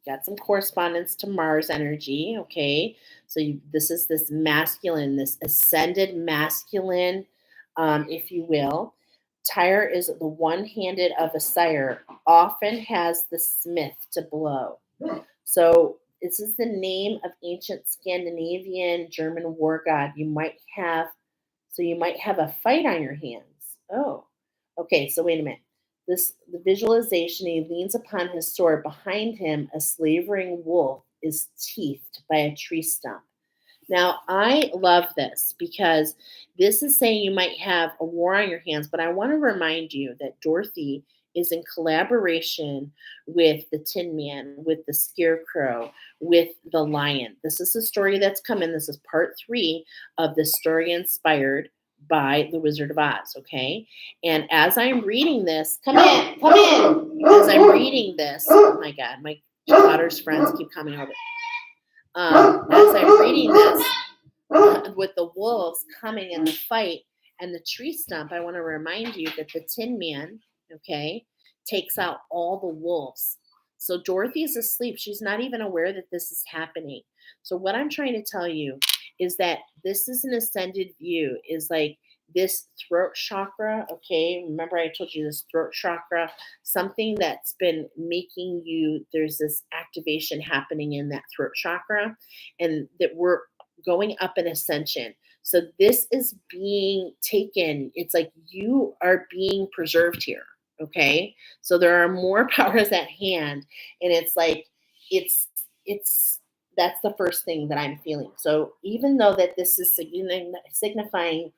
Got some correspondence to Mars energy. Okay. So this is this masculine, this ascended masculine, if you will. Tyre is the one handed of a sire, often has the smith to blow. So this is the name of ancient Scandinavian German war god. You might have a fight on your hands. Oh, okay. So wait a minute. The visualization, he leans upon his sword. Behind him, a slavering wolf is teethed by a tree stump. Now, I love this because this is saying you might have a war on your hands, but I want to remind you that Dorothy is in collaboration with the Tin Man, with the Scarecrow, with the Lion. This is a story that's coming. This is part 3 of the story inspired by The Wizard of Oz, okay? And as I'm reading this, come in, come in. As I'm reading this, oh my God, my daughter's friends keep coming over. As I'm reading this, with the wolves coming in the fight and the tree stump, I want to remind you that the Tin Man, okay, takes out all the wolves. So Dorothy's asleep. She's not even aware that this is happening. So what I'm trying to tell you is that this is an ascended view, is like this throat chakra, okay? Remember I told you this throat chakra, something that's been making you, there's this activation happening in that throat chakra, and that we're going up in ascension. So this is being taken. It's like you are being preserved here. Okay. So there are more powers at hand. And it's like, it's, that's the first thing that I'm feeling. So even though that this is signifying,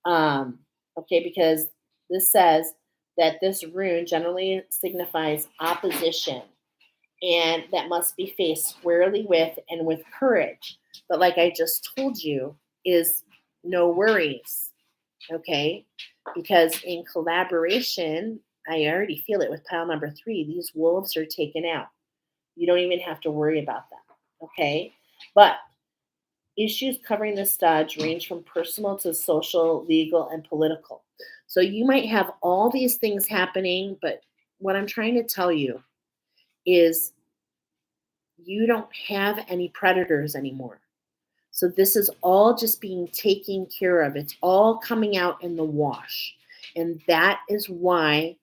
okay, because this says that this rune generally signifies opposition, and that must be faced squarely with and with courage. But like I just told you, is no worries, okay? Because in collaboration, I already feel it with pile number 3, these wolves are taken out. You don't even have to worry about them, okay? But issues covering the stodge range from personal to social, legal, and political. So you might have all these things happening, but what I'm trying to tell you is you don't have any predators anymore. So this is all just being taken care of. It's all coming out in the wash. And that is why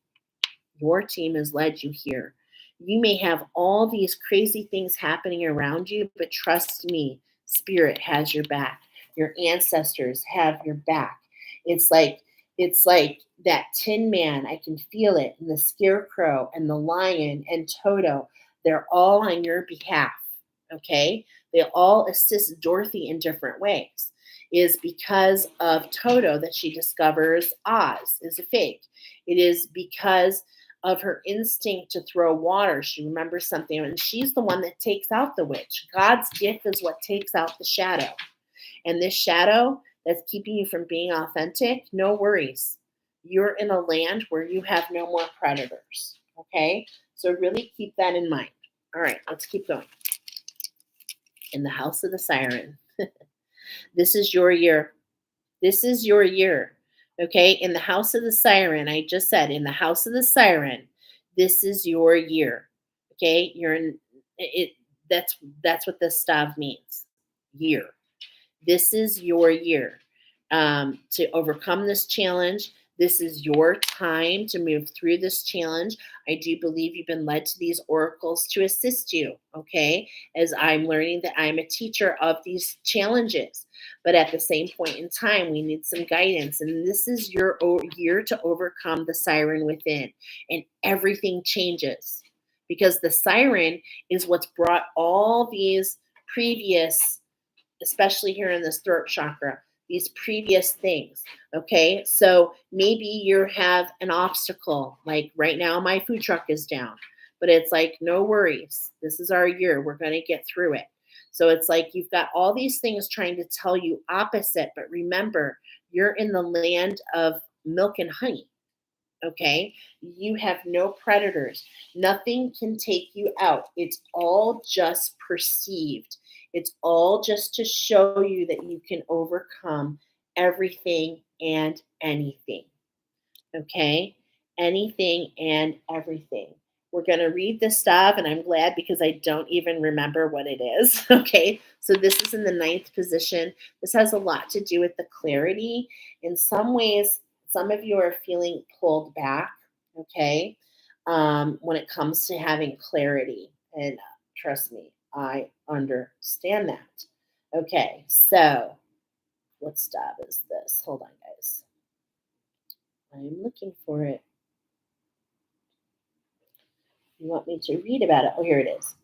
your team has led you here. You may have all these crazy things happening around you, but trust me, spirit has your back. Your ancestors have your back. It's like it's like that Tin Man. I can feel it. And the Scarecrow and the Lion and Toto. They're all on your behalf. Okay? They all assist Dorothy in different ways. Is because of Toto that she discovers Oz is a fake. It is because of her instinct to throw water. She remembers something, and she's the one that takes out the witch. God's gift is what takes out the shadow. And this shadow that's keeping you from being authentic, no worries. You're in a land where you have no more predators. Okay? So really keep that in mind. All right, let's keep going. In the house of the siren. This is your year. This is your year. Okay? In the house of the siren, I just said, in the house of the siren, this is your year. Okay? You're in it. That's what this stav means. Year. This is your year to overcome this challenge. This is your time to move through this challenge. I do believe you've been led to these oracles to assist you, okay? As I'm learning that I'm a teacher of these challenges. But at the same point in time, we need some guidance. And this is your year to overcome the siren within. And everything changes because the siren is what's brought all these previous, especially here in this throat chakra, these previous things. Okay, so maybe you have an obstacle, like right now my food truck is down, but it's like, no worries. This is our year. We're going to get through it. So it's like you've got all these things trying to tell you opposite, but remember, you're in the land of milk and honey. Okay, you have no predators. Nothing can take you out. It's all just perceived. It's all just to show you that you can overcome everything and anything. Okay, anything and everything. We're going to read this stuff, and I'm glad because I don't even remember what it is. Okay, so this is in the 9th position. This has a lot to do with the clarity. In some ways, some of you are feeling pulled back, okay, when it comes to having clarity. And trust me, I understand that. Okay, so what stuff is this? Hold on, guys. I'm looking for it. You want me to read about it? Oh, here it is.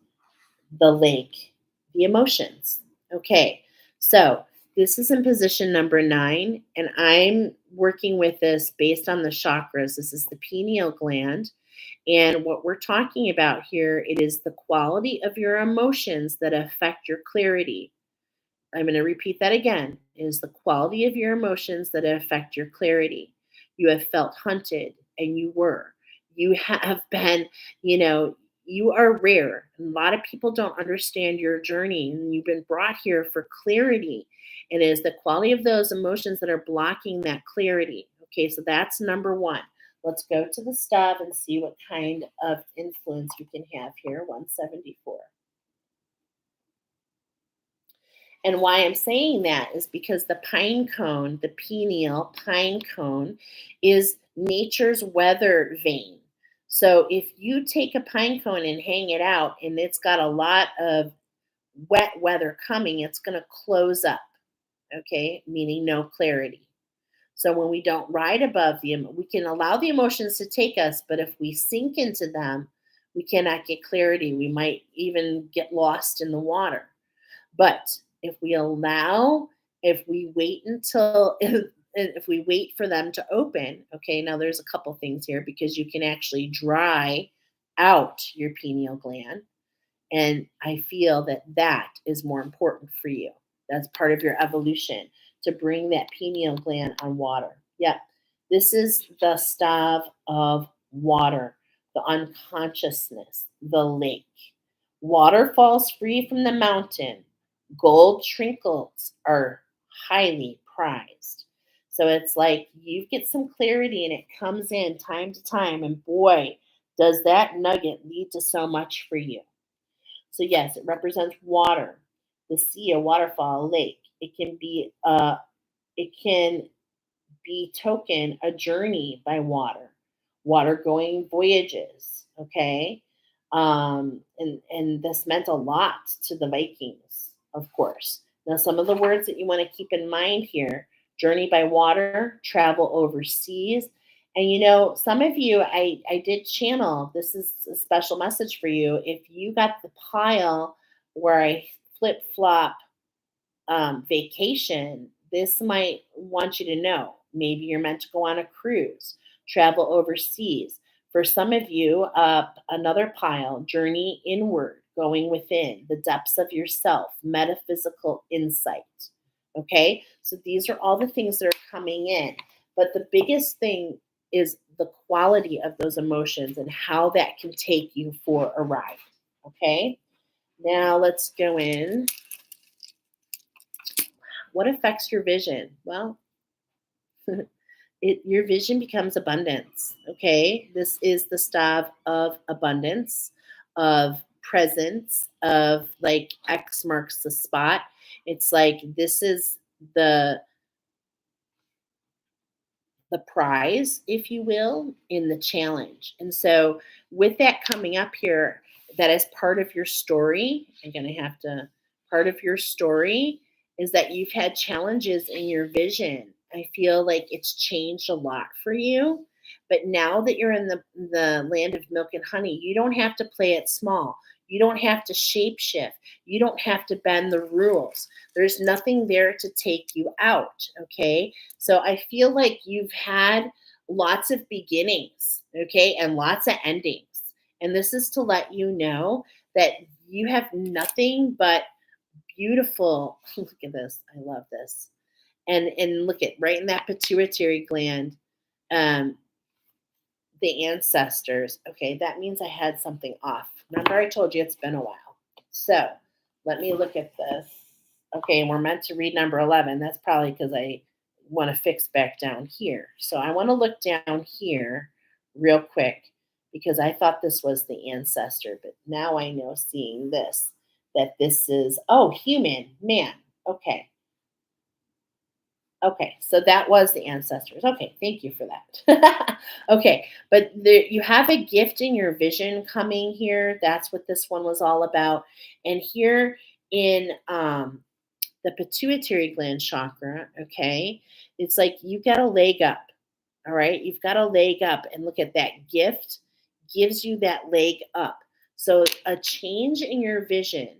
The lake, the emotions. Okay, so this is in position number 9, and I'm working with this based on the chakras. This is the pineal gland. And what we're talking about here, it is the quality of your emotions that affect your clarity. I'm going to repeat that again. It is the quality of your emotions that affect your clarity. You have felt hunted, and you were. You have been, you are rare. A lot of people don't understand your journey, and you've been brought here for clarity. And it is the quality of those emotions that are blocking that clarity. Okay, so that's number 1. Let's go to the stub and see what kind of influence we can have here. 174. And why I'm saying that is because the pine cone, the pineal pine cone, is nature's weather vane. So if you take a pine cone and hang it out and it's got a lot of wet weather coming, it's going to close up, okay, meaning no clarity. So when we don't ride above we can allow the emotions to take us, but if we sink into them, we cannot get clarity. We might even get lost in the water. But if we wait until and if we wait for them to open, okay, now there's a couple things here because you can actually dry out your pineal gland. And I feel that that is more important for you. That's part of your evolution to bring that pineal gland on water. Yep. This is the stave of water, the unconsciousness, the lake. Water falls free from the mountain. Gold trinkles are highly prized. So it's like you get some clarity and it comes in time to time. And boy, does that nugget lead to so much for you. So yes, it represents water, the sea, a waterfall, a lake. It can be token a journey by water, water going voyages. Okay, and this meant a lot to the Vikings, of course. Now, some of the words that you want to keep in mind here: journey by water, travel overseas. And some of you, I did channel. This is a special message for you. If you got the pile where I flip flop vacation, this might want you to know. Maybe you're meant to go on a cruise, travel overseas. For some of you, another pile, journey inward, going within the depths of yourself, metaphysical insight. Okay, so these are all the things that are coming in. But the biggest thing is the quality of those emotions and how that can take you for a ride. Okay, now let's go in. What affects your vision? Well, your vision becomes abundance. Okay, this is the stave of abundance, of presence, of like X marks the spot. It's like this is the prize, if you will, in the challenge. And so, with that coming up here, that is part of your story. I'm going to have to, part of your story is that you've had challenges in your vision. I feel like it's changed a lot for you. But now that you're in the land of milk and honey, you don't have to play it small. You don't have to shape shift. You don't have to bend the rules. There's nothing there to take you out. Okay, so I feel like you've had lots of beginnings, okay, and lots of endings. And this is to let you know that you have nothing but beautiful. Look at this. I love this. And look at right in that pituitary gland, um, the ancestors. Okay, that means I had something off. Remember, I told you it's been a while. So let me look at this. Okay, and we're meant to read number 11. That's probably because I want to fix back down here. So I want to look down here real quick because I thought this was the ancestor, but now I know seeing this that this is, oh, human, man. Okay. Okay, so that was the ancestors. Okay, thank you for that. Okay, but you have a gift in your vision coming here. That's what this one was all about. And here in the pituitary gland chakra, okay, it's like you got a leg up. All right, you've got a leg up, and look at that gift gives you that leg up. So a change in your vision,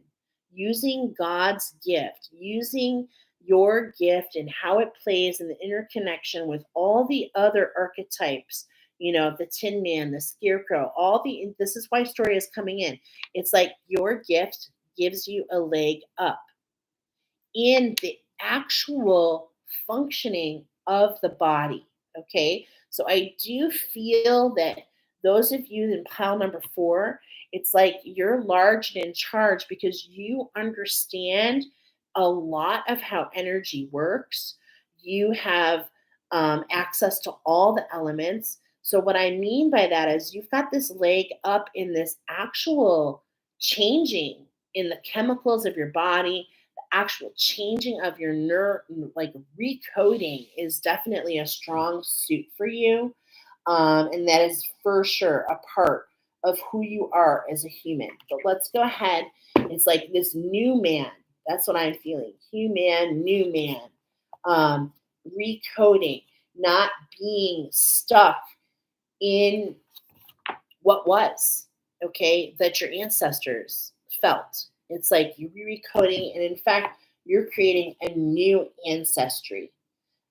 using God's gift, using your gift and how it plays in the interconnection with all the other archetypes, the Tin Man, the Scarecrow, this is why story is coming in. It's like your gift gives you a leg up in the actual functioning of the body. Okay. So I do feel that those of you in pile number 4, it's like you're large and in charge because you understand a lot of how energy works. You have access to all the elements. So, what I mean by that is you've got this leg up in this actual changing in the chemicals of your body, actual changing of your like recoding is definitely a strong suit for you. And that is for sure a part of who you are as a human. But let's go ahead. It's like this new man. That's what I'm feeling. Human, new man. Recoding, not being stuck in what was, okay, that your ancestors felt. It's like you're recoding, and in fact, you're creating a new ancestry.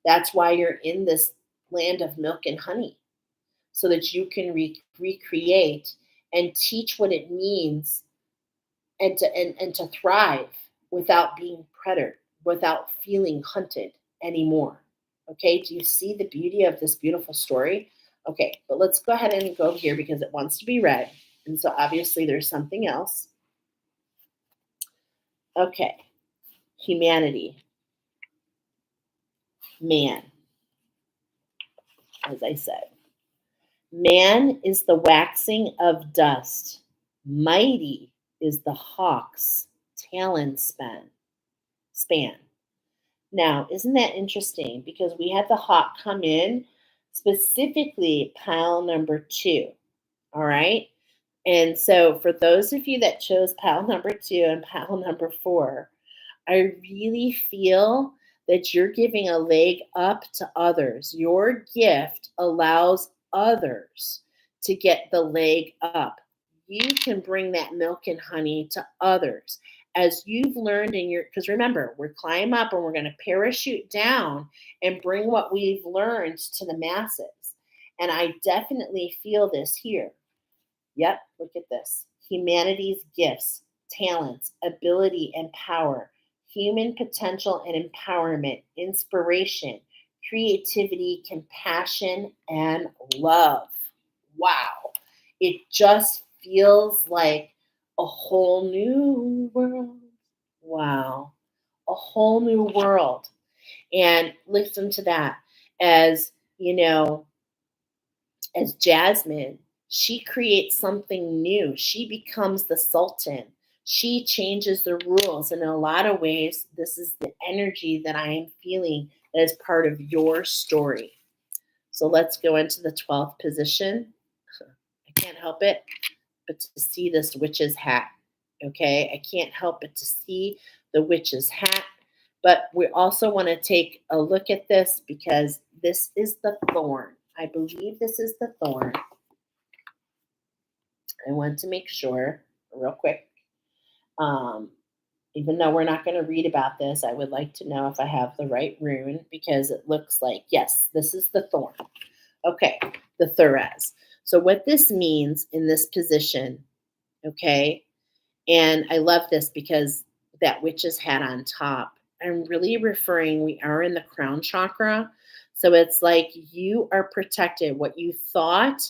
That's why you're in this land of milk and honey, so that you can recreate and teach what it means and to thrive without being predator, without feeling hunted anymore. Okay, do you see the beauty of this beautiful story? Okay, but let's go ahead and go over here because it wants to be read. And so obviously there's something else. Okay, humanity, man, as I said. Man is the waxing of dust. Mighty is the hawk's talon span. Now, isn't that interesting? Because we had the hawk come in specifically pile number 2. All right. And so for those of you that chose pile number 2 and pile number 4, I really feel that you're giving a leg up to others. Your gift allows others to get the leg up. You can bring that milk and honey to others as you've learned in your, because remember, we're climb up and we're going to parachute down and bring what we've learned to the masses. And I definitely feel this here. Yep, look at this. Humanity's gifts, talents, ability, and power, human potential and empowerment, inspiration, creativity, compassion, and love. Wow. It just feels like a whole new world. Wow. A whole new world. And listen to that. As, you know, as Jasmine, she creates something new. She becomes the Sultan. She changes the rules. And in a lot of ways, this is the energy that I am feeling that is part of your story. So let's go into the 12th position. I can't help it but to see this witch's hat. Okay, I can't help but to see the witch's hat. But we also want to take a look at this because this is the thorn. I believe this is the thorn. I want to make sure, real quick, even though we're not going to read about this, I would like to know if I have the right rune because it looks like, yes, this is the thorn. Okay, the Thuraz. So what this means in this position, okay, and I love this because that witch's hat on top, I'm really referring, we are in the crown chakra. So it's like you are protected. What you thought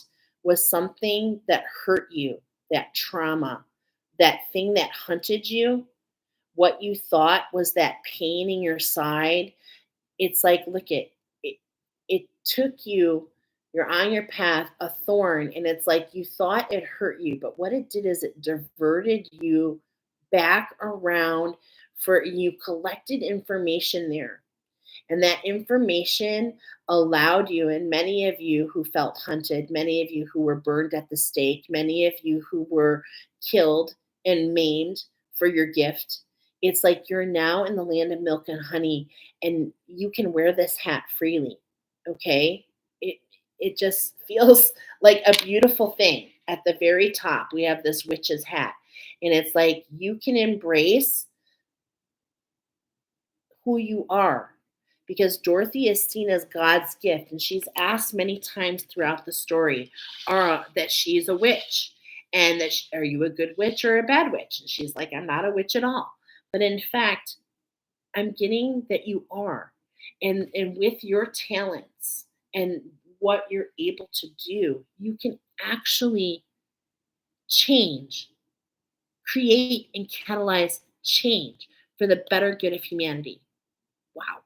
was something that hurt you, that trauma, that thing that hunted you, what you thought was that pain in your side, it's like, look at it, it took you, you're on your path, a thorn, and it's like you thought it hurt you, but what it did is it diverted you back around for you collected information there. And that information allowed you, and many of you who felt hunted, many of you who were burned at the stake, many of you who were killed and maimed for your gift. It's like you're now in the land of milk and honey, and you can wear this hat freely. Okay? It it just feels like a beautiful thing. At the very top, we have this witch's hat. And it's like you can embrace who you are because Dorothy is seen as God's gift, and she's asked many times throughout the story that she's a witch, and that are you a good witch or a bad witch? And she's like, I'm not a witch at all. But in fact, I'm getting that you are, and with your talents and what you're able to do, you can actually change, create, and catalyze change for the better good of humanity. Wow.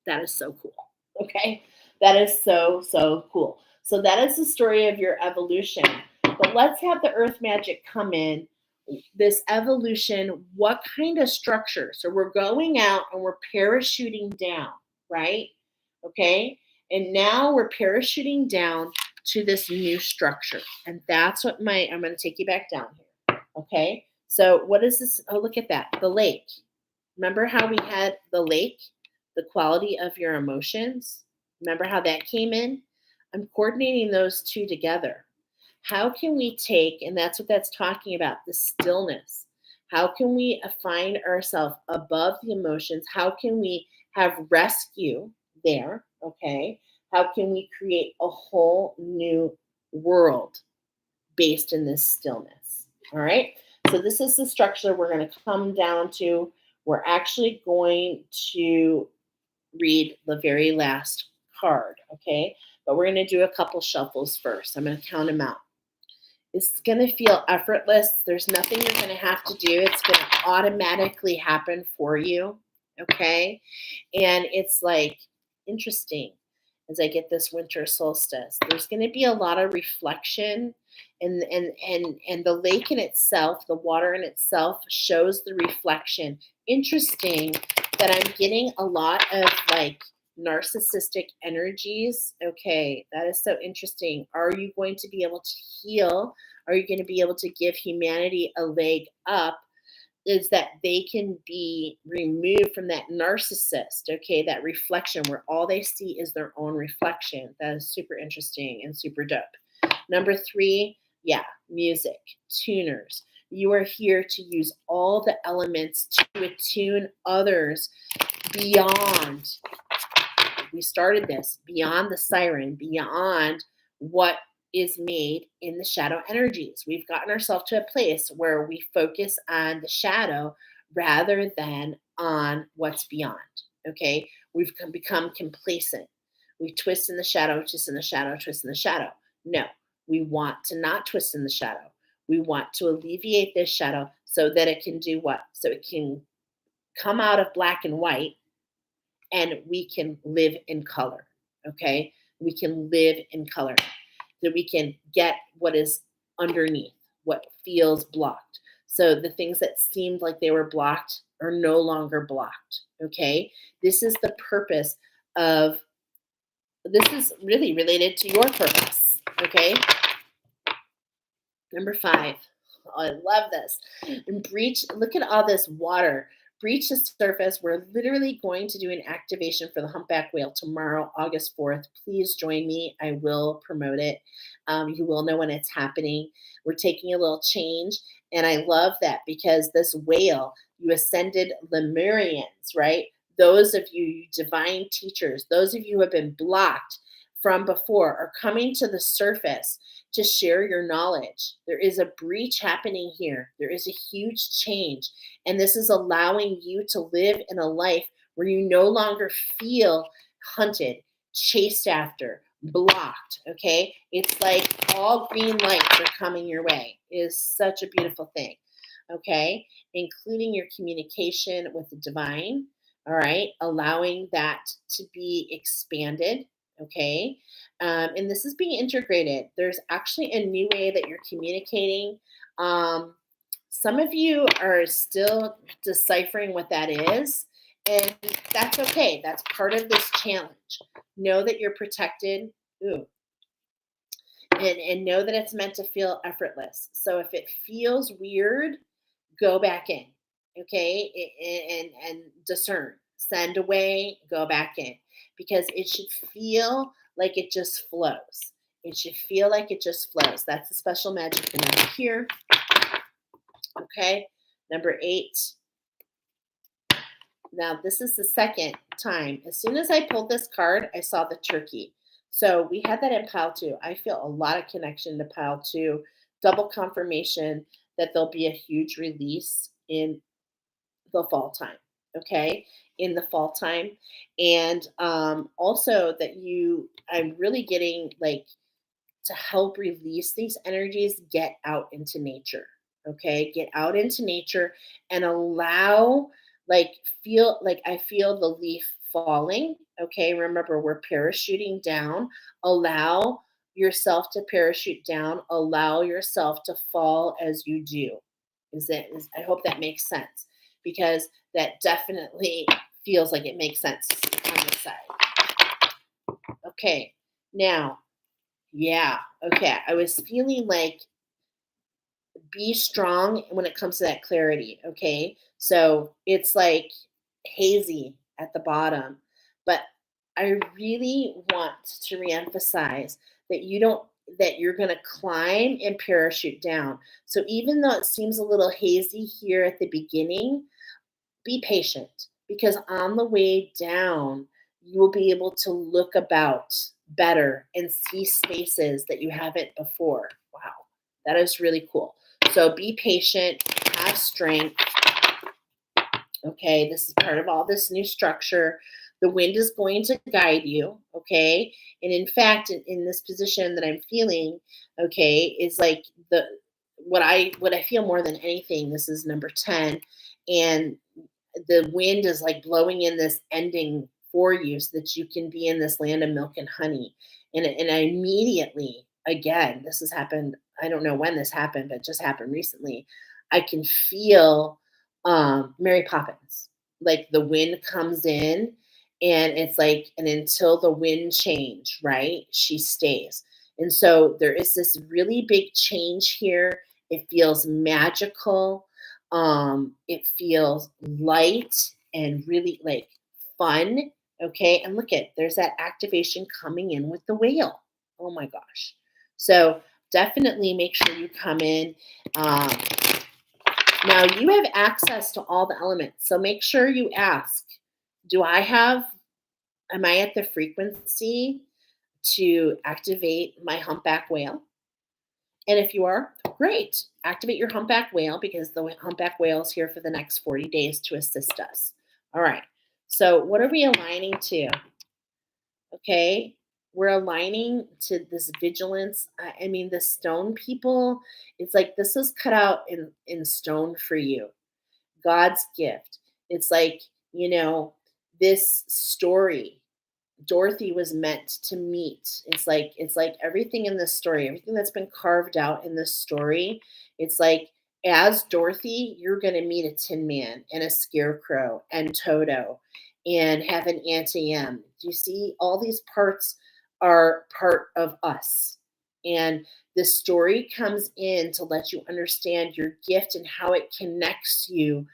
That is so cool. Okay. That is so, so cool. So that is the story of your evolution. But let's have the earth magic come in. This evolution, what kind of structure? So we're going out and we're parachuting down, right? Okay. And now we're parachuting down to this new structure. And that's what I'm going to take you back down here. Okay. So what is this? Oh, look at that. The lake. Remember how we had the lake? The quality of your emotions. Remember how that came in? I'm coordinating those two together. How can we take, and that's what that's talking about, the stillness. How can we find ourselves above the emotions? How can we have rescue there, okay? How can we create a whole new world based in this stillness? All right. So this is the structure we're going to come down to. We're actually going to read the very last card, okay? But we're going to do a couple shuffles first. I'm going to count them out. It's going to feel effortless. There's nothing you're going to have to do. It's going to automatically happen for you, okay? And it's like interesting as I get this winter solstice. There's going to be a lot of reflection, and the lake in itself, the water in itself shows the reflection. Interesting that I'm getting a lot of like narcissistic energies. Okay, that is so interesting. Are you going to be able to heal? Are you going to be able to give humanity a leg up? Is that they can be removed from that narcissist, okay, that reflection where all they see is their own reflection. That is super interesting and super dope. Number 3, yeah, music, tuners. You are here to use all the elements to attune others beyond, we started this, beyond the siren, beyond what is made in the shadow energies. We've gotten ourselves to a place where we focus on the shadow rather than on what's beyond. Okay, we've become complacent. We twist in the shadow, twist in the shadow, twist in the shadow. No, we want to not twist in the shadow. We want to alleviate this shadow so that it can do what? So it can come out of black and white and we can live in color. Okay, we can live in color, that we can get what is underneath, what feels blocked. So the things that seemed like they were blocked are no longer blocked. Okay, this is the purpose of, this is really related to your purpose. Okay, number 5. Oh, I love this. And breach, look at all this water. Breach the surface. We're literally going to do an activation for the humpback whale tomorrow, August 4th. Please join me. I will promote it. You will know when it's happening. We're taking a little change. And I love that because this whale, you ascended Lemurians, right? Those of you divine teachers, those of you who have been blocked from before are coming to the surface to share your knowledge. There is a breach happening here. There is a huge change. And this is allowing you to live in a life where you no longer feel hunted, chased after, blocked. Okay. It's like all green lights are coming your way. It is such a beautiful thing. Okay. Including your communication with the divine. All right. Allowing that to be expanded. Okay. And this is being integrated. There's actually a new way that you're communicating. Some of you are still deciphering what that is, and that's okay. That's part of this challenge. Know that you're protected. Ooh. And know that it's meant to feel effortless. So if it feels weird, go back in, okay, and discern, send away, go back in, because it should feel like it just flows. It should feel like it just flows. That's the special magic number here. Okay, number 8. Now this is the second time. As soon as I pulled this card, I saw the turkey. So we had that in pile 2. I feel a lot of connection to pile 2. Double confirmation that there'll be a huge release in the fall time. Okay, in the fall time, and also that I'm really getting like to help release these energies. Get out into nature. Okay, get out into nature and allow, like, feel like I feel the leaf falling. Okay, remember we're parachuting down. Allow yourself to parachute down. Allow yourself to fall as you do. I hope that makes sense, because that definitely feels like it makes sense on this side. Okay, now, yeah, okay. I was feeling like be strong when it comes to that clarity. Okay, so it's like hazy at the bottom, but I really want to reemphasize that you're going to climb and parachute down. So even though it seems a little hazy here at the beginning, be patient, because on the way down, you will be able to look about better and see spaces that you haven't before. Wow, that is really cool. So be patient, have strength. Okay, this is part of all this new structure. The wind is going to guide you. Okay, and in fact, in this position that I'm feeling, okay, is like the what I feel more than anything. This is number 10, and the wind is like blowing in this ending for you so that you can be in this land of milk and honey. And I immediately, again, this has happened. I don't know when this happened, but it just happened recently. I can feel Mary Poppins. Like the wind comes in, and it's like, and until the wind change, right? She stays. And so there is this really big change here. It feels magical. It feels light and really like fun. Okay. And look at, there's that activation coming in with the whale. Oh my gosh. So definitely make sure you come in. Um, Now you have access to all the elements. So make sure you ask, do I have, am I at the frequency to activate my humpback whale? And if you are, great. Activate your humpback whale because the humpback whale is here for the next 40 days to assist us. All right. So, what are we aligning to? Okay. We're aligning to this vigilance. I mean, the stone people, it's like this was cut out in stone for you. God's gift. It's like, this story Dorothy was meant to meet. It's like everything in this story, everything that's been carved out in this story. It's like as Dorothy, you're going to meet a Tin Man and a Scarecrow and Toto and have an Auntie M. Do you see? All these parts are part of us. And this story comes in to let you understand your gift and how it connects you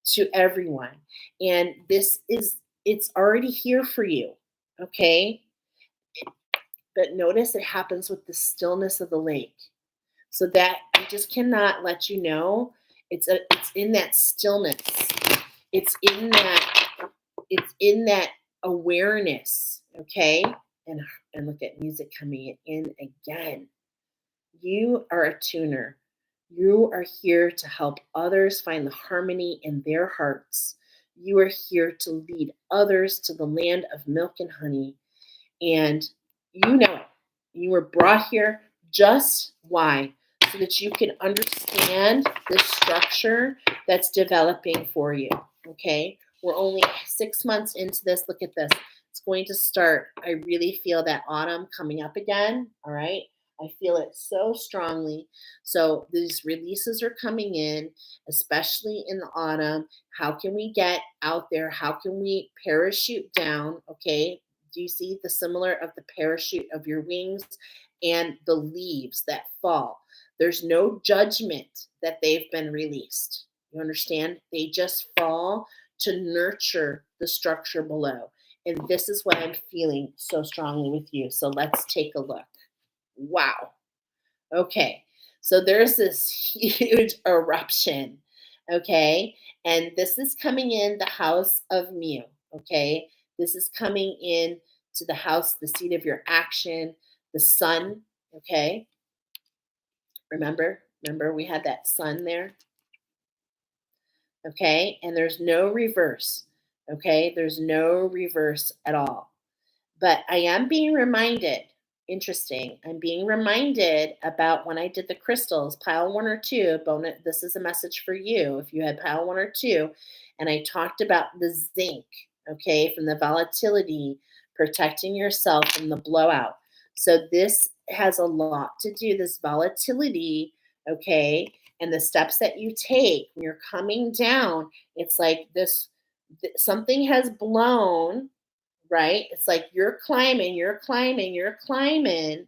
to everyone. And it's already here for you. Okay. But notice it happens with the stillness of the lake. So that I just cannot let you know it's in that stillness. It's in that it's in that awareness. Okay. And and look at music coming in again. You are a tuner. You are here to help others find the harmony in their hearts. You are here to lead others to the land of milk and honey. And you know it. You were brought here just why? So that you can understand the structure that's developing for you. Okay. We're only 6 months into this. Look at this. It's going to start. I really feel that autumn coming up again. All right. I feel it so strongly. So these releases are coming in, especially in the autumn. How can we get out there? How can we parachute down? Okay. Do you see the similar of the parachute of your wings and the leaves that fall? There's no judgment that they've been released. You understand? They just fall to nurture the structure below. And this is what I'm feeling so strongly with you. So let's take a look. Wow. Okay. So there's this huge eruption. Okay. And this is coming in the house of Mu. Okay. This is coming in to the house, the seat of your action, the sun. Okay. Remember, we had that sun there. Okay. And there's no reverse. Okay. There's no reverse at all. But I am being reminded, interesting, I'm being reminded about when I did the crystals, pile one or two, bonus, this is a message for you if you had pile one or two, and I talked about the zinc, okay, from the volatility, protecting yourself from the blowout. So this has a lot to do, this volatility, okay, and the steps that you take when you're coming down, it's like this, something has blown, right? It's like you're climbing, you're climbing, you're climbing.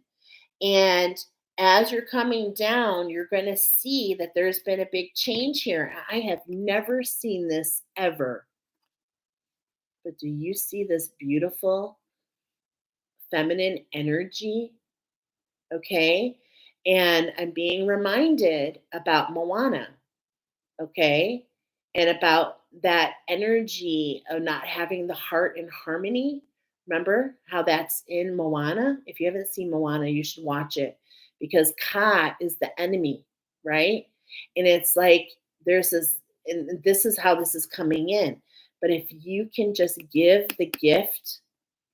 And as you're coming down, you're going to see that there's been a big change here. I have never seen this ever. But do you see this beautiful feminine energy? Okay. And I'm being reminded about Moana. Okay. And about that energy of not having the heart in harmony. Remember how that's in Moana? If you haven't seen Moana, you should watch it because Ka is the enemy, right? And it's like there's this, and this is how this is coming in. But if you can just give the gift,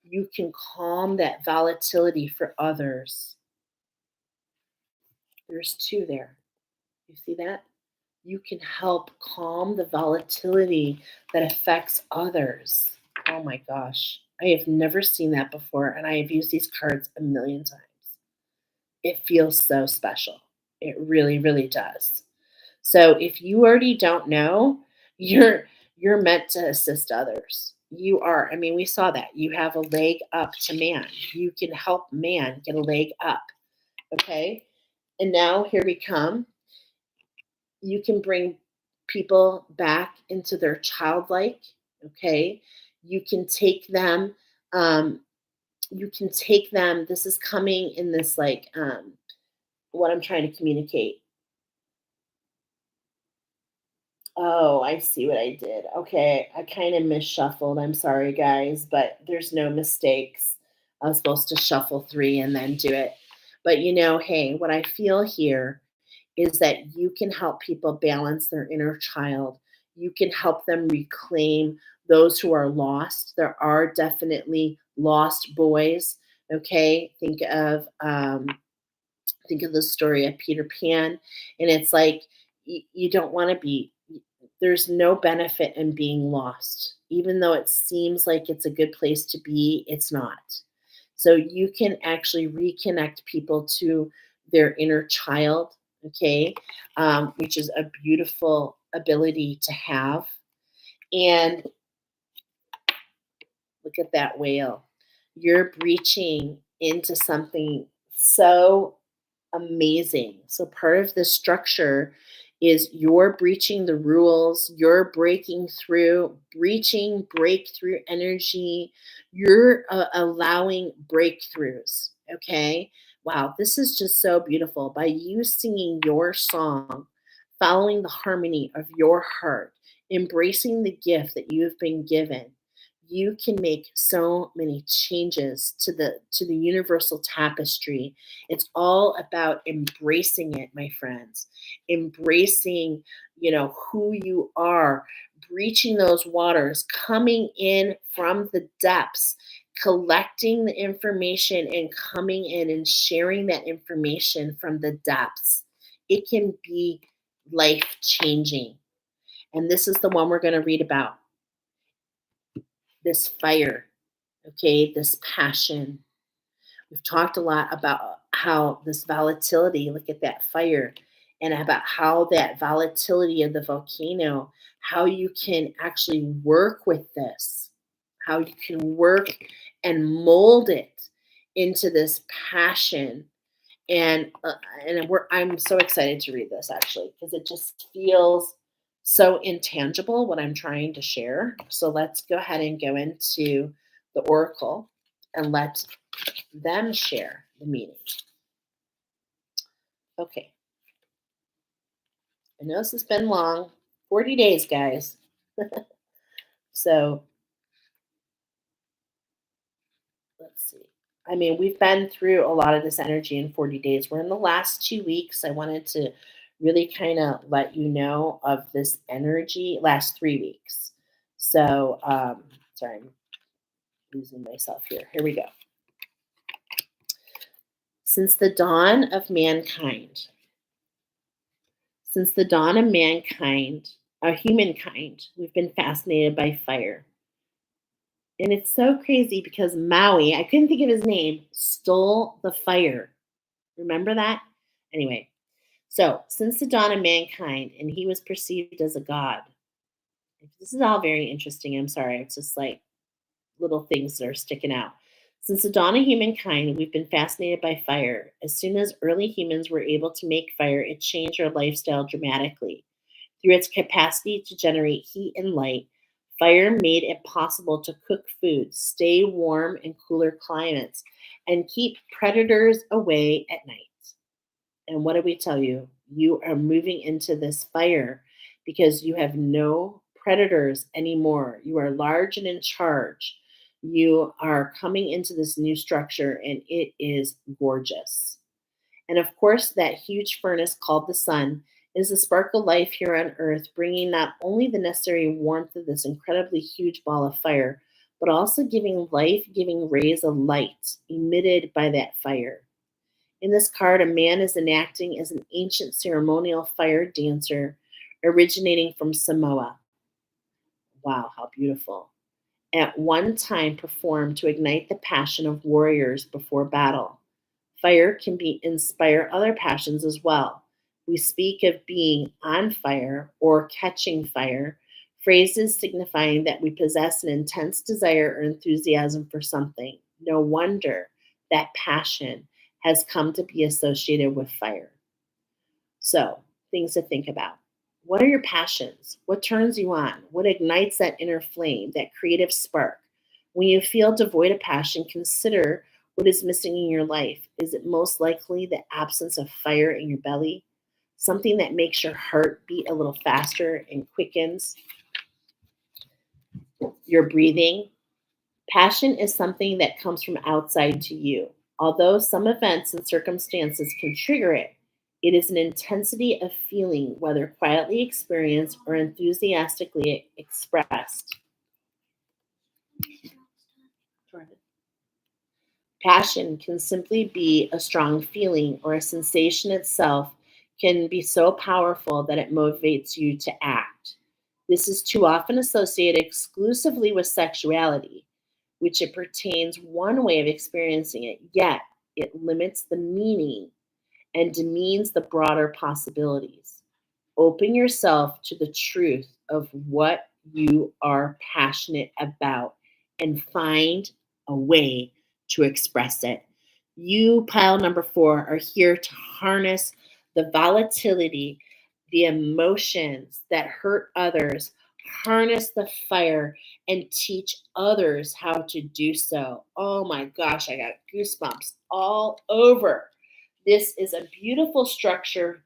you can calm that volatility for others. There's two there. You see that? You can help calm the volatility that affects others. Oh my gosh. I have never seen that before, and I have used these cards a million times. It feels so special. It really, really does. So if you already don't know, you're meant to assist others. You are. I mean, we saw that. You have a leg up to man. You can help man get a leg up. Okay? And now here we come. You can bring people back into their childlike. Okay? You can take them this is coming in this like what I'm trying to communicate. Oh, I see what I did. Okay, I kind of misshuffled. I'm sorry, guys, but there's no mistakes. I was supposed to shuffle three and then do it. But hey, what I feel here is that you can help people balance their inner child. You can help them reclaim those who are lost. There are definitely lost boys. Okay, think of the story of Peter Pan, and it's like you don't want to be. There's no benefit in being lost, even though it seems like it's a good place to be. It's not. So you can actually reconnect people to their inner child, okay, which is a beautiful ability to have. And look at that whale. You're breaching into something so amazing. So part of the structure is you're breaching the rules, you're breaking through, breaching breakthrough energy, you're allowing breakthroughs. Okay. Wow. This is just so beautiful. By you singing your song, following the harmony of your heart, embracing the gift that you have been given, you can make so many changes to the universal tapestry. It's all about embracing it, my friends. Embracing, who you are, breaching those waters, coming in from the depths, collecting the information and coming in and sharing that information from the depths. It can be life changing. And this is the one we're going to read about, this fire, okay, this passion. We've talked a lot about how this volatility, look at that fire, and about how that volatility of the volcano, how you can actually work with this, how you can work and mold it into this passion. I'm so excited to read this actually because it just feels so intangible what I'm trying to share. So let's go ahead and go into the oracle and let them share the meaning. Okay. I know this has been long, 40 days, guys. So let's see. I mean, we've been through a lot of this energy in 40 days. We're in the last 2 weeks. I wanted to really kind of let you know of this energy last 3 weeks. So, sorry, I'm losing myself here. Here we go. Since the dawn of mankind, humankind, we've been fascinated by fire. And it's so crazy because Maui, I couldn't think of his name, stole the fire. Remember that? Anyway, so since the dawn of mankind, and he was perceived as a god. This is all very interesting. I'm sorry. It's just like little things that are sticking out. Since the dawn of humankind, we've been fascinated by fire. As soon as early humans were able to make fire, it changed our lifestyle dramatically. Through its capacity to generate heat and light, fire made it possible to cook food, stay warm in cooler climates, and keep predators away at night. And what do we tell you? You are moving into this fire because you have no predators anymore. You are large and in charge. You are coming into this new structure and it is gorgeous. And of course, that huge furnace called the sun is the spark of life here on earth, bringing not only the necessary warmth of this incredibly huge ball of fire, but also giving life giving rays of light emitted by that fire. In this card, a man is enacting as an ancient ceremonial fire dancer originating from Samoa. Wow, how beautiful. At one time performed to ignite the passion of warriors before battle. Fire can be inspire other passions as well. We speak of being on fire or catching fire, phrases signifying that we possess an intense desire or enthusiasm for something. No wonder that passion has come to be associated with fire. So, things to think about. What are your passions? What turns you on? What ignites that inner flame, that creative spark? When you feel devoid of passion, consider what is missing in your life. Is it most likely the absence of fire in your belly? Something that makes your heart beat a little faster and quickens your breathing? Passion is something that comes from outside to you. Although some events and circumstances can trigger it, it is an intensity of feeling, whether quietly experienced or enthusiastically expressed. Passion can simply be a strong feeling, or a sensation itself can be so powerful that it motivates you to act. This is too often associated exclusively with sexuality, which it pertains one way of experiencing it, yet it limits the meaning and demeans the broader possibilities. Open yourself to the truth of what you are passionate about and find a way to express it. You, pile number 4, are here to harness the volatility, the emotions that hurt others, harness the fire, and teach others how to do so. Oh my gosh, I got goosebumps all over. This is a beautiful structure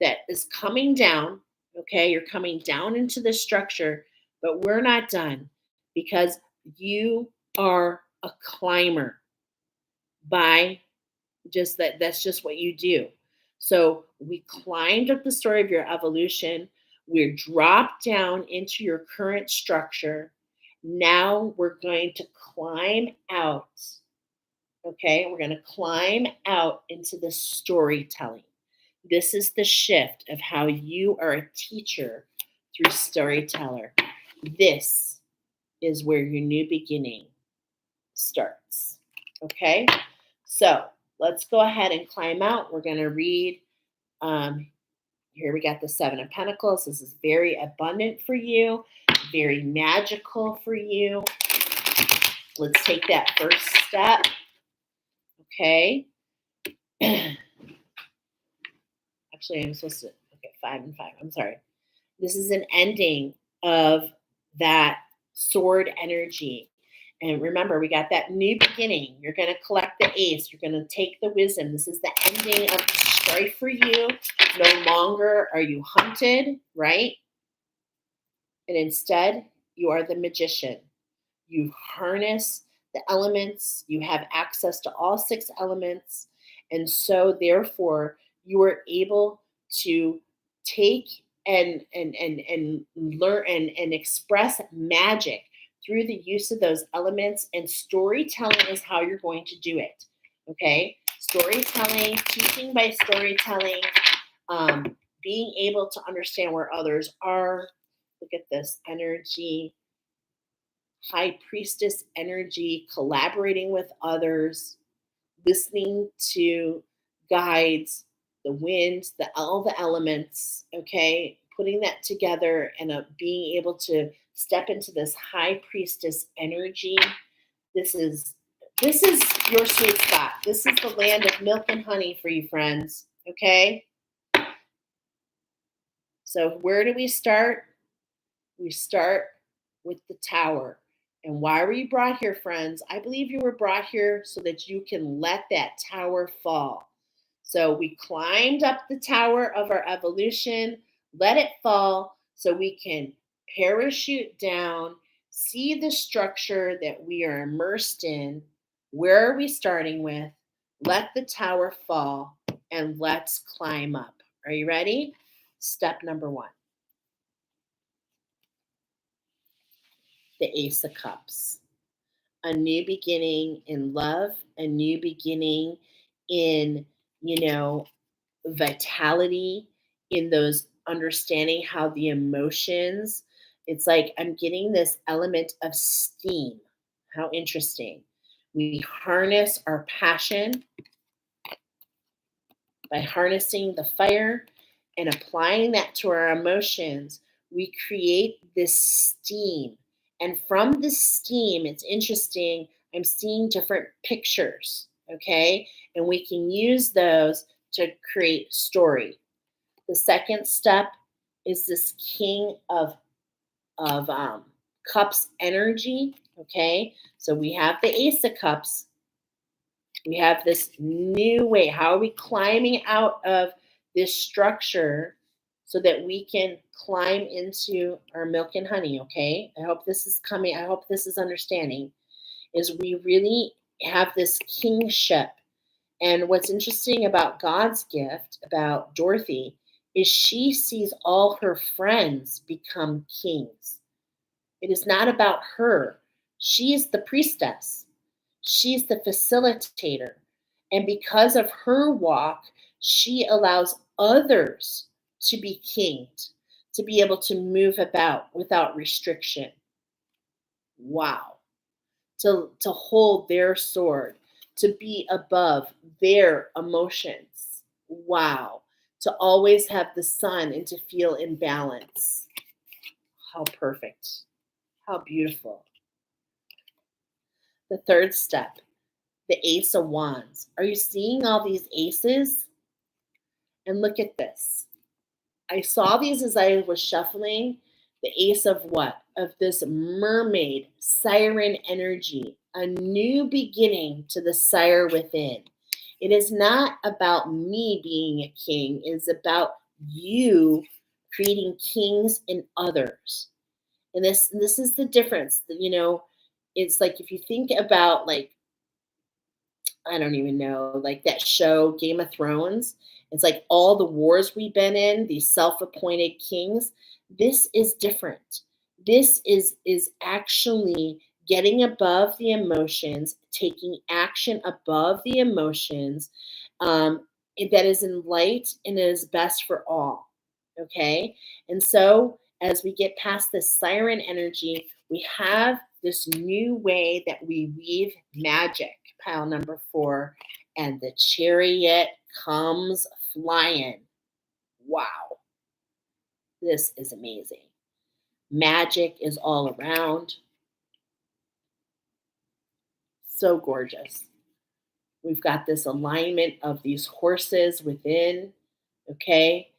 that is coming down. Okay, you're coming down into this structure, but we're not done because you are a climber by just that. That's just what you do. So we climbed up the story of your evolution. We're dropped down into your current structure. Now we're going to climb out. Okay, we're going to climb out into the storytelling. This is the shift of how you are a teacher through storyteller. This is where your new beginning starts. Okay, so let's go ahead and climb out. We're going to read. Here we got the 7 of Pentacles. This is very abundant for you, very magical for you. Let's take that first step. Okay. Actually, I'm supposed to, okay, 5 and 5. I'm sorry. This is an ending of that sword energy. And remember, we got that new beginning. You're going to collect the ace. You're going to take the wisdom. This is the ending of strife for you. No longer are you hunted, right? And instead, you are the magician. You harness the elements. You have access to all 6 elements. And so, therefore, you are able to take and learn and express magic through the use of those elements, and storytelling is how you're going to do it. Okay, storytelling, teaching by storytelling, being able to understand where others are. Look at this energy, high priestess energy, collaborating with others, listening to guides, the wind, all the elements, okay, putting that together and being able to step into this high priestess energy. This is your sweet spot. This is the land of milk and honey for you, friends. Okay. So where do we start? We start with the tower. And why were you brought here, friends? I believe you were brought here so that you can let that tower fall. So we climbed up the tower of our evolution, let it fall so we can parachute down, See the structure that we are immersed in. Where are we starting with? Let the tower fall and let's climb up. Are you ready? Step number 1. The Ace of Cups. A new beginning in love, a new beginning in, you know, vitality, in those understanding how the emotions, it's like I'm getting this element of steam. How interesting. We harness our passion by harnessing the fire and applying that to our emotions. We create this steam. And from this steam, it's interesting, I'm seeing different pictures, okay? And we can use those to create story. The second step is this King of Cups energy, okay? So we have the Ace of Cups. We have this new way. How are we climbing out of this structure so that we can climb into our milk and honey, okay? I hope this is coming. I hope this is understanding. Is we really have this kingship. And what's interesting about God's gift, about Dorothy, is she sees all her friends become kings. It is not about her. She is the priestess. She's the facilitator. And because of her walk, she allows others to be kinged, to be able to move about without restriction. Wow. To hold their sword, to be above their emotions. Wow. To always have the sun and to feel in balance. How perfect. How beautiful. The third step, the Ace of Wands. Are you seeing all these aces? And look at this. I saw these as I was shuffling. The Ace of what? Of this mermaid, siren energy, a new beginning to the sire within. It is not about me being a king. It is about you creating kings in others. And this is the difference. It's like if you think about, like, I don't even know, like that show, Game of Thrones. It's like all the wars we've been in, these self-appointed kings. This is different. This is actually getting above the emotions, taking action above the emotions, that is in light and is best for all. Okay? And so as we get past this siren energy, we have this new way that we weave magic, pile number 4, and the chariot comes flying. Wow, this is amazing. Magic is all around. So gorgeous. We've got this alignment of these horses within, okay?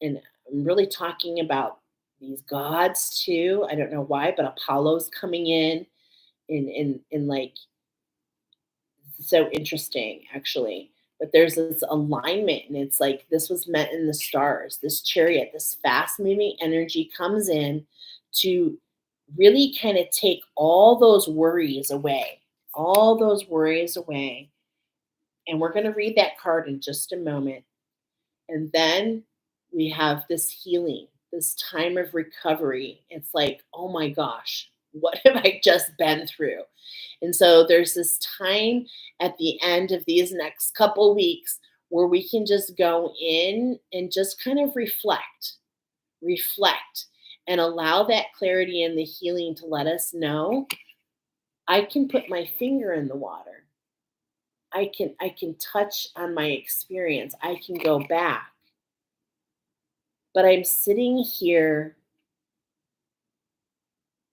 And I'm really talking about these gods too. I don't know why, but Apollo's coming in like, so interesting actually. But there's this alignment, and it's like this was meant in the stars. This chariot, this fast moving energy comes in to really kind of take all those worries away, all those worries away. And we're going to read that card in just a moment. And then we have this healing, this time of recovery. It's like, oh my gosh, what have I just been through? And so there's this time at the end of these next couple weeks where we can just go in and just kind of reflect, and allow that clarity and the healing to let us know I can put my finger in the water. I can touch on my experience. I can go back. But I'm sitting here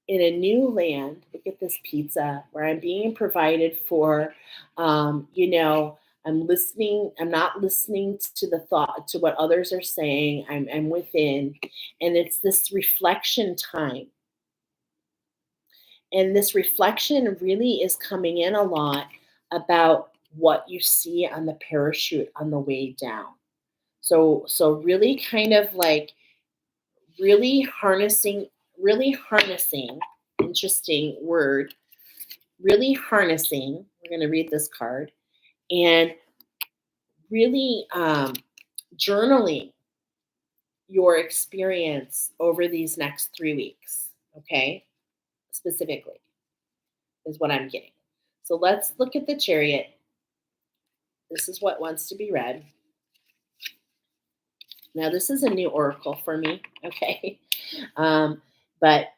in a new land. Look at this pizza where I'm being provided for. I'm listening. I'm not listening to the thought, to what others are saying. I'm within. And it's this reflection time. And this reflection really is coming in a lot about what you see on the parachute on the way down. So really kind of like really harnessing interesting word. Really harnessing. We're going to read this card and really journaling your experience over these next 3 weeks. Okay, specifically is what I'm getting. So let's look at the Chariot. This is what wants to be read. Now, this is a new oracle for me, okay? But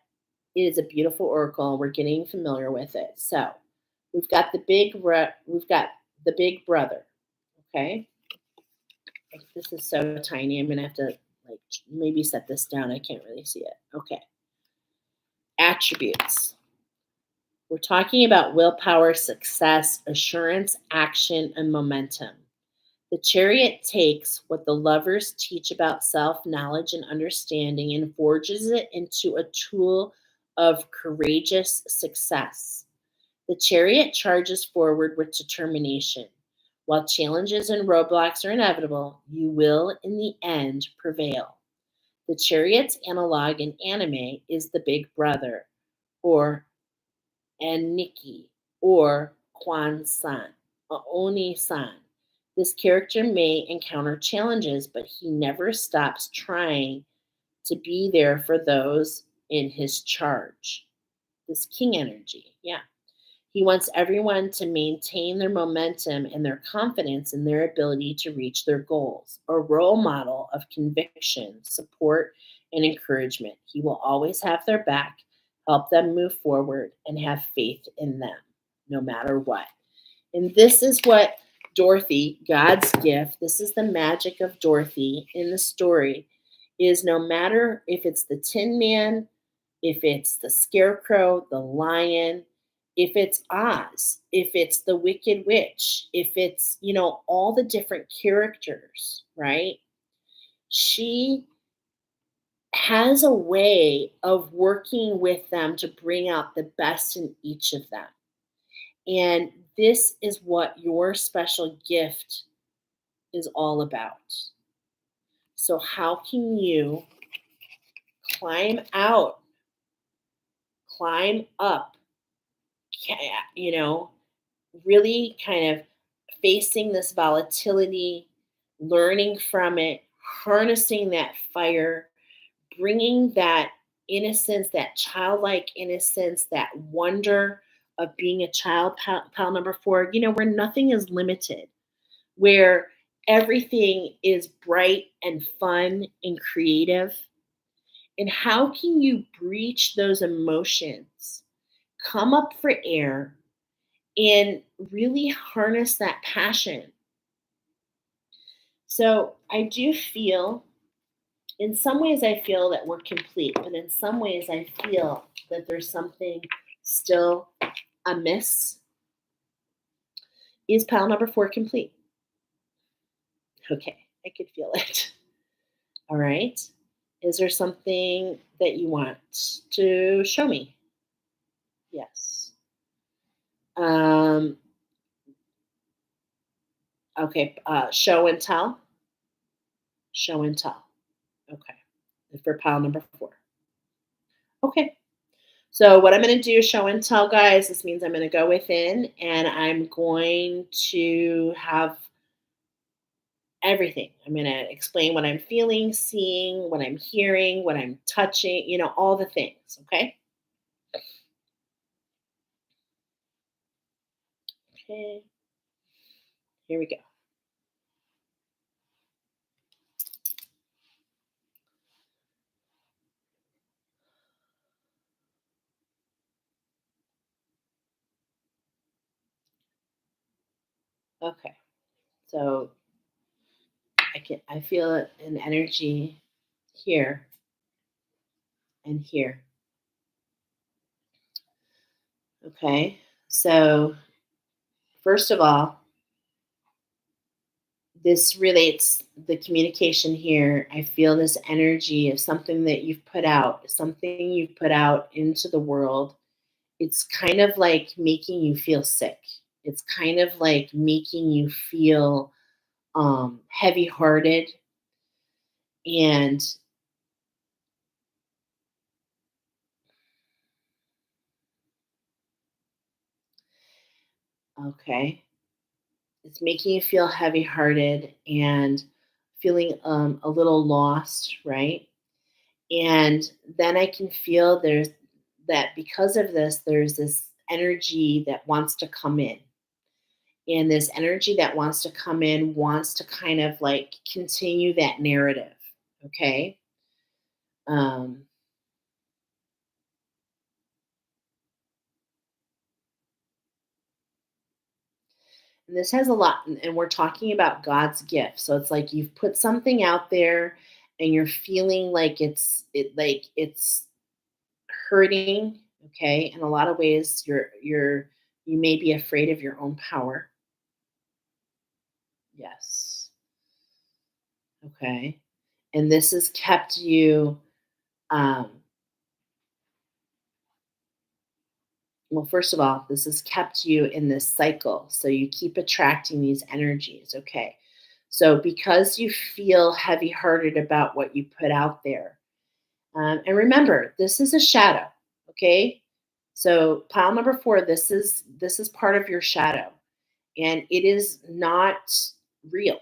it is a beautiful oracle. We're getting familiar with it. So we've got we've got the big brother, okay? This is so tiny. I'm gonna have to like maybe set this down. I can't really see it. Okay. Attributes. We're talking about willpower, success, assurance, action, and momentum. The Chariot takes what the lovers teach about self knowledge and understanding and forges it into a tool of courageous success. The Chariot charges forward with determination. While challenges and roadblocks are inevitable, you will, in the end, prevail. The Chariot's analog in anime is the Big Brother, or Nikki, or Kwan-san, Oni-san. This character may encounter challenges, but he never stops trying to be there for those in his charge. This king energy, yeah. He wants everyone to maintain their momentum and their confidence in their ability to reach their goals. A role model of conviction, support, and encouragement. He will always have their back, help them move forward, and have faith in them, no matter what. And this is what Dorothy, God's gift, this is the magic of Dorothy in the story, is no matter if it's the Tin Man, if it's the Scarecrow, the Lion, if it's Oz, if it's the Wicked Witch, if it's, all the different characters, right? She has a way of working with them to bring out the best in each of them. And this is what your special gift is all about. So, how can you climb out, climb up, really kind of facing this volatility, learning from it, harnessing that fire, bringing that innocence, that childlike innocence, that wonder of being a child, pile number 4, where nothing is limited, where everything is bright and fun and creative. And how can you breach those emotions, come up for air, and really harness that passion? So I do feel, in some ways, I feel that we're complete, but in some ways, I feel that there's something still amiss. Is pile number 4 complete? Okay, I could feel it. All right. Is there something that you want to show me? Yes. Um, okay, show and tell. Show and tell. Okay. For pile number 4. Okay. So what I'm going to do, show and tell, guys, this means I'm going to go within and I'm going to have everything. I'm going to explain what I'm feeling, seeing, what I'm hearing, what I'm touching, all the things. Okay. Okay. Here we go. Okay. So I feel an energy here and here. Okay. So first of all, this relates the communication here. I feel this energy of something that you've put out, something you've put out into the world. It's kind of like making you feel sick. It's kind of like making you feel heavy hearted. And Okay. It's making you feel heavy hearted and feeling a little lost, right? And then I can feel there's that because of this, there's this energy that wants to come in. And this energy that wants to come in wants to kind of like continue that narrative. Okay. Um, and this has a lot, and we're talking about God's gift. So it's like you've put something out there and you're feeling like it's hurting. Okay. In a lot of ways, you may be afraid of your own power. Yes. Okay. And this has kept you, um, well, first of all, this has kept you in this cycle. So you keep attracting these energies. Okay. So because you feel heavy hearted about what you put out there, and remember, this is a shadow. Okay. So pile number four, this is part of your shadow, and it is not real.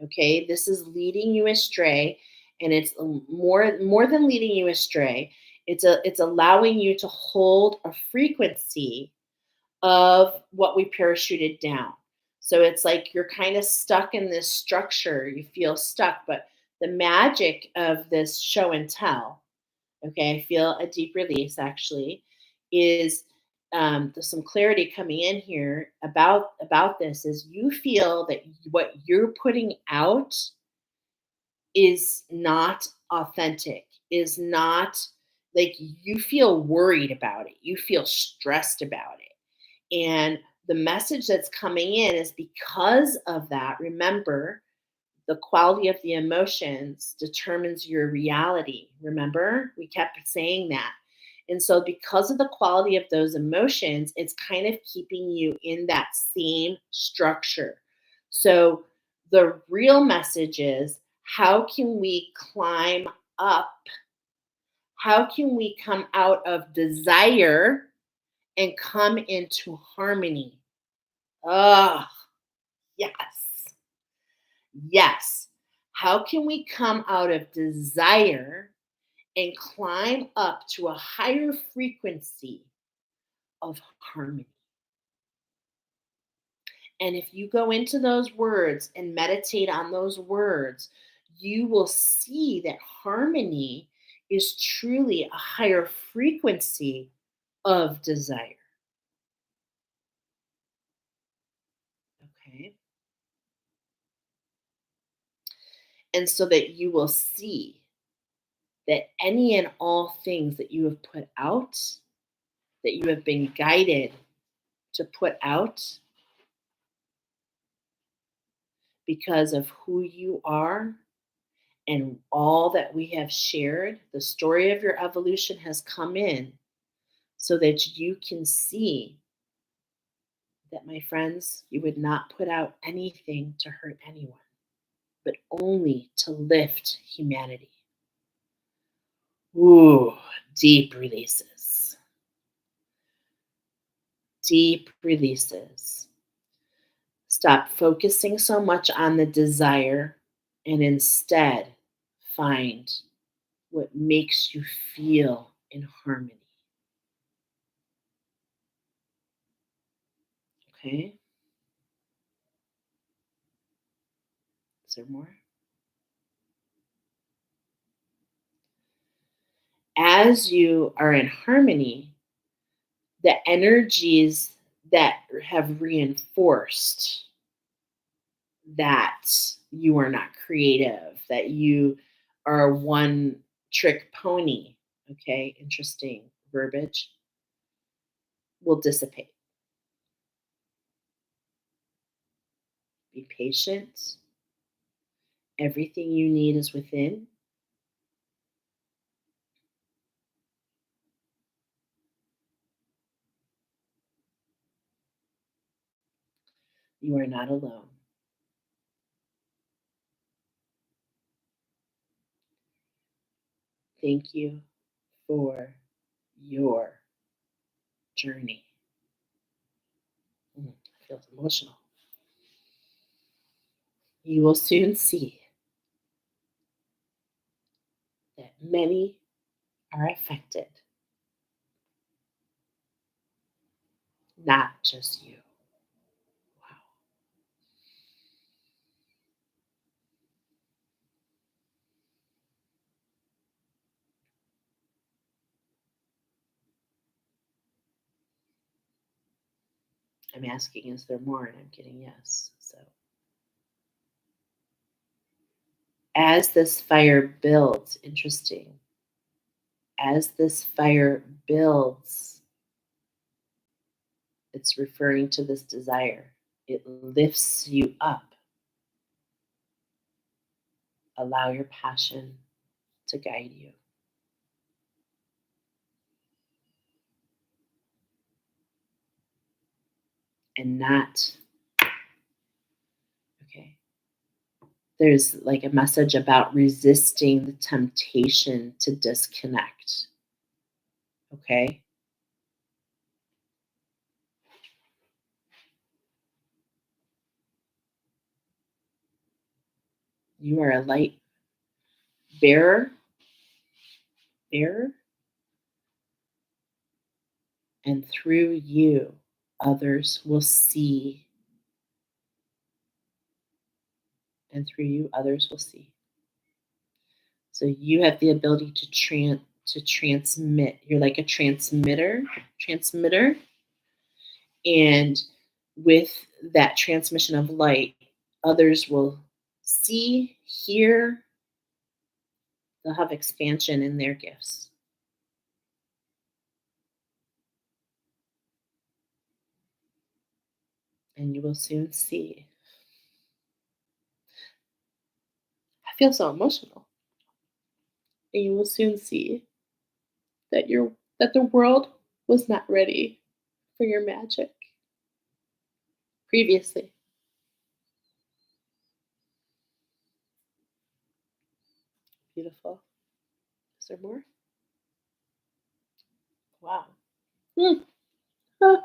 Okay, this is leading you astray, and it's more than leading you astray. It's allowing you to hold a frequency of what we parachuted down. So it's like you're kind of stuck in this structure. You feel stuck, but the magic of this show and tell, okay, I feel a deep release actually, is there's some clarity coming in here about this is you feel that what you're putting out is not authentic, is not like you feel worried about it, you feel stressed about it. And the message that's coming in is because of that. Remember, the quality of the emotions determines your reality. Remember, we kept saying that. And so, because of the quality of those emotions, it's kind of keeping you in that same structure. So, the real message is how can we climb up? How can we come out of desire and come into harmony? Oh, yes. Yes. How can we come out of desire and climb up to a higher frequency of harmony? And if you go into those words and meditate on those words, you will see that harmony is truly a higher frequency of desire. Okay. And so that you will see that any and all things that you have put out, that you have been guided to put out because of who you are and all that we have shared, the story of your evolution has come in so that you can see that, my friends, you would not put out anything to hurt anyone, but only to lift humanity. Ooh, deep releases. Deep releases. Stop focusing so much on the desire and instead find what makes you feel in harmony. Okay? Is there more? As you are in harmony, the energies that have reinforced that you are not creative, that you are a one trick pony, okay, interesting verbiage, will dissipate. Be patient. Everything you need is within. You are not alone. Thank you for your journey. I feel emotional. You will soon see that many are affected, not just you. Wow. I'm asking, is there more? And I'm getting yes. So, as this fire builds, interesting, as this fire builds, it's referring to this desire. It lifts you up. Allow your passion to guide you and not, okay. There's like a message about resisting the temptation to disconnect. Okay. You are a light bearer, bearer, and through you, others will see, and through you, others will see. So you have the ability to transmit. You're like a transmitter, and with that transmission of light, others will see, hear, they'll have expansion in their gifts. And you will soon see. I feel so emotional. And you will soon see that the world was not ready for your magic previously. Beautiful. Is there more? Wow. Hmm. Ah,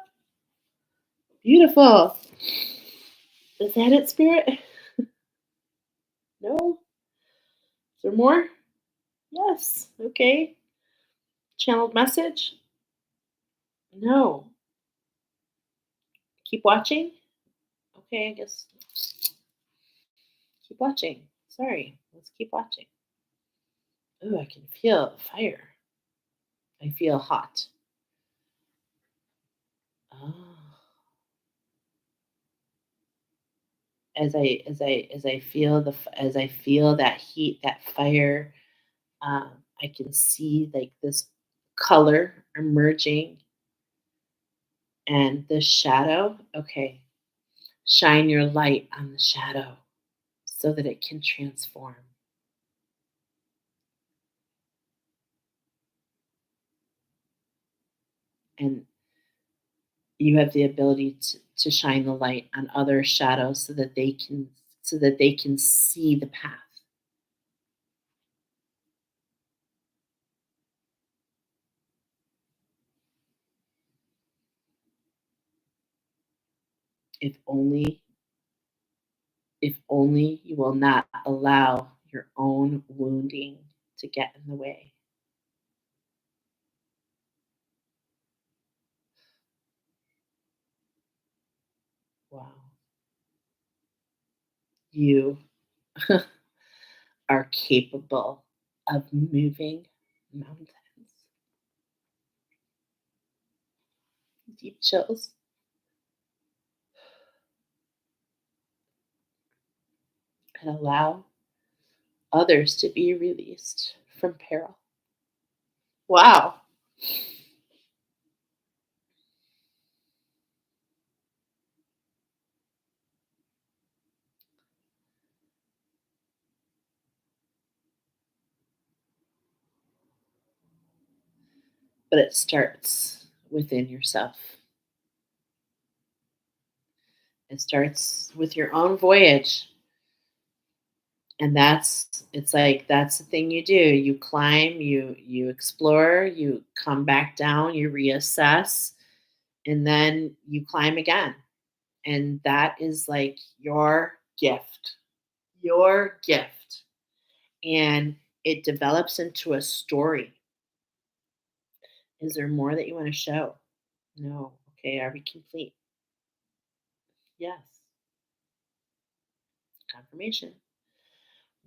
beautiful. Is that it, Spirit? No? Is there more? Yes. Okay. Channeled message? No. Keep watching? Okay, I guess keep watching. Sorry. Let's keep watching. Ooh, I can feel the fire. I feel hot. Oh. As I feel that heat, that fire, I can see like this color emerging and the shadow. Okay, shine your light on the shadow so that it can transform. And you have the ability to shine the light on other shadows so that they can see the path. If only if only you will not allow your own wounding to get in the way. Wow. You are capable of moving mountains. Deep chills. And allow others to be released from peril. Wow. But it starts within yourself. It starts with your own voyage. And it's like that's the thing you do. You climb, you explore, you come back down, you reassess, and then you climb again. And that is like your gift, your gift. And it develops into a story. Is there more that you want to show? No. Okay. Are we complete? Yes. Confirmation.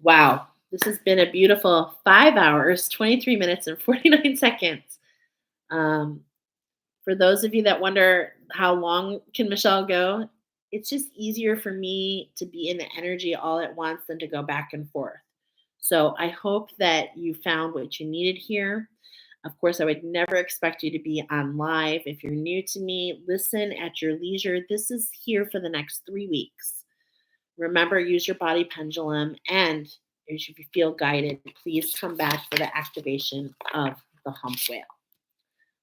Wow. This has been a beautiful 5 hours, 23 minutes, and 49 seconds. Um, for those of you that wonder how long can Michelle go, it's just easier for me to be in the energy all at once than to go back and forth. So I hope that you found what you needed here. Of course, I would never expect you to be on live. If you're new to me, listen at your leisure. This is here for the next 3 weeks. Remember, use your body pendulum. And if you feel guided, please come back for the activation of the hump whale.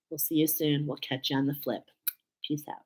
We'll see you soon. We'll catch you on the flip. Peace out.